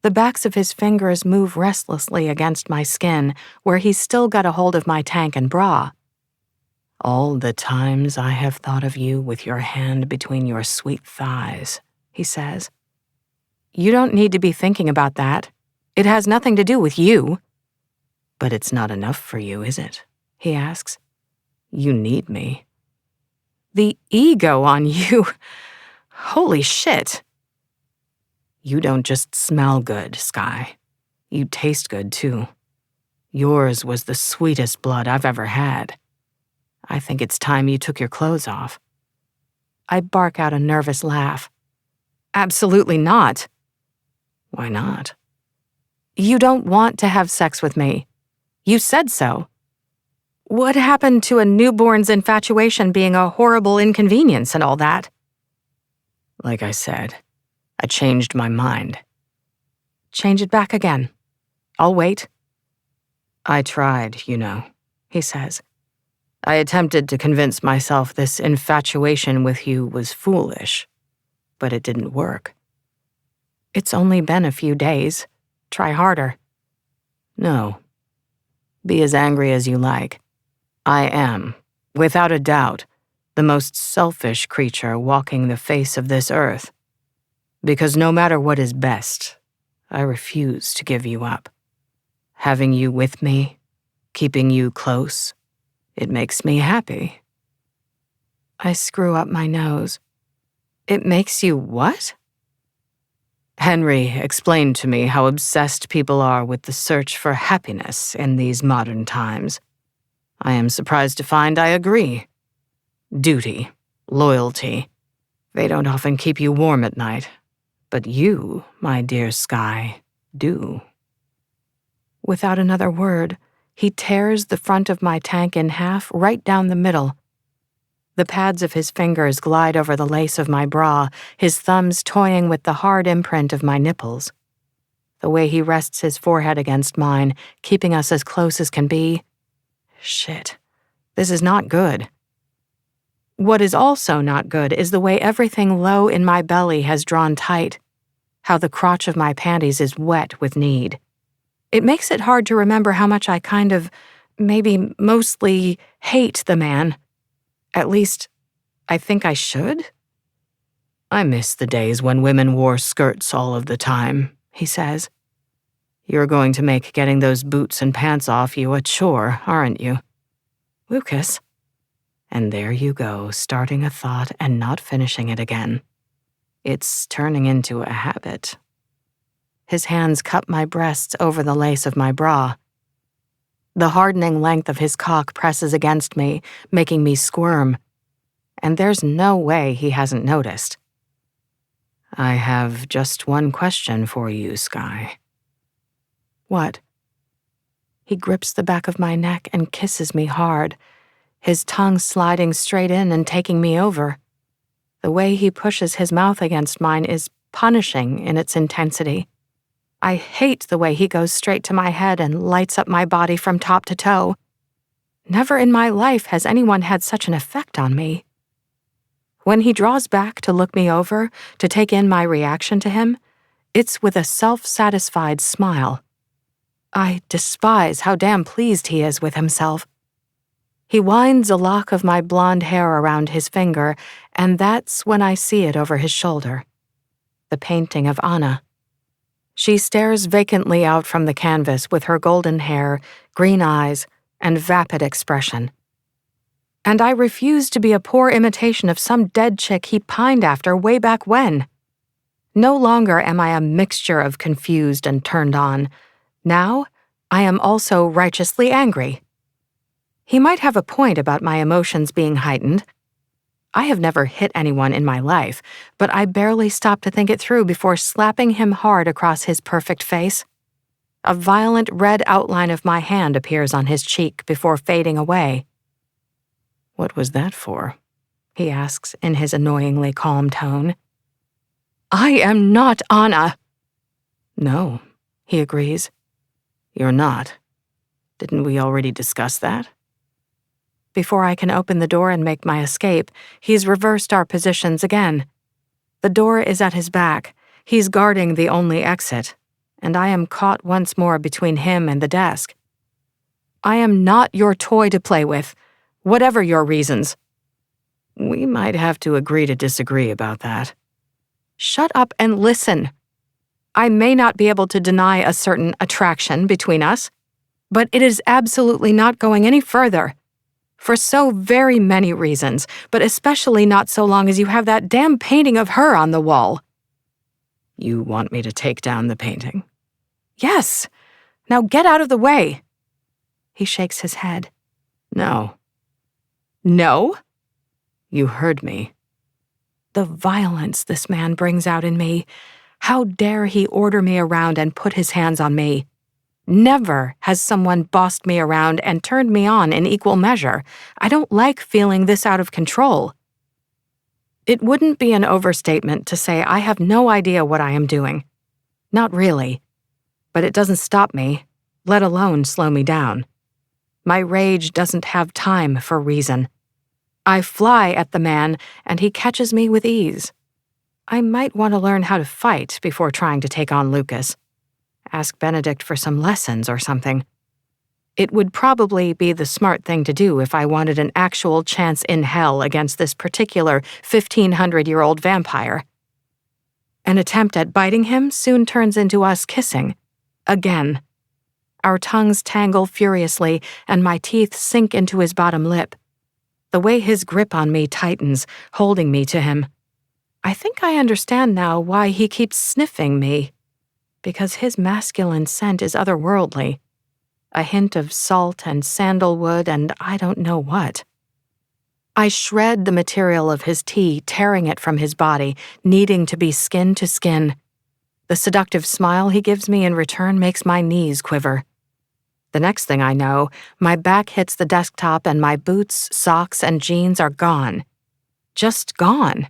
The backs of his fingers move restlessly against my skin, where he's still got a hold of my tank and bra. "All the times I have thought of you with your hand between your sweet thighs," he says. You don't need to be thinking about that. It has nothing to do with you. "But it's not enough for you, is it?" he asks. "You need me." The ego on you. Holy shit. "You don't just smell good, Sky. You taste good, too. Yours was the sweetest blood I've ever had. I think it's time you took your clothes off." I bark out a nervous laugh. Absolutely not. "Why not?" You don't want to have sex with me. You said so. What happened to a newborn's infatuation being a horrible inconvenience and all that? "Like I said, I changed my mind." Change it back again. I'll wait. "I tried, you know," he says. "I attempted to convince myself this infatuation with you was foolish, but it didn't work." It's only been a few days. Try harder. "No. Be as angry as you like. I am, without a doubt, the most selfish creature walking the face of this earth. Because no matter what is best, I refuse to give you up. Having you with me, keeping you close, it makes me happy." I screw up my nose. It makes you what? "Henry explained to me how obsessed people are with the search for happiness in these modern times. I am surprised to find I agree. Duty, loyalty, they don't often keep you warm at night. But you, my dear Sky, do." Without another word, he tears the front of my tank in half right down the middle. The pads of his fingers glide over the lace of my bra, his thumbs toying with the hard imprint of my nipples. The way he rests his forehead against mine, keeping us as close as can be. Shit, this is not good. What is also not good is the way everything low in my belly has drawn tight, how the crotch of my panties is wet with need. It makes it hard to remember how much I kind of, maybe mostly, hate the man. At least, I think I should. "I miss the days when women wore skirts all of the time," he says. "You're going to make getting those boots and pants off you a chore, aren't you?" Lucas. And there you go, starting a thought and not finishing it again. It's turning into a habit. His hands cup my breasts over the lace of my bra. The hardening length of his cock presses against me, making me squirm. And there's no way he hasn't noticed. "I have just one question for you, Sky." What? He grips the back of my neck and kisses me hard, his tongue sliding straight in and taking me over. The way he pushes his mouth against mine is punishing in its intensity. I hate the way he goes straight to my head and lights up my body from top to toe. Never in my life has anyone had such an effect on me. When he draws back to look me over, to take in my reaction to him, it's with a self-satisfied smile. I despise how damn pleased he is with himself. He winds a lock of my blonde hair around his finger, and that's when I see it over his shoulder. The painting of Anna. She stares vacantly out from the canvas with her golden hair, green eyes, and vapid expression. And I refuse to be a poor imitation of some dead chick he pined after way back when. No longer am I a mixture of confused and turned on. Now, I am also righteously angry. He might have a point about my emotions being heightened. I have never hit anyone in my life, but I barely stopped to think it through before slapping him hard across his perfect face. A violent red outline of my hand appears on his cheek before fading away. "What was that for?" he asks in his annoyingly calm tone. "I am not Anna." "No," he agrees. "You're not. Didn't we already discuss that?" Before I can open the door and make my escape, he's reversed our positions again. The door is at his back. He's guarding the only exit, and I am caught once more between him and the desk. "I am not your toy to play with, whatever your reasons." "We might have to agree to disagree about that." "Shut up and listen. I may not be able to deny a certain attraction between us, but it is absolutely not going any further. For so very many reasons, but especially not so long as you have that damn painting of her on the wall." "You want me to take down the painting?" "Yes. Now get out of the way." He shakes his head. "No." "No?" "You heard me." The violence this man brings out in me. How dare he order me around and put his hands on me? Never has someone bossed me around and turned me on in equal measure. I don't like feeling this out of control. It wouldn't be an overstatement to say I have no idea what I am doing. Not really. But it doesn't stop me, let alone slow me down. My rage doesn't have time for reason. I fly at the man, and he catches me with ease. I might want to learn how to fight before trying to take on Lucas. Ask Benedict for some lessons or something. It would probably be the smart thing to do if I wanted an actual chance in hell against this particular 1,500-year-old vampire. An attempt at biting him soon turns into us kissing. Again. Our tongues tangle furiously, and my teeth sink into his bottom lip. The way his grip on me tightens, holding me to him. I think I understand now why he keeps sniffing me. Because his masculine scent is otherworldly. A hint of salt and sandalwood and I don't know what. I shred the material of his tea, tearing it from his body, needing to be skin to skin. The seductive smile he gives me in return makes my knees quiver. The next thing I know, my back hits the desktop and my boots, socks, and jeans are gone. Just gone.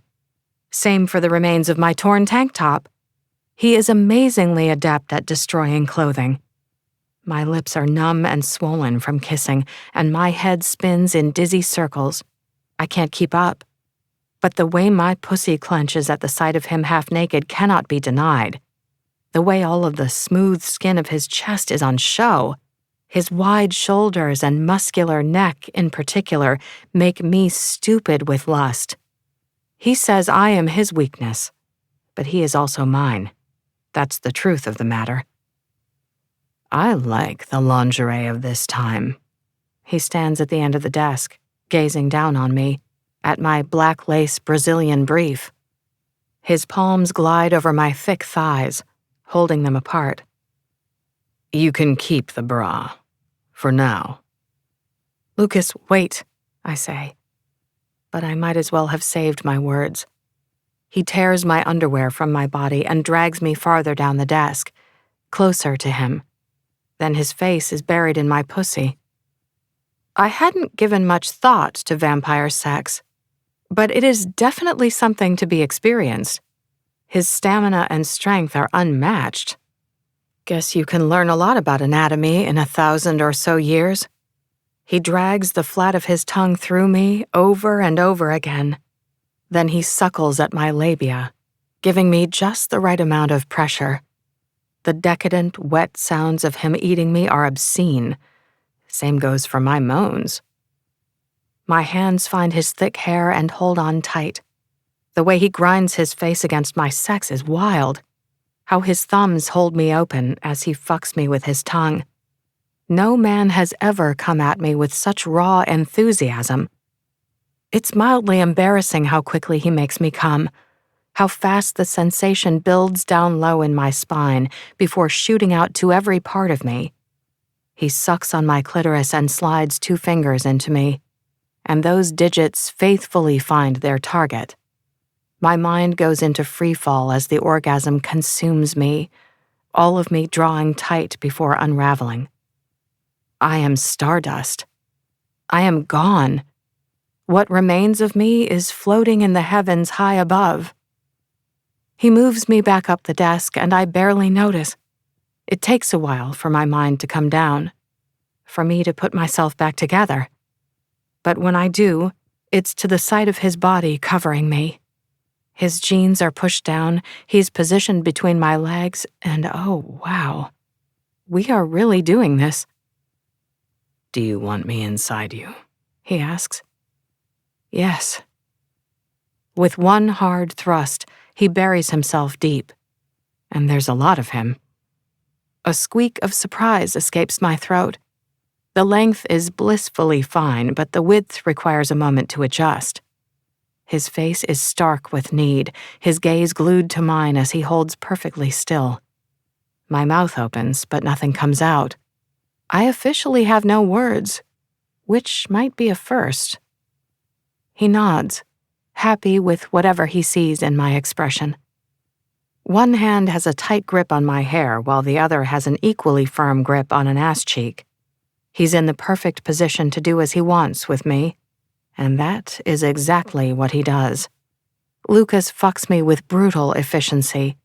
Same for the remains of my torn tank top. He is amazingly adept at destroying clothing. My lips are numb and swollen from kissing, and my head spins in dizzy circles. I can't keep up. But the way my pussy clenches at the sight of him half naked cannot be denied. The way all of the smooth skin of his chest is on show. His wide shoulders and muscular neck, in particular, make me stupid with lust. He says I am his weakness, but he is also mine. That's the truth of the matter. "I like the lingerie of this time." He stands at the end of the desk, gazing down on me, at my black lace Brazilian brief. His palms glide over my thick thighs, holding them apart. "You can keep the bra. For now." "Lucas, wait," I say. But I might as well have saved my words. He tears my underwear from my body and drags me farther down the desk, closer to him. Then his face is buried in my pussy. I hadn't given much thought to vampire sex, but it is definitely something to be experienced. His stamina and strength are unmatched. Guess you can learn a lot about anatomy in 1,000 or so years. He drags the flat of his tongue through me over and over again. Then he suckles at my labia, giving me just the right amount of pressure. The decadent, wet sounds of him eating me are obscene. Same goes for my moans. My hands find his thick hair and hold on tight. The way he grinds his face against my sex is wild. How his thumbs hold me open as he fucks me with his tongue. No man has ever come at me with such raw enthusiasm. It's mildly embarrassing how quickly he makes me come, how fast the sensation builds down low in my spine before shooting out to every part of me. He sucks on my clitoris and slides 2 fingers into me, and those digits faithfully find their target. My mind goes into freefall as the orgasm consumes me, all of me drawing tight before unraveling. I am stardust. I am gone. What remains of me is floating in the heavens high above. He moves me back up the desk, and I barely notice. It takes a while for my mind to come down, for me to put myself back together. But when I do, it's to the sight of his body covering me. His jeans are pushed down, he's positioned between my legs, and oh, wow. We are really doing this. Do you want me inside you? He asks. Yes. With one hard thrust, he buries himself deep. And there's a lot of him. A squeak of surprise escapes my throat. The length is blissfully fine, but the width requires a moment to adjust. His face is stark with need, his gaze glued to mine as he holds perfectly still. My mouth opens, but nothing comes out. I officially have no words, which might be a first. He nods, happy with whatever he sees in my expression. One hand has a tight grip on my hair, while the other has an equally firm grip on an ass cheek. He's in the perfect position to do as he wants with me, and that is exactly what he does. Lucas fucks me with brutal efficiency.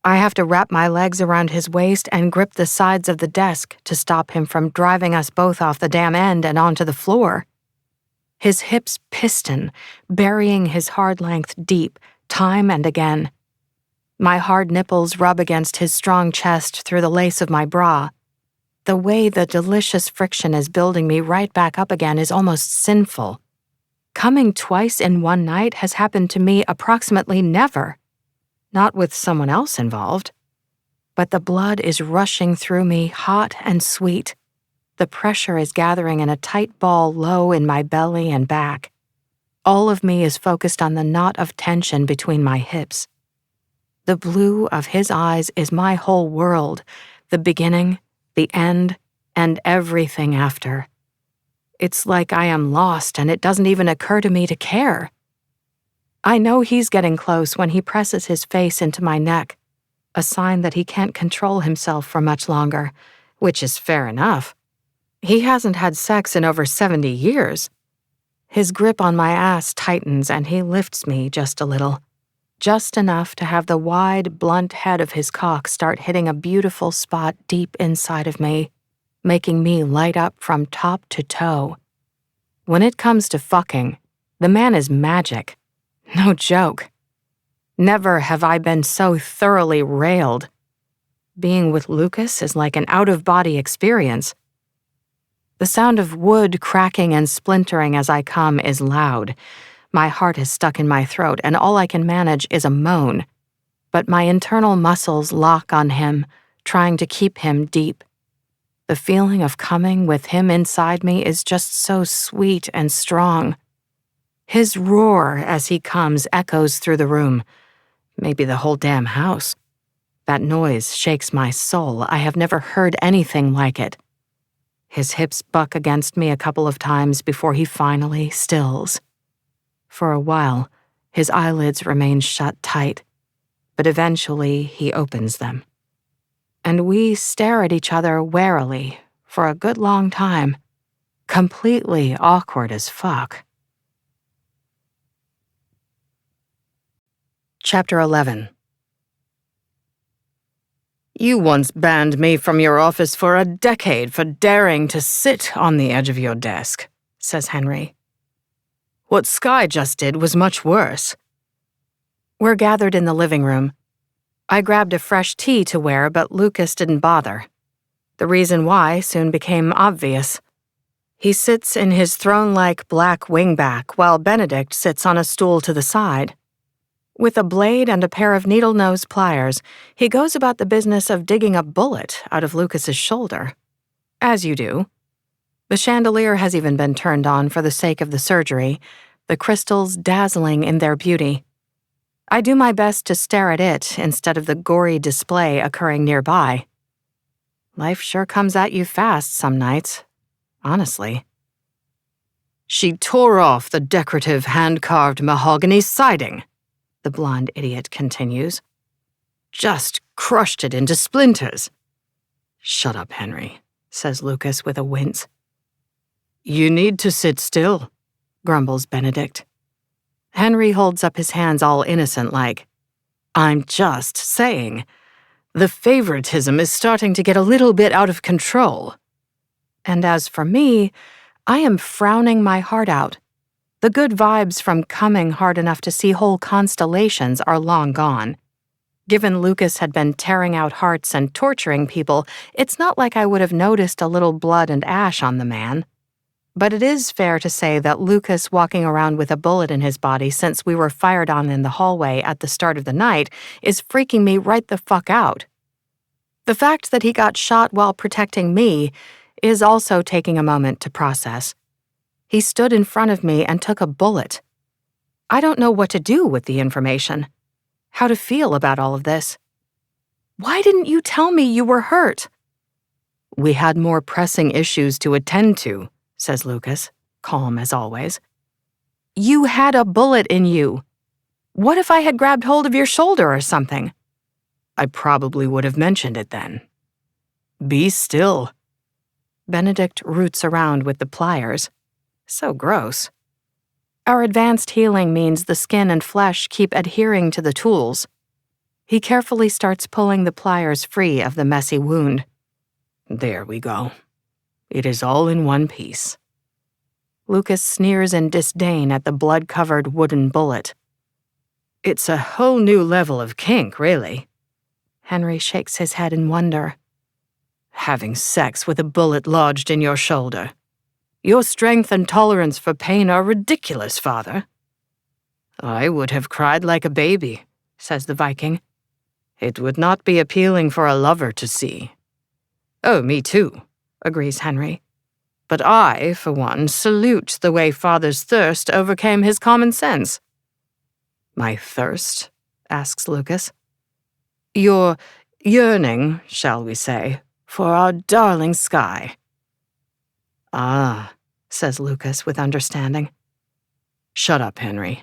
I have to wrap my legs around his waist and grip the sides of the desk to stop him from driving us both off the damn end and onto the floor. His hips piston, burying his hard length deep, time and again. My hard nipples rub against his strong chest through the lace of my bra. The way the delicious friction is building me right back up again is almost sinful. Coming twice in one night has happened to me approximately never. Not with someone else involved. But the blood is rushing through me, hot and sweet. The pressure is gathering in a tight ball low in my belly and back. All of me is focused on the knot of tension between my hips. The blue of his eyes is my whole world, the beginning, the end, and everything after. It's like I am lost and it doesn't even occur to me to care. I know he's getting close when he presses his face into my neck, a sign that he can't control himself for much longer, which is fair enough. He hasn't had sex in over 70 years. His grip on my ass tightens and he lifts me just a little, just enough to have the wide, blunt head of his cock start hitting a beautiful spot deep inside of me, making me light up from top to toe. When it comes to fucking, the man is magic. No joke. Never have I been so thoroughly railed. Being with Lucas is like an out-of-body experience. The sound of wood cracking and splintering as I come is loud. My heart is stuck in my throat, and all I can manage is a moan. But my internal muscles lock on him, trying to keep him deep. The feeling of coming with him inside me is just so sweet and strong. His roar as he comes echoes through the room, maybe the whole damn house. That noise shakes my soul. I have never heard anything like it. His hips buck against me a couple of times before he finally stills. For a while, his eyelids remain shut tight, but eventually he opens them. And we stare at each other warily for a good long time, completely awkward as fuck. Chapter 11. You once banned me from your office for a decade for daring to sit on the edge of your desk, says Henry. What Skye just did was much worse. We're gathered in the living room. I grabbed a fresh tea to wear, but Lucas didn't bother. The reason why soon became obvious. He sits in his throne-like black wingback while Benedict sits on a stool to the side. With a blade and a pair of needle-nose pliers, he goes about the business of digging a bullet out of Lucas's shoulder. As you do. The chandelier has even been turned on for the sake of the surgery, the crystals dazzling in their beauty. I do my best to stare at it instead of the gory display occurring nearby. Life sure comes at you fast some nights, honestly. She tore off the decorative hand-carved mahogany siding, the blonde idiot continues. Just crushed it into splinters. Shut up, Henry, says Lucas with a wince. You need to sit still, grumbles Benedict. Henry holds up his hands all innocent-like. I'm just saying. The favoritism is starting to get a little bit out of control. And as for me, I am frowning my heart out. The good vibes from coming hard enough to see whole constellations are long gone. Given Lucas had been tearing out hearts and torturing people, it's not like I would have noticed a little blood and ash on the man. But it is fair to say that Lucas walking around with a bullet in his body since we were fired on in the hallway at the start of the night is freaking me right the fuck out. The fact that he got shot while protecting me is also taking a moment to process. He stood in front of me and took a bullet. I don't know what to do with the information, how to feel about all of this. Why didn't you tell me you were hurt? We had more pressing issues to attend to, says Lucas, calm as always. You had a bullet in you. What if I had grabbed hold of your shoulder or something? I probably would have mentioned it then. Be still. Benedict roots around with the pliers. So gross. Our advanced healing means the skin and flesh keep adhering to the tools. He carefully starts pulling the pliers free of the messy wound. There we go. It is all in one piece. Lucas sneers in disdain at the blood-covered wooden bullet. It's a whole new level of kink, really. Henry shakes his head in wonder. Having sex with a bullet lodged in your shoulder. Your strength and tolerance for pain are ridiculous, Father. I would have cried like a baby, says the Viking. It would not be appealing for a lover to see. Oh, me too, agrees Henry. But I, for one, salute the way Father's thirst overcame his common sense. My thirst? Asks Lucas. Your yearning, shall we say, for our darling sky. Ah, says Lucas with understanding. Shut up, Henry.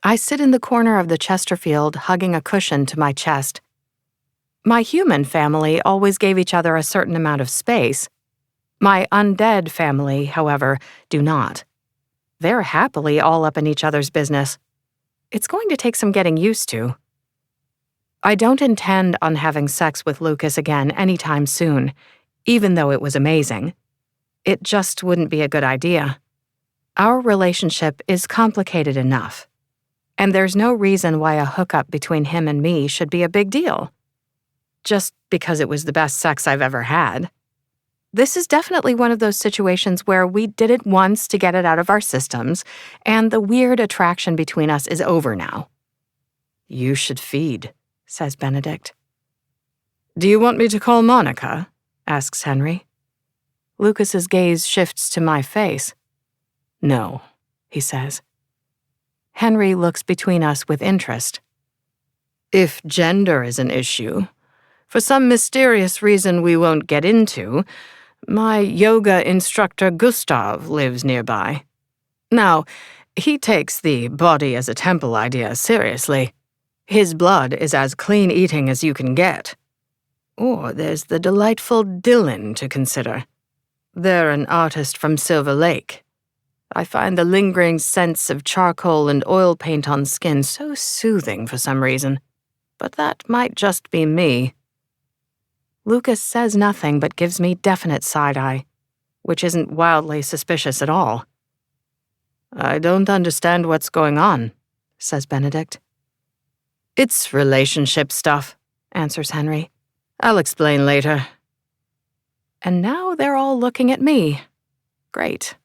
I sit in the corner of the Chesterfield, hugging a cushion to my chest. My human family always gave each other a certain amount of space. My undead family, however, do not. They're happily all up in each other's business. It's going to take some getting used to. I don't intend on having sex with Lucas again anytime soon, even though it was amazing. It just wouldn't be a good idea. Our relationship is complicated enough, and there's no reason why a hookup between him and me should be a big deal. Just because it was the best sex I've ever had. This is definitely one of those situations where we did it once to get it out of our systems, and the weird attraction between us is over now. You should feed, says Benedict. Do you want me to call Monica? Asks Henry. Lucas's gaze shifts to my face. No, he says. Henry looks between us with interest. If gender is an issue, for some mysterious reason we won't get into, my yoga instructor Gustav lives nearby. Now, he takes the body as a temple idea seriously. His blood is as clean eating as you can get. Or there's the delightful Dylan to consider. They're an artist from Silver Lake. I find the lingering scents of charcoal and oil paint on skin so soothing for some reason. But that might just be me. Lucas says nothing but gives me definite side-eye, which isn't wildly suspicious at all. I don't understand what's going on, says Benedict. It's relationship stuff, answers Henry. I'll explain later. And now they're all looking at me. Great.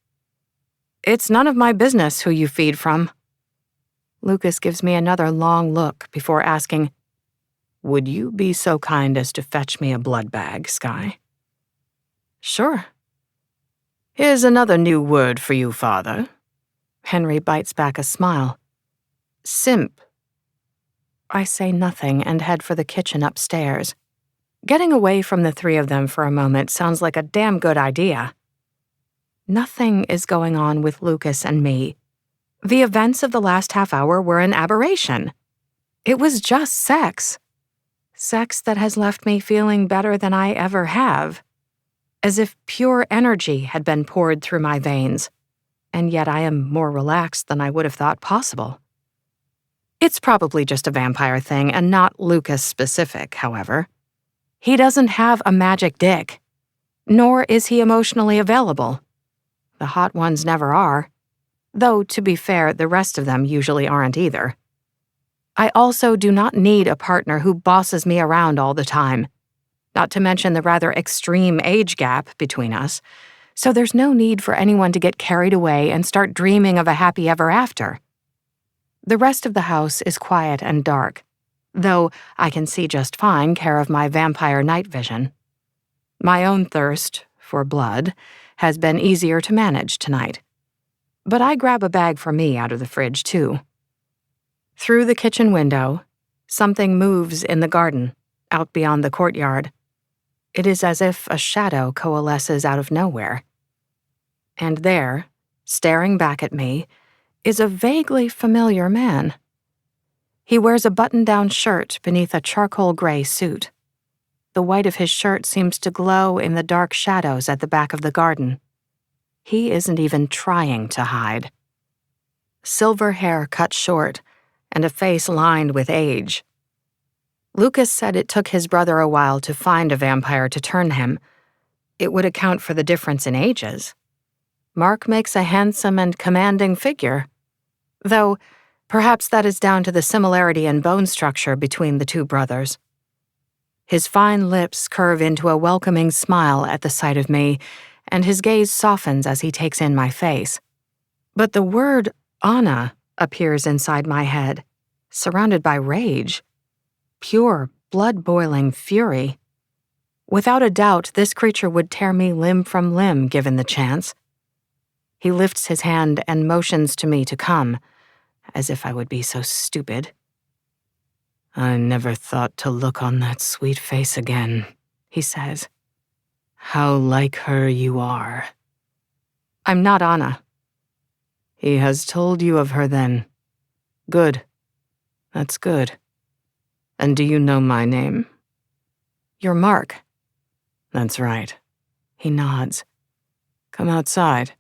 It's none of my business who you feed from. Lucas gives me another long look before asking, Would you be so kind as to fetch me a blood bag, Skye? Sure. Here's another new word for you, Father. Henry bites back a smile. Simp. I say nothing and head for the kitchen upstairs. Getting away from the three of them for a moment sounds like a damn good idea. Nothing is going on with Lucas and me. The events of the last half hour were an aberration. It was just sex. Sex that has left me feeling better than I ever have. As if pure energy had been poured through my veins. And yet I am more relaxed than I would have thought possible. It's probably just a vampire thing and not Lucas specific, however. He doesn't have a magic dick. Nor is he emotionally available. The hot ones never are. Though, to be fair, the rest of them usually aren't either. I also do not need a partner who bosses me around all the time. Not to mention the rather extreme age gap between us, so there's no need for anyone to get carried away and start dreaming of a happy ever after. The rest of the house is quiet and dark, though I can see just fine care of my vampire night vision. My own thirst for blood has been easier to manage tonight. But I grab a bag for me out of the fridge, too. Through the kitchen window, something moves in the garden, out beyond the courtyard. It is as if a shadow coalesces out of nowhere. And there, staring back at me, is a vaguely familiar man. He wears a button-down shirt beneath a charcoal gray suit. The white of his shirt seems to glow in the dark shadows at the back of the garden. He isn't even trying to hide. Silver hair cut short, and a face lined with age. Lucas said it took his brother a while to find a vampire to turn him. It would account for the difference in ages. Mark makes a handsome and commanding figure, though perhaps that is down to the similarity in bone structure between the two brothers. His fine lips curve into a welcoming smile at the sight of me, and his gaze softens as he takes in my face. But the word Anna appears inside my head, surrounded by rage. Pure, blood-boiling fury. Without a doubt, this creature would tear me limb from limb given the chance. He lifts his hand and motions to me to come, as if I would be so stupid. "I never thought to look on that sweet face again," he says. "How like her you are." "I'm not Anna." "He has told you of her then. Good. That's good. And do you know my name?" "You're Mark." "That's right." He nods. "Come outside.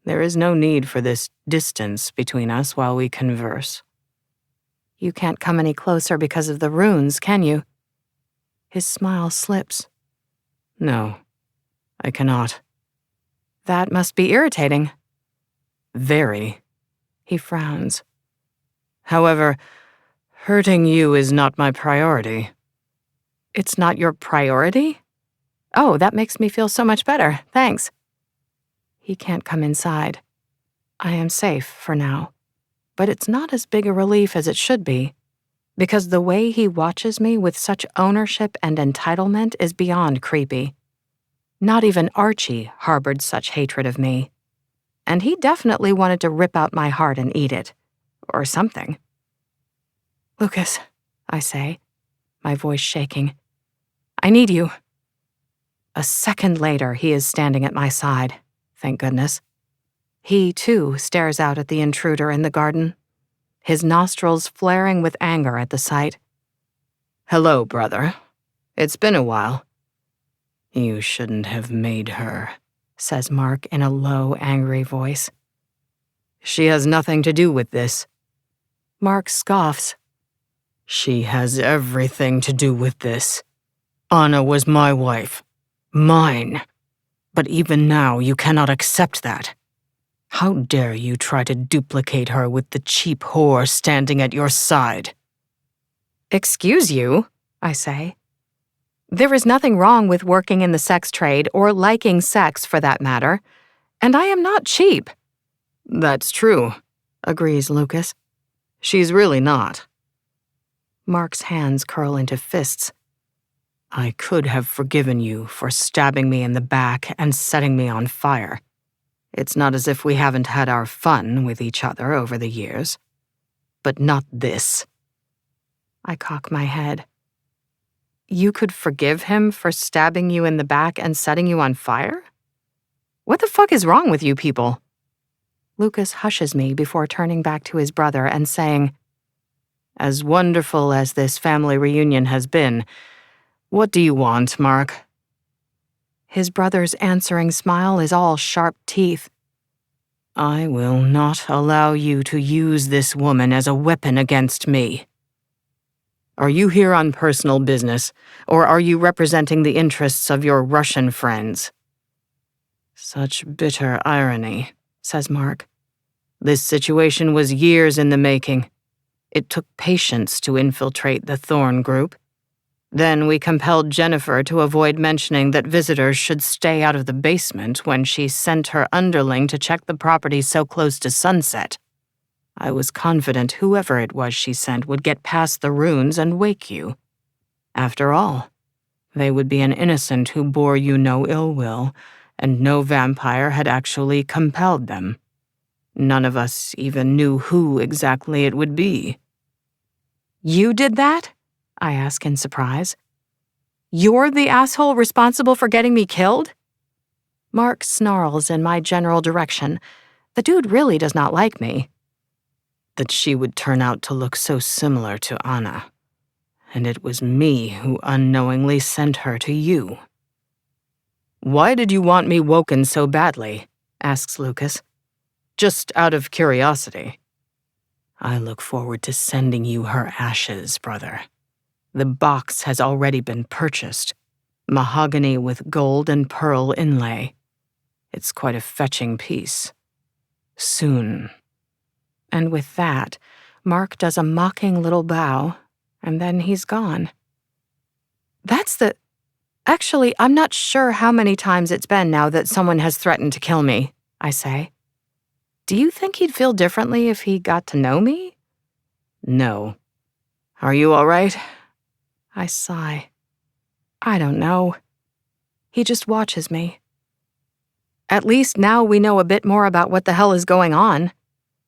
There is no need for this distance between us while we converse." "You can't come any closer because of the runes, can you?" His smile slips. "No, I cannot." "That must be irritating." "Very." He frowns. "However, hurting you is not my priority." "It's not your priority?" "Oh, that makes me feel so much better, thanks." He can't come inside. I am safe for now. But it's not as big a relief as it should be, because the way he watches me with such ownership and entitlement is beyond creepy. Not even Archie harbored such hatred of me. And he definitely wanted to rip out my heart and eat it. Or something. "Lucas," I say, my voice shaking. "I need you." A second later, he is standing at my side, thank goodness. He, too, stares out at the intruder in the garden, his nostrils flaring with anger at the sight. "Hello, brother. It's been a while." "You shouldn't have made her," says Mark in a low, angry voice. "She has nothing to do with this." Mark scoffs. "She has everything to do with this. Anna was my wife. Mine. But even now you cannot accept that. How dare you try to duplicate her with the cheap whore standing at your side?" "Excuse you," I say. "There is nothing wrong with working in the sex trade or liking sex for that matter, and I am not cheap." "That's true," agrees Lucas. "She's really not." Mark's hands curl into fists. "I could have forgiven you for stabbing me in the back and setting me on fire. It's not as if we haven't had our fun with each other over the years. But not this." I cock my head. You could forgive him for stabbing you in the back and setting you on fire? What the fuck is wrong with you people? Lucas hushes me before turning back to his brother and saying, "As wonderful as this family reunion has been, what do you want, Mark?" His brother's answering smile is all sharp teeth. "I will not allow you to use this woman as a weapon against me. Are you here on personal business, or are you representing the interests of your Russian friends?" "Such bitter irony," says Mark. "This situation was years in the making. It took patience to infiltrate the Thorn Group. Then we compelled Jennifer to avoid mentioning that visitors should stay out of the basement when she sent her underling to check the property so close to sunset. I was confident whoever it was she sent would get past the runes and wake you. After all, they would be an innocent who bore you no ill will, and no vampire had actually compelled them. None of us even knew who exactly it would be." "You did that?" I ask in surprise. "You're the asshole responsible for getting me killed?" Mark snarls in my general direction. The dude really does not like me. "That she would turn out to look so similar to Anna. And it was me who unknowingly sent her to you." "Why did you want me woken so badly?" asks Lucas. "Just out of curiosity." "I look forward to sending you her ashes, brother. The box has already been purchased. Mahogany with gold and pearl inlay. It's quite a fetching piece. Soon." And with that, Mark does a mocking little bow, and then he's gone. Actually, I'm not sure how many times it's been now that someone has threatened to kill me, I say. Do you think he'd feel differently if he got to know me? No. Are you all right? I sigh. I don't know. He just watches me. At least now we know a bit more about what the hell is going on.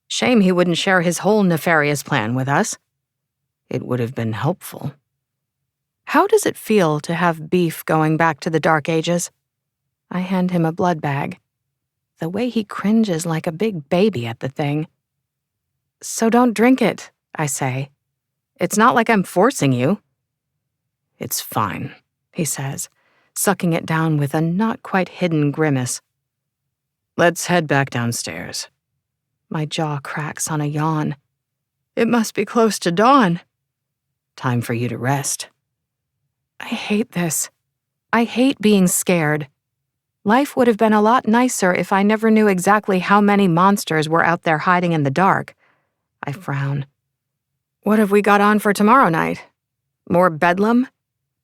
Shame he wouldn't share his whole nefarious plan with us. It would have been helpful. How does it feel to have beef going back to the Dark Ages? I hand him a blood bag. The way he cringes like a big baby at the thing. So don't drink it, I say. It's not like I'm forcing you. It's fine, he says, sucking it down with a not quite hidden grimace. Let's head back downstairs. My jaw cracks on a yawn. It must be close to dawn. Time for you to rest. I hate this. I hate being scared. Life would have been a lot nicer if I never knew exactly how many monsters were out there hiding in the dark. I frown. What have we got on for tomorrow night? More bedlam?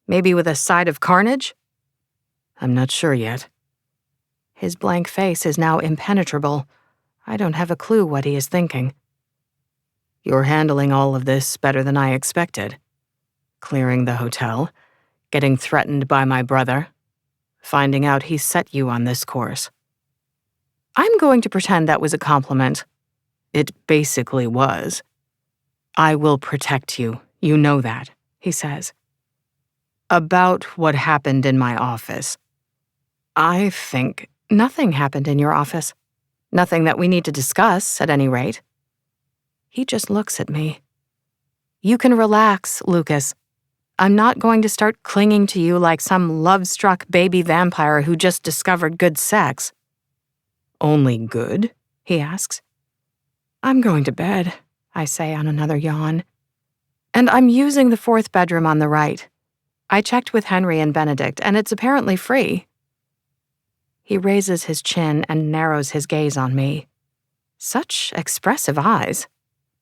Maybe with a side of carnage? I'm not sure yet. His blank face is now impenetrable. I don't have a clue what he is thinking. You're handling all of this better than I expected. Clearing the hotel, getting threatened by my brother, finding out he set you on this course. I'm going to pretend that was a compliment. It basically was. I will protect you, you know that, he says. About what happened in my office. I think nothing happened in your office. Nothing that we need to discuss, at any rate. He just looks at me. You can relax, Lucas. I'm not going to start clinging to you like some love-struck baby vampire who just discovered good sex. Only good? He asks. I'm going to bed, I say on another yawn. And I'm using the fourth bedroom on the right. I checked with Henry and Benedict, and it's apparently free. He raises his chin and narrows his gaze on me. Such expressive eyes.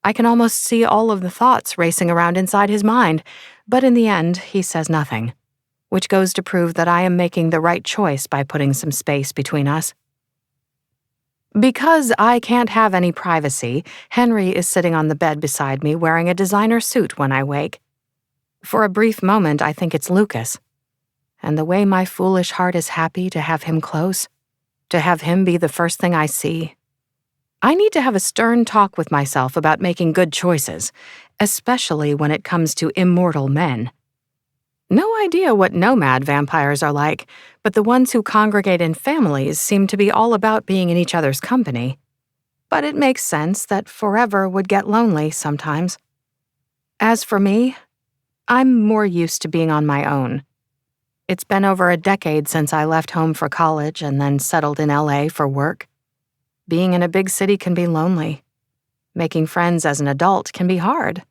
I can almost see all of the thoughts racing around inside his mind, but in the end, he says nothing, which goes to prove that I am making the right choice by putting some space between us. Because I can't have any privacy, Henry is sitting on the bed beside me wearing a designer suit when I wake. For a brief moment, I think it's Lucas. And the way my foolish heart is happy to have him close, to have him be the first thing I see. I need to have a stern talk with myself about making good choices, especially when it comes to immortal men. No idea what nomad vampires are like, but the ones who congregate in families seem to be all about being in each other's company. But it makes sense that forever would get lonely sometimes. As for me, I'm more used to being on my own. It's been over a decade since I left home for college and then settled in LA for work. Being in a big city can be lonely. Making friends as an adult can be hard.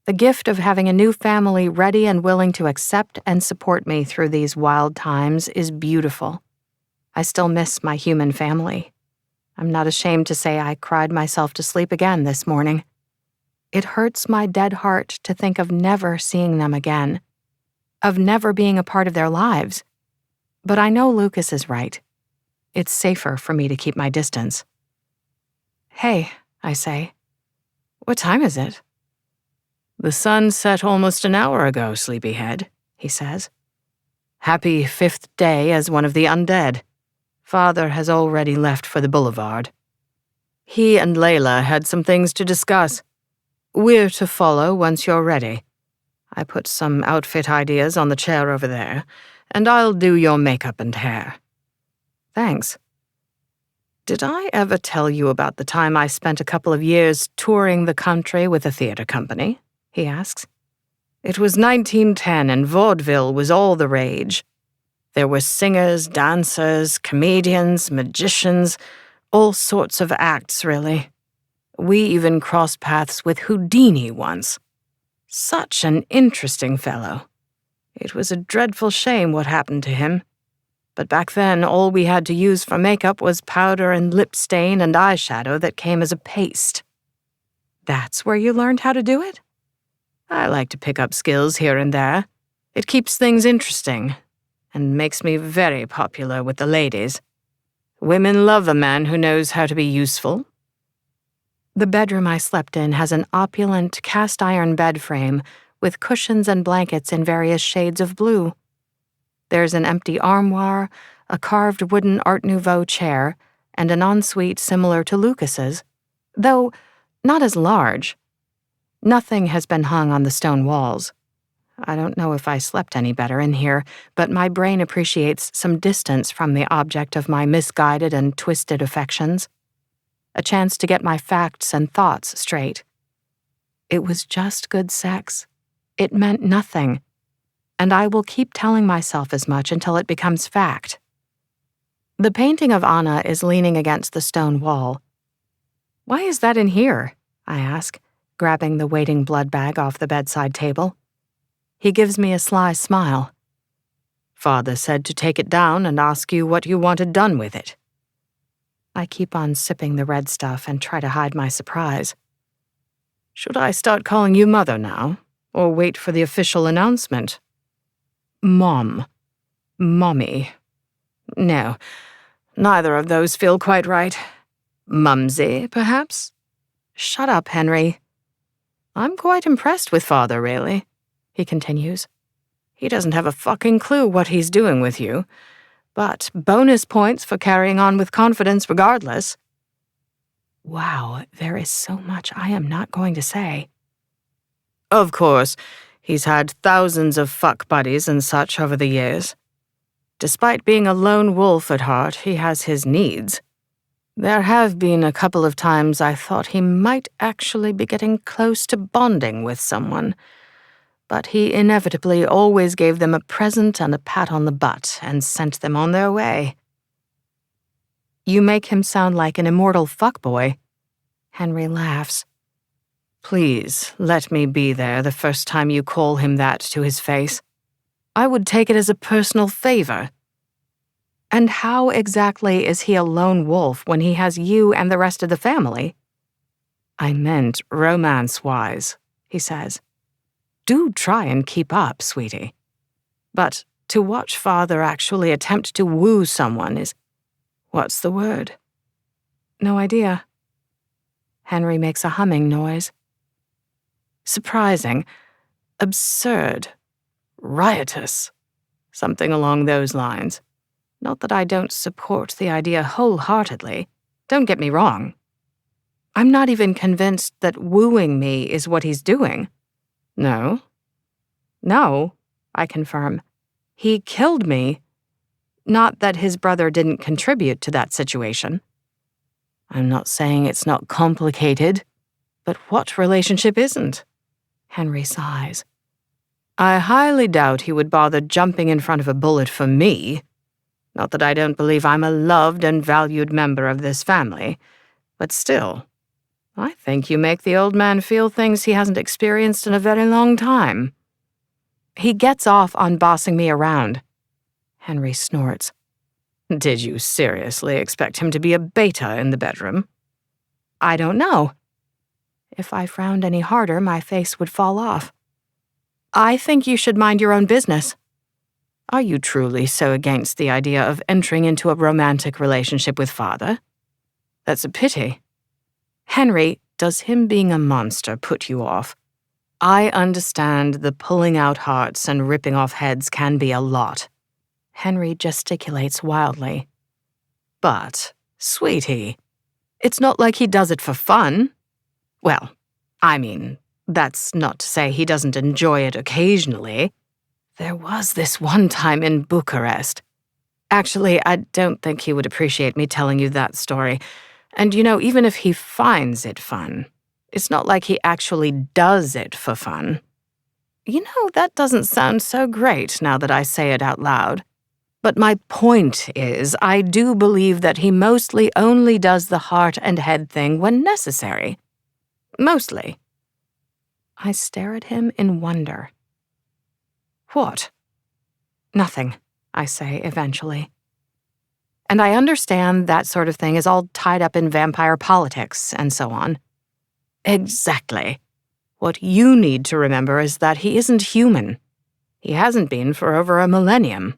The gift of having a new family ready and willing to accept and support me through these wild times is beautiful. I still miss my human family. I'm not ashamed to say I cried myself to sleep again this morning. It hurts my dead heart to think of never seeing them again, of never being a part of their lives. But I know Lucas is right. It's safer for me to keep my distance. "Hey," I say. "What time is it?" "The sun set almost an hour ago, sleepyhead," he says. "Happy 5th day as one of the undead. Father has already left for the boulevard. He and Layla had some things to discuss. We're to follow once you're ready. I put some outfit ideas on the chair over there, and I'll do your makeup and hair." "Thanks." Did I ever tell you about the time I spent a couple of years touring the country with a theater company? He asks. It was 1910 and vaudeville was all the rage. There were singers, dancers, comedians, magicians, all sorts of acts, really. We even crossed paths with Houdini once. Such an interesting fellow. It was a dreadful shame what happened to him. But back then, all we had to use for makeup was powder and lip stain and eyeshadow that came as a paste. "That's where you learned how to do it?" I like to pick up skills here and there. It keeps things interesting and makes me very popular with the ladies. Women love a man who knows how to be useful. The bedroom I slept in has an opulent cast-iron bed frame with cushions and blankets in various shades of blue. There's an empty armoire, a carved wooden Art Nouveau chair, and an ensuite similar to Lucas's, though not as large. Nothing has been hung on the stone walls. I don't know if I slept any better in here, but my brain appreciates some distance from the object of my misguided and twisted affections. A chance to get my facts and thoughts straight. It was just good sex. It meant nothing. And I will keep telling myself as much until it becomes fact. The painting of Anna is leaning against the stone wall. "Why is that in here?" I ask, grabbing the waiting blood bag off the bedside table. He gives me a sly smile. "Father said to take it down and ask you what you wanted done with it." I keep on sipping the red stuff and try to hide my surprise. "Should I start calling you Mother now, or wait for the official announcement?" "Mom. Mommy. No, neither of those feel quite right. Mumsy, perhaps?" "Shut up, Henry." "I'm quite impressed with Father, really," he continues. "He doesn't have a fucking clue what he's doing with you, but bonus points for carrying on with confidence regardless." Wow, there is so much I am not going to say. Of course, he's had thousands of fuck buddies and such over the years. Despite being a lone wolf at heart, he has his needs. There have been a couple of times I thought he might actually be getting close to bonding with someone, but he inevitably always gave them a present and a pat on the butt and sent them on their way. You make him sound like an immortal fuckboy. Henry laughs. Please, let me be there the first time you call him that to his face. I would take it as a personal favor. And how exactly is he a lone wolf when he has you and the rest of the family? I meant romance-wise, he says. Do try and keep up, sweetie. But to watch Father actually attempt to woo someone is... What's the word? No idea. Henry makes a humming noise. Surprising, absurd, riotous, something along those lines. Not that I don't support the idea wholeheartedly. Don't get me wrong. I'm not even convinced that wooing me is what he's doing. No? No? I confirm. He killed me. Not that his brother didn't contribute to that situation. I'm not saying it's not complicated, but what relationship isn't? Henry sighs. I highly doubt he would bother jumping in front of a bullet for me. Not that I don't believe I'm a loved and valued member of this family, but still, I think you make the old man feel things he hasn't experienced in a very long time. He gets off on bossing me around. Henry snorts. Did you seriously expect him to be a beta in the bedroom? I don't know. If I frowned any harder, my face would fall off. I think you should mind your own business. Are you truly so against the idea of entering into a romantic relationship with father? That's a pity. Henry, does him being a monster put you off? I understand the pulling out hearts and ripping off heads can be a lot. Henry gesticulates wildly. But, sweetie, it's not like he does it for fun. Well, I mean, that's not to say he doesn't enjoy it occasionally. There was this one time in Bucharest. Actually, I don't think he would appreciate me telling you that story. And even if he finds it fun, it's not like he actually does it for fun. That doesn't sound so great now that I say it out loud. But my point is, I do believe that he mostly only does the heart and head thing when necessary. Mostly. I stare at him in wonder. What? Nothing, I say eventually. And I understand that sort of thing is all tied up in vampire politics and so on. Exactly. What you need to remember is that he isn't human. He hasn't been for over a millennium.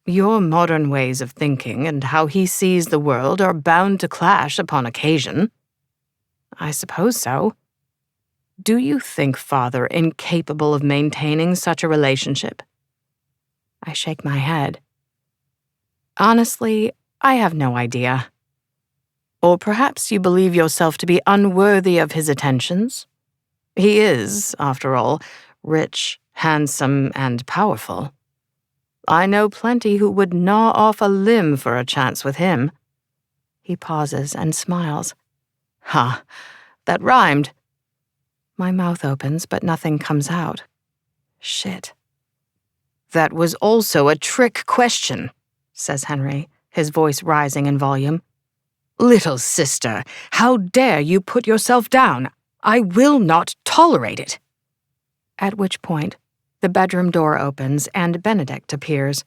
Your modern ways of thinking and how he sees the world are bound to clash upon occasion. I suppose so. Do you think father incapable of maintaining such a relationship? I shake my head. Honestly, I have no idea. Or perhaps you believe yourself to be unworthy of his attentions? He is, after all, rich, handsome, and powerful. I know plenty who would gnaw off a limb for a chance with him. He pauses and smiles. Ha, that rhymed. My mouth opens, but nothing comes out. Shit. That was also a trick question, says Henry, his voice rising in volume. Little sister, how dare you put yourself down? I will not tolerate it. At which point, the bedroom door opens and Benedict appears.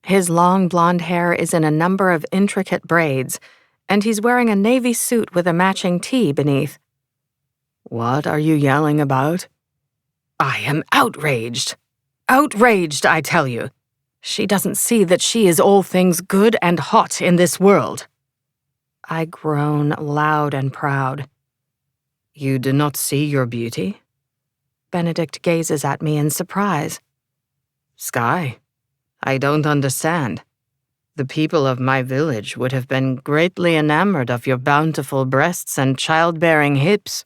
His long blonde hair is in a number of intricate braids, and he's wearing a navy suit with a matching tee beneath. What are you yelling about? I am outraged. Outraged, I tell you. She doesn't see that she is all things good and hot in this world. I groan loud and proud. You do not see your beauty? Benedict gazes at me in surprise. Sky, I don't understand. The people of my village would have been greatly enamored of your bountiful breasts and childbearing hips.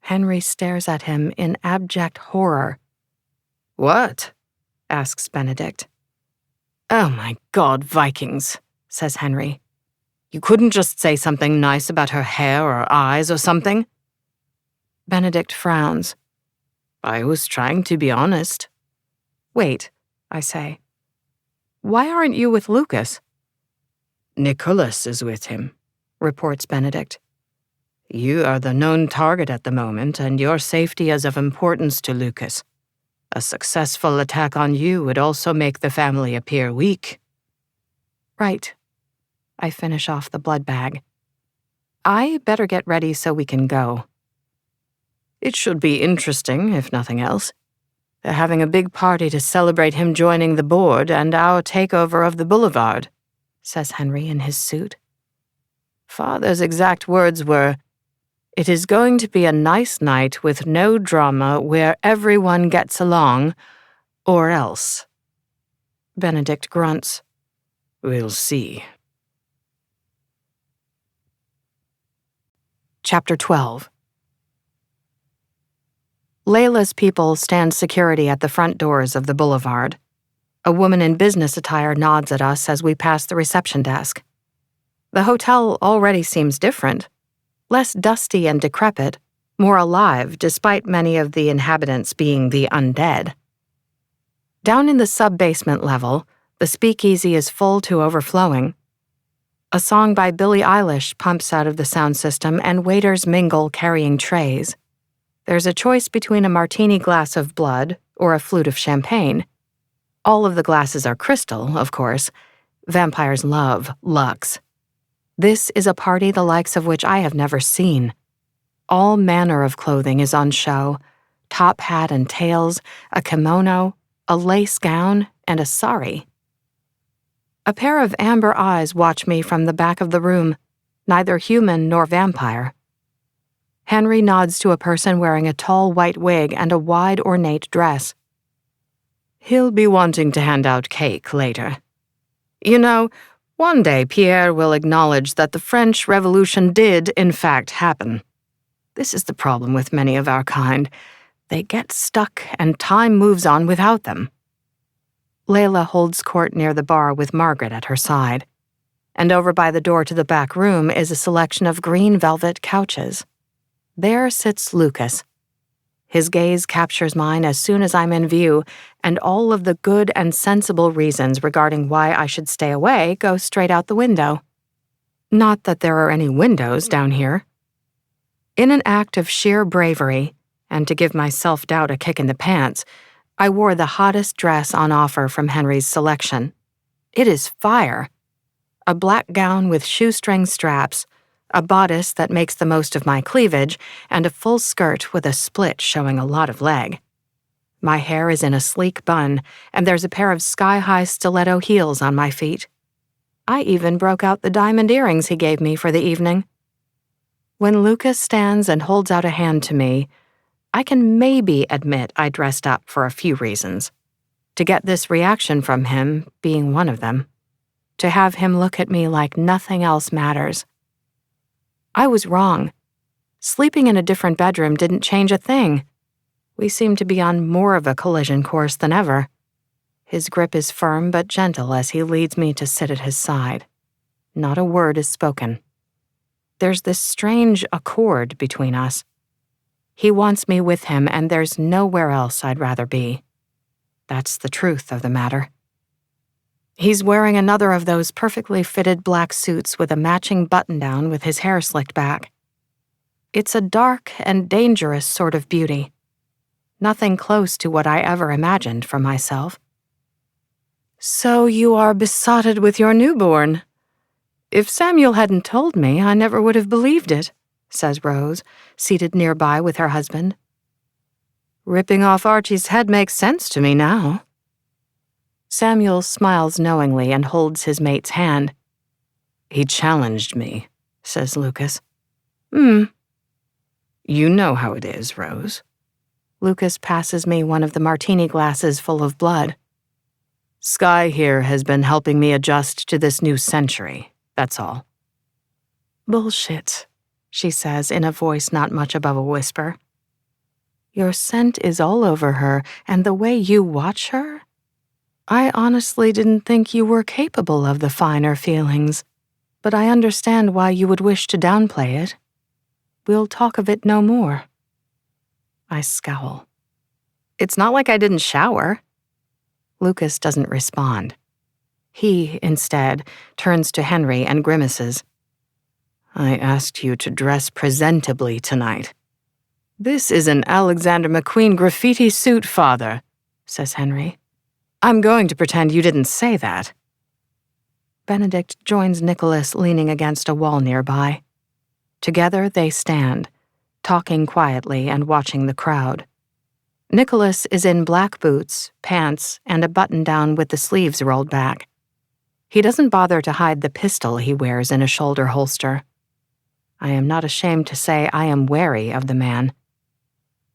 Henry stares at him in abject horror. What? Asks Benedict. Oh my God, Vikings, says Henry. You couldn't just say something nice about her hair or eyes or something? Benedict frowns. I was trying to be honest. Wait, I say. Why aren't you with Lucas? Nicholas is with him, reports Benedict. You are the known target at the moment, and your safety is of importance to Lucas. A successful attack on you would also make the family appear weak. Right. I finish off the blood bag. I better get ready so we can go. It should be interesting, if nothing else. They're having a big party to celebrate him joining the board and our takeover of the boulevard, says Henry in his suit. Father's exact words were, "It is going to be a nice night with no drama where everyone gets along, or else." Benedict grunts. We'll see. Chapter 12. Layla's people stand security at the front doors of the boulevard. A woman in business attire nods at us as we pass the reception desk. The hotel already seems different, less dusty and decrepit, more alive despite many of the inhabitants being the undead. Down in the sub-basement level, the speakeasy is full to overflowing. A song by Billie Eilish pumps out of the sound system and waiters mingle carrying trays. There's a choice between a martini glass of blood or a flute of champagne. All of the glasses are crystal, of course. Vampires love luxe. This is a party the likes of which I have never seen. All manner of clothing is on show: top hat and tails, a kimono, a lace gown, and a sari. A pair of amber eyes watch me from the back of the room, neither human nor vampire. Henry nods to a person wearing a tall white wig and a wide ornate dress. He'll be wanting to hand out cake later. You know, one day Pierre will acknowledge that the French Revolution did, in fact, happen. This is the problem with many of our kind. They get stuck and time moves on without them. Layla holds court near the bar with Margaret at her side. And over by the door to the back room is a selection of green velvet couches. There sits Lucas. His gaze captures mine as soon as I'm in view, and all of the good and sensible reasons regarding why I should stay away go straight out the window. Not that there are any windows down here. In an act of sheer bravery, and to give my self-doubt a kick in the pants, I wore the hottest dress on offer from Henry's selection. It is fire. A black gown with shoestring straps, a bodice that makes the most of my cleavage, and a full skirt with a split showing a lot of leg. My hair is in a sleek bun, and there's a pair of sky-high stiletto heels on my feet. I even broke out the diamond earrings he gave me for the evening. When Lucas stands and holds out a hand to me, I can maybe admit I dressed up for a few reasons. To get this reaction from him being one of them. To have him look at me like nothing else matters. I was wrong. Sleeping in a different bedroom didn't change a thing. We seem to be on more of a collision course than ever. His grip is firm but gentle as he leads me to sit at his side. Not a word is spoken. There's this strange accord between us. He wants me with him, and there's nowhere else I'd rather be. That's the truth of the matter. He's wearing another of those perfectly fitted black suits with a matching button-down with his hair slicked back. It's a dark and dangerous sort of beauty. Nothing close to what I ever imagined for myself. So you are besotted with your newborn. If Samuel hadn't told me, I never would have believed it, says Rose, seated nearby with her husband. Ripping off Archie's head makes sense to me now. Samuel smiles knowingly and holds his mate's hand. He challenged me, says Lucas. You know how it is, Rose. Lucas passes me one of the martini glasses full of blood. Skye here has been helping me adjust to this new century, that's all. Bullshit, she says in a voice not much above a whisper. Your scent is all over her, and the way you watch her? I honestly didn't think you were capable of the finer feelings, but I understand why you would wish to downplay it. We'll talk of it no more. I scowl. It's not like I didn't shower. Lucas doesn't respond. He, instead, turns to Henry and grimaces. I asked you to dress presentably tonight. This is an Alexander McQueen graffiti suit, father, says Henry. I'm going to pretend you didn't say that. Benedict joins Nicholas leaning against a wall nearby. Together they stand, talking quietly and watching the crowd. Nicholas is in black boots, pants, and a button-down with the sleeves rolled back. He doesn't bother to hide the pistol he wears in a shoulder holster. I am not ashamed to say I am wary of the man.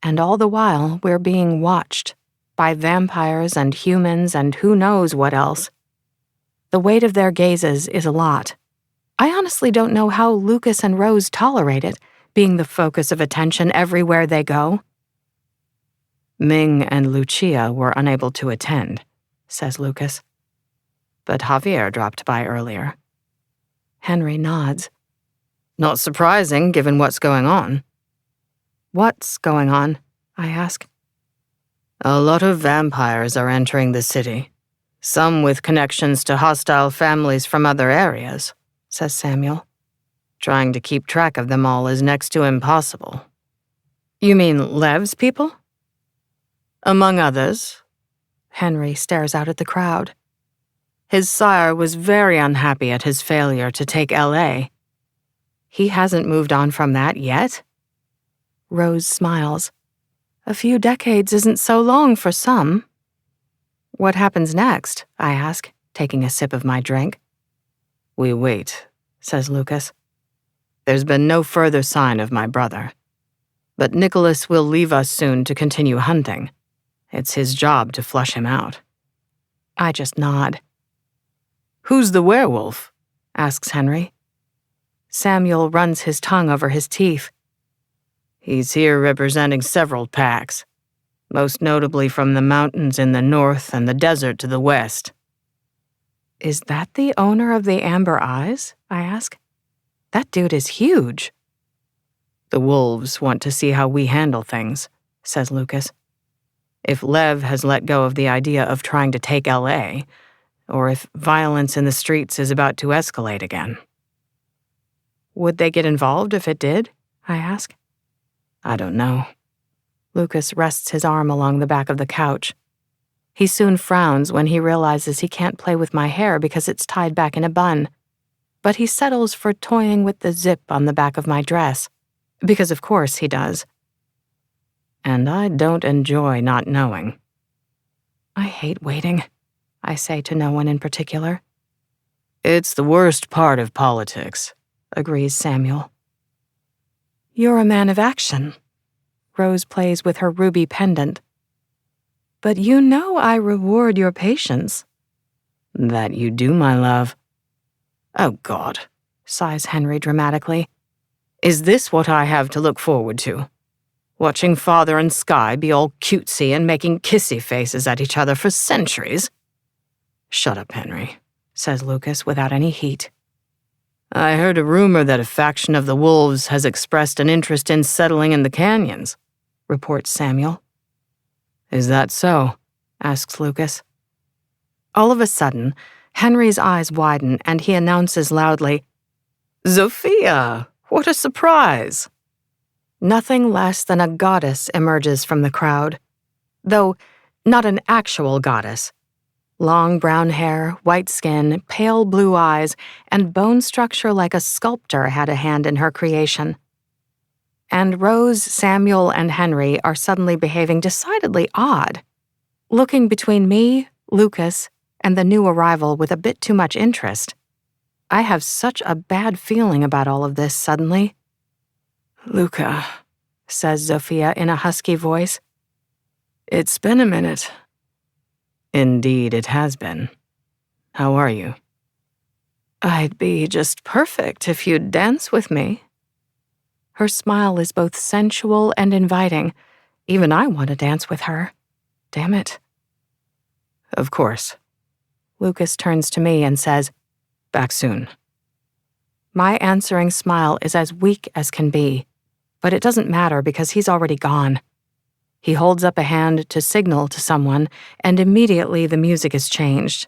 And all the while we're being watched by vampires and humans and who knows what else. The weight of their gazes is a lot. I honestly don't know how Lucas and Rose tolerate it, being the focus of attention everywhere they go. Ming and Lucia were unable to attend, says Lucas. But Javier dropped by earlier. Henry nods. Not surprising, given what's going on. What's going on? I ask. A lot of vampires are entering the city. Some with connections to hostile families from other areas, says Samuel. Trying to keep track of them all is next to impossible. You mean Lev's people? Among others. Henry stares out at the crowd. His sire was very unhappy at his failure to take L.A. He hasn't moved on from that yet? Rose smiles. A few decades isn't so long for some. What happens next? I ask, taking a sip of my drink. We wait, says Lucas. There's been no further sign of my brother. But Nicholas will leave us soon to continue hunting. It's his job to flush him out. I just nod. Who's the werewolf? Asks Henry. Samuel runs his tongue over his teeth. He's here representing several packs, most notably from the mountains in the north and the desert to the west. Is that the owner of the Amber Eyes? I ask. That dude is huge. The wolves want to see how we handle things, says Lucas. If Lev has let go of the idea of trying to take L.A., or if violence in the streets is about to escalate again. Would they get involved if it did? I ask. I don't know. Lucas rests his arm along the back of the couch. He soon frowns when he realizes he can't play with my hair because it's tied back in a bun. But he settles for toying with the zip on the back of my dress, because of course he does. And I don't enjoy not knowing. I hate waiting, I say to no one in particular. It's the worst part of politics, agrees Samuel. You're a man of action. Rose plays with her ruby pendant. But you know I reward your patience. That you do, my love. Oh, God, sighs Henry dramatically. Is this what I have to look forward to? Watching Father and Sky be all cutesy and making kissy faces at each other for centuries? Shut up, Henry, says Lucas without any heat. I heard a rumor that a faction of the wolves has expressed an interest in settling in the canyons, reports Samuel. Is that so? Asks Lucas. All of a sudden, Henry's eyes widen and he announces loudly, Zofia, what a surprise! Nothing less than a goddess emerges from the crowd, though not an actual goddess. Long brown hair, white skin, pale blue eyes, and bone structure like a sculptor had a hand in her creation. And Rose, Samuel, and Henry are suddenly behaving decidedly odd, looking between me, Lucas, and the new arrival with a bit too much interest. I have such a bad feeling about all of this suddenly. Luca, says Zofia in a husky voice. It's been a minute. Indeed, it has been. How are you? I'd be just perfect if you'd dance with me. Her smile is both sensual and inviting. Even I want to dance with her. Damn it. Of course. Lucas turns to me and says, back soon. My answering smile is as weak as can be, but it doesn't matter because he's already gone. He holds up a hand to signal to someone, and immediately the music is changed.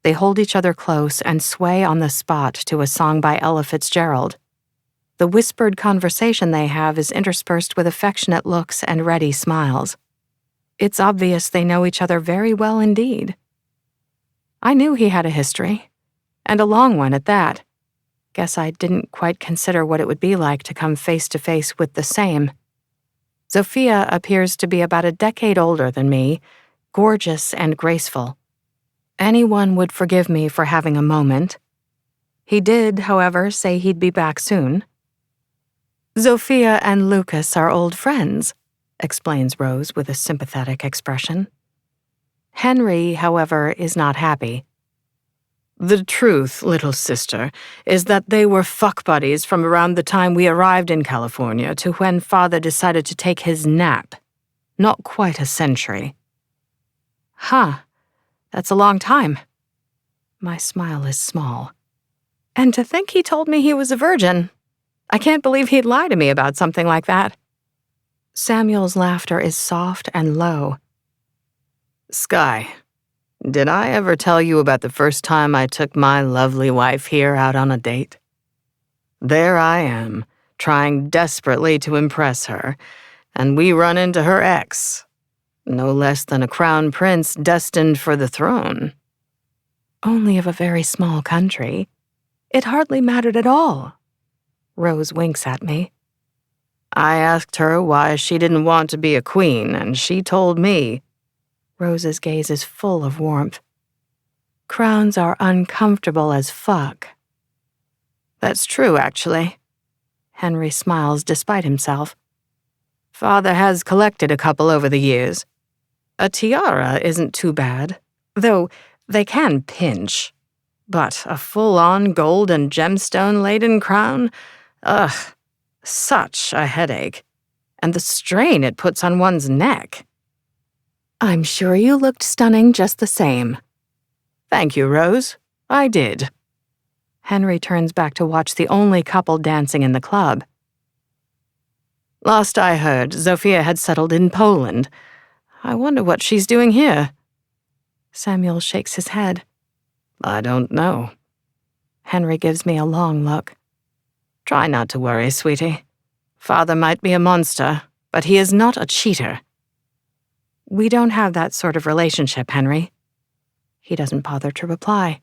They hold each other close and sway on the spot to a song by Ella Fitzgerald. The whispered conversation they have is interspersed with affectionate looks and ready smiles. It's obvious they know each other very well indeed. I knew he had a history, and a long one at that. Guess I didn't quite consider what it would be like to come face to face with the same. Zofia appears to be about a decade older than me, gorgeous and graceful. Anyone would forgive me for having a moment. He did, however, say he'd be back soon. Zofia and Lucas are old friends, explains Rose with a sympathetic expression. Henry, however, is not happy. The truth, little sister, is that they were fuck buddies from around the time we arrived in California to when Father decided to take his nap. Not quite a century. Huh, that's a long time. My smile is small. And to think he told me he was a virgin. I can't believe he'd lie to me about something like that. Samuel's laughter is soft and low. Sky, did I ever tell you about the first time I took my lovely wife here out on a date? There I am, trying desperately to impress her, and we run into her ex, no less than a crown prince destined for the throne. Only of a very small country. It hardly mattered at all. Rose winks at me. I asked her why she didn't want to be a queen, and she told me. Rose's gaze is full of warmth. Crowns are uncomfortable as fuck. That's true, actually. Henry smiles despite himself. Father has collected a couple over the years. A tiara isn't too bad, though they can pinch. But a full-on gold and gemstone-laden crown? Ugh, such a headache. And the strain it puts on one's neck. I'm sure you looked stunning just the same. Thank you, Rose. I did. Henry turns back to watch the only couple dancing in the club. Last I heard, Zofia had settled in Poland. I wonder what she's doing here. Samuel shakes his head. I don't know. Henry gives me a long look. Try not to worry, sweetie. Father might be a monster, but he is not a cheater. We don't have that sort of relationship, Henry. He doesn't bother to reply.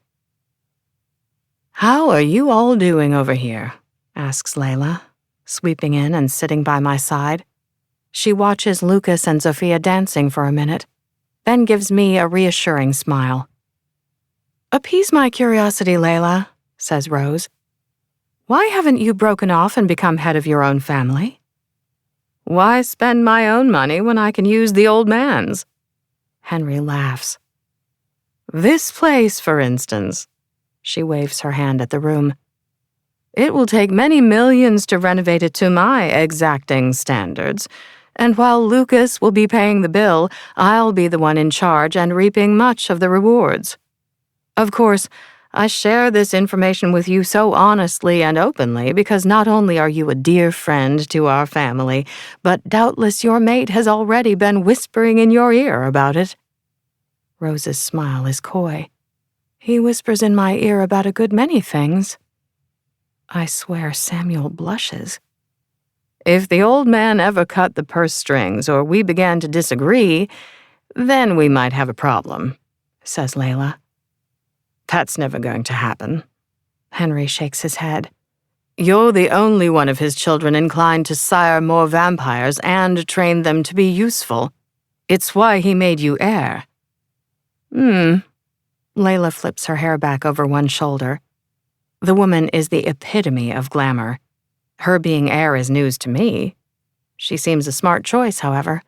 How are you all doing over here? Asks Layla, sweeping in and sitting by my side. She watches Lucas and Zofia dancing for a minute, then gives me a reassuring smile. Appease my curiosity, Layla, says Rose. Why haven't you broken off and become head of your own family? Why spend my own money when I can use the old man's? Henry laughs. This place, for instance. She waves her hand at the room. It will take many millions to renovate it to my exacting standards, and while Lucas will be paying the bill, I'll be the one in charge and reaping much of the rewards. Of course, I share this information with you so honestly and openly because not only are you a dear friend to our family, but doubtless your mate has already been whispering in your ear about it. Rose's smile is coy. He whispers in my ear about a good many things. I swear Samuel blushes. If the old man ever cut the purse strings or we began to disagree, then we might have a problem, says Layla. That's never going to happen. Henry shakes his head. You're the only one of his children inclined to sire more vampires and train them to be useful. It's why he made you heir. Layla flips her hair back over one shoulder. The woman is the epitome of glamour. Her being heir is news to me. She seems a smart choice, however.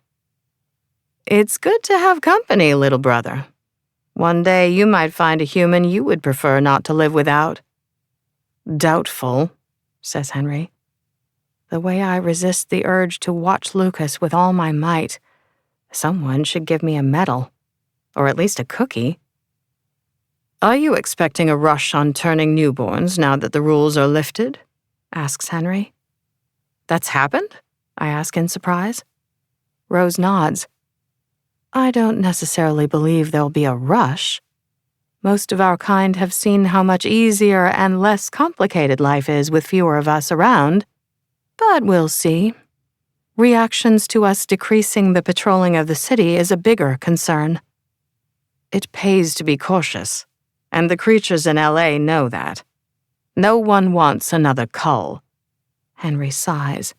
It's good to have company, little brother. One day you might find a human you would prefer not to live without. Doubtful, says Henry. The way I resist the urge to watch Lucas with all my might. Someone should give me a medal, or at least a cookie. Are you expecting a rush on turning newborns now that the rules are lifted? Asks Henry. That's happened? I ask in surprise. Rose nods. I don't necessarily believe there'll be a rush. Most of our kind have seen how much easier and less complicated life is with fewer of us around. But we'll see. Reactions to us decreasing the patrolling of the city is a bigger concern. It pays to be cautious, and the creatures in LA know that. No one wants another cull. Henry sighs.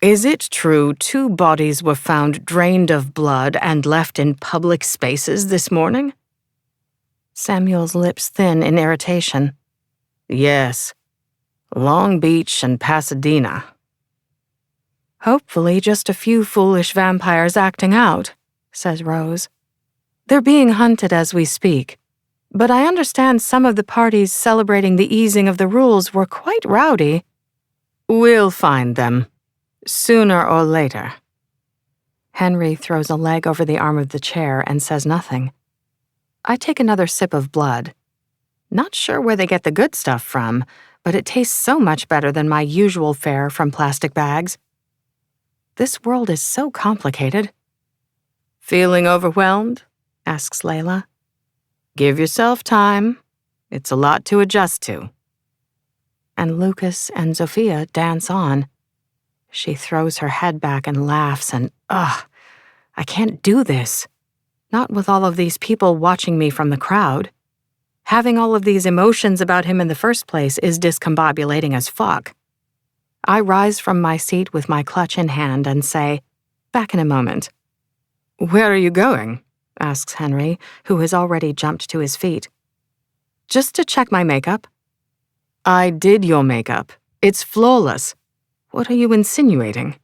Is it true 2 bodies were found drained of blood and left in public spaces this morning? Samuel's lips thin in irritation. Yes. Long Beach and Pasadena. Hopefully just a few foolish vampires acting out, says Rose. They're being hunted as we speak, but I understand some of the parties celebrating the easing of the rules were quite rowdy. We'll find them. Sooner or later. Henry throws a leg over the arm of the chair and says nothing. I take another sip of blood. Not sure where they get the good stuff from, but it tastes so much better than my usual fare from plastic bags. This world is so complicated. Feeling overwhelmed? Asks Layla. Give yourself time. It's a lot to adjust to. And Lucas and Zofia dance on. She throws her head back and laughs and, I can't do this. Not with all of these people watching me from the crowd. Having all of these emotions about him in the first place is discombobulating as fuck. I rise from my seat with my clutch in hand and say, back in a moment. Where are you going? Asks Henry, who has already jumped to his feet. Just to check my makeup. I did your makeup. It's flawless. What are you insinuating?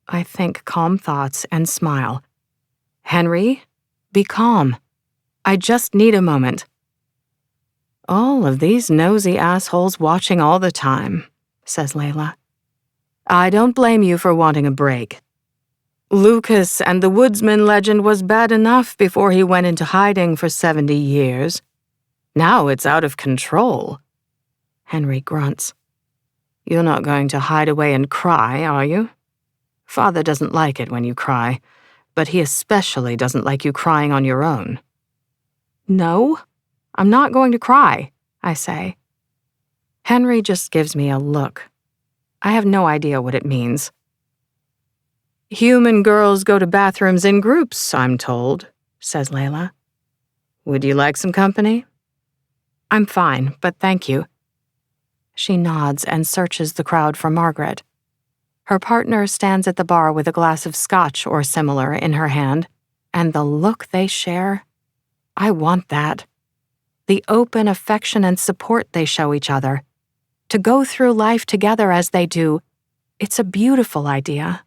I think calm thoughts and smile. Henry, be calm. I just need a moment. All of these nosy assholes watching all the time, says Layla. I don't blame you for wanting a break. Lucas and the woodsman legend was bad enough before he went into hiding for 70 years. Now it's out of control. Henry grunts. You're not going to hide away and cry, are you? Father doesn't like it when you cry, but he especially doesn't like you crying on your own. No, I'm not going to cry, I say. Henry just gives me a look. I have no idea what it means. Human girls go to bathrooms in groups, I'm told, says Layla. Would you like some company? I'm fine, but thank you. She nods and searches the crowd for Margaret. Her partner stands at the bar with a glass of scotch or similar in her hand, and the look they share, I want that. The open affection and support they show each other. To go through life together as they do, it's a beautiful idea.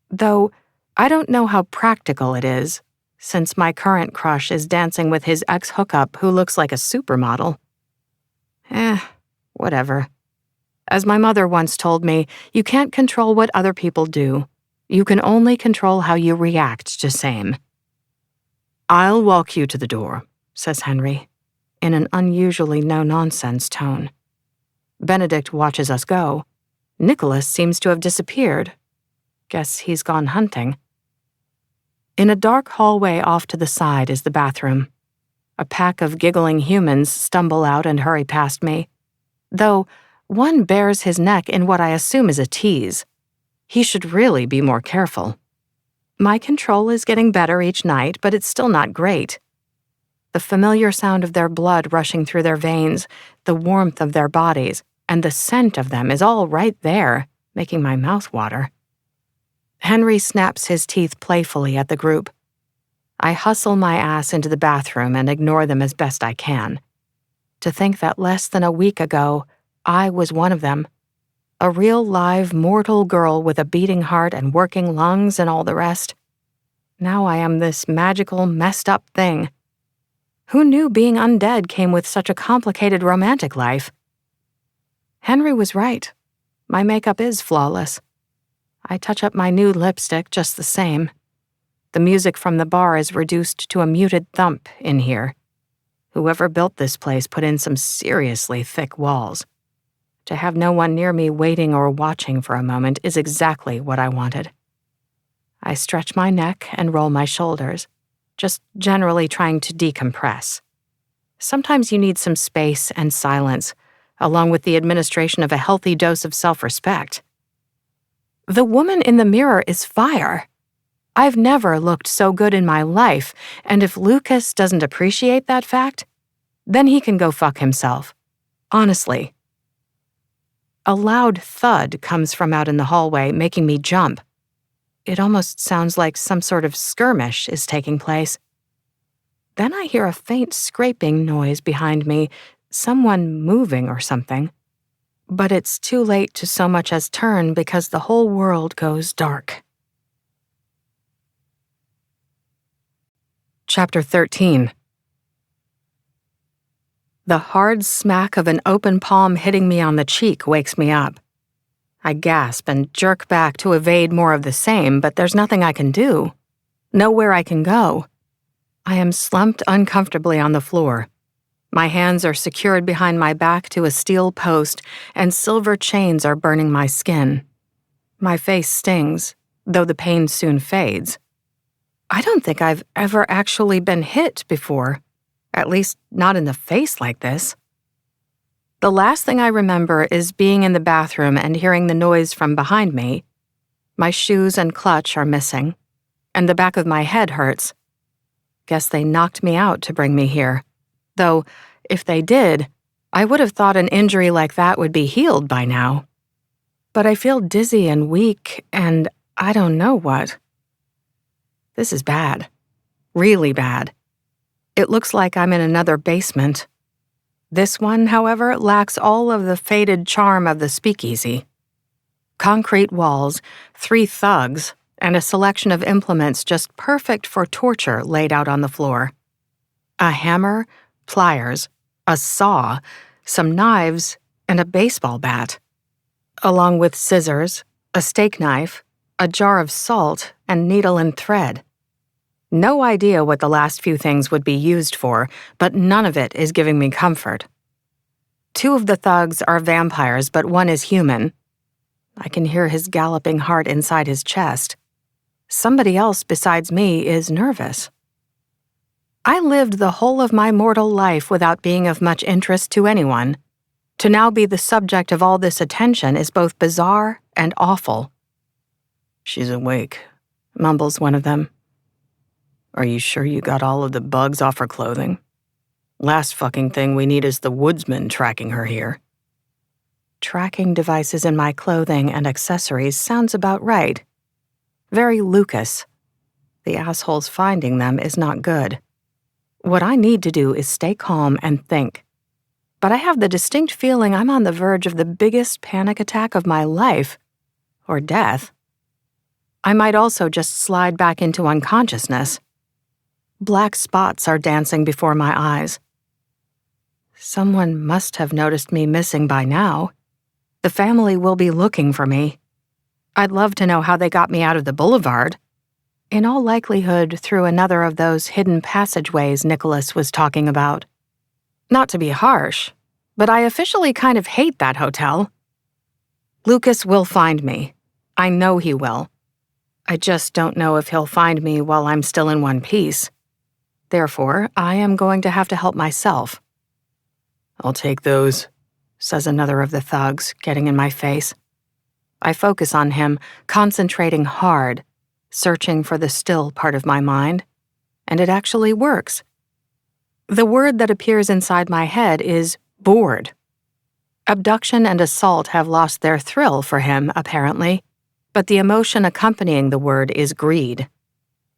Though, I don't know how practical it is, since my current crush is dancing with his ex-hookup who looks like a supermodel. Whatever. As my mother once told me, you can't control what other people do. You can only control how you react to same. I'll walk you to the door, says Henry, in an unusually no-nonsense tone. Benedict watches us go. Nicholas seems to have disappeared. Guess he's gone hunting. In a dark hallway off to the side is the bathroom. A pack of giggling humans stumble out and hurry past me, though one bares his neck in what I assume is a tease. He should really be more careful. My control is getting better each night, but it's still not great. The familiar sound of their blood rushing through their veins, the warmth of their bodies, and the scent of them is all right there, making my mouth water. Henry snaps his teeth playfully at the group. I hustle my ass into the bathroom and ignore them as best I can. To think that less than a week ago, I was one of them. A real live mortal girl with a beating heart and working lungs and all the rest. Now I am this magical, messed up thing. Who knew being undead came with such a complicated romantic life? Henry was right. My makeup is flawless. I touch up my new lipstick just the same. The music from the bar is reduced to a muted thump in here. Whoever built this place put in some seriously thick walls. To have no one near me waiting or watching for a moment is exactly what I wanted. I stretch my neck and roll my shoulders, just generally trying to decompress. Sometimes you need some space and silence, along with the administration of a healthy dose of self-respect. The woman in the mirror is fire. I've never looked so good in my life, and if Lucas doesn't appreciate that fact, then he can go fuck himself. Honestly. A loud thud comes from out in the hallway, making me jump. It almost sounds like some sort of skirmish is taking place. Then I hear a faint scraping noise behind me, someone moving or something. But it's too late to so much as turn because the whole world goes dark. Chapter 13. The hard smack of an open palm hitting me on the cheek wakes me up. I gasp and jerk back to evade more of the same, but there's nothing I can do. Nowhere I can go. I am slumped uncomfortably on the floor. My hands are secured behind my back to a steel post, and silver chains are burning my skin. My face stings, though the pain soon fades. I don't think I've ever actually been hit before, at least not in the face like this. The last thing I remember is being in the bathroom and hearing the noise from behind me. My shoes and clutch are missing, and the back of my head hurts. Guess they knocked me out to bring me here. Though, if they did, I would have thought an injury like that would be healed by now. But I feel dizzy and weak, and I don't know what. This is bad. Really bad. It looks like I'm in another basement. This one, however, lacks all of the faded charm of the speakeasy. Concrete walls, 3 thugs, and a selection of implements just perfect for torture laid out on the floor. A hammer, pliers, a saw, some knives, and a baseball bat, along with scissors, a steak knife, a jar of salt, and needle and thread. No idea what the last few things would be used for, but none of it is giving me comfort. 2 of the thugs are vampires, but one is human. I can hear his galloping heart inside his chest. Somebody else besides me is nervous. I lived the whole of my mortal life without being of much interest to anyone. To now be the subject of all this attention is both bizarre and awful. "She's awake," mumbles one of them. "Are you sure you got all of the bugs off her clothing? Last fucking thing we need is the woodsman tracking her here." Tracking devices in my clothing and accessories sounds about right. Very Lucas. The asshole's finding them is not good. What I need to do is stay calm and think. But I have the distinct feeling I'm on the verge of the biggest panic attack of my life. Or death. I might also just slide back into unconsciousness. Black spots are dancing before my eyes. Someone must have noticed me missing by now. The family will be looking for me. I'd love to know how they got me out of the boulevard. In all likelihood, through another of those hidden passageways Nicholas was talking about. Not to be harsh, but I officially kind of hate that hotel. Lucas will find me. I know he will. I just don't know if he'll find me while I'm still in one piece. Therefore, I am going to have to help myself. "I'll take those," says another of the thugs, getting in my face. I focus on him, concentrating hard, searching for the still part of my mind, and it actually works. The word that appears inside my head is bored. Abduction and assault have lost their thrill for him, apparently, but the emotion accompanying the word is greed,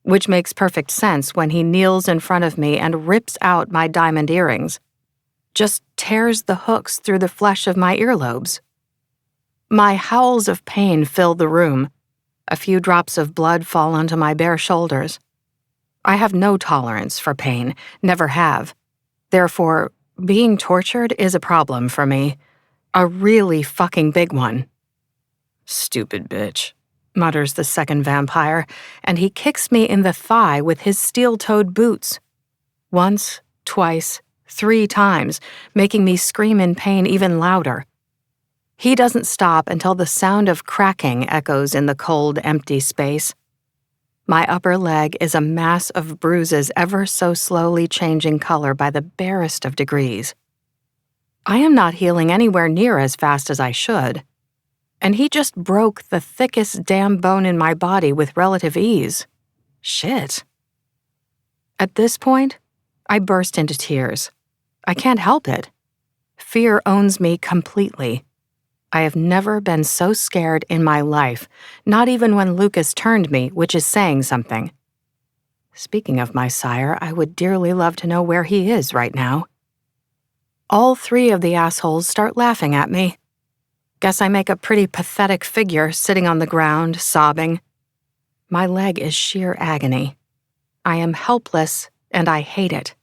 which makes perfect sense when he kneels in front of me and rips out my diamond earrings, just tears the hooks through the flesh of my earlobes. My howls of pain fill the room. A few drops of blood fall onto my bare shoulders. I have no tolerance for pain, never have. Therefore, being tortured is a problem for me. A really fucking big one. "Stupid bitch," mutters the second vampire, and he kicks me in the thigh with his steel-toed boots. Once, twice, 3 times, making me scream in pain even louder. He doesn't stop until the sound of cracking echoes in the cold, empty space. My upper leg is a mass of bruises ever so slowly changing color by the barest of degrees. I am not healing anywhere near as fast as I should. And he just broke the thickest damn bone in my body with relative ease. Shit. At this point, I burst into tears. I can't help it. Fear owns me completely. I have never been so scared in my life, not even when Lucas turned me, which is saying something. Speaking of my sire, I would dearly love to know where he is right now. All 3 of the assholes start laughing at me. Guess I make a pretty pathetic figure sitting on the ground, sobbing. My leg is sheer agony. I am helpless, and I hate it.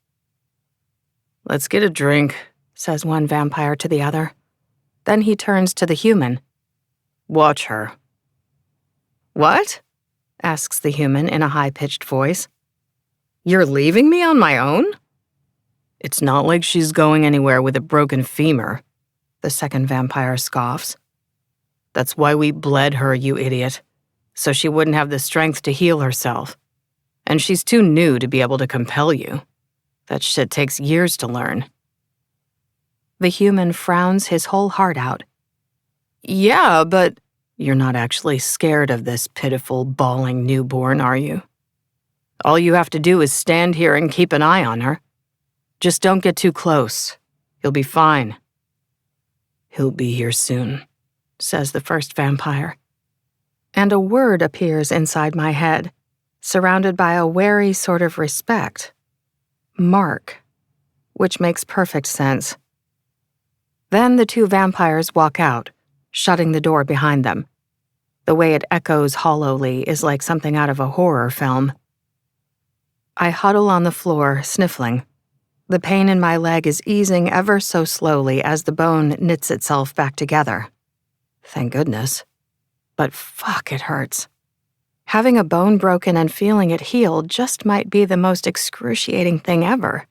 "Let's get a drink," says one vampire to the other. Then he turns to the human. Watch her. What? Asks the human in a high-pitched voice. You're leaving me on my own? It's not like she's going anywhere with a broken femur, the second vampire scoffs. That's why we bled her, you idiot, so she wouldn't have the strength to heal herself. And she's too new to be able to compel you. That shit takes years to learn. The human frowns his whole heart out. Yeah, but you're not actually scared of this pitiful, bawling newborn, are you? All you have to do is stand here and keep an eye on her. Just don't get too close. You'll be fine. He'll be here soon, says the first vampire. And a word appears inside my head, surrounded by a wary sort of respect. Mark, which makes perfect sense. Then the two vampires walk out, shutting the door behind them. The way it echoes hollowly is like something out of a horror film. I huddle on the floor, sniffling. The pain in my leg is easing ever so slowly as the bone knits itself back together. Thank goodness. But fuck, it hurts. Having a bone broken and feeling it heal just might be the most excruciating thing ever.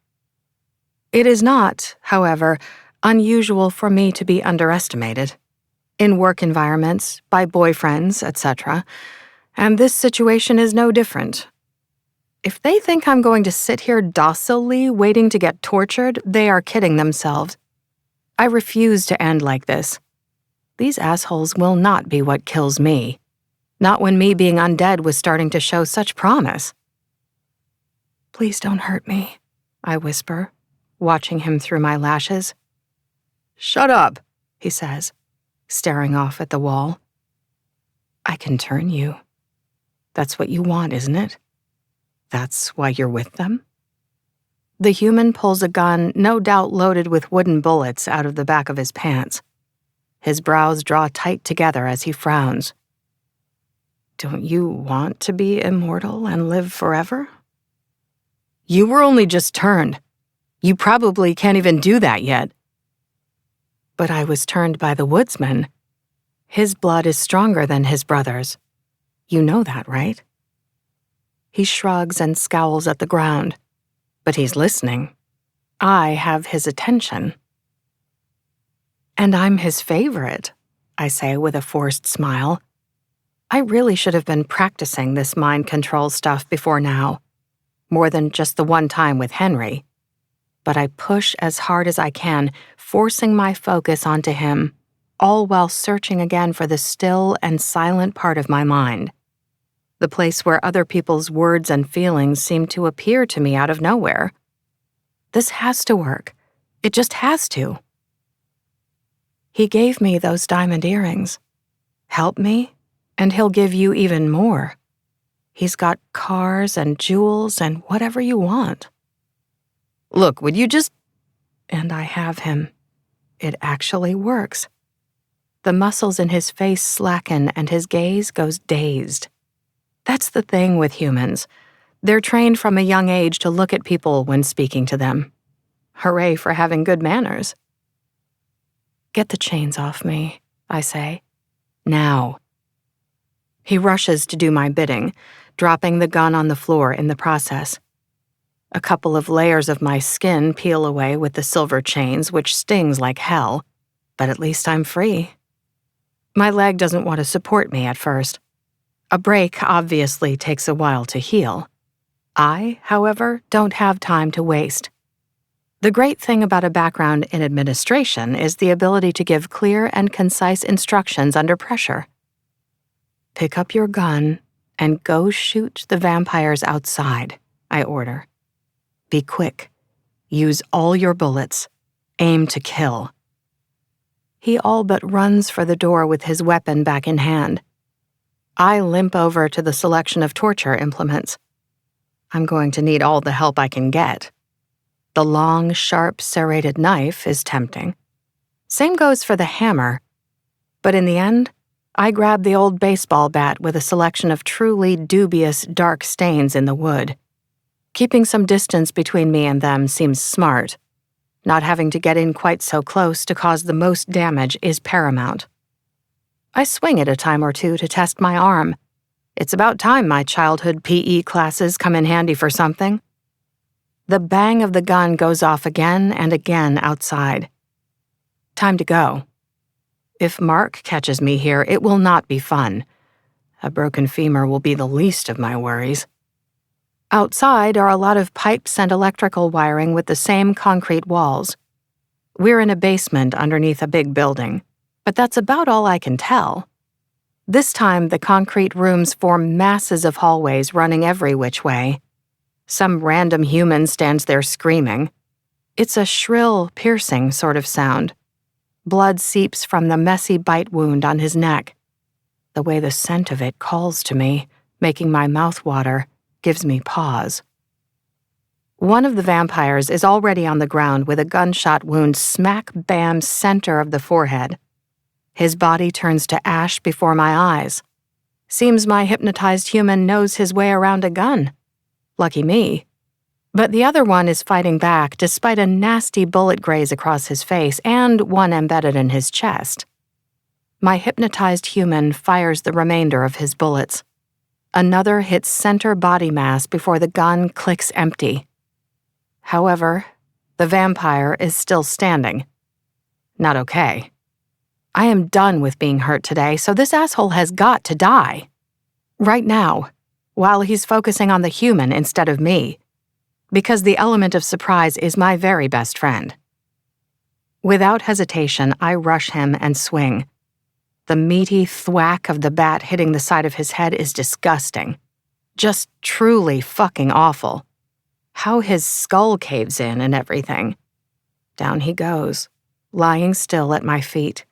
It is not, however, unusual for me to be underestimated. In work environments, by boyfriends, etc., and this situation is no different. If they think I'm going to sit here docilely waiting to get tortured, they are kidding themselves. I refuse to end like this. These assholes will not be what kills me. Not when me being undead was starting to show such promise. Please don't hurt me, I whisper, watching him through my lashes. Shut up, he says, staring off at the wall. I can turn you. That's what you want, isn't it? That's why you're with them? The human pulls a gun, no doubt loaded with wooden bullets, out of the back of his pants. His brows draw tight together as he frowns. Don't you want to be immortal and live forever? You were only just turned. You probably can't even do that yet. But I was turned by the woodsman. His blood is stronger than his brother's. You know that, right? He shrugs and scowls at the ground, but he's listening. I have his attention. And I'm his favorite, I say with a forced smile. I really should have been practicing this mind control stuff before now, more than just the one time with Henry. But I push as hard as I can, forcing my focus onto him, all while searching again for the still and silent part of my mind. The place where other people's words and feelings seem to appear to me out of nowhere. This has to work. It just has to. He gave me those diamond earrings. Help me, and he'll give you even more. He's got cars and jewels and whatever you want. Look, would you just... And I have him. It actually works. The muscles in his face slacken and his gaze goes dazed. That's the thing with humans. They're trained from a young age to look at people when speaking to them. Hooray for having good manners. Get the chains off me, I say. Now. He rushes to do my bidding, dropping the gun on the floor in the process. A couple of layers of my skin peel away with the silver chains, which stings like hell, but at least I'm free. My leg doesn't want to support me at first. A break obviously takes a while to heal. I, however, don't have time to waste. The great thing about a background in administration is the ability to give clear and concise instructions under pressure. Pick up your gun and go shoot the vampires outside, I order. Be quick. Use all your bullets. Aim to kill. He all but runs for the door with his weapon back in hand. I limp over to the selection of torture implements. I'm going to need all the help I can get. The long, sharp, serrated knife is tempting. Same goes for the hammer. But in the end, I grab the old baseball bat with a selection of truly dubious dark stains in the wood. Keeping some distance between me and them seems smart. Not having to get in quite so close to cause the most damage is paramount. I swing it a time or two to test my arm. It's about time my childhood PE classes come in handy for something. The bang of the gun goes off again and again outside. Time to go. If Mark catches me here, it will not be fun. A broken femur will be the least of my worries. Outside are a lot of pipes and electrical wiring with the same concrete walls. We're in a basement underneath a big building, but that's about all I can tell. This time, the concrete rooms form masses of hallways running every which way. Some random human stands there screaming. It's a shrill, piercing sort of sound. Blood seeps from the messy bite wound on his neck. The way the scent of it calls to me, making my mouth water, gives me pause. One of the vampires is already on the ground with a gunshot wound smack bam center of the forehead. His body turns to ash before my eyes. Seems my hypnotized human knows his way around a gun. Lucky me. But the other one is fighting back despite a nasty bullet graze across his face and one embedded in his chest. My hypnotized human fires the remainder of his bullets. Another hits center body mass before the gun clicks empty. However, the vampire is still standing. Not okay. I am done with being hurt today, so this asshole has got to die. Right now, while he's focusing on the human instead of me. Because the element of surprise is my very best friend. Without hesitation, I rush him and swing. The meaty thwack of the bat hitting the side of his head is disgusting. Just truly fucking awful. How his skull caves in and everything. Down he goes, lying still at my feet.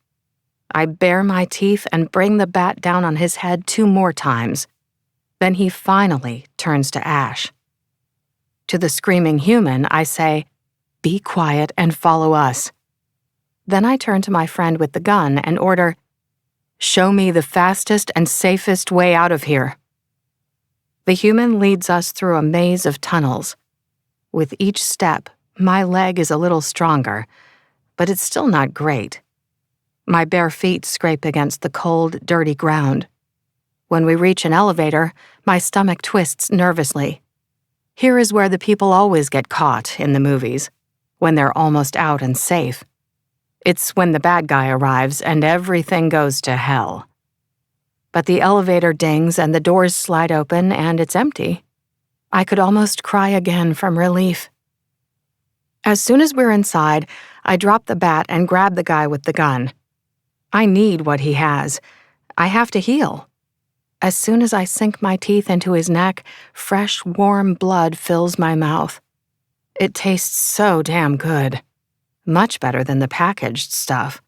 I bare my teeth and bring the bat down on his head 2 more times. Then he finally turns to ash. To the screaming human, I say, "Be quiet and follow us." Then I turn to my friend with the gun and order, "Show me the fastest and safest way out of here." The human leads us through a maze of tunnels. With each step, my leg is a little stronger, but it's still not great. My bare feet scrape against the cold, dirty ground. When we reach an elevator, my stomach twists nervously. Here is where the people always get caught in the movies, when they're almost out and safe. It's when the bad guy arrives and everything goes to hell. But the elevator dings and the doors slide open and it's empty. I could almost cry again from relief. As soon as we're inside, I drop the bat and grab the guy with the gun. I need what he has. I have to heal. As soon as I sink my teeth into his neck, fresh, warm blood fills my mouth. It tastes so damn good. Much better than the packaged stuff.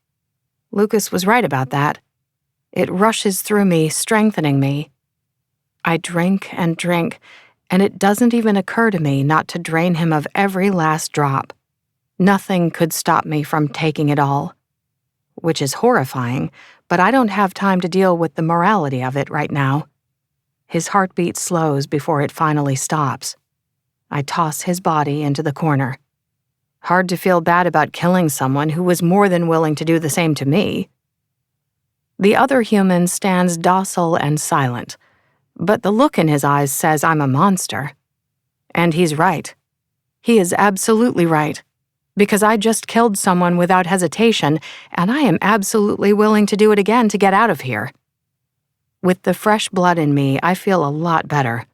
Lucas was right about that. It rushes through me, strengthening me. I drink and drink, and it doesn't even occur to me not to drain him of every last drop. Nothing could stop me from taking it all. Which is horrifying, but I don't have time to deal with the morality of it right now. His heartbeat slows before it finally stops. I toss his body into the corner. Hard to feel bad about killing someone who was more than willing to do the same to me. The other human stands docile and silent, but the look in his eyes says I'm a monster. And he's right. He is absolutely right. Because I just killed someone without hesitation, and I am absolutely willing to do it again to get out of here. With the fresh blood in me, I feel a lot better.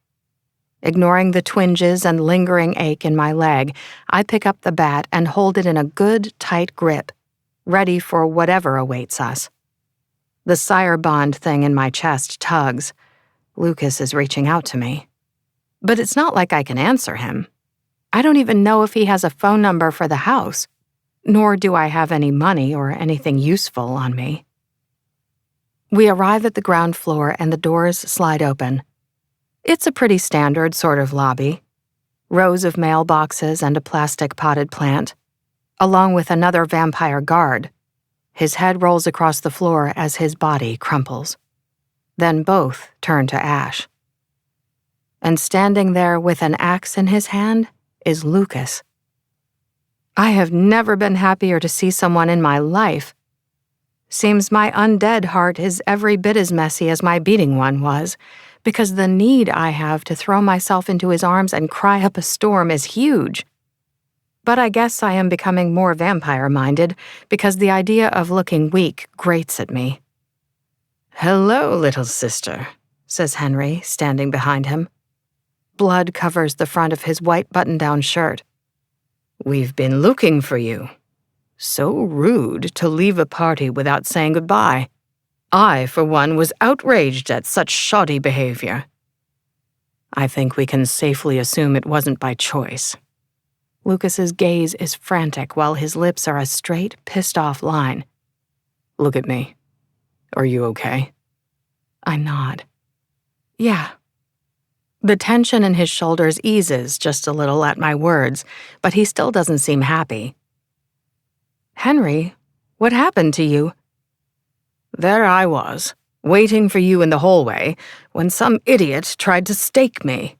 Ignoring the twinges and lingering ache in my leg, I pick up the bat and hold it in a good, tight grip, ready for whatever awaits us. The sire bond thing in my chest tugs. Lucas is reaching out to me. But it's not like I can answer him. I don't even know if he has a phone number for the house, nor do I have any money or anything useful on me. We arrive at the ground floor and the doors slide open. It's a pretty standard sort of lobby. Rows of mailboxes and a plastic potted plant, along with another vampire guard. His head rolls across the floor as his body crumples. Then both turn to ash. And standing there with an axe in his hand is Lucas. I have never been happier to see someone in my life. Seems my undead heart is every bit as messy as my beating one was, because the need I have to throw myself into his arms and cry up a storm is huge. But I guess I am becoming more vampire-minded because the idea of looking weak grates at me. "Hello, little sister," says Henry, standing behind him. Blood covers the front of his white button-down shirt. "We've been looking for you. So rude to leave a party without saying goodbye. I, for one, was outraged at such shoddy behavior." I think we can safely assume it wasn't by choice. Lucas's gaze is frantic while his lips are a straight, pissed-off line. "Look at me. Are you okay?" I nod. Yeah. The tension in his shoulders eases just a little at my words, but he still doesn't seem happy. "Henry, what happened to you?" "There I was, waiting for you in the hallway, when some idiot tried to stake me.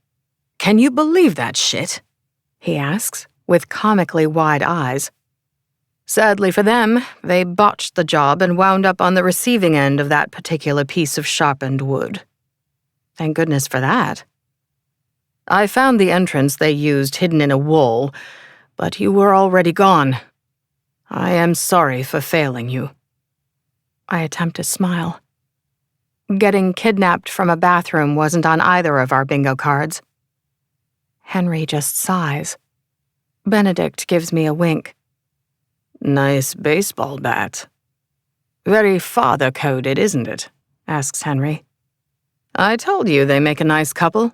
Can you believe that shit?" he asks, with comically wide eyes. "Sadly for them, they botched the job and wound up on the receiving end of that particular piece of sharpened wood." "Thank goodness for that." "I found the entrance they used hidden in a wall, but you were already gone. I am sorry for failing you." I attempt to smile. Getting kidnapped from a bathroom wasn't on either of our bingo cards. Henry just sighs. Benedict gives me a wink. "Nice baseball bat." "Very father-coded, isn't it?" asks Henry. "I told you they make a nice couple."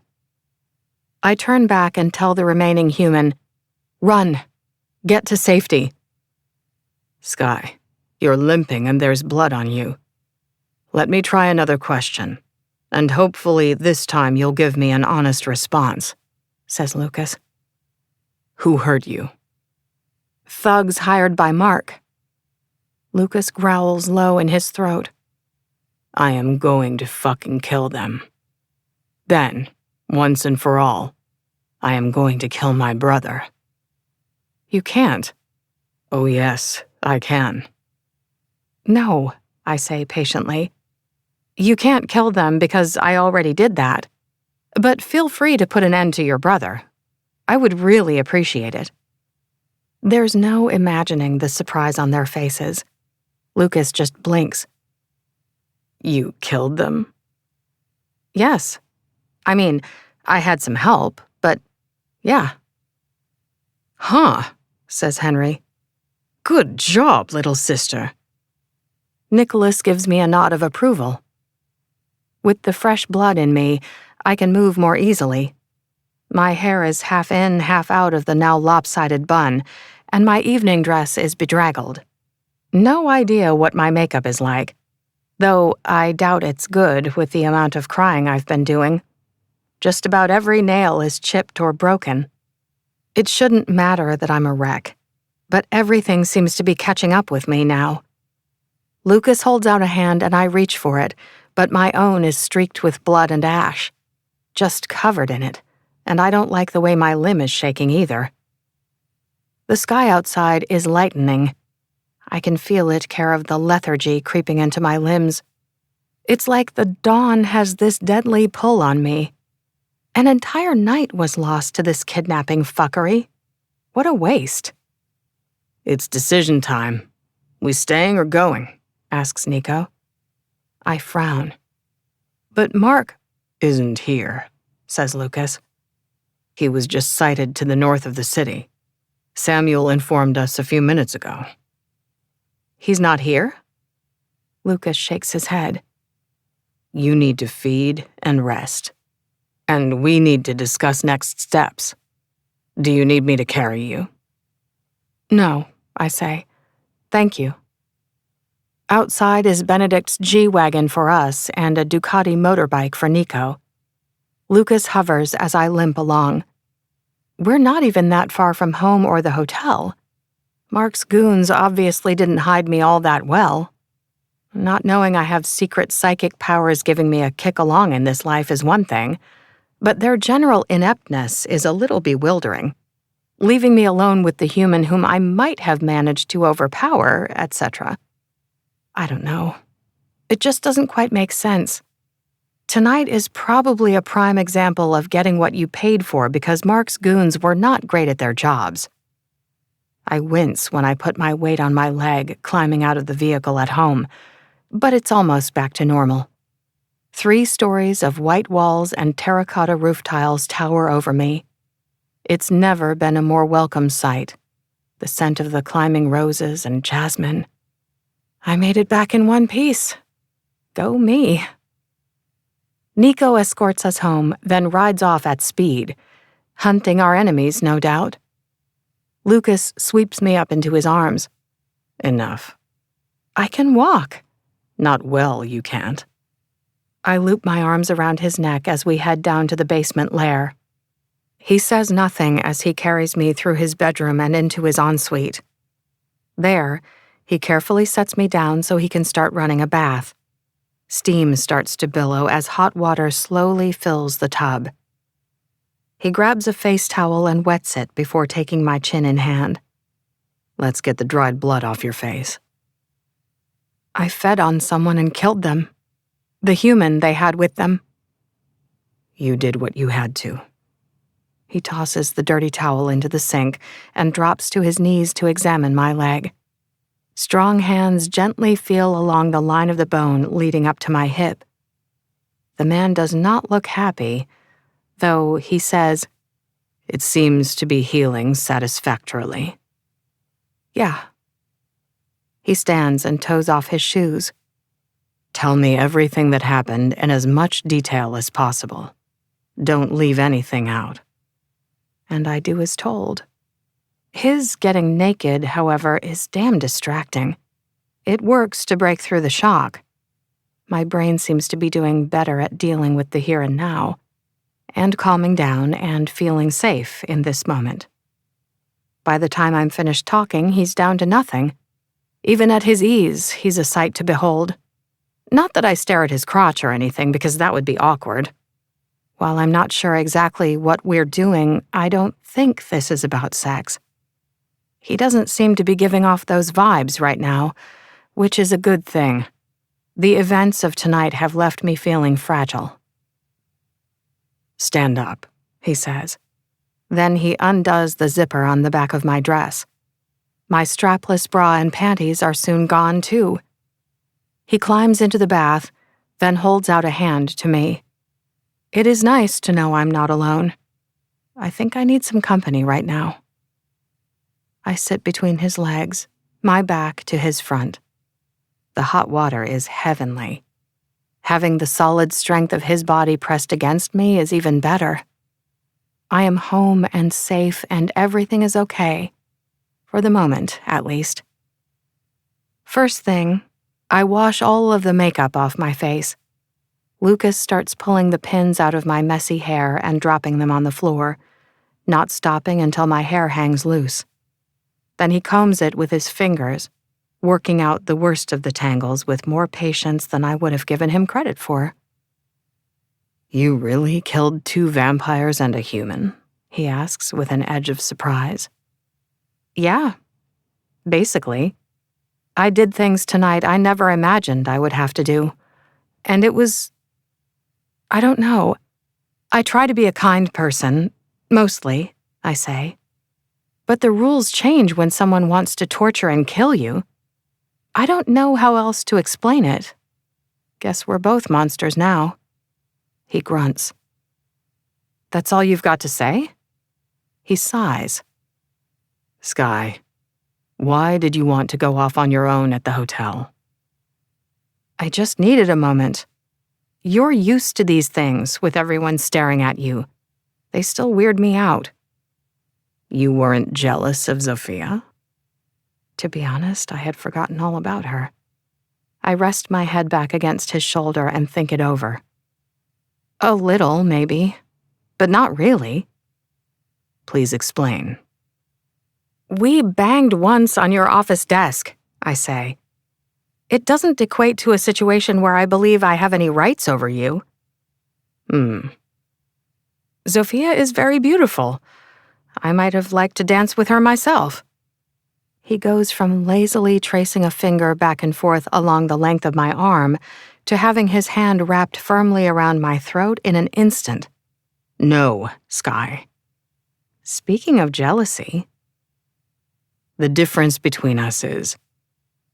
I turn back and tell the remaining human, "Run. Get to safety." "Sky, you're limping and there's blood on you. Let me try another question, and hopefully this time you'll give me an honest response," says Lucas. "Who hurt you?" "Thugs hired by Mark." Lucas growls low in his throat. "I am going to fucking kill them. Then, once and for all, I am going to kill my brother." "You can't." "Oh yes, I can." "No," I say patiently. "You can't kill them because I already did that. But feel free to put an end to your brother. I would really appreciate it." There's no imagining the surprise on their faces. Lucas just blinks. "You killed them?" "Yes. I mean, I had some help, but yeah." "Huh," says Henry. "Good job, little sister." Nicholas gives me a nod of approval. With the fresh blood in me, I can move more easily. My hair is half in, half out of the now lopsided bun, and my evening dress is bedraggled. No idea what my makeup is like, though I doubt it's good with the amount of crying I've been doing. Just about every nail is chipped or broken. It shouldn't matter that I'm a wreck, but everything seems to be catching up with me now. Lucas holds out a hand and I reach for it, but my own is streaked with blood and ash. Just covered in it, and I don't like the way my limb is shaking either. The sky outside is lightening. I can feel it care of the lethargy creeping into my limbs. It's like the dawn has this deadly pull on me. An entire night was lost to this kidnapping fuckery. What a waste. "It's decision time. We staying or going?" asks Nico. I frown. "But Mark isn't here," says Lucas. "He was just sighted to the north of the city. Samuel informed us a few minutes ago." "He's not here?" Lucas shakes his head. "You need to feed and rest. And we need to discuss next steps. Do you need me to carry you?" "No," I say. "Thank you." Outside is Benedict's G-Wagon for us and a Ducati motorbike for Nico. Lucas hovers as I limp along. We're not even that far from home or the hotel. Mark's goons obviously didn't hide me all that well. Not knowing I have secret psychic powers giving me a kick along in this life is one thing, but their general ineptness is a little bewildering, leaving me alone with the human whom I might have managed to overpower, etc. I don't know. It just doesn't quite make sense. Tonight is probably a prime example of getting what you paid for because Mark's goons were not great at their jobs. I wince when I put my weight on my leg climbing out of the vehicle at home, but it's almost back to normal. 3 stories of white walls and terracotta roof tiles tower over me. It's never been a more welcome sight. The scent of the climbing roses and jasmine. I made it back in one piece. Go me. Nico escorts us home, then rides off at speed, hunting our enemies, no doubt. Lucas sweeps me up into his arms. Enough. I can walk. Not well, you can't. I loop my arms around his neck as we head down to the basement lair. He says nothing as he carries me through his bedroom and into his ensuite. There, he carefully sets me down so he can start running a bath. Steam starts to billow as hot water slowly fills the tub. He grabs a face towel and wets it before taking my chin in hand. Let's get the dried blood off your face. I fed on someone and killed them. The human they had with them. You did what you had to. He tosses the dirty towel into the sink and drops to his knees to examine my leg. Strong hands gently feel along the line of the bone leading up to my hip. The man does not look happy, though he says, "It seems to be healing satisfactorily." Yeah. He stands and toes off his shoes. Tell me everything that happened in as much detail as possible. Don't leave anything out. And I do as told. His getting naked, however, is damn distracting. It works to break through the shock. My brain seems to be doing better at dealing with the here and now, and calming down and feeling safe in this moment. By the time I'm finished talking, he's down to nothing. Even at his ease, he's a sight to behold. Not that I stare at his crotch or anything, because that would be awkward. While I'm not sure exactly what we're doing, I don't think this is about sex. He doesn't seem to be giving off those vibes right now, which is a good thing. The events of tonight have left me feeling fragile. Stand up, he says. Then he undoes the zipper on the back of my dress. My strapless bra and panties are soon gone, too. He climbs into the bath, then holds out a hand to me. It is nice to know I'm not alone. I think I need some company right now. I sit between his legs, my back to his front. The hot water is heavenly. Having the solid strength of his body pressed against me is even better. I am home and safe and everything is okay. For the moment, at least. First thing, I wash all of the makeup off my face. Lucas starts pulling the pins out of my messy hair and dropping them on the floor, not stopping until my hair hangs loose. Then he combs it with his fingers, working out the worst of the tangles with more patience than I would have given him credit for. You really killed 2 vampires and a human? He asks with an edge of surprise. Yeah, basically. I did things tonight I never imagined I would have to do. And it was... I don't know. I try to be a kind person, mostly, I say. But the rules change when someone wants to torture and kill you. I don't know how else to explain it. Guess we're both monsters now. He grunts. That's all you've got to say? He sighs. Sky, why did you want to go off on your own at the hotel? I just needed a moment. You're used to these things with everyone staring at you. They still weird me out. You weren't jealous of Zofia? To be honest, I had forgotten all about her. I rest my head back against his shoulder and think it over. A little, maybe, but not really. Please explain. We banged once on your office desk, I say. It doesn't equate to a situation where I believe I have any rights over you. Zofia is very beautiful. I might have liked to dance with her myself. He goes from lazily tracing a finger back and forth along the length of my arm to having his hand wrapped firmly around my throat in an instant. No, Sky. Speaking of jealousy, The difference between us is,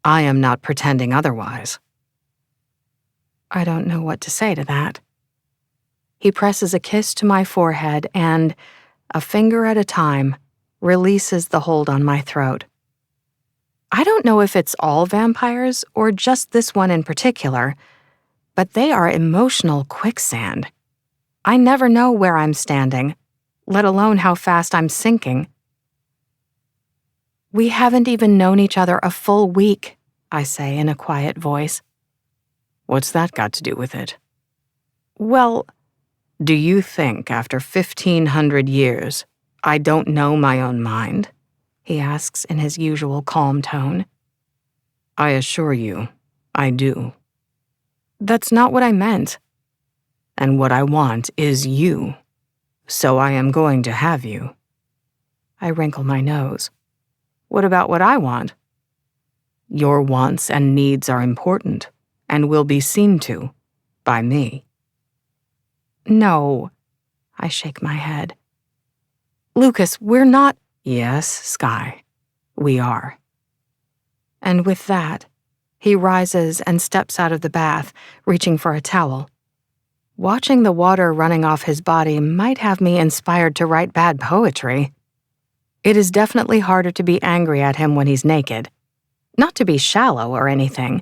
I am not pretending otherwise. I don't know what to say to that. He presses a kiss to my forehead and, a finger at a time, releases the hold on my throat. I don't know if it's all vampires or just this one in particular, but they are emotional quicksand. I never know where I'm standing, let alone how fast I'm sinking. We haven't even known each other a full week, I say in a quiet voice. What's that got to do with it? Well, Do you think after 1,500 years, I don't know my own mind? he asks in his usual calm tone. I assure you, I do. That's not what I meant. And what I want is you. So I am going to have you. I wrinkle my nose. What about what I want? Your wants and needs are important, and will be seen to, by me. No. I shake my head. Lucas, we're not. Yes, Sky, we are. And with that, he rises and steps out of the bath, reaching for a towel. Watching the water running off his body might have me inspired to write bad poetry. It is definitely harder to be angry at him when he's naked. Not to be shallow or anything,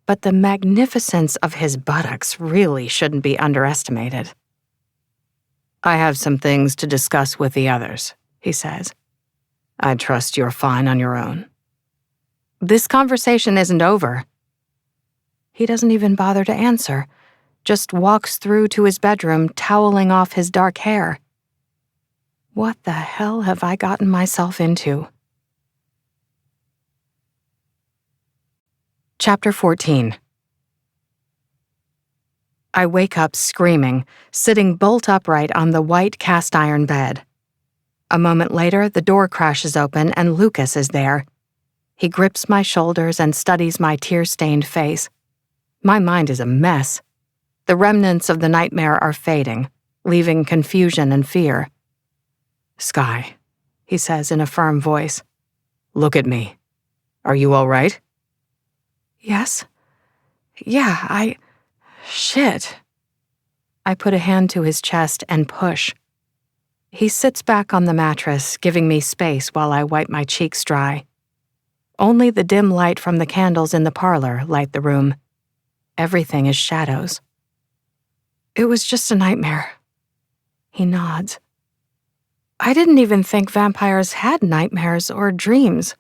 but the magnificence of his buttocks really shouldn't be underestimated. I have some things to discuss with the others, he says. I trust you're fine on your own. This conversation isn't over. He doesn't even bother to answer, just walks through to his bedroom, toweling off his dark hair. What the hell have I gotten myself into? Chapter 14. I wake up screaming, sitting bolt upright on the white cast-iron bed. A moment later, the door crashes open and Lucas is there. He grips my shoulders and studies my tear-stained face. My mind is a mess. The remnants of the nightmare are fading, leaving confusion and fear. Sky, he says in a firm voice. Look at me. Are you all right? Yes? Yeah, Shit. I put a hand to his chest and push. He sits back on the mattress, giving me space while I wipe my cheeks dry. Only the dim light from the candles in the parlor light the room. Everything is shadows. It was just a nightmare. He nods. I didn't even think vampires had nightmares or dreams.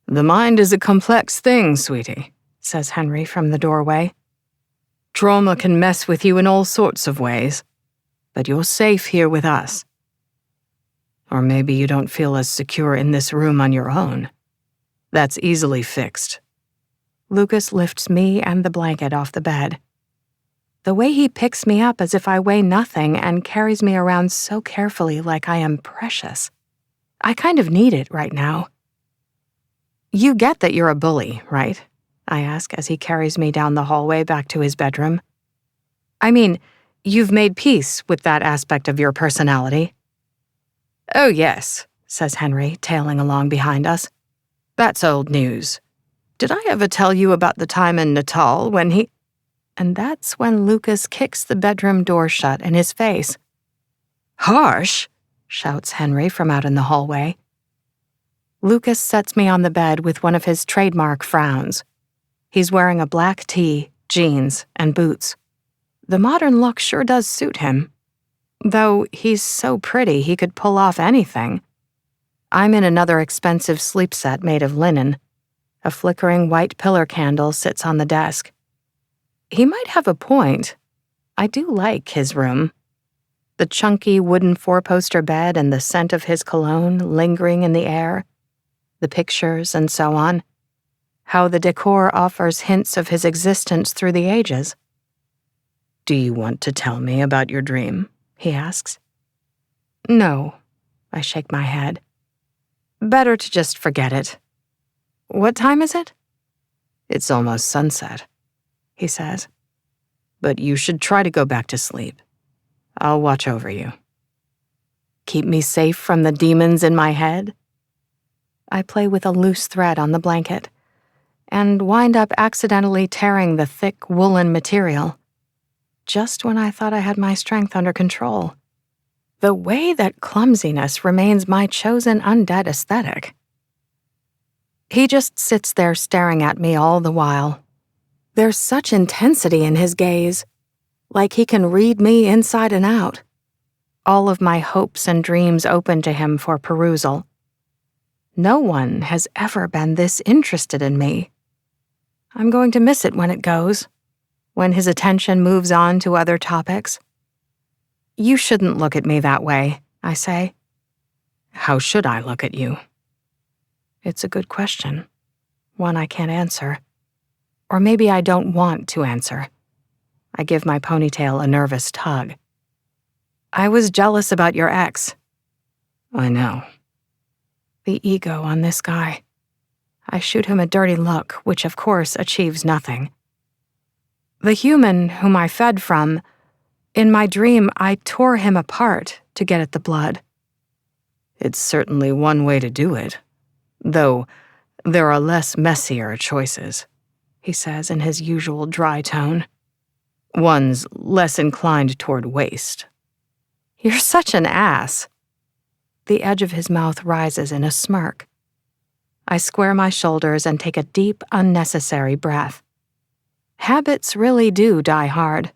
The mind is a complex thing, sweetie, says Henry from the doorway. Trauma can mess with you in all sorts of ways, but you're safe here with us. Or maybe you don't feel as secure in this room on your own. That's easily fixed. Lucas lifts me and the blanket off the bed. The way he picks me up as if I weigh nothing and carries me around so carefully like I am precious. I kind of need it right now. You get that you're a bully, right? I ask as he carries me down the hallway back to his bedroom. I mean, you've made peace with that aspect of your personality. Oh, yes, says Henry, tailing along behind us. That's old news. Did I ever tell you about the time in Natal when he... And that's when Lucas kicks the bedroom door shut in his face. Harsh, shouts Henry from out in the hallway. Lucas sets me on the bed with one of his trademark frowns. He's wearing a black tee, jeans, and boots. The modern look sure does suit him. Though he's so pretty he could pull off anything. I'm in another expensive sleep set made of linen. A flickering white pillar candle sits on the desk. He might have a point. I do like his room. The chunky wooden four-poster bed and the scent of his cologne lingering in the air. The pictures and so on. How the decor offers hints of his existence through the ages. Do you want to tell me about your dream? He asks. No, I shake my head. Better to just forget it. What time is it? It's almost sunset, he says. But you should try to go back to sleep. I'll watch over you. Keep me safe from the demons in my head? I play with a loose thread on the blanket and wind up accidentally tearing the thick woolen material, just when I thought I had my strength under control. The way that clumsiness remains my chosen undead aesthetic. He just sits there staring at me all the while. There's such intensity in his gaze, like he can read me inside and out. All of my hopes and dreams open to him for perusal. No one has ever been this interested in me. I'm going to miss it when it goes, when his attention moves on to other topics. You shouldn't look at me that way, I say. How should I look at you? It's a good question, one I can't answer. Or maybe I don't want to answer. I give my ponytail a nervous tug. I was jealous about your ex. I know. The ego on this guy. I shoot him a dirty look, which of course achieves nothing. The human whom I fed from, in my dream I tore him apart to get at the blood. It's certainly one way to do it, though there are less messier choices, he says in his usual dry tone. One's less inclined toward waste. You're such an ass. The edge of his mouth rises in a smirk. I square my shoulders and take a deep, unnecessary breath. Habits really do die hard.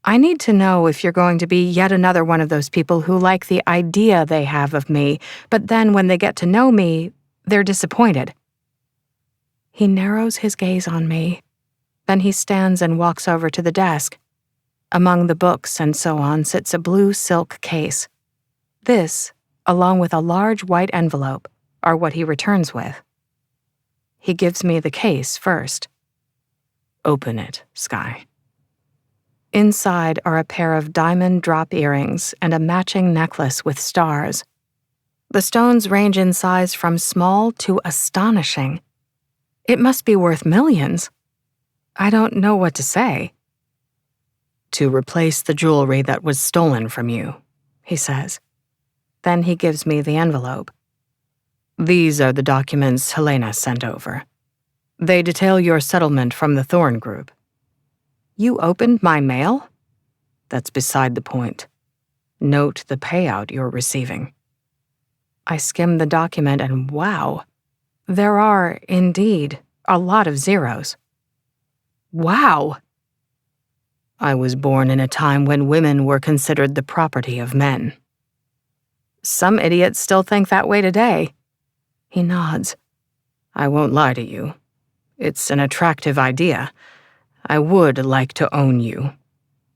I need to know if you're going to be yet another one of those people who like the idea they have of me, but then when they get to know me, they're disappointed. He narrows his gaze on me. Then he stands and walks over to the desk. Among the books and so on sits a blue silk case. This, along with a large white envelope, are what he returns with. He gives me the case first. Open it, Sky. Inside are a pair of diamond drop earrings and a matching necklace with stars. The stones range in size from small to astonishing. It must be worth millions. I don't know what to say. To replace the jewelry that was stolen from you, he says. Then he gives me the envelope. These are the documents Helena sent over. They detail your settlement from the Thorn Group. You opened my mail? That's beside the point. Note the payout you're receiving. I skim the document and wow, there are, indeed, a lot of zeros. Wow! I was born in a time when women were considered the property of men. Some idiots still think that way today. He nods. I won't lie to you. It's an attractive idea. I would like to own you.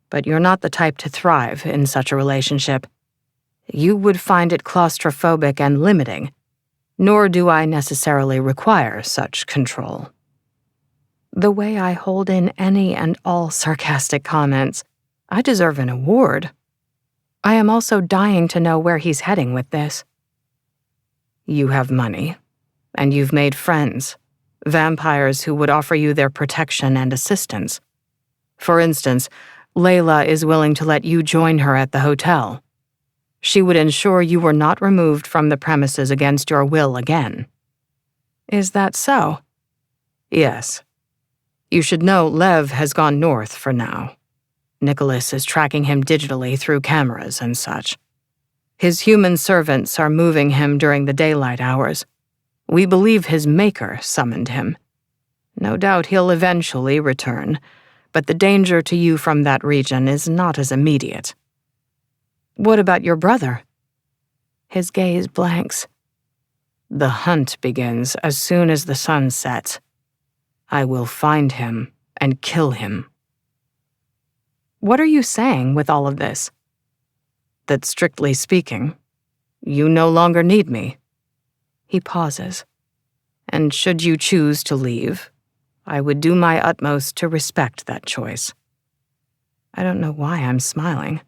But you're not the type to thrive in such a relationship. You would find it claustrophobic and limiting, nor do I necessarily require such control. The way I hold in any and all sarcastic comments, I deserve an award. I am also dying to know where he's heading with this. You have money, and you've made friends, vampires who would offer you their protection and assistance. For instance, Layla is willing to let you join her at the hotel. She would ensure you were not removed from the premises against your will again. Is that so? Yes. You should know Lev has gone north for now. Nicholas is tracking him digitally through cameras and such. His human servants are moving him during the daylight hours. We believe his maker summoned him. No doubt he'll eventually return, but the danger to you from that region is not as immediate. What about your brother? His gaze blanks. The hunt begins as soon as the sun sets. I will find him and kill him. What are you saying with all of this? That strictly speaking, you no longer need me. He pauses. And should you choose to leave, I would do my utmost to respect that choice. I don't know why I'm smiling.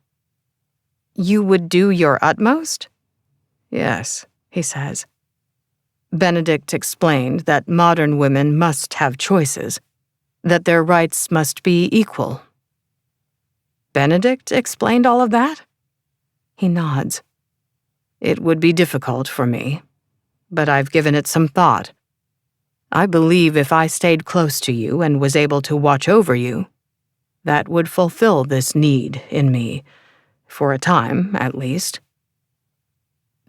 You would do your utmost? Yes, he says. Benedict explained that modern women must have choices, that their rights must be equal. Benedict explained all of that? He nods. It would be difficult for me, but I've given it some thought. I believe if I stayed close to you and was able to watch over you, that would fulfill this need in me, for a time, at least.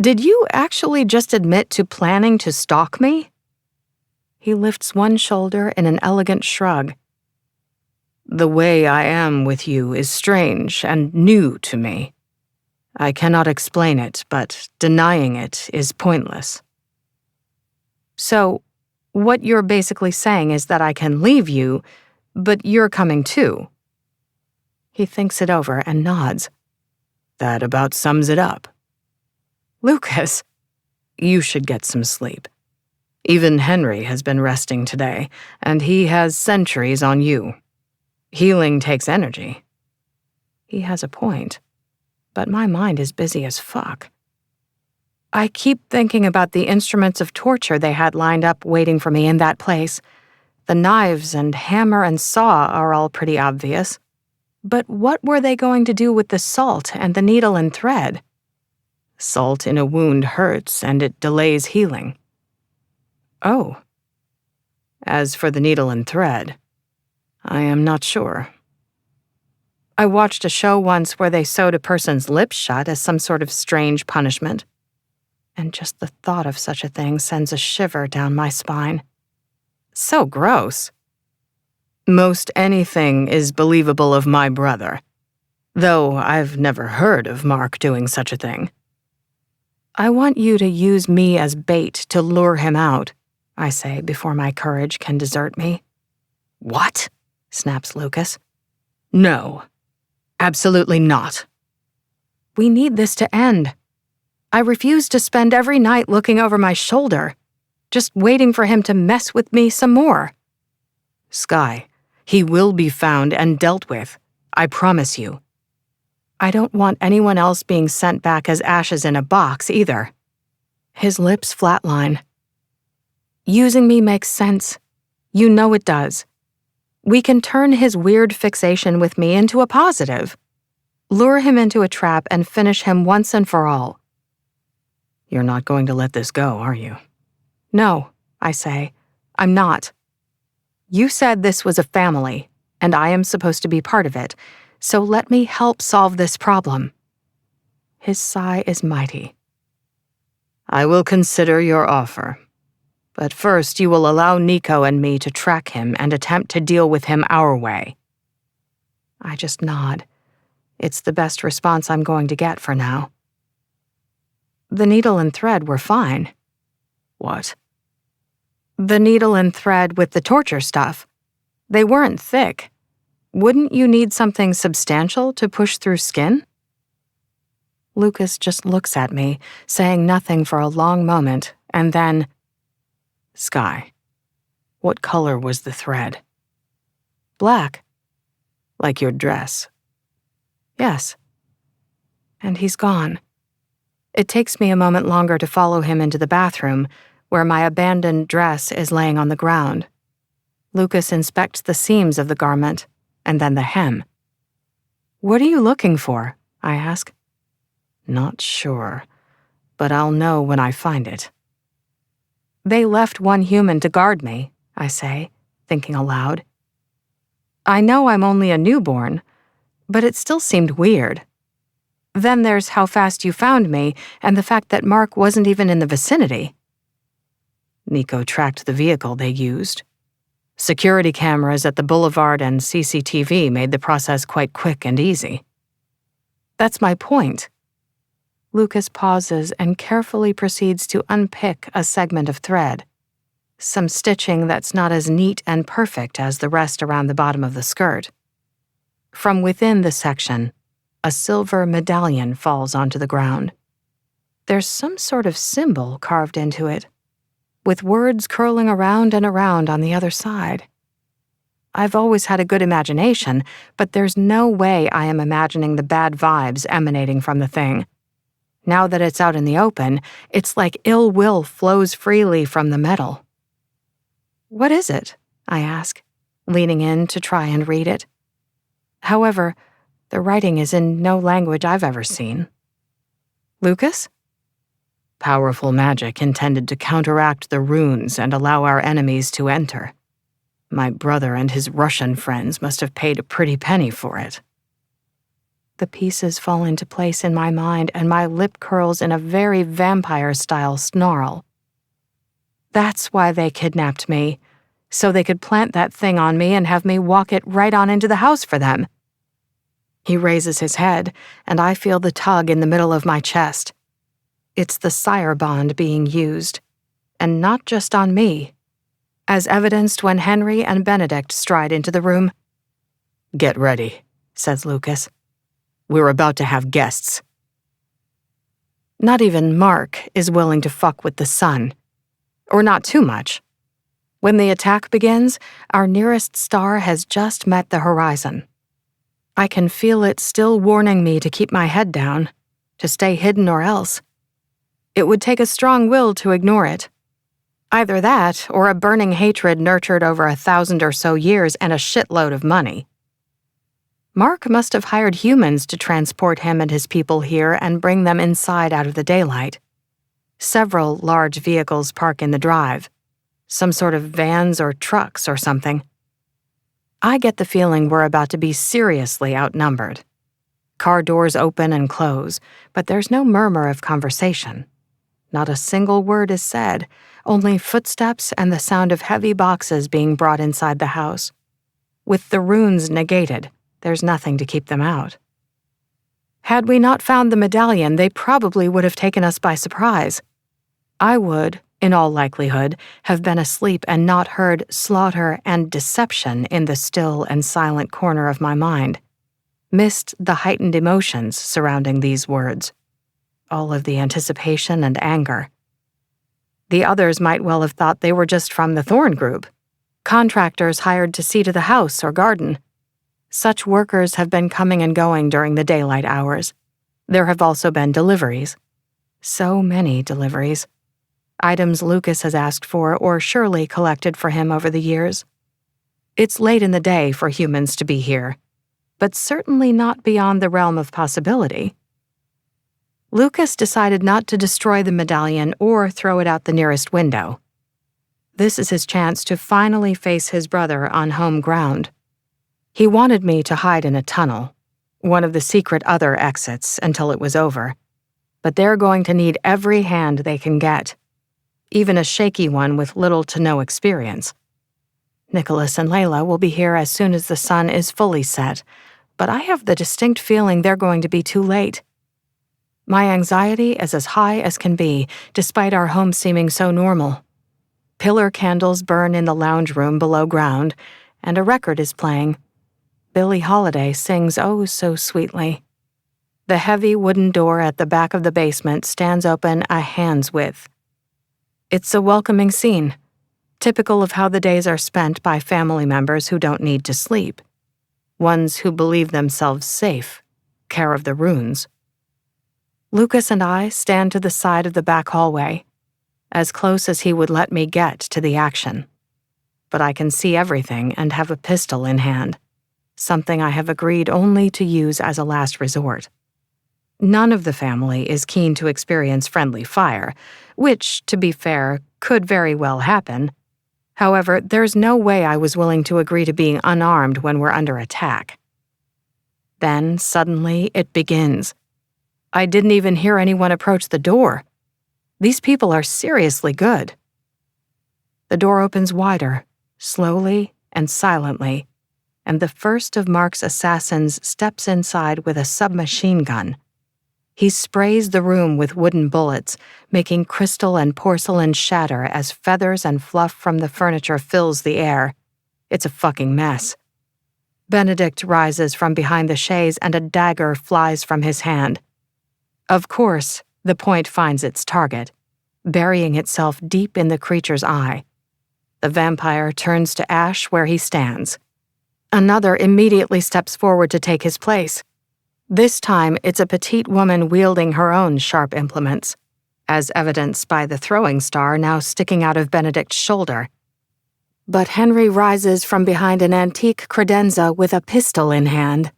Did you actually just admit to planning to stalk me? He lifts one shoulder in an elegant shrug. The way I am with you is strange and new to me. I cannot explain it, but denying it is pointless. So, what you're basically saying is that I can leave you, but you're coming too. He thinks it over and nods. That about sums it up. Lucas, you should get some sleep. Even Henry has been resting today, and he has centuries on you. Healing takes energy. He has a point, but my mind is busy as fuck. I keep thinking about the instruments of torture they had lined up waiting for me in that place. The knives and hammer and saw are all pretty obvious. But what were they going to do with the salt and the needle and thread? Salt in a wound hurts and it delays healing. Oh. As for the needle and thread, I am not sure. I watched a show once where they sewed a person's lips shut as some sort of strange punishment. And just the thought of such a thing sends a shiver down my spine. So gross. Most anything is believable of my brother, though I've never heard of Mark doing such a thing. I want you to use me as bait to lure him out, I say before my courage can desert me. What? Snaps Lucas. No, absolutely not. We need this to end. I refuse to spend every night looking over my shoulder, just waiting for him to mess with me some more. Sky, he will be found and dealt with, I promise you. I don't want anyone else being sent back as ashes in a box either. His lips flatline. Using me makes sense. You know it does. We can turn his weird fixation with me into a positive. Lure him into a trap and finish him once and for all. You're not going to let this go, are you? No, I say. I'm not. You said this was a family, and I am supposed to be part of it, so let me help solve this problem. His sigh is mighty. I will consider your offer. But first you will allow Nico and me to track him and attempt to deal with him our way. I just nod. It's the best response I'm going to get for now. The needle and thread were fine. What? The needle and thread with the torture stuff. They weren't thick. Wouldn't you need something substantial to push through skin? Lucas just looks at me, saying nothing for a long moment, and then, Sky, what color was the thread? Black. Like your dress? Yes. And he's gone. It takes me a moment longer to follow him into the bathroom, where my abandoned dress is laying on the ground. Lucas inspects the seams of the garment, and then the hem. What are you looking for? I ask. Not sure, but I'll know when I find it. They left one human to guard me, I say, thinking aloud. I know I'm only a newborn, but it still seemed weird. Then there's how fast you found me, and the fact that Mark wasn't even in the vicinity. Nico tracked the vehicle they used. Security cameras at the boulevard and CCTV made the process quite quick and easy. That's my point. Lucas pauses and carefully proceeds to unpick a segment of thread. Some stitching that's not as neat and perfect as the rest around the bottom of the skirt. From within the section, a silver medallion falls onto the ground. There's some sort of symbol carved into it, with words curling around and around on the other side. I've always had a good imagination, but there's no way I am imagining the bad vibes emanating from the thing. Now that it's out in the open, it's like ill will flows freely from the metal. "What is it?" I ask, leaning in to try and read it. However, the writing is in no language I've ever seen. "Lucas?" "Powerful magic intended to counteract the runes and allow our enemies to enter. My brother and his Russian friends must have paid a pretty penny for it." The pieces fall into place in my mind, and my lip curls in a very vampire-style snarl. That's why they kidnapped me, so they could plant that thing on me and have me walk it right on into the house for them. He raises his head, and I feel the tug in the middle of my chest. It's the sire bond being used, and not just on me, as evidenced when Henry and Benedict stride into the room. "Get ready," says Lucas. "We're about to have guests." Not even Mark is willing to fuck with the sun. Or not too much. When the attack begins, our nearest star has just met the horizon. I can feel it still warning me to keep my head down, to stay hidden or else. It would take a strong will to ignore it. Either that, or a burning hatred nurtured over 1,000 or so years and a shitload of money. Mark must have hired humans to transport him and his people here and bring them inside out of the daylight. Several large vehicles park in the drive, some sort of vans or trucks or something. I get the feeling we're about to be seriously outnumbered. Car doors open and close, but there's no murmur of conversation. Not a single word is said, only footsteps and the sound of heavy boxes being brought inside the house. With the runes negated, there's nothing to keep them out. Had we not found the medallion, they probably would have taken us by surprise. I would, in all likelihood, have been asleep and not heard slaughter and deception in the still and silent corner of my mind. Missed the heightened emotions surrounding these words. All of the anticipation and anger. The others might well have thought they were just from the Thorn Group, contractors hired to see to the house or garden. Such workers have been coming and going during the daylight hours. There have also been deliveries. So many deliveries. Items Lucas has asked for or surely collected for him over the years. It's late in the day for humans to be here, but certainly not beyond the realm of possibility. Lucas decided not to destroy the medallion or throw it out the nearest window. This is his chance to finally face his brother on home ground. He wanted me to hide in a tunnel, one of the secret other exits, until it was over. But they're going to need every hand they can get, even a shaky one with little to no experience. Nicholas and Layla will be here as soon as the sun is fully set, but I have the distinct feeling they're going to be too late. My anxiety is as high as can be, despite our home seeming so normal. Pillar candles burn in the lounge room below ground, and a record is playing. Billie Holiday sings oh so sweetly. The heavy wooden door at the back of the basement stands open a hand's width. It's a welcoming scene, typical of how the days are spent by family members who don't need to sleep, ones who believe themselves safe, care of the runes. Lucas and I stand to the side of the back hallway, as close as he would let me get to the action. But I can see everything and have a pistol in hand, something I have agreed only to use as a last resort. None of the family is keen to experience friendly fire, which, to be fair, could very well happen. However, there's no way I was willing to agree to being unarmed when we're under attack. Then, suddenly, it begins. I didn't even hear anyone approach the door. These people are seriously good. The door opens wider, slowly and silently, and the first of Mark's assassins steps inside with a submachine gun. He sprays the room with wooden bullets, making crystal and porcelain shatter as feathers and fluff from the furniture fills the air. It's a fucking mess. Benedict rises from behind the chaise and a dagger flies from his hand. Of course, the point finds its target, burying itself deep in the creature's eye. The vampire turns to ash where he stands. Another immediately steps forward to take his place. This time, it's a petite woman wielding her own sharp implements, as evidenced by the throwing star now sticking out of Benedict's shoulder. But Henry rises from behind an antique credenza with a pistol in hand.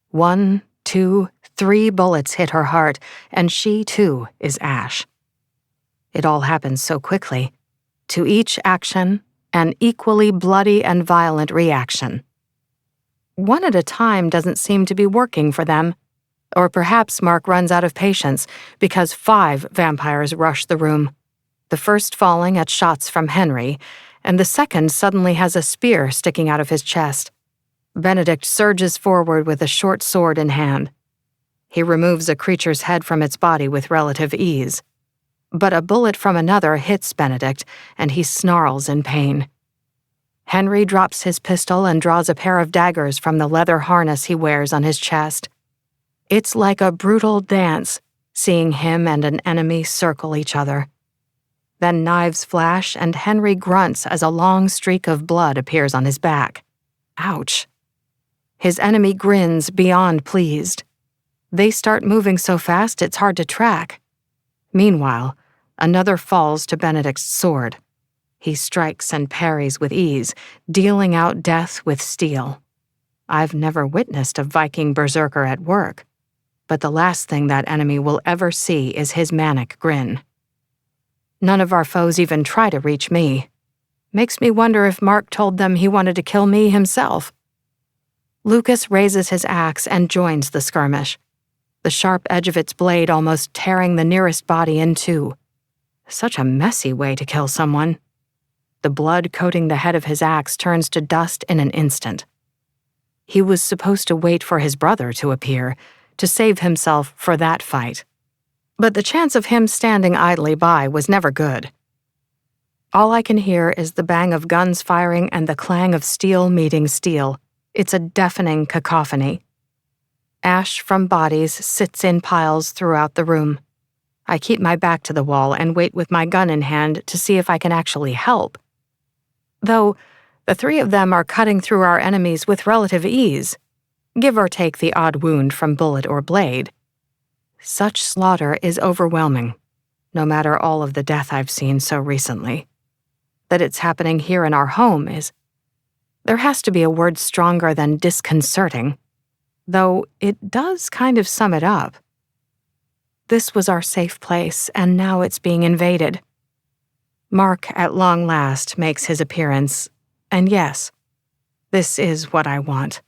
1, 2, 3 bullets hit her heart, and she, too, is ash. It all happens so quickly. To each action, an equally bloody and violent reaction. One at a time doesn't seem to be working for them. Or perhaps Mark runs out of patience because 5 vampires rush the room, the first falling at shots from Henry, and the second suddenly has a spear sticking out of his chest. Benedict surges forward with a short sword in hand. He removes a creature's head from its body with relative ease. But a bullet from another hits Benedict, and he snarls in pain. Henry drops his pistol and draws a pair of daggers from the leather harness he wears on his chest. It's like a brutal dance, seeing him and an enemy circle each other. Then knives flash, and Henry grunts as a long streak of blood appears on his back. Ouch. His enemy grins beyond pleased. They start moving so fast it's hard to track. Meanwhile, another falls to Benedict's sword. He strikes and parries with ease, dealing out death with steel. I've never witnessed a Viking berserker at work, but the last thing that enemy will ever see is his manic grin. None of our foes even try to reach me. Makes me wonder if Mark told them he wanted to kill me himself. Lucas raises his axe and joins the skirmish, the sharp edge of its blade almost tearing the nearest body in two. Such a messy way to kill someone. The blood coating the head of his axe turns to dust in an instant. He was supposed to wait for his brother to appear, to save himself for that fight. But the chance of him standing idly by was never good. All I can hear is the bang of guns firing and the clang of steel meeting steel. It's a deafening cacophony. Ash from bodies sits in piles throughout the room. I keep my back to the wall and wait with my gun in hand to see if I can actually help. Though, the 3 of them are cutting through our enemies with relative ease, give or take the odd wound from bullet or blade. Such slaughter is overwhelming, no matter all of the death I've seen so recently. That it's happening here in our home is... There has to be a word stronger than disconcerting, though it does kind of sum it up. This was our safe place, and now it's being invaded. Mark, at long last, makes his appearance, and yes, this is what I want.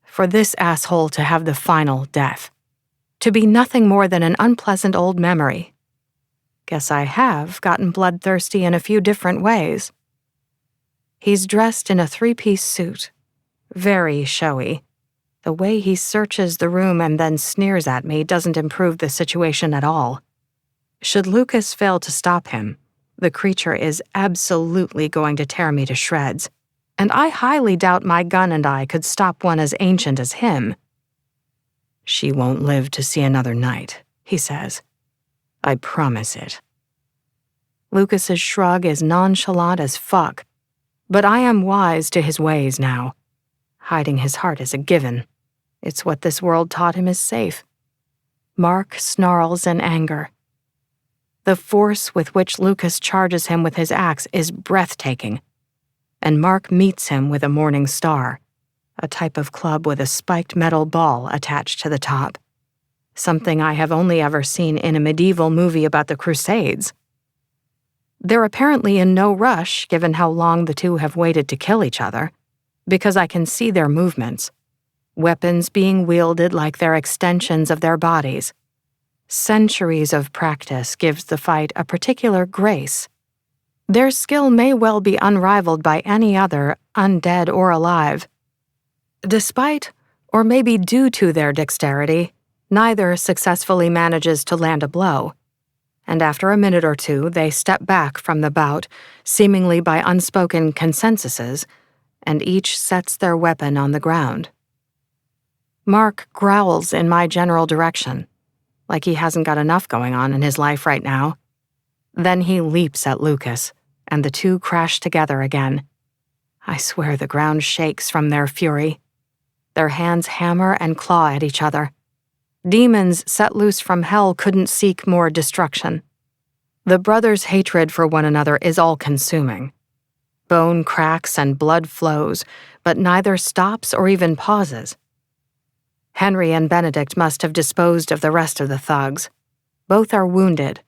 For this asshole to have the final death. To be nothing more than an unpleasant old memory. Guess I have gotten bloodthirsty in a few different ways. He's dressed in a 3-piece suit. Very showy. The way he searches the room and then sneers at me doesn't improve the situation at all. Should Lucas fail to stop him, the creature is absolutely going to tear me to shreds, and I highly doubt my gun and I could stop one as ancient as him. "She won't live to see another night," he says. "I promise it." Lucas's shrug is nonchalant as fuck, but I am wise to his ways now. Hiding his heart is a given. It's what this world taught him is safe. Mark snarls in anger. The force with which Lucas charges him with his axe is breathtaking, and Mark meets him with a morning star, a type of club with a spiked metal ball attached to the top, something I have only ever seen in a medieval movie about the Crusades. They're apparently in no rush, given how long the 2 have waited to kill each other, because I can see their movements, weapons being wielded like they're extensions of their bodies. Centuries of practice gives the fight a particular grace. Their skill may well be unrivaled by any other, undead or alive. Despite, or maybe due to their dexterity, neither successfully manages to land a blow, and after a minute or 2 they step back from the bout, seemingly by unspoken consensuses, and each sets their weapon on the ground. Mark growls in my general direction, like he hasn't got enough going on in his life right now. Then he leaps at Lucas, and the 2 crash together again. I swear the ground shakes from their fury. Their hands hammer and claw at each other. Demons set loose from hell couldn't seek more destruction. The brothers' hatred for one another is all-consuming. Bone cracks and blood flows, but neither stops or even pauses. Henry and Benedict must have disposed of the rest of the thugs. Both are wounded,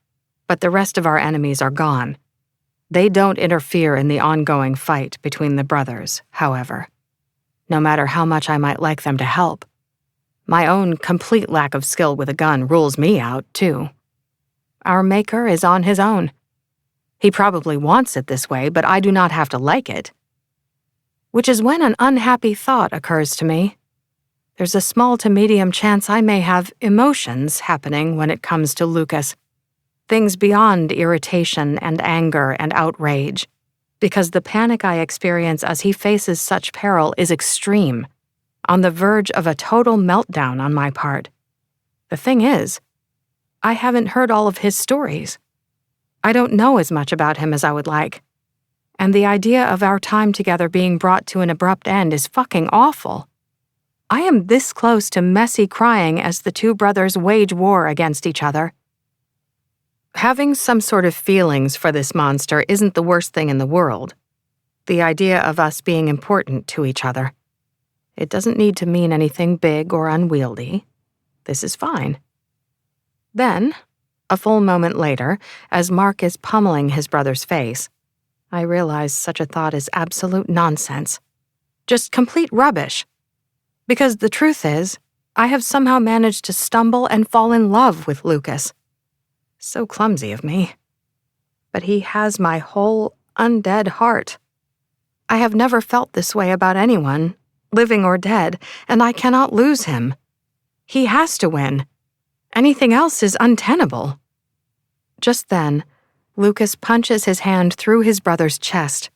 but the rest of our enemies are gone. They don't interfere in the ongoing fight between the brothers, however. No matter how much I might like them to help. My own complete lack of skill with a gun rules me out, too. Our maker is on his own. He probably wants it this way, but I do not have to like it. Which is when an unhappy thought occurs to me. There's a small to medium chance I may have emotions happening when it comes to Lucas. Things beyond irritation and anger and outrage, because the panic I experience as he faces such peril is extreme, on the verge of a total meltdown on my part. The thing is, I haven't heard all of his stories. I don't know as much about him as I would like. And the idea of our time together being brought to an abrupt end is fucking awful. I am this close to messy crying as the two brothers wage war against each other. Having some sort of feelings for this monster isn't the worst thing in the world. The idea of us being important to each other. It doesn't need to mean anything big or unwieldy. This is fine. Then, a full moment later, as Mark is pummeling his brother's face, I realize such a thought is absolute nonsense. Just complete rubbish. Because the truth is, I have somehow managed to stumble and fall in love with Lucas. So clumsy of me. But he has my whole undead heart. I have never felt this way about anyone, living or dead, and I cannot lose him. He has to win. Anything else is untenable. Just then, Lucas punches his hand through his brother's chest,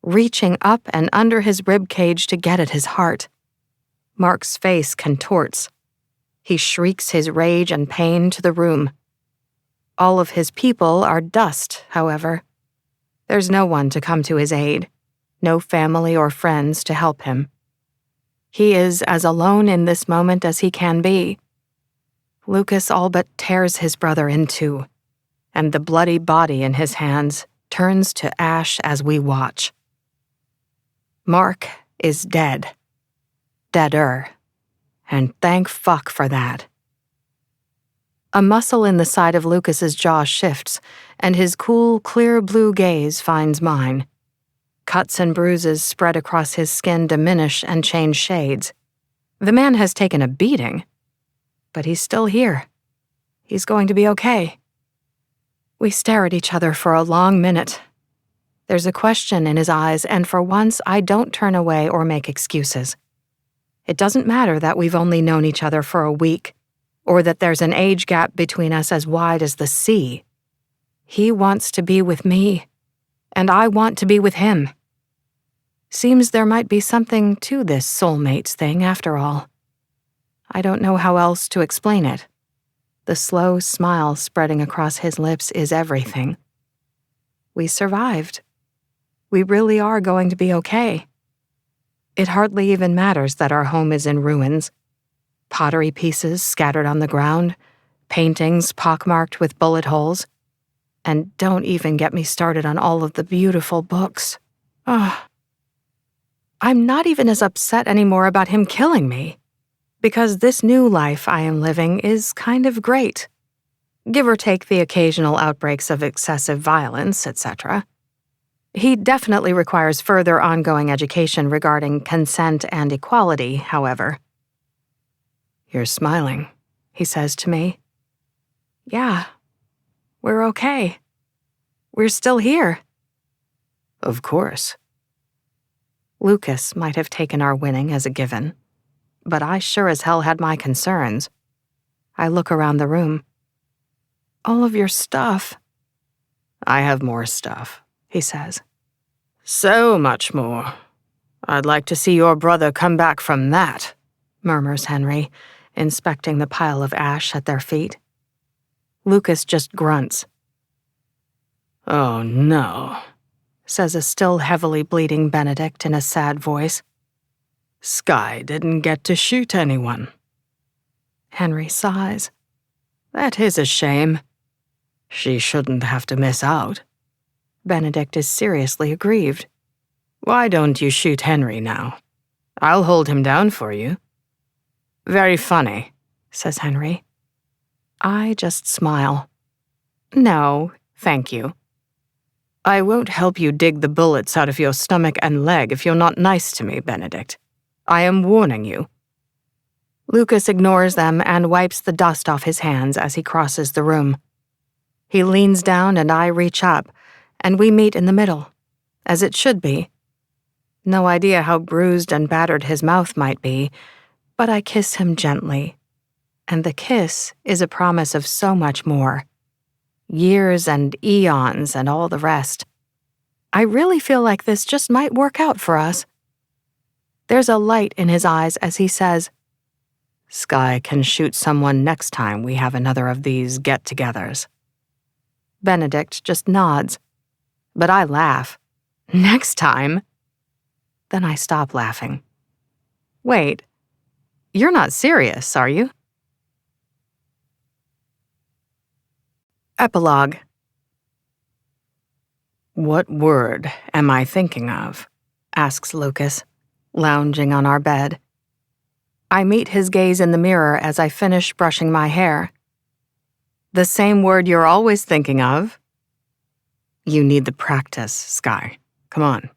reaching up and under his rib cage to get at his heart. Mark's face contorts. He shrieks his rage and pain to the room. All of his people are dust, however. There's no one to come to his aid, no family or friends to help him. He is as alone in this moment as he can be. Lucas all but tears his brother in two, and the bloody body in his hands turns to ash as we watch. Mark is dead. Deader. And thank fuck for that. A muscle in the side of Lucas's jaw shifts, and his cool, clear blue gaze finds mine. Cuts and bruises spread across his skin diminish and change shades. The man has taken a beating, but he's still here. He's going to be okay. We stare at each other for a long minute. There's a question in his eyes, and for once I don't turn away or make excuses. It doesn't matter that we've only known each other for a week, or that there's an age gap between us as wide as the sea. He wants to be with me, and I want to be with him. Seems there might be something to this soulmates thing after all. I don't know how else to explain it. The slow smile spreading across his lips is everything. We survived. We really are going to be okay. It hardly even matters that our home is in ruins. Pottery pieces scattered on the ground, paintings pockmarked with bullet holes. And don't even get me started on all of the beautiful books. Ugh. I'm not even as upset anymore about him killing me, because this new life I am living is kind of great. Give or take the occasional outbreaks of excessive violence, etc. He definitely requires further ongoing education regarding consent and equality, however. You're smiling, he says to me. Yeah, we're okay. We're still here. Of course. Lucas might have taken our winning as a given, but I sure as hell had my concerns. I look around the room. All of your stuff. I have more stuff, he says. So much more. I'd like to see your brother come back from that, murmurs Henry, inspecting the pile of ash at their feet. Lucas just grunts. Oh no, says a still heavily bleeding Benedict in a sad voice. Skye didn't get to shoot anyone. Henry sighs. That is a shame. She shouldn't have to miss out. Benedict is seriously aggrieved. Why don't you shoot Henry now? I'll hold him down for you. Very funny, says Henry. I just smile. No, thank you. I won't help you dig the bullets out of your stomach and leg if you're not nice to me, Benedict. I am warning you. Lucas ignores them and wipes the dust off his hands as he crosses the room. He leans down and I reach up, and we meet in the middle, as it should be. No idea how bruised and battered his mouth might be, but I kiss him gently, and the kiss is a promise of so much more. Years and eons and all the rest. I really feel like this just might work out for us. There's a light in his eyes as he says, Skye can shoot someone next time we have another of these get-togethers. Benedict just nods, but I laugh. Next time? Then I stop laughing. Wait, you're not serious, are you? Epilogue. What word am I thinking of? Asks Lucas, lounging on our bed. I meet his gaze in the mirror as I finish brushing my hair. The same word you're always thinking of? You need the practice, Skye. Come on.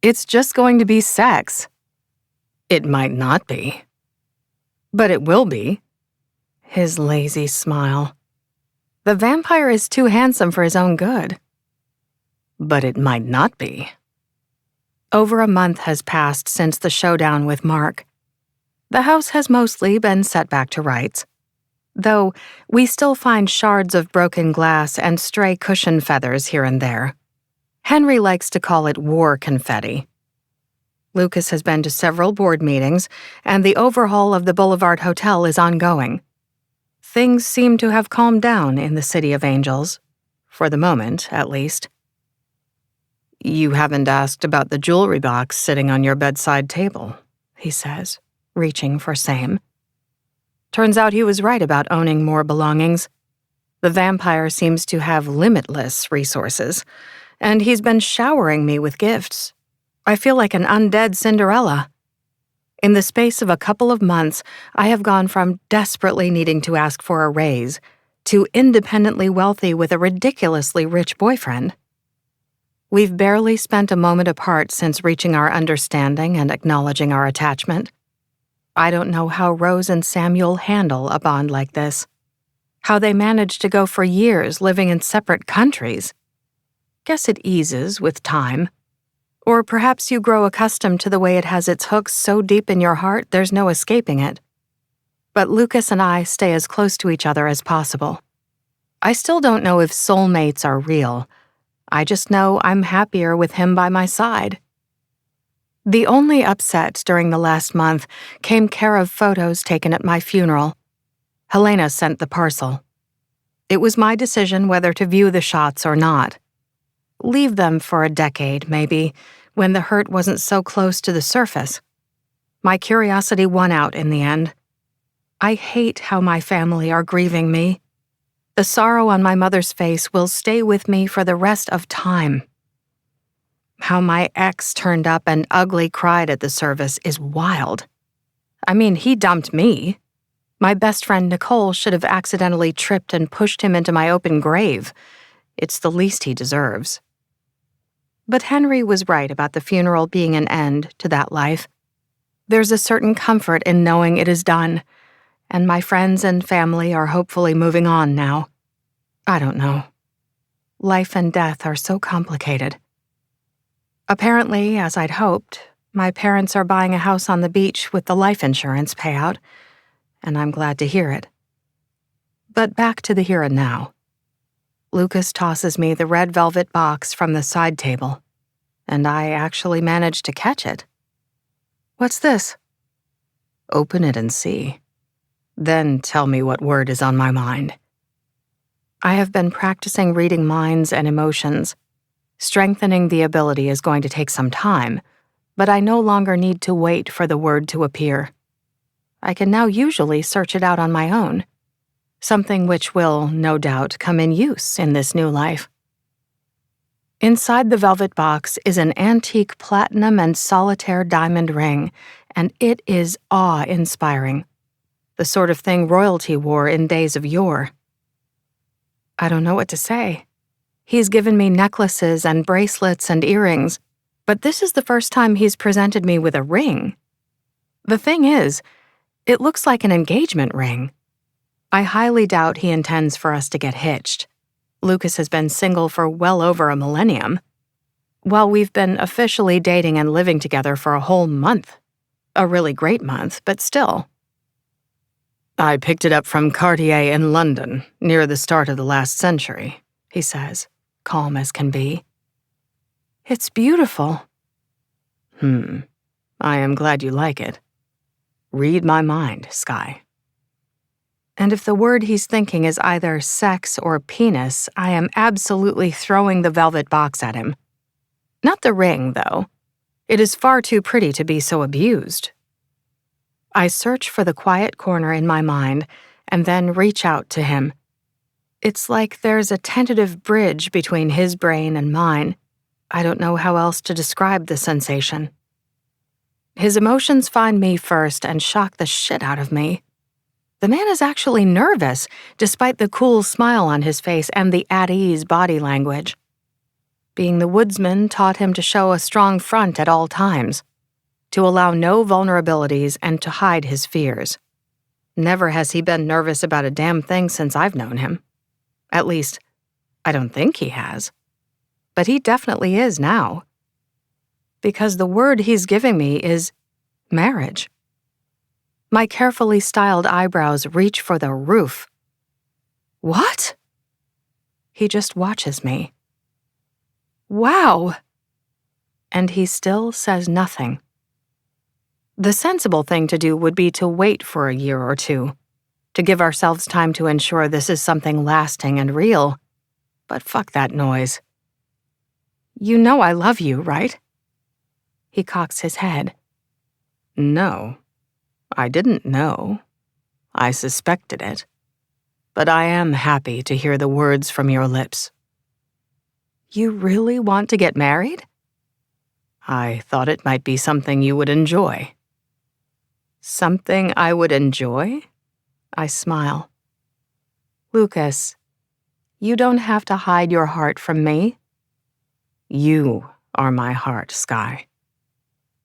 It's just going to be sex. It might not be. But it will be. His lazy smile. The vampire is too handsome for his own good. But it might not be. Over a month has passed since the showdown with Mark. The house has mostly been set back to rights, though we still find shards of broken glass and stray cushion feathers here and there. Henry likes to call it war confetti. Lucas has been to several board meetings, and the overhaul of the Boulevard Hotel is ongoing. Things seem to have calmed down in the City of Angels, for the moment, at least. You haven't asked about the jewelry box sitting on your bedside table, he says, reaching for same. Turns out he was right about owning more belongings. The vampire seems to have limitless resources, and he's been showering me with gifts. I feel like an undead Cinderella. In the space of a couple of months, I have gone from desperately needing to ask for a raise to independently wealthy with a ridiculously rich boyfriend. We've barely spent a moment apart since reaching our understanding and acknowledging our attachment. I don't know how Rose and Samuel handle a bond like this. How they manage to go for years living in separate countries. Guess it eases with time. Or perhaps you grow accustomed to the way it has its hooks so deep in your heart there's no escaping it. But Lucas and I stay as close to each other as possible. I still don't know if soulmates are real. I just know I'm happier with him by my side. The only upset during the last month came care of photos taken at my funeral. Helena sent the parcel. It was my decision whether to view the shots or not. Leave them for a decade, maybe, when the hurt wasn't so close to the surface. My curiosity won out in the end. I hate how my family are grieving me. The sorrow on my mother's face will stay with me for the rest of time. How my ex turned up and ugly cried at the service is wild. I mean, he dumped me. My best friend Nicole should have accidentally tripped and pushed him into my open grave. It's the least he deserves. But Henry was right about the funeral being an end to that life. There's a certain comfort in knowing it is done, and my friends and family are hopefully moving on now. I don't know. Life and death are so complicated. Apparently, as I'd hoped, my parents are buying a house on the beach with the life insurance payout, and I'm glad to hear it. But back to the here and now. Lucas tosses me the red velvet box from the side table, and I actually managed to catch it. What's this? Open it and see. Then tell me what word is on my mind. I have been practicing reading minds and emotions. Strengthening the ability is going to take some time, but I no longer need to wait for the word to appear. I can now usually search it out on my own, something which will, no doubt, come in use in this new life. Inside the velvet box is an antique platinum and solitaire diamond ring, and it is awe-inspiring, the sort of thing royalty wore in days of yore. I don't know what to say. He's given me necklaces and bracelets and earrings, but this is the first time he's presented me with a ring. The thing is, it looks like an engagement ring. I highly doubt he intends for us to get hitched. Lucas has been single for well over a millennium, while we've been officially dating and living together for a whole month. A really great month, but still. I picked it up from Cartier in London, near the start of the last century, he says, calm as can be. It's beautiful. I am glad you like it. Read my mind, Sky. And if the word he's thinking is either sex or penis, I am absolutely throwing the velvet box at him. Not the ring, though. It is far too pretty to be so abused. I search for the quiet corner in my mind and then reach out to him. It's like there's a tentative bridge between his brain and mine. I don't know how else to describe the sensation. His emotions find me first and shock the shit out of me. The man is actually nervous, despite the cool smile on his face and the at-ease body language. Being the woodsman taught him to show a strong front at all times, to allow no vulnerabilities and to hide his fears. Never has he been nervous about a damn thing since I've known him. At least, I don't think he has. But he definitely is now. Because the word he's giving me is marriage. My carefully styled eyebrows reach for the roof. What? He just watches me. Wow! And he still says nothing. The sensible thing to do would be to wait for a year or two, to give ourselves time to ensure this is something lasting and real. But fuck that noise. You know I love you, right? He cocks his head. No, I didn't know. I suspected it. But I am happy to hear the words from your lips. You really want to get married? I thought it might be something you would enjoy. Something I would enjoy? I smile. Lucas, you don't have to hide your heart from me. You are my heart, Sky.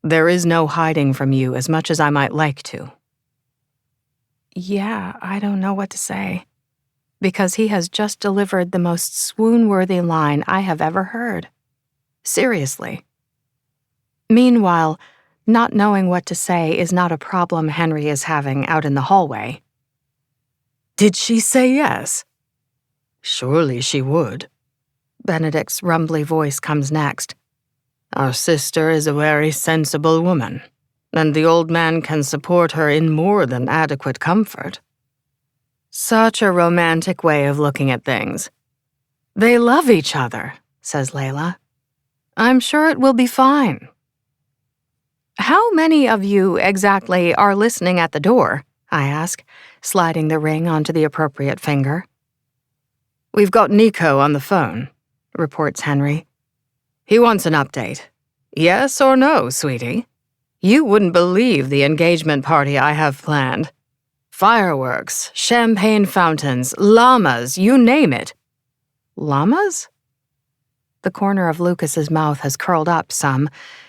There is no hiding from you as much as I might like to. Yeah, I don't know what to say. Because he has just delivered the most swoon-worthy line I have ever heard. Seriously. Meanwhile, not knowing what to say is not a problem Henry is having out in the hallway. Did she say yes? Surely she would. Benedict's rumbly voice comes next. Our sister is a very sensible woman, and the old man can support her in more than adequate comfort. Such a romantic way of looking at things. They love each other, says Layla. I'm sure it will be fine. How many of you exactly are listening at the door? I ask, sliding the ring onto the appropriate finger. We've got Nico on the phone, reports Henry. He wants an update. Yes or no, sweetie? You wouldn't believe the engagement party I have planned. Fireworks, champagne fountains, llamas, you name it. Llamas? The corner of Lucas's mouth has curled up some,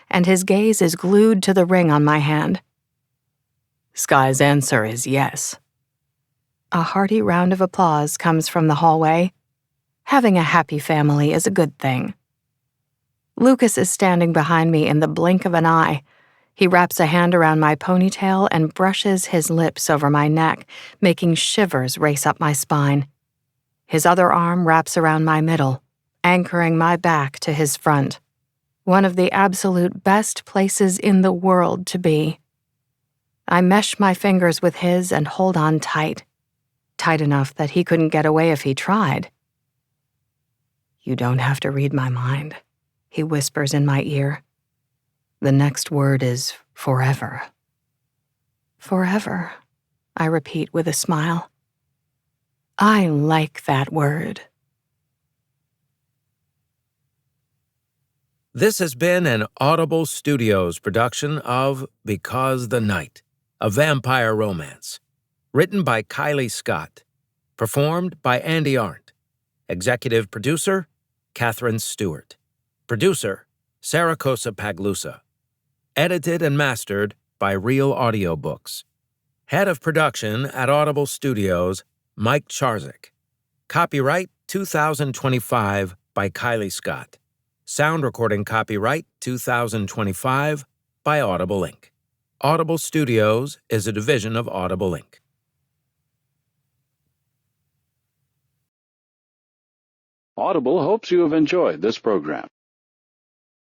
and his gaze is glued to the ring on my hand. Sky's answer is yes. A hearty round of applause comes from the hallway. Having a happy family is a good thing. Lucas is standing behind me in the blink of an eye. He wraps a hand around my ponytail and brushes his lips over my neck, making shivers race up my spine. His other arm wraps around my middle, anchoring my back to his front. One of the absolute best places in the world to be. I mesh my fingers with his and hold on tight. Tight enough that he couldn't get away if he tried. You don't have to read my mind, he whispers in my ear. The next word is forever. Forever, I repeat with a smile. I like that word. This has been an Audible Studios production of Because the Night, a vampire romance. Written by Kylie Scott. Performed by Andy Arndt. Executive producer, Catherine Stewart. Producer, Saracosa Paglusa. Edited and mastered by Real Audiobooks. Head of production at Audible Studios, Mike Charzik. Copyright 2025 by Kylie Scott. Sound recording copyright 2025 by Audible Inc. Audible Studios is a division of Audible Inc. Audible hopes you have enjoyed this program.